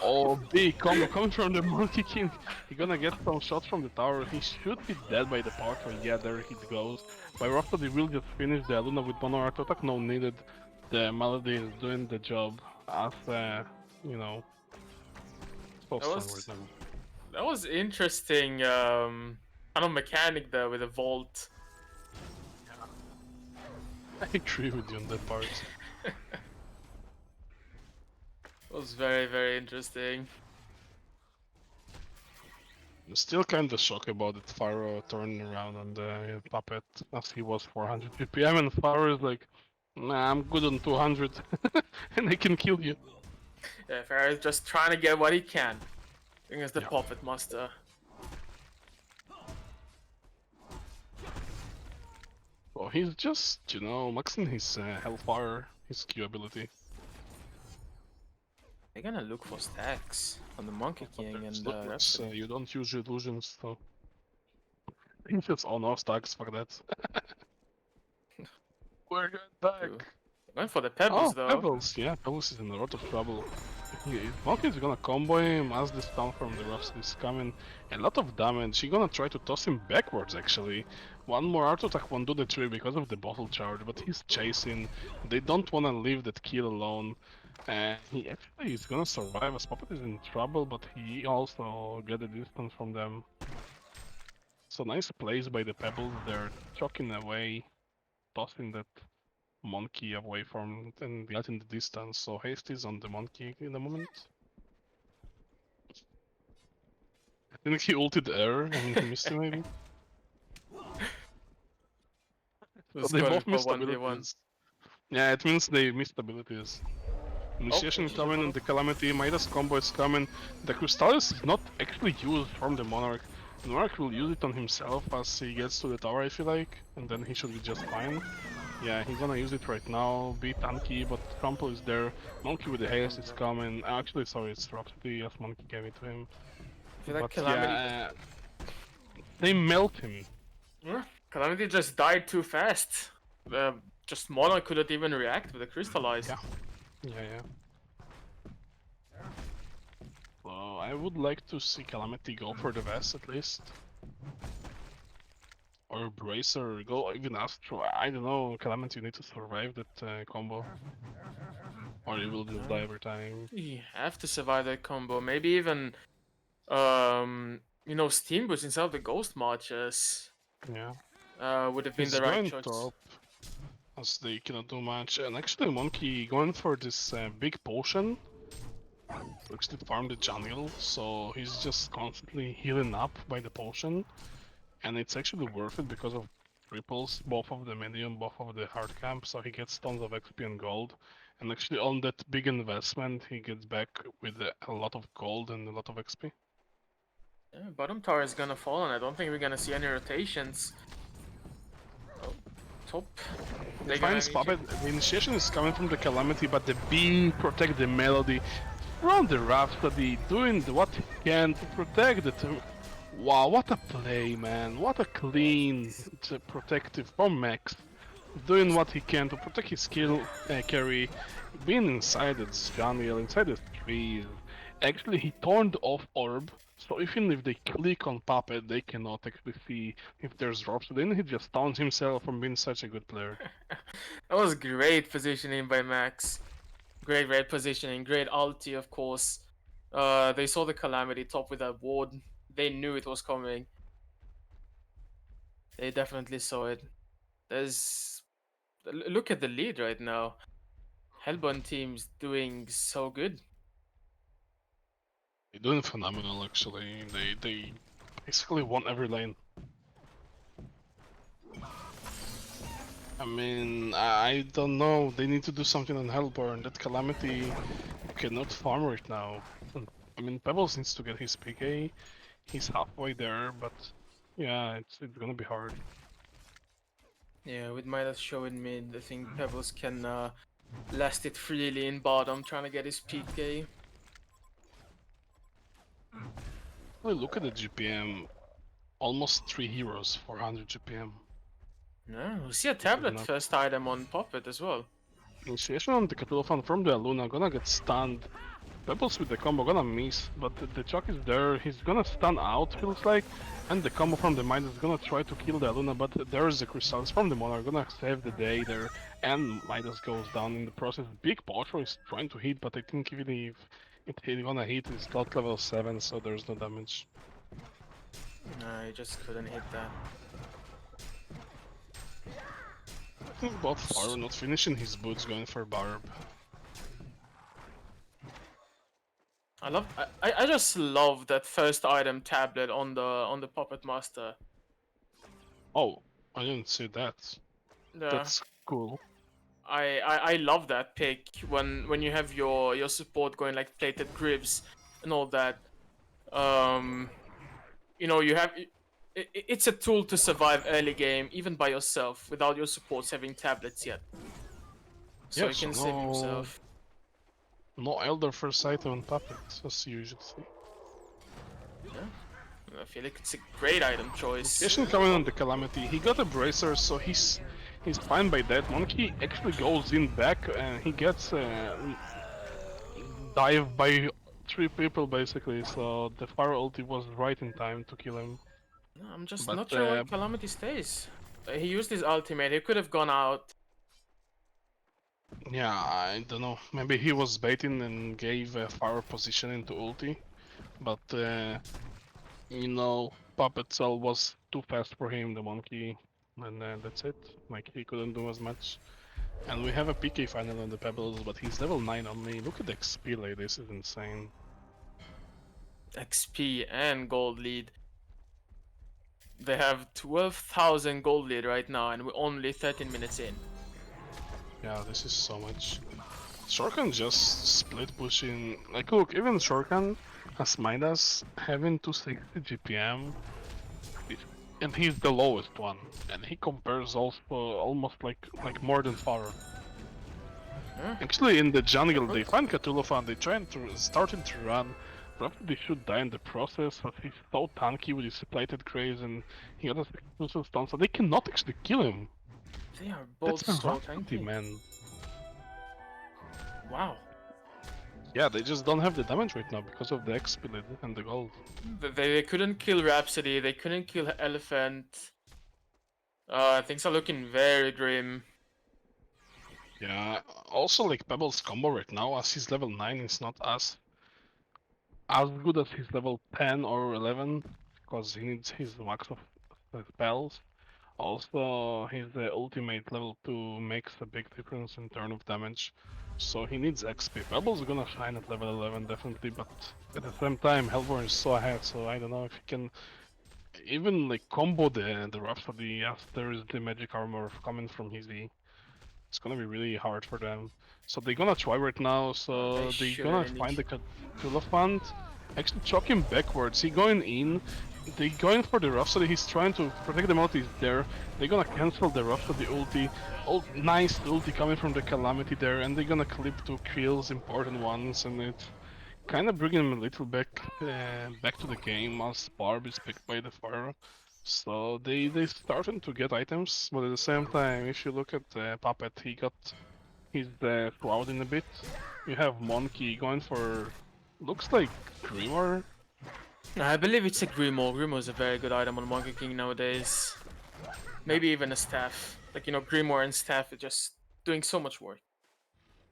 Oh, big combo coming from the Monkey King. He's gonna get some shots from the tower. He should be dead by the power tree. Yeah, there he goes. By Rhapsody will just finish the Luna with one auto attack. No needed. The Melody is doing the job as, you know, that was interesting, kind of mechanic there with a vault. I agree with you on that part. It was very, very interesting. I'm still kinda shocked about that Pharaoh turning around on the puppet as he was 400 PPM and Pharaoh is like, nah, I'm good on 200 and I can kill you. Yeah, Pharaoh is just trying to get what he can. against the Yeah. Puppet Master. Well, he's just, maxing his Hellfire, his Q ability. They're gonna look for stacks on the Monkey But King there's and not much, Rhapsody. you don't use illusions, so he just all no stacks for that. We're going True. back. Going for the Pebbles Oh, though. Pebbles, yeah, Pebbles is in a lot of trouble. Monkey's gonna combo him as the stun from the Rhapsody is coming. A lot of damage. He's gonna try to toss him backwards actually. One more art attack won't do the trick because of the bottle charge, but he's chasing. They don't wanna leave that kill alone. He actually is gonna survive as Puppet is in trouble, but he also get a distance from them. So nice plays by the Pebbles. They're chucking away, tossing that monkey away from and getting the distance. So haste is on the monkey in the moment. I think he ulted air and he missed it maybe. So Who's they going both for missed 1v1? abilities. Yeah, it means they missed abilities. Initiation Oh, coming and the Calamity, Midas combo is coming. The Crystallis is not actually used from the Monarch. The Monarch will use it on himself as he gets to the tower if you like, and then he should be just fine. Yeah, he's gonna use it right now, be tanky, but Trample is there. Monkey with the haste is coming. Actually, sorry, it's Rhapsody as Monkey gave it to him. I feel like But Calamity. yeah, they melt him. Yeah, Calamity just died too fast. Just Monarch couldn't even react with the Crystallize. Yeah. Yeah. So I would like to see Calamity go for the Vest at least. Or Bracer, go even Astro. I don't know, Calamity, you need to survive that combo. Or you will just die every time. You have to survive that combo. Maybe even, Steam Boost instead of the Ghost Marches Yeah. would have been He's the right going choice. top, as they cannot do much. And actually, Monkey going for this big potion. Looks to farm the jungle, so he's just constantly healing up by the potion. And it's actually worth it because of triples, both of the medium, both of the hard camp, so he gets tons of XP and gold. And actually on that big investment, he gets back with a lot of gold and a lot of XP. Yeah, bottom tower is gonna fall, and I don't think we're gonna see any rotations. Oh, top. They're gonna Finds Puppet, the initiation is coming from the Calamity, but the beam protect the melody. From the Rhapsody, doing what he can to protect it. Wow, what a play, man. What a clean protective from Max. Doing what he can to protect his kill carry, being inside the jungle, inside the trees. Actually, he turned off orb, so even if they click on Puppet, they cannot actually see if there's drops. So then he just stuns himself from being such a good player. That was great positioning by Max. Great red positioning, great ulti, of course. They saw the Calamity top with that ward. They knew it was coming. They definitely saw it. Look at the lead right now. Hellborn team's doing so good. They're doing phenomenal, actually. They basically won every lane. I mean, I don't know. They need to do something on Hellborn. That Calamity cannot farm right now. I mean, Pebbles needs to get his PK. He's halfway there, but yeah, it's gonna be hard. Yeah, with Midas showing mid, I think Pebbles can last it freely in bottom, trying to get his PK. Well, look at the GPM. Almost 3 heroes, 400 GPM. Yeah, we see a tablet Enough. first item on Puppet as well. Initiation on the Cthulhu from the Luna, gonna get stunned. Pebbles with the combo gonna miss, but the Chuck is there, he's gonna stun out, feels like, and the combo from the Midas is gonna try to kill the Luna, but there's the Crystals from the Monarch, gonna save the day there, and Midas goes down in the process. Big Potro is trying to hit, but I think even if it's gonna hit, it's slot level 7, so there's no damage. No, he just couldn't hit that. I think both are not finishing his boots, going for Barb. I just love that first item tablet on the Puppet Master. Oh, I didn't see that. Yeah. That's cool. I love that pick when you have your support going like plated grips and all that. You know, it's a tool to survive early game, even by yourself, without your supports having tablets yet. So Yeah, he so can save himself. no Elder First Item on Puppet, as you usually see. I feel like it's a great item choice. Initiation coming on the Calamity. He got a Bracer, so he's fine by that. Monkey actually goes in back and he gets dive by 3 people basically, so the fire ulti was right in time to kill him. No, I'm just But not sure why Calamity stays. He used his ultimate. He could have gone out. yeah, I don't know. Maybe he was baiting and gave a fire position into ulti, but you know, Puppet Cell was too fast for him, the monkey, and that's it. Like he couldn't do as much. And we have a PK final on the Pebbles, but he's level 9 only. Look at the XP, like this is insane. XP and gold lead. They have 12,000 gold lead right now, and we're only 13 minutes in. Yeah, this is so much. Shorkan just split pushing. Like, look, even Shorkan has Midas having 260 GPM, and he's the lowest one, and he compares also almost like more than Farah. Huh? Actually, in the jungle, they find Cthulhu they trying to starting to run. Probably they should die in the process, but he's so tanky with his plated graves, and he got a exclusive stun, so they cannot actually kill him. They are That's both a so rarity, tanky. man. Wow. Yeah, they just don't have the damage right now because of the XP lead and the gold. They couldn't kill Rhapsody. They couldn't kill Elephant. Things are looking very grim. Yeah, also like Pebble's combo right now, as he's level 9, is not as good as his level 10 or 11, because he needs his max of spells. Also, his ultimate level 2 makes a big difference in turn of damage, so he needs XP. Pebble's gonna shine at level 11 definitely, but at the same time, Hellborn is so ahead, so I don't know if he can even like combo the Rhapsody as there is the magic armor coming from his E. It's gonna be really hard for them. So they're gonna try right now, so they're Sure gonna really find need. the Cthulhu. Actually chuck him backwards. He going in. They going for the Rhapsody. He's trying to protect the multi there. They're gonna cancel the Rhapsody ulti. Oh, nice ulti coming from the Calamity there, and they're gonna clip 2 kills, important ones, and it's kind of bringing him a little back to the game as Barb is picked by the fire. So they starting to get items, but at the same time, if you look at Puppet, he got his Shroud in a bit. You have Monkey going for looks like Grimoire. I believe it's a Grimoire. Grimoire is a very good item on Monkey King nowadays. Maybe even a staff. Like, you know, Grimoire and staff are just doing so much work.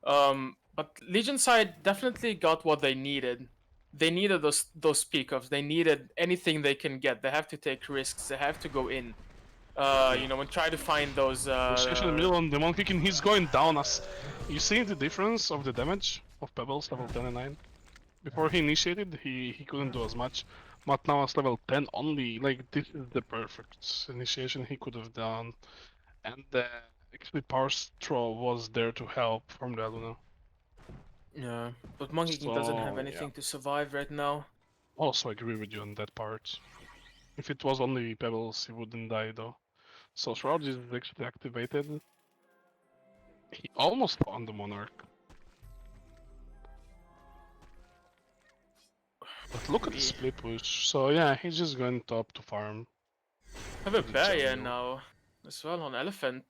But Legion side definitely got what they needed. They needed those speak-offs. They needed anything they can get. They have to take risks. They have to go in. You know, and try to find those. Initiation in the middle on the Monkey King, he's going down as you see the difference of the damage of Pebbles level 10 and 9. Before he initiated, he couldn't do as much, but now as level 10 only, like this is the perfect initiation he could have done. And actually Power Straw was there to help from the Luna. Yeah, but Monkey King doesn't have So yeah, anything to survive right now. also agree with you on that part. If it was only Pebbles, he wouldn't die though. So Shroud is actually activated. He almost found the Monarch. But look at the split push. So yeah, he's just going top to farm. I have a the barrier jungle. now as well on Elephant.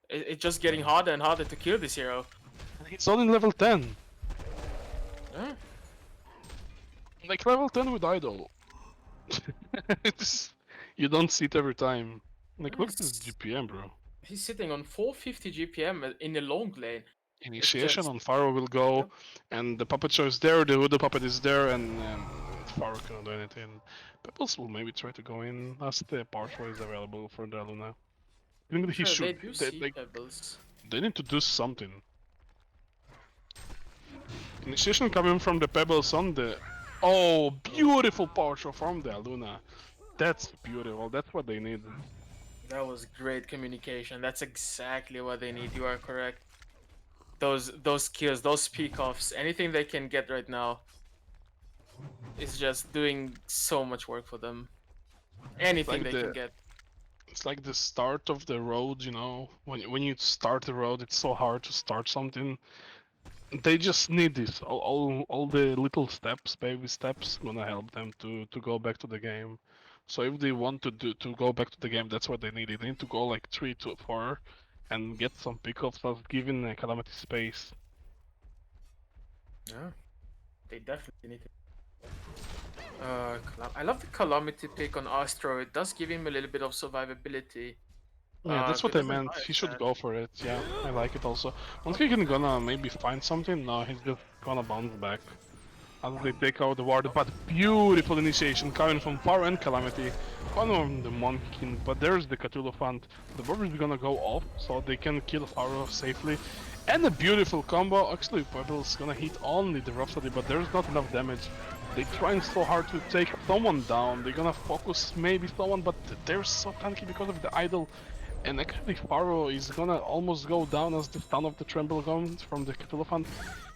It's just getting harder and harder to kill this hero. And he's only level 10. Yeah. Like level 10 with Idol. You don't see it every time. Like look at this He's, GPM, bro. he's sitting on 450 GPM in the long lane. It's Initiation just on Pharaoh will go, Yep. and the puppet show is there, the Voodoo puppet is there, and Pharaoh cannot do anything. Pebbles will maybe try to go in as the partial is available for the Luna. I think that he sure they should. do They, see like, pebbles. they need to do something. Initiation coming from the Pebbles on the... Oh, beautiful power show from the Luna. That's beautiful, that's what they need. That was great communication. That's exactly what they need. You are correct. Those kills, those peak offs, anything they can get right now is just doing so much work for them. It's Anything like they can get. it's like the start of the road, you know. When you start the road, it's so hard to start something. They just need this. All the little steps, baby steps, gonna help them to go back to the game. So if they want to go back to the game, that's what they need. They need to go like 3 to 4 and get some pickups of giving Calamity space. Yeah, they definitely need to. I love the Calamity pick on Astro. It does give him a little bit of survivability. Yeah, that's But what it I doesn't meant. die He as should bad. go for it. Yeah, I like it also. Once he can gonna maybe find something, no, he's just gonna bounce back. As they take out the ward, but beautiful initiation coming from Far and Calamity. One on the Monkey King, but there's the Cthulhu Fund. The Borb is gonna go off, so they can kill Pharaoh safely. And a beautiful combo. Actually, Pebble's gonna hit only the Rhapsody, but there's not enough damage. They're trying so hard to take someone down. They're gonna focus maybe someone, but they're so tanky because of the idol. And actually, Pharaoh is gonna almost go down as the stun of the Tremble comes from the Cthulhu Fund.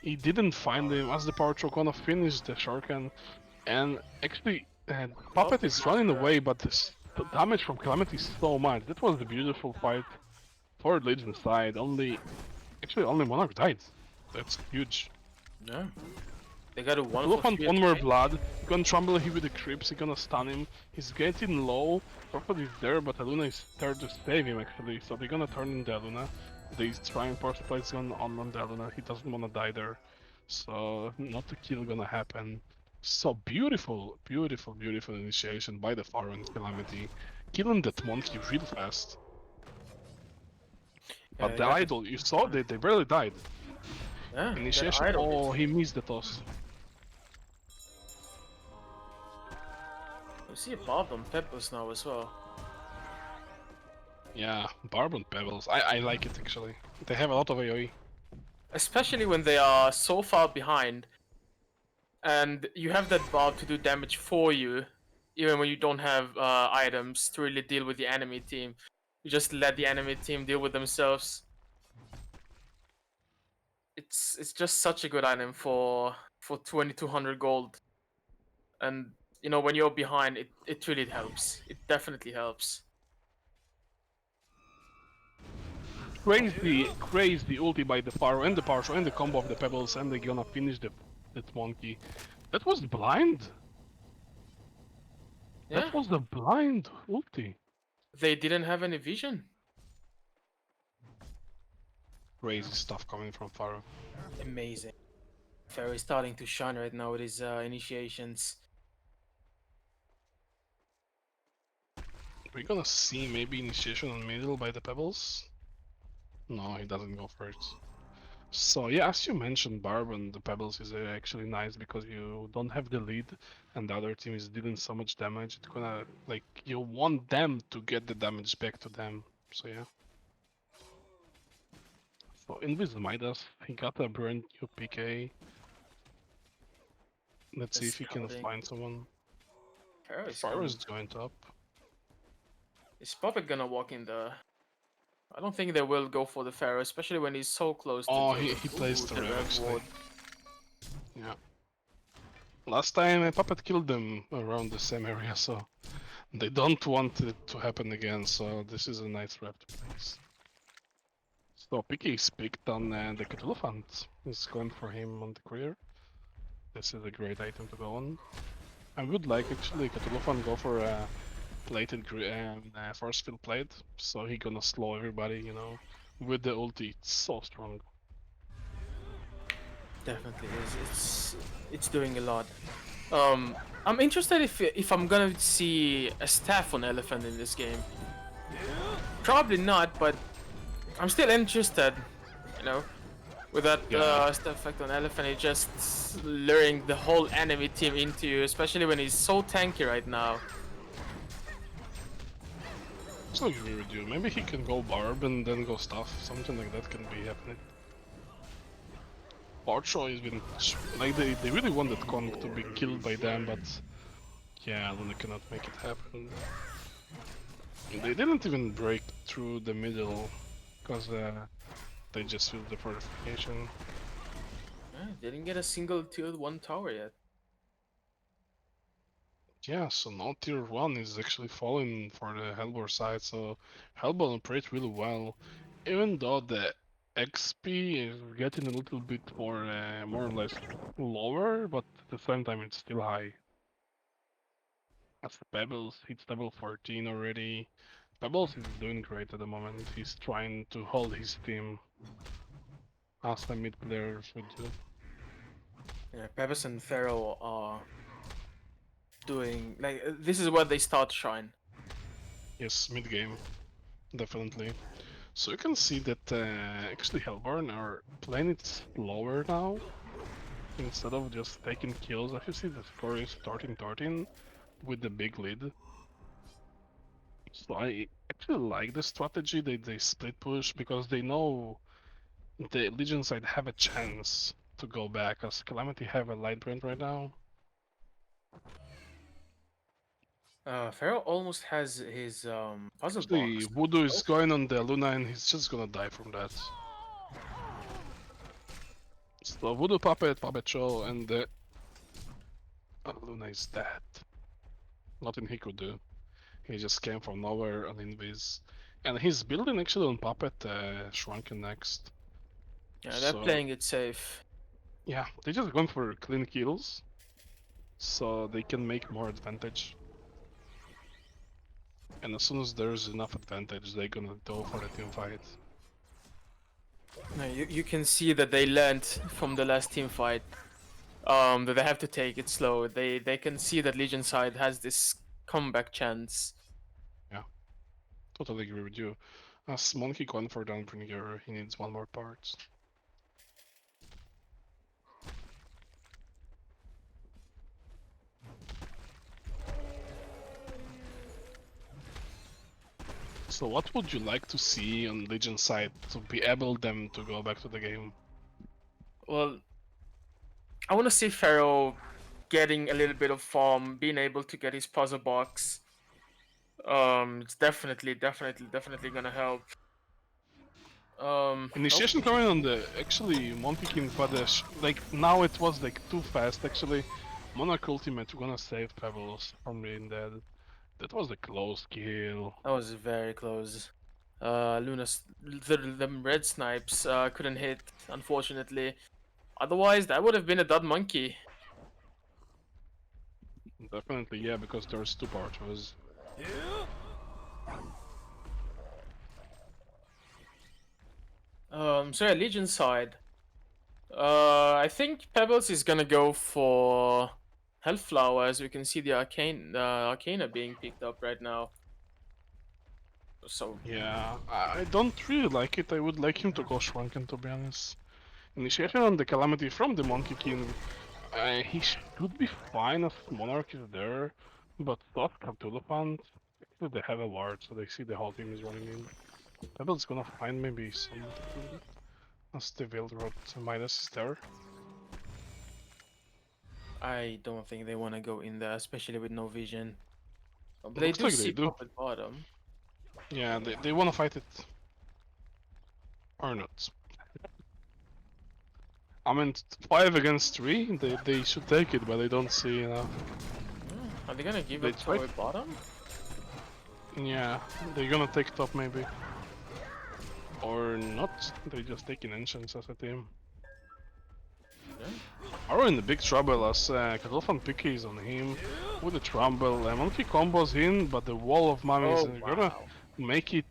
He didn't find him as the Power Choke gonna finish the Shuriken. And actually, Puppet Puppet is running Master. away, but the damage from Calamity is so much. That was a beautiful fight for Legion's side. Only Monarch died. That's huge. Yeah. They got a 1 for Elephant 3 one more attack. blood. He's gonna trumble him with the creeps. He's gonna stun him. He's getting low. Prophet is there, but Aluna is there to save him actually. So they're gonna turn in the Aluna. They try and force fight on the Aluna. He doesn't wanna die there. So not a kill gonna happen. So beautiful, beautiful, beautiful initiation by the Pharaoh and Calamity. Killing that monkey real fast. Yeah, But they the got idol, you saw they barely died. that Initiation. idol Oh, hit. he missed the toss. We see a Bob on Peppers now as well. Yeah, Barb and Pebbles. I like it actually. They have a lot of AoE. Especially when they are so far behind. And you have that Bob to do damage for you. Even when you don't have items to really deal with the enemy team. You just let the enemy team deal with themselves. It's just such a good item for 2200 gold. And you know, when you're behind, it really helps. It definitely helps. Crazy, crazy ulti by the Pharaoh and the Partial and the combo of the Pebbles, and they're gonna finish that monkey. That was blind. Yeah, That was the blind ulti. they didn't have any vision. Crazy stuff coming from Pharaoh. Amazing. Pharaoh is starting to shine right now with his initiations. We're gonna see maybe initiation on middle by the Pebbles. No, he doesn't go for it. So yeah, as you mentioned, Barb and the Pebbles is actually nice because you don't have the lead and the other team is dealing so much damage. It's gonna, like, you want them to get the damage back to them. So yeah. So Invis Midas, he got a brand new PK. Let's see if he can Scouting. find someone. Pharaoh is Fire coming. is going top. Is Puppet gonna walk in the... I don't think they will go for the Pharaoh, especially when he's so close to Oh, the... he placed the the rev Rev actually. ward. Yeah. Last time Puppet killed them around the same area, so they don't want it to happen again, so this is a nice rev to place. So Piki is picked on the Cthulhu Fund. Is going for him on the career. This is a great item to go on. I would like actually Cthulhu Fund go for a plated force field plate, so he gonna slow everybody, you know, with the ulti. It's so strong. Definitely is. It's doing a lot. I'm interested if I'm gonna see a staff on Elephant in this game. Probably not, but I'm still interested. You know, with that Yeah. staff effect on Elephant, it just luring the whole enemy team into you, especially when he's so tanky right now. So agree with you. Maybe he can go Barb and then go Stuff. Something like that can be happening. Barcho has been like they really wanted Kong to be killed by them, but yeah, Luna cannot make it happen. They didn't even break through the middle because they just used the fortification. Yeah, didn't get a single tier 1 tower yet. Yeah, so now tier 1 is actually falling for the Hellbor side, so Hellbor operates really well. Even though the XP is getting a little bit more or less lower, but at the same time it's still high. As Pebbles hits level 14 already. Pebbles is doing great at the moment. He's trying to hold his team as the mid player should do. Yeah, Pebbles and Pharaoh are doing like this is where they start to shine. Yes, mid game, definitely. So you can see that actually Hellborn are playing it slower now. Instead of just taking kills, as you see the score is 13-13 with the big lead. So I actually like the strategy they split push because they know the Legion side have a chance to go back as Calamity have a light brand right now. Pharaoh almost has his puzzle Actually, box. Voodoo is going on the Luna and he's just gonna die from that. So Voodoo Puppet Show, and the Luna is dead. Nothing he could do. He just came from nowhere on Invis. And he's building actually on Puppet Shrunken next. Yeah, they're So playing it safe. yeah, they're just going for clean kills. So they can make more advantage. And as soon as there's enough advantage, they're gonna go for the team fight. No, you can see that they learned from the last team fight. That they have to take it slow. They can see that Legion side has this comeback chance. Yeah, totally agree with you. As Monkey gone for Downbringer, he needs one more part. So what would you like to see on Legion side to be able them to go back to the game? Well, I want to see Pharaoh getting a little bit of form, being able to get his puzzle box. It's definitely gonna help. Initiation Hopefully. coming on the actually Monkey King, but like now it was like too fast actually. Monarch ultimate gonna save Pebbles from being dead. That was a close kill. That was very close. The red snipes couldn't hit, unfortunately. Otherwise, that would have been a dud monkey. Definitely, yeah, because there's two partners. So yeah, Legion side. I think Pebbles is gonna go for Hellflower, as we can see the Arcana being picked up right now. So Yeah, I don't really like it. I would like him to go Shrunken, to be honest. Initiation on the Calamity from the Monkey King. He should be fine as Monarch is there, but Soft Tulipant, actually they have a ward, so they see the whole team is running in. Pebble's gonna find maybe some as the Wildrod Midas is there. I don't think they want to go in there, especially with no vision. But they Looks do like they see do. Pop at bottom. Yeah, they wanna fight it. Or not. I mean, 5 against 3, they should take it, but they don't see enough. Are they gonna give They up to tried- our bottom? Yeah, they're gonna take top maybe. Or not, they just taking Ancients as a team. Yeah. Are in the big trouble as Kadolfan Picky is on him with the Trumble. Monkey combos in, but the wall of mummies Oh, are gonna wow. make it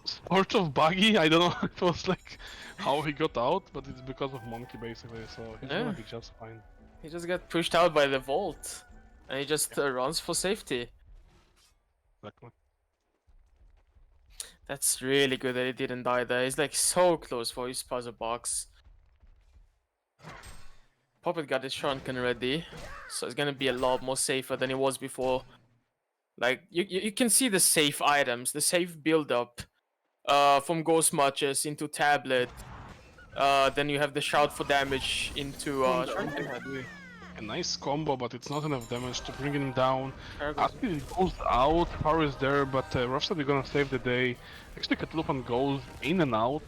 sort of buggy. I don't know, it was like how he got out, but it's because of Monkey basically, so he's Yeah. gonna be just fine. He just got pushed out by the vault. And he just runs for safety. Exactly. That's really good that he didn't die there. He's like so close for his puzzle box. Puppet got his shrunken ready, so it's gonna be a lot more safer than it was before. Like you can see the safe items, the safe build up from Ghost Marches into Tablet. Then you have the shout for damage into Shrunken Head. A nice combo, but it's not enough damage to bring him down. Cargo's Actually, it goes out, Power is there, but Roughside is gonna save the day. Actually, Catalupan goes in and out.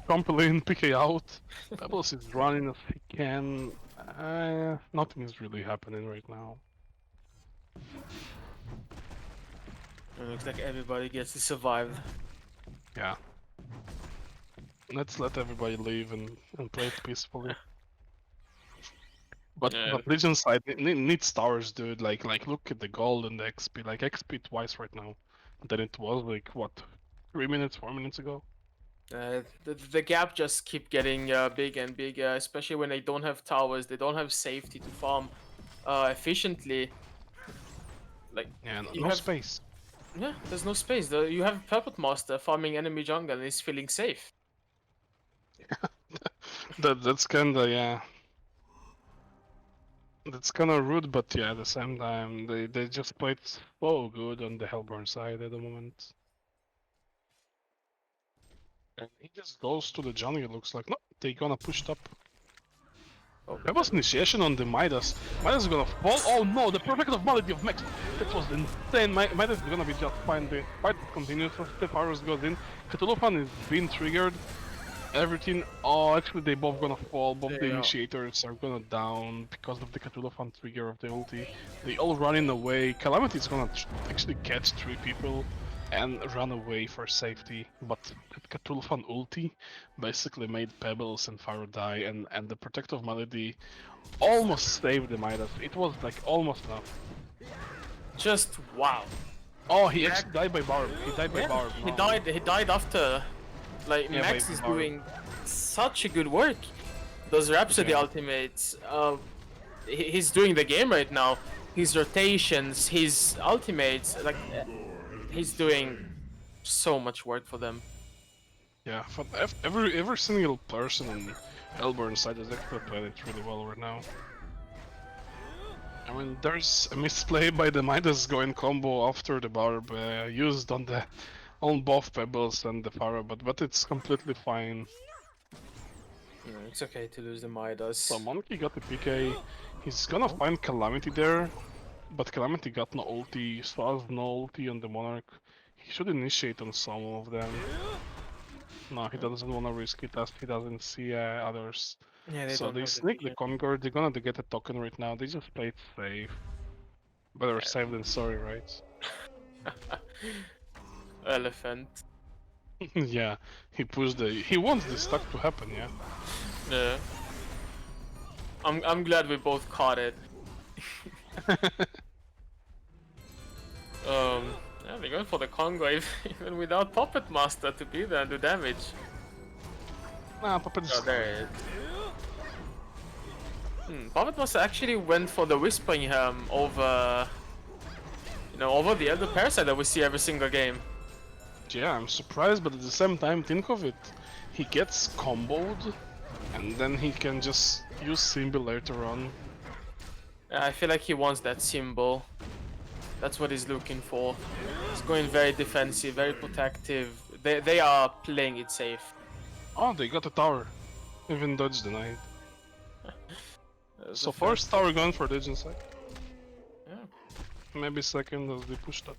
Crumple in, PK out. Pebbles is running as he can. Nothing is really happening right now. It looks like everybody gets to survive. Yeah. Let's let everybody leave and play it peacefully. But Yeah. but Legion side needs towers, dude. Like look at the gold and the XP. Like XP twice right now than it was like what 3 minutes, 4 minutes ago. The gap just keep getting bigger and bigger, especially when they don't have towers, they don't have safety to farm efficiently. Like Yeah, you no have, space. yeah, there's no space. You have Puppet Master farming enemy jungle and he's feeling safe. That's kinda yeah. That's kinda rude, but yeah, at the same time they just played so good on the Hellborn side at the moment. And he just goes to the jungle, it looks like. No, they gonna push top. Oh, That was initiation on the Midas. Midas is gonna fall. Oh no, the perfect of Malady of Max. That was insane. Midas is gonna be just fine. The fight continues. Stefaros goes in. Cthulhu is being triggered. Everything. Oh, actually, they both gonna fall. Both the yeah. initiators are gonna down because of the Cthulhu trigger of the ulti. They all running away. Calamity is gonna actually catch 3 people and run away for safety. But that Cthulhu ulti basically made Pebbles and Faro die, and the protective melody almost saved the Midas. It was like almost enough. Just wow. Oh, he actually died by Barb. He died by Barb. He No. died. He died after. Like Yeah, Max by is Barb. doing such a good work. Those Rhapsody Yeah. ultimates. He's doing the game right now. His rotations, his ultimates, like he's doing so much work for them. Yeah, but every single person on Hellborn side has actually played it really well right now. I mean, there's a misplay by the Midas going combo after the Barb used on both Pebbles and the Pharaoh, but it's completely fine. It's okay to lose the Midas. So Monkey got the PK. He's gonna find Calamity there, but Calamity got no ulti, so has no ulti on the Monarch. He should initiate on some of them. No, he doesn't want to risk it as he doesn't see others. Yeah, they So don't they have the sneak the vision. Concord, they're gonna get a token right now, they just play it safe. Better safe than sorry, right? Elephant. Yeah, he wants the stuck to happen, yeah. Yeah. I'm glad we both caught it. Yeah, they're going for the Congo even without Puppet Master to be there and do damage. Nah, Puppet is Oh, there it is. Puppet Master actually went for the Whispering Helm over, over the other Parasite that we see every single game. Yeah, I'm surprised, but at the same time, think of it. He gets comboed, and then he can just use Symbol later on. I feel like he wants that symbol. That's what he's looking for. He's going very defensive, very protective. They are playing it safe. Oh, they got a tower. Even dodge denied. That's So the first. first tower gone for Legend side. Yeah. Maybe second as they pushed up.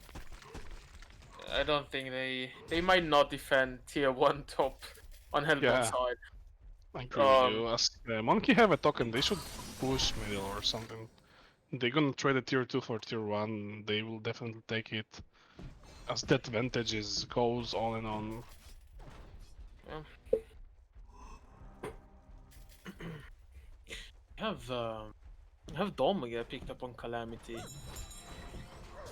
I don't think they might not defend tier 1 top on Hellbourne Yeah. side. I agree with you. As Monkey have a token, they should push middle or something. They're gonna trade a tier 2 for tier 1, they will definitely take it. As that advantage goes on and on. You have Dorminger picked up on Calamity.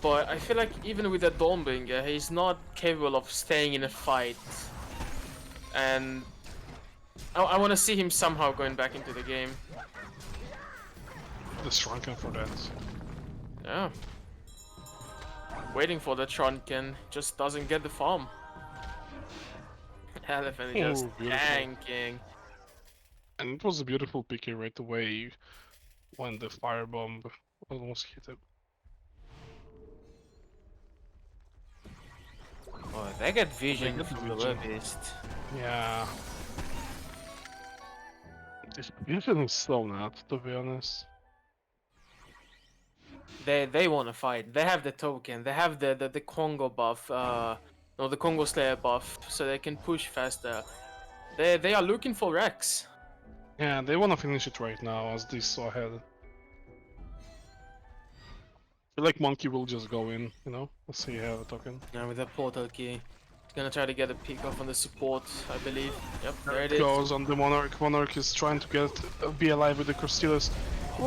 But I feel like even with that Dorminger, he's not capable of staying in a fight. And I want to see him somehow going back into the game. The shrunken for that. Yeah. Waiting for the Trunken, just doesn't get the farm. Elephant just beautiful. tanking. And it was a beautiful PK right away when the firebomb almost hit him. Oh, they get vision get from the vision. Beast. Yeah. This vision is so nuts, to be honest. They want to fight. They have the token. They have the Congo buff. No, the Congo Slayer buff, so they can push faster. They are looking for Rex. Yeah, they wanna finish it right now as they saw ahead. feel like Monkey will just go in, you know? Let's see how a token. Now with that portal key, he's gonna try to get a peek off on the support, I believe. Yep, there it is. Goes on the Monarch. Monarch is trying to get be alive with the Crustalis.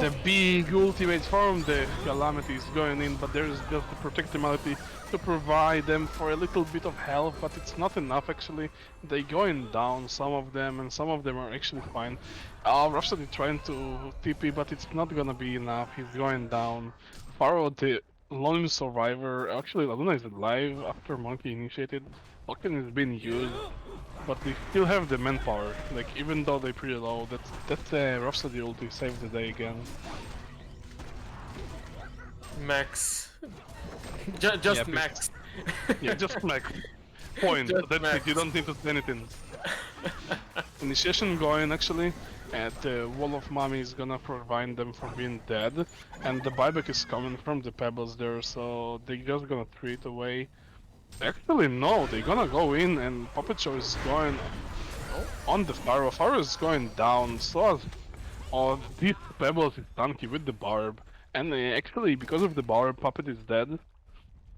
The big ultimate from the Calamity is going in, but there's just the Protectimality to provide them for a little bit of health, but it's not enough actually. They going down, some of them, and some of them are actually fine. Rhapsody trying to TP, but it's not gonna be enough. He's going down. Pharaoh, the lone survivor, actually Luna is alive after Monkey initiated. Token is being used, but they still have the manpower. Like even though they're pretty low, that Rhapsody ulti saved the day again. Max. Just Yeah, Max. Yeah, just max. Point. Just That's max. it. You don't need to do anything. Initiation going actually, and the Wall of Mummy is gonna prevent them from being dead, and the buyback is coming from the pebbles there, so they just gonna throw it away. Actually, no, they're gonna go in, and Puppet Show is going on the Pharaoh. Pharaoh is going down, so as oh, these pebbles is tanky with the barb, and actually because of the barb, Puppet is dead.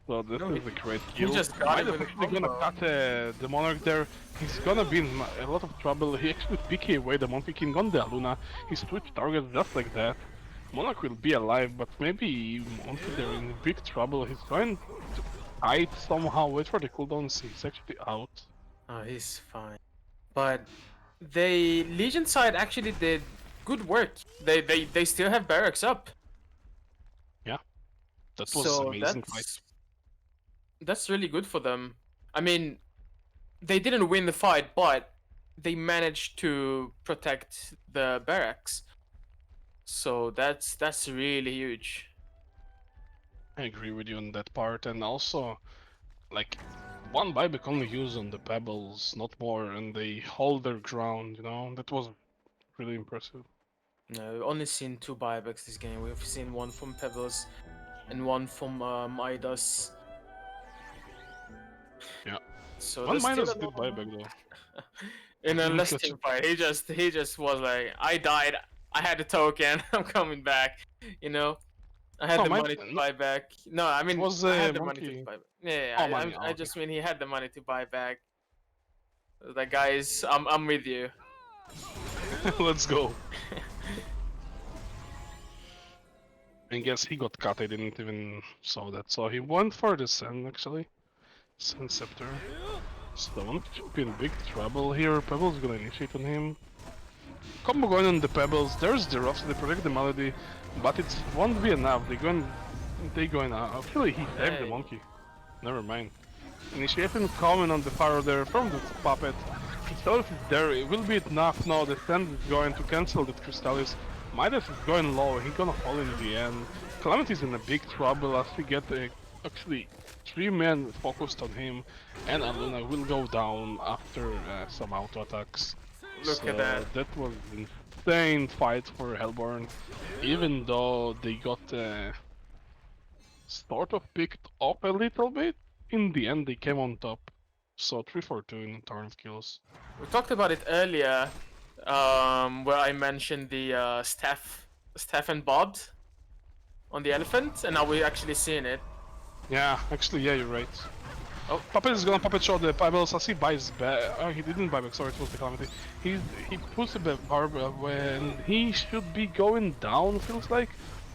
So this No, is a great he kill. just got it Midas with a actually gonna combo. cut the Monarch there. He's gonna be in a lot of trouble. He actually picked away the Monkey King on the Luna. He switched targets just like that. Monarch will be alive, but maybe Monkey they're in big trouble. He's trying to hide somehow, wait for the cooldowns. He's actually out. Oh, he's fine. But the Legion side actually did good work. They still have barracks up. That was So amazing fight. that's really good for them. I mean, they didn't win the fight, but they managed to protect the barracks. So that's really huge. I agree with you on that part, and also like one buyback only used on the pebbles, not more, and they hold their ground. You know that was really impressive. No, we've only seen 2 buybacks this game. We've seen one from Pebbles and one from Midas. Yeah. So One there's still minus a did lot of- buyback though. In a Didn't less catch team it. fight, he just was like, I died. I had a token. I'm coming back. You know, I had No, the mine- money to no, buy back. No, I mean, was I had the money to Monkey. buy. Yeah, Oh, money. Oh, I okay. just mean he had the money to buy back. Like, guys, I'm with you. Let's go. I guess he got cut. I didn't even saw that. So he went for the Sen actually. Sen Scepter. Stone should be in big trouble here. Pebbles gonna initiate on him. Combo going on the Pebbles. There's the Ruffs. They protect the Melody, but it won't be enough. They going out. Actually, he saved the Hey. Monkey. Never mind. Initiation coming on the Pharaoh there from the puppet. Himself is there, it will be enough now. The Sand is going to cancel that Crystallis. Midas is going low, he's gonna fall in the end. Calamity's in a big trouble as he get actually 3 men focused on him, and Aluna will go down after some auto attacks. Look at that. That was insane fight for Hellborn, even though they got sort of picked up a little bit. In the end, they came on top. So 3 for 2 in turn of kills. We talked about it earlier, where I mentioned the staff and bobbed on the elephant, and now we're actually seeing it. Yeah, actually, yeah, you're right. Oh. Puppet is gonna puppet show the pebbles as he buys back. Oh, he didn't buy back. Sorry, it was the calamity. He puts the barb when he should be going down. Feels like,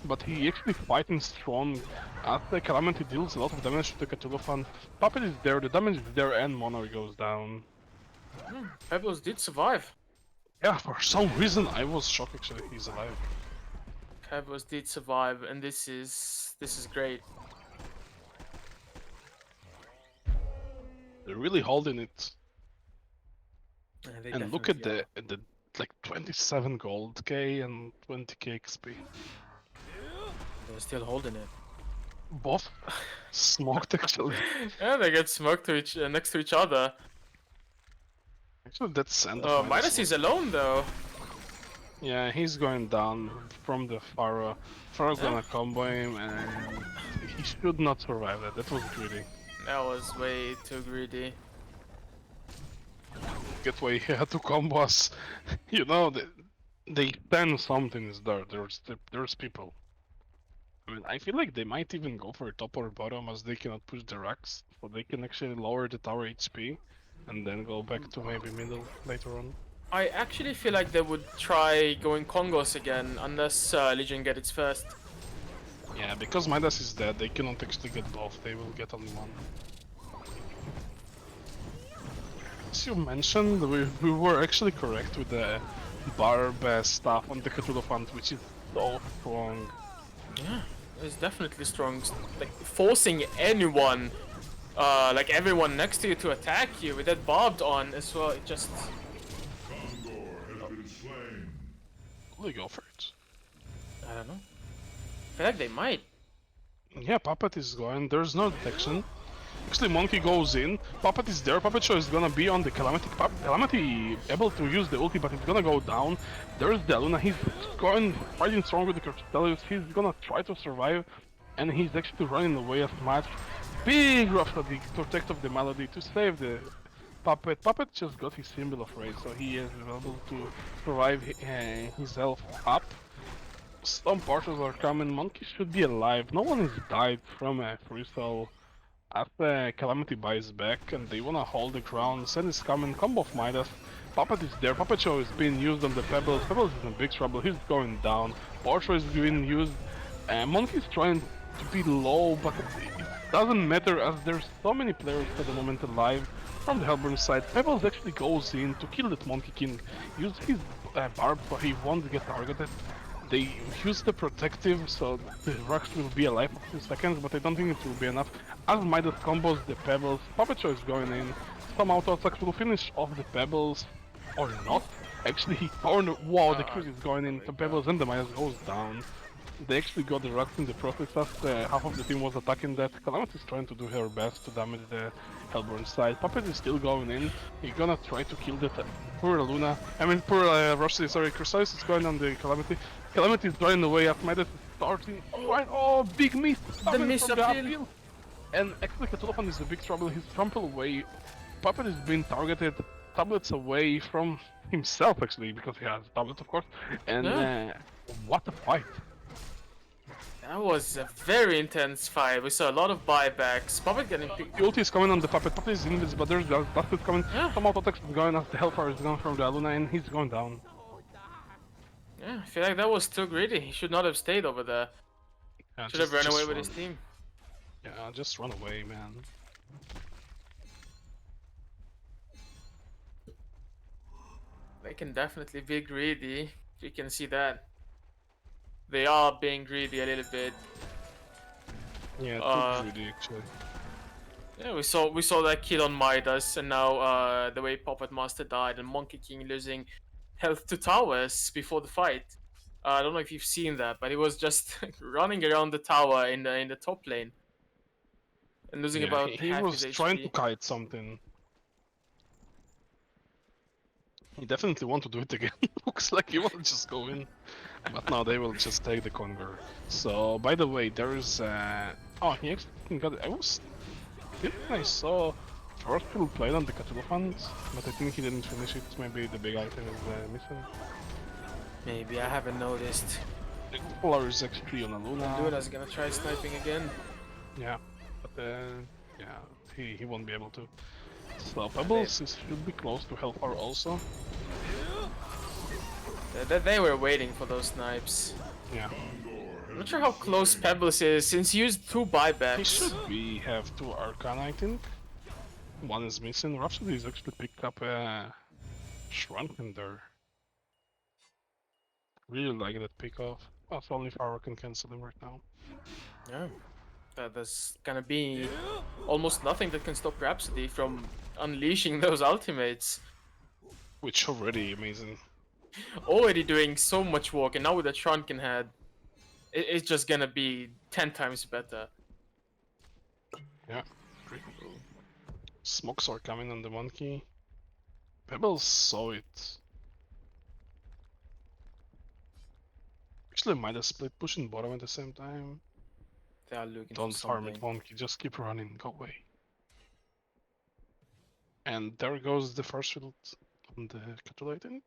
but he actually fighting strong. As the calamity deals a lot of damage to the Cthulhu. Puppet is there. The damage is there, and Mono goes down. Pebbles did survive. Yeah, for some reason I was shocked. Actually, he's alive. Pebbles did survive, and this is great. They're really holding it. Yeah, they And look at definitely the like 27 gold K and 20k XP. are. They're still holding it. Both smoked actually. Yeah, they get smoked to next to each other. Actually, that's end Oh, of Midas is alone though. Yeah, he's going down from the Pharaoh. Pharaoh gonna combo him, and he should not survive that. That was greedy. That was way too greedy. Get why he had to combo us. You know, they pen something is there. There's people. I mean, I feel like they might even go for top or bottom as they cannot push the racks, so they can actually lower the tower HP and then go back to maybe middle later on. I actually feel like they would try going Congos again unless Legion get its first. Yeah, because Midas is dead, they cannot actually get both, they will get only one. As you mentioned, we were actually correct with the barb stuff on the Cthulhu Fund, which is so strong. Yeah, it's definitely strong. Like forcing anyone, like everyone next to you to attack you with that barbed on as well. It just Will they go for it? I don't know. I feel like they might. Yeah, Puppet is going, there's no detection. Actually, Monkey goes in, Puppet is there, Puppet Show is gonna be on the Calamity. Calamity able to use the ulti, but it's gonna go down. There's the Luna, he's going fighting strong with the Crystalius, he's gonna try to survive, and he's actually running away as much. Big Rhapsody to protect of the Melody to save the Puppet. Puppet just got his symbol of rage, so he is able to survive his health up. Some portals are coming, Monkey should be alive, no one has died from a free cell. After Calamity buys back and they wanna hold the ground, Sen is coming, combo of Midas. Puppet is there, Puppet Show is being used on the Pebbles, Pebbles is in big trouble, he's going down. Portrait is being used, Monkey is trying to be low, but it doesn't matter as there's so many players at the moment alive. From the Hellburn side, Pebbles actually goes in to kill that Monkey King, use his barb so he won't get targeted. They use the protective, so the rocks will be alive for 2 seconds, but I don't think it will be enough. As Midas combos the pebbles, Puppet Show is going in. Some auto-attacks will finish off the pebbles, or not. Actually, wow, the cruise is going in, the pebbles and the Midas goes down. They actually got the rocks in the process as half of the team was attacking that. Calamity is trying to do her best to damage the Hellborn side. Puppet is still going in. He's gonna try to kill that poor Luna. I mean, poor Rhapsody, sorry. Chrysalis is going on the Calamity. Calamity is running away as Midas is starting. Oh, big miss! The miss from the appeal. upfield. And actually, Cthulhu is in big trouble. He's trampled away. Puppet is being targeted tablets away from himself, actually, because he has a tablet, of course. And what a fight! That was a very intense fight. We saw a lot of buybacks. Puppet getting picked. The ulti is coming on the Puppet. Puppet is invisible, but there's the Dust coming. Yeah. Some auto attacks is going as the Hellfire is going from the Luna and he's going down. Yeah, I feel like that was too greedy. He should not have stayed over there. Yeah, Should have run away with run. his team. Yeah, just run away, man. They can definitely be greedy. You can see that. They are being greedy a little bit. Yeah, Uh, too greedy actually. Yeah, we saw that kill on Midas, and now the way Puppet Master died and Monkey King losing health to towers before the fight. I don't know if you've seen that, but he was just running around the tower in the top lane and losing Yeah, about he half was his trying to HP. kite something. He definitely want to do it again. Looks like he will just go in. But now they will just take the conquer. So, by the way, there's oh, he actually got it. I saw first people played on the Cthulhu funds, but I think he didn't finish it. Maybe the big item is missing. Maybe I haven't noticed. The Polar is actually on a Luna. Duda's gonna try sniping again. Yeah, but yeah, he won't be able to. So Pebbles should be close to Hellfire also. They were waiting for those snipes. Yeah. I'm not sure how close Pebbles is since he used 2 buybacks. He should have 2 Arcana, I think. One is missing. Rhapsody is actually picked up a Shrunken there. Really like that pick off. That's only if Aura can cancel him right now. Yeah. There's gonna be almost nothing that can stop Rhapsody from unleashing those ultimates. Which already amazing. Already doing so much work, and now with the Shrunken head, it's just gonna be 10 times better. Yeah, pretty cool. Smokes are coming on the monkey. Pebbles saw it. Actually, might have split pushing bottom at the same time. They are looking Don't for farm something. it, monkey. Just keep running. Go away. And there goes the first field on the Cthulhu, I think.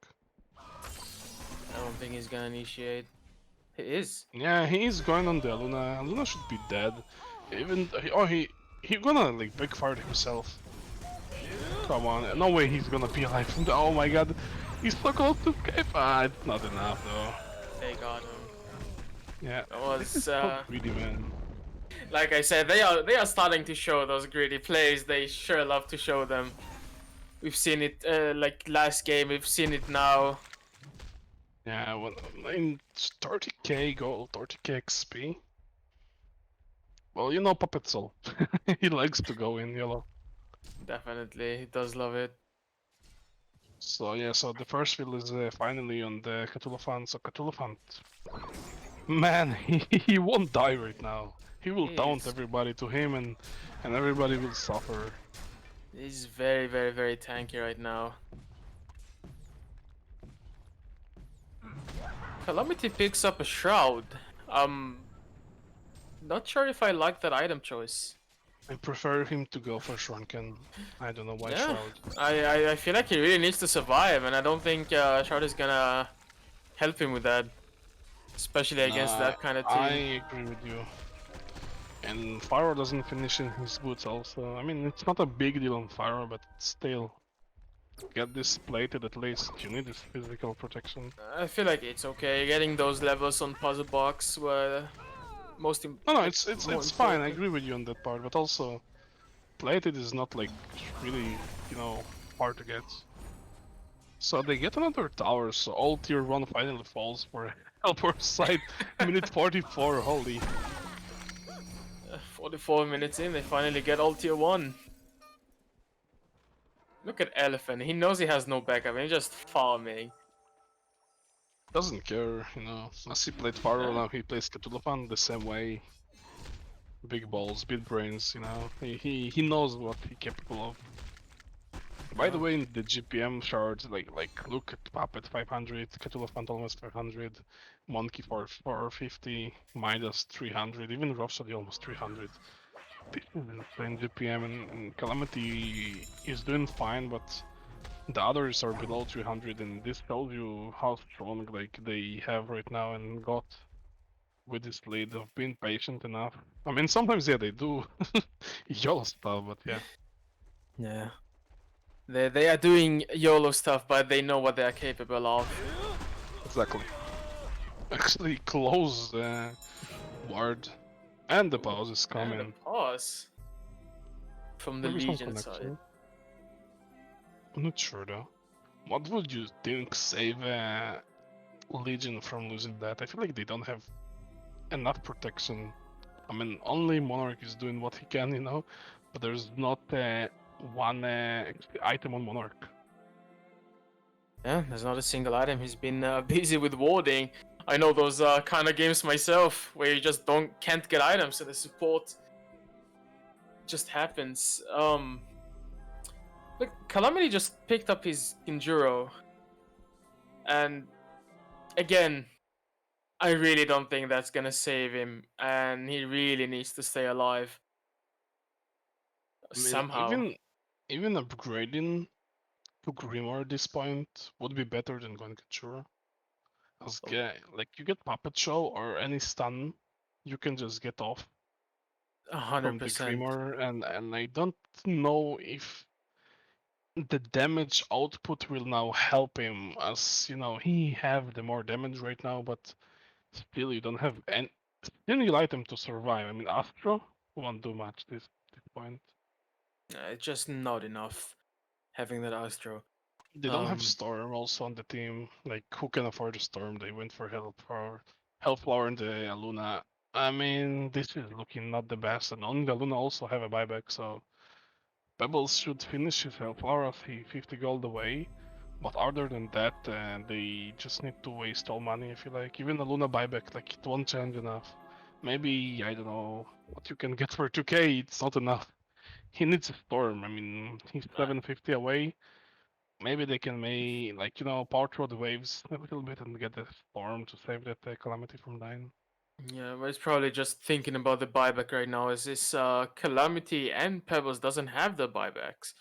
I don't think he's gonna initiate. He is. Yeah, he's going on the Luna. Luna should be dead. Even he gonna like backfire himself. Come on, no way he's gonna be alive. Oh my god, he's so close to escape. Ah, it's not enough though. They got him. Yeah, That this is was so greedy, man. like I said, they are starting to show those greedy plays. They sure love to show them. We've seen it like last game. We've seen it now. Yeah, well, in 30k gold, 30k XP. Well, you know Puppet Soul. He likes to go in yellow. Definitely, he does love it. So yeah, so the first field is finally on the Cthulhu. So Cthulhu, man, he won't die right now. He will taunt He's everybody to him, and everybody will suffer. he's very very very tanky right now. Calamity picks up a shroud. Not sure if I like that item choice. I prefer him to go for Shrunken. I don't know why Yeah, Shroud. I feel like he really needs to survive, and I don't think Shroud is gonna help him with that, especially against Nah, that kind of I team. agree with you. And Fyro doesn't finish in his boots also. I mean, it's not a big deal on Fyro, but still. Get this plated at least. You need this physical protection. I feel like it's okay getting those levels on puzzle box were No, like, more it's fine. I important. agree with you on that part, but also plated is not like really, you know, hard to get. So they get another tower, so all tier 1 finally falls for Helper side. Minute 44, holy. 44 minutes in, they finally get all tier 1. Look at Elephant, he knows he has no backup and he's just farming. Doesn't care, you know. As he played Pharaoh, Yeah. now he plays Cthulhu the same way. Big balls, big brains, you know. He knows what he's capable of. By the way, in the GPM shards, like look at Puppet 500, Cthulhu almost 500, Monkey for 450, Midas 300, even Rhapsody almost 300. This is insane GPM, and Calamity is doing fine, but the others are below 300, and this tells you how strong like they have right now and got with this lead of being patient enough. I mean, sometimes yeah they do YOLO stuff, but yeah. Yeah. They are doing YOLO stuff, but they know what they are capable of. Exactly. Actually, close the ward, and the pause is And a coming. pause from the Maybe some Legion side. connection. I'm not sure though. What would you think save Legion from losing that? I feel like they don't have enough protection. I mean, only Monarch is doing what he can, you know, but there's not one item on Monarch. Yeah, there's not a single item. He's been busy with warding. I know those kind of games myself where you just can't get items and the support just happens. Look, Calamity just picked up his Enduro, and again, I really don't think that's gonna save him, and he really needs to stay alive I mean, somehow. even upgrading to Grimoire at this point would be better than going Kachura. Because like you get Puppet Show or any stun, you can just get off from the 100%. Grimoire, and I don't know if the damage output will now help him, as you know he have the more damage right now, but still you don't have any single item to survive. I mean, Astro won't do much this point. It's just not enough having that Astro. They don't have Storm also on the team. Like, who can afford a Storm? They went for Hellflower and the Aluna. I mean, this is looking not the best, and only the Aluna also have a buyback, so Pebbles should finish his Hellflower as he 50 gold away. But other than that, they just need to waste all money, I feel like. Even the Luna buyback, like, it won't change enough. Maybe, I don't know, what you can get for 2k, it's not enough. He needs a Storm, I mean, he's 750 away. Maybe they can like, you know, power through the waves a little bit and get the Storm to save that Calamity from dying. Yeah, but it's probably just thinking about the buyback right now. Is this Calamity and Pebbles doesn't have the buybacks,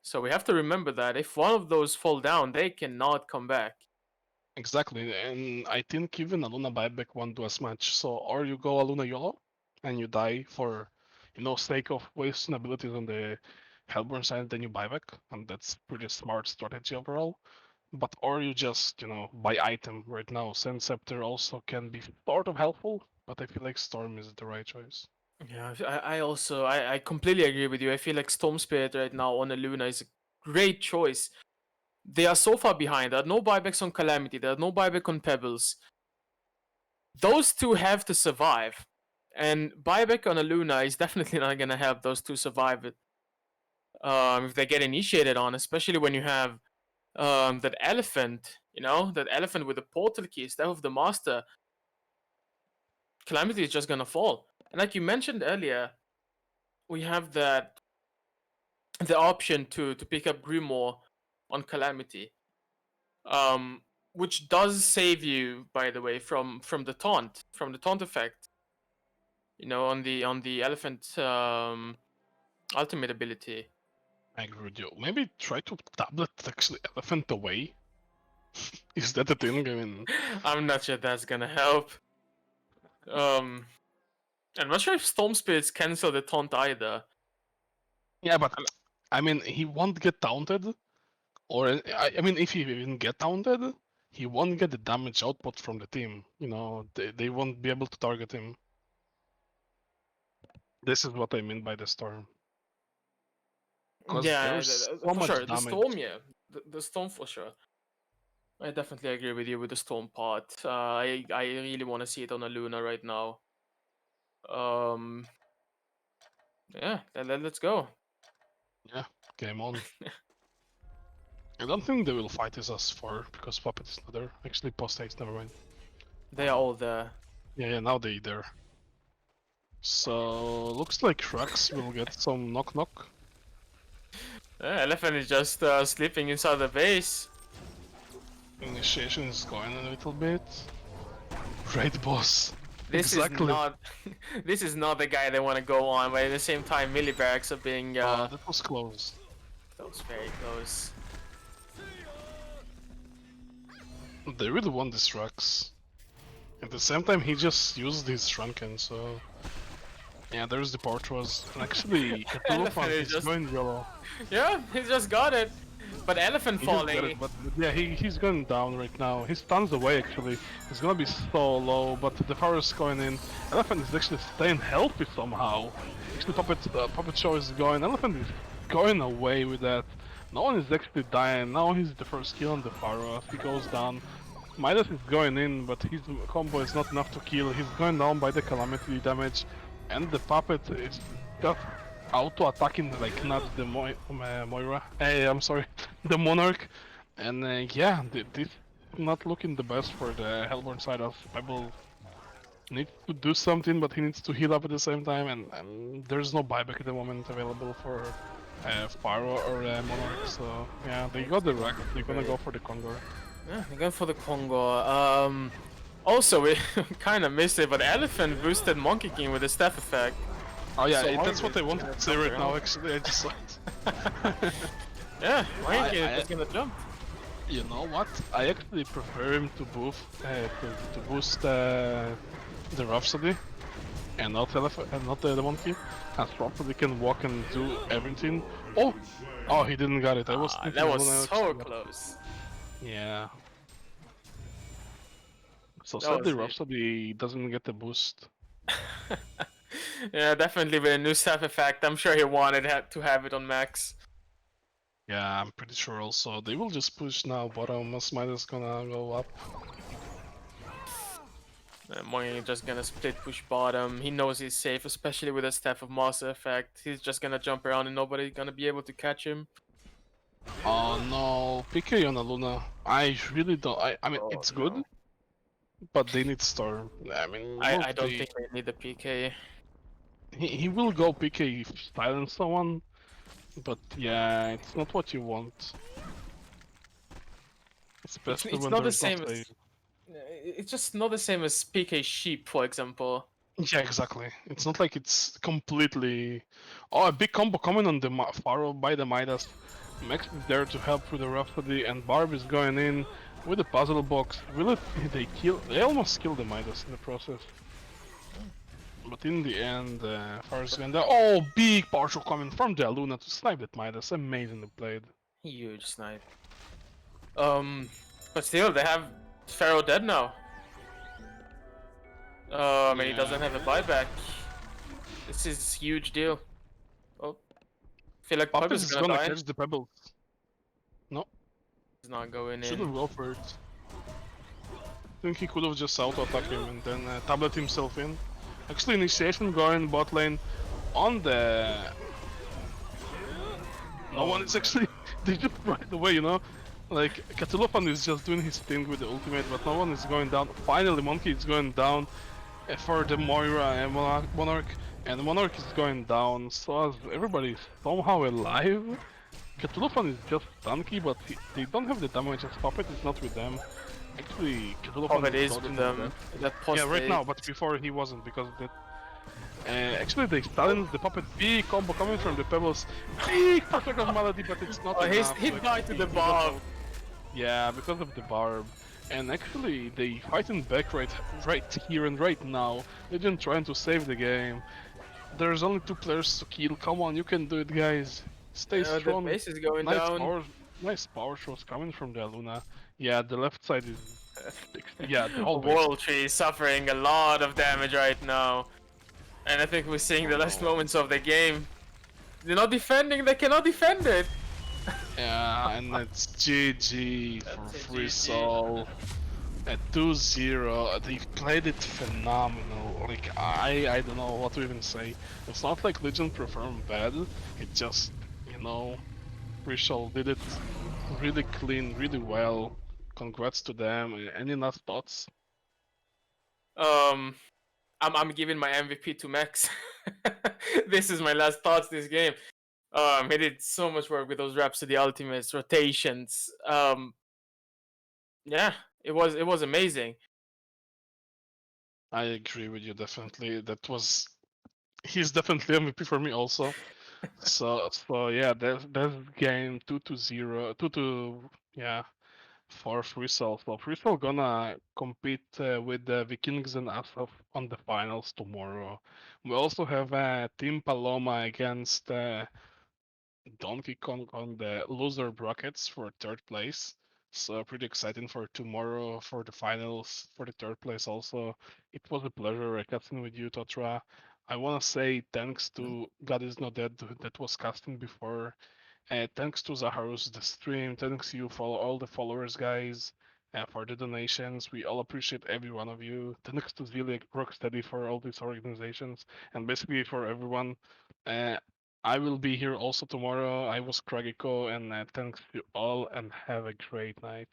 so we have to remember that if one of those fall down, they cannot come back. Exactly, and I think even a Luna buyback won't do as much. So, or you go a Luna YOLO, and you die for, sake of wasting abilities on the Hellborn side, then you buyback, and that's pretty smart strategy overall. But or you just, buy item right now. Sand Scepter also can be sort of helpful, but I feel like Storm is the right choice. Yeah, I also I completely agree with you. I feel like Storm Spirit right now on a Luna is a great choice. They are so far behind. There are no buybacks on Calamity. There are no buyback on Pebbles. Those two have to survive, and buyback on a Luna is definitely not gonna help those two survive it. If they get initiated on, especially when you have that elephant, that elephant with the portal key, Staff of the Master, Calamity is just gonna fall. And like you mentioned earlier, we have the option to pick up Grimoire on Calamity, um, which does save you, by the way, from the taunt effect. On the elephant ultimate ability. I agree with you. Maybe try to tablet actually Elephant away. Is that a thing? I mean, I'm not sure that's gonna help. Um, I'm not sure if Storm Spirits cancel the taunt either. yeah, but I mean, he won't get taunted, or I mean, if he even get taunted, he won't get the damage output from the team. They won't be able to target him. This is what I mean by the storm. Because Yeah, there's so for much sure. The damage. Storm, yeah, the Storm for sure. I definitely agree with you with the Storm part. I really want to see it on a Luna right now. Yeah, let's go. Yeah, game on. I don't think they will fight as us for because Puppet is not there. Actually, post haste, never mind. They are all there. Yeah, now they there. So looks like Shrux will get some knock knock. Elephant is just sleeping inside the base. Initiation is going a little bit. Right, boss. This Exactly. is not. This is not the guy they want to go on, but at the same time, Millibarracks are being. That was close. That was very close. They really want this Shrux. At the same time, he just used his Shrunken, so... Yeah, there's the Portros. And actually, Elephant is is just- going yellow. Yeah, he just got it. But Elephant He just got falling. it, but yeah, he's going down right now. He stuns away actually. He's gonna be so low, but the Pharaoh is going in. Elephant is actually staying healthy somehow. Actually, Puppet Show is going. Elephant is going away with that. No one is actually dying. Now he's the first kill on the Pharaoh as he goes down. Midas is going in, but his combo is not enough to kill. He's going down by the Calamity damage, and the Puppet is just auto-attacking like not the Moira. Hey, I'm sorry, the Monarch. And yeah, this not looking the best for the Hellborn side of Pebble. Needs to do something, but he needs to heal up at the same time, and there's no buyback at the moment available for Pyro or Monarch. So yeah, they got the rack. They're gonna go for the Condor. Yeah, they go for the Congo. Also, we kind of missed it, but Elephant boosted Monkey King with the staff effect. Oh yeah, So that's what I Monkey wanted is to say gonna right jump now. Actually, I just saw it. Yeah, Monkey King I- is gonna jump. You know what? I actually prefer him to boost the Rhapsody and not Elephant and not the Monkey, as Rhapsody can walk and do everything. Oh, he didn't got it. I was thinking That was Luna so actually got it. close. Yeah. So That sadly, was it. Rhapsody doesn't get the boost. Yeah, definitely with a new staff effect. I'm sure he wanted to have it on max. Yeah, I'm pretty sure also. They will just push now bottom, as Midas gonna go up. Monkey just gonna split push bottom. He knows he's safe, especially with a staff of master effect. He's just gonna jump around and nobody's gonna be able to catch him. Oh no, PK on a Luna. I really don't. I mean, Oh, it's good, no. but they need Storm. I mean, I look, don't think they need the PK. he will go PK if silence someone, but yeah, it's not what you want. Especially It's when not the there's same not as. It's just not the same as PK Sheep, for example. Yeah, exactly. It's not like it's completely... Oh, a big combo coming on the Pharaoh by the Midas. Max is there to help with the Rhapsody, and Barb is going in. with the puzzle box. Will it? They almost killed the Midas in the process. But in the end, Faris went there. Oh, big partial coming from the Luna to snipe that Midas. Amazingly played. Huge snipe. But still, they have Pharaoh dead now. And he doesn't have a buyback. This is huge deal. Oh, feel like Puppet Pub is is gonna gonna die. catch the pebbles. No, He's not going should in. have go for it. I think he could have just auto-attacked him and then tablet himself in. Actually, initiation going bot lane on the... No one is actually... They just right away, you know? Like, Catulofan is just doing his thing with the ultimate, but no one is going down. Finally, Monkey is going down for the Moira and Monarch, and Monarch is going down, so as everybody is somehow alive. Catulofan is just tanky, but they don't have the damage as Puppet is not with them. Actually, Catulofan Puppet is is dodging with the them. death. That Yeah, post right now, but before he wasn't because of that. Actually, they silenced the Puppet. Big combo coming from the Pebbles. Big perfect of Malady, but it's not enough. he like, died to the he got barb. out. Yeah, because of the barb. And actually, they fighting back right here and right now. They're just trying to save the game. There's only 2 players to kill. Come on, you can do it, guys. Stay The strong. base is going Nice down. power, nice power shows coming from the Luna. Yeah, the left side is... Yeah, the whole base. World Tree is suffering a lot of damage right now. And I think we're seeing the last Oh. moments of the game. They're not defending, they cannot defend it. Yeah, and it's GG for That's a Free GG. Soul. At 2-0, they played it phenomenal. Like, I don't know what to even say. It's not like Legend performed bad, it just, you know, Free Soul did it really clean, really well. Congrats to them. Any last thoughts? Um, I'm giving my MVP to Max. This is my last thoughts this game. He did so much work with those Rhapsody ultimates, rotations. Yeah, it was amazing. I agree with you definitely. He's definitely MVP for me also. So yeah, there's game 2-0, 2 yeah, for Free Soul. So Free Soul gonna compete with the Vikings and Asaf on the finals tomorrow. We also have Team Paloma against Donkey Kong on the loser brackets for 3rd place. So pretty exciting for tomorrow for the finals for the 3rd place also. It was a pleasure casting with you, Totra. I wanna say thanks to God is Not Dead that was casting before. Thanks to Zaharus the stream. Thanks you for all the followers, guys. For the donations, we all appreciate every one of you. Thanks to Zilliak Rocksteady for all these organizations, and basically for everyone. Uh, I will be here also tomorrow. I was Kragiko, and thanks to all, and have a great night.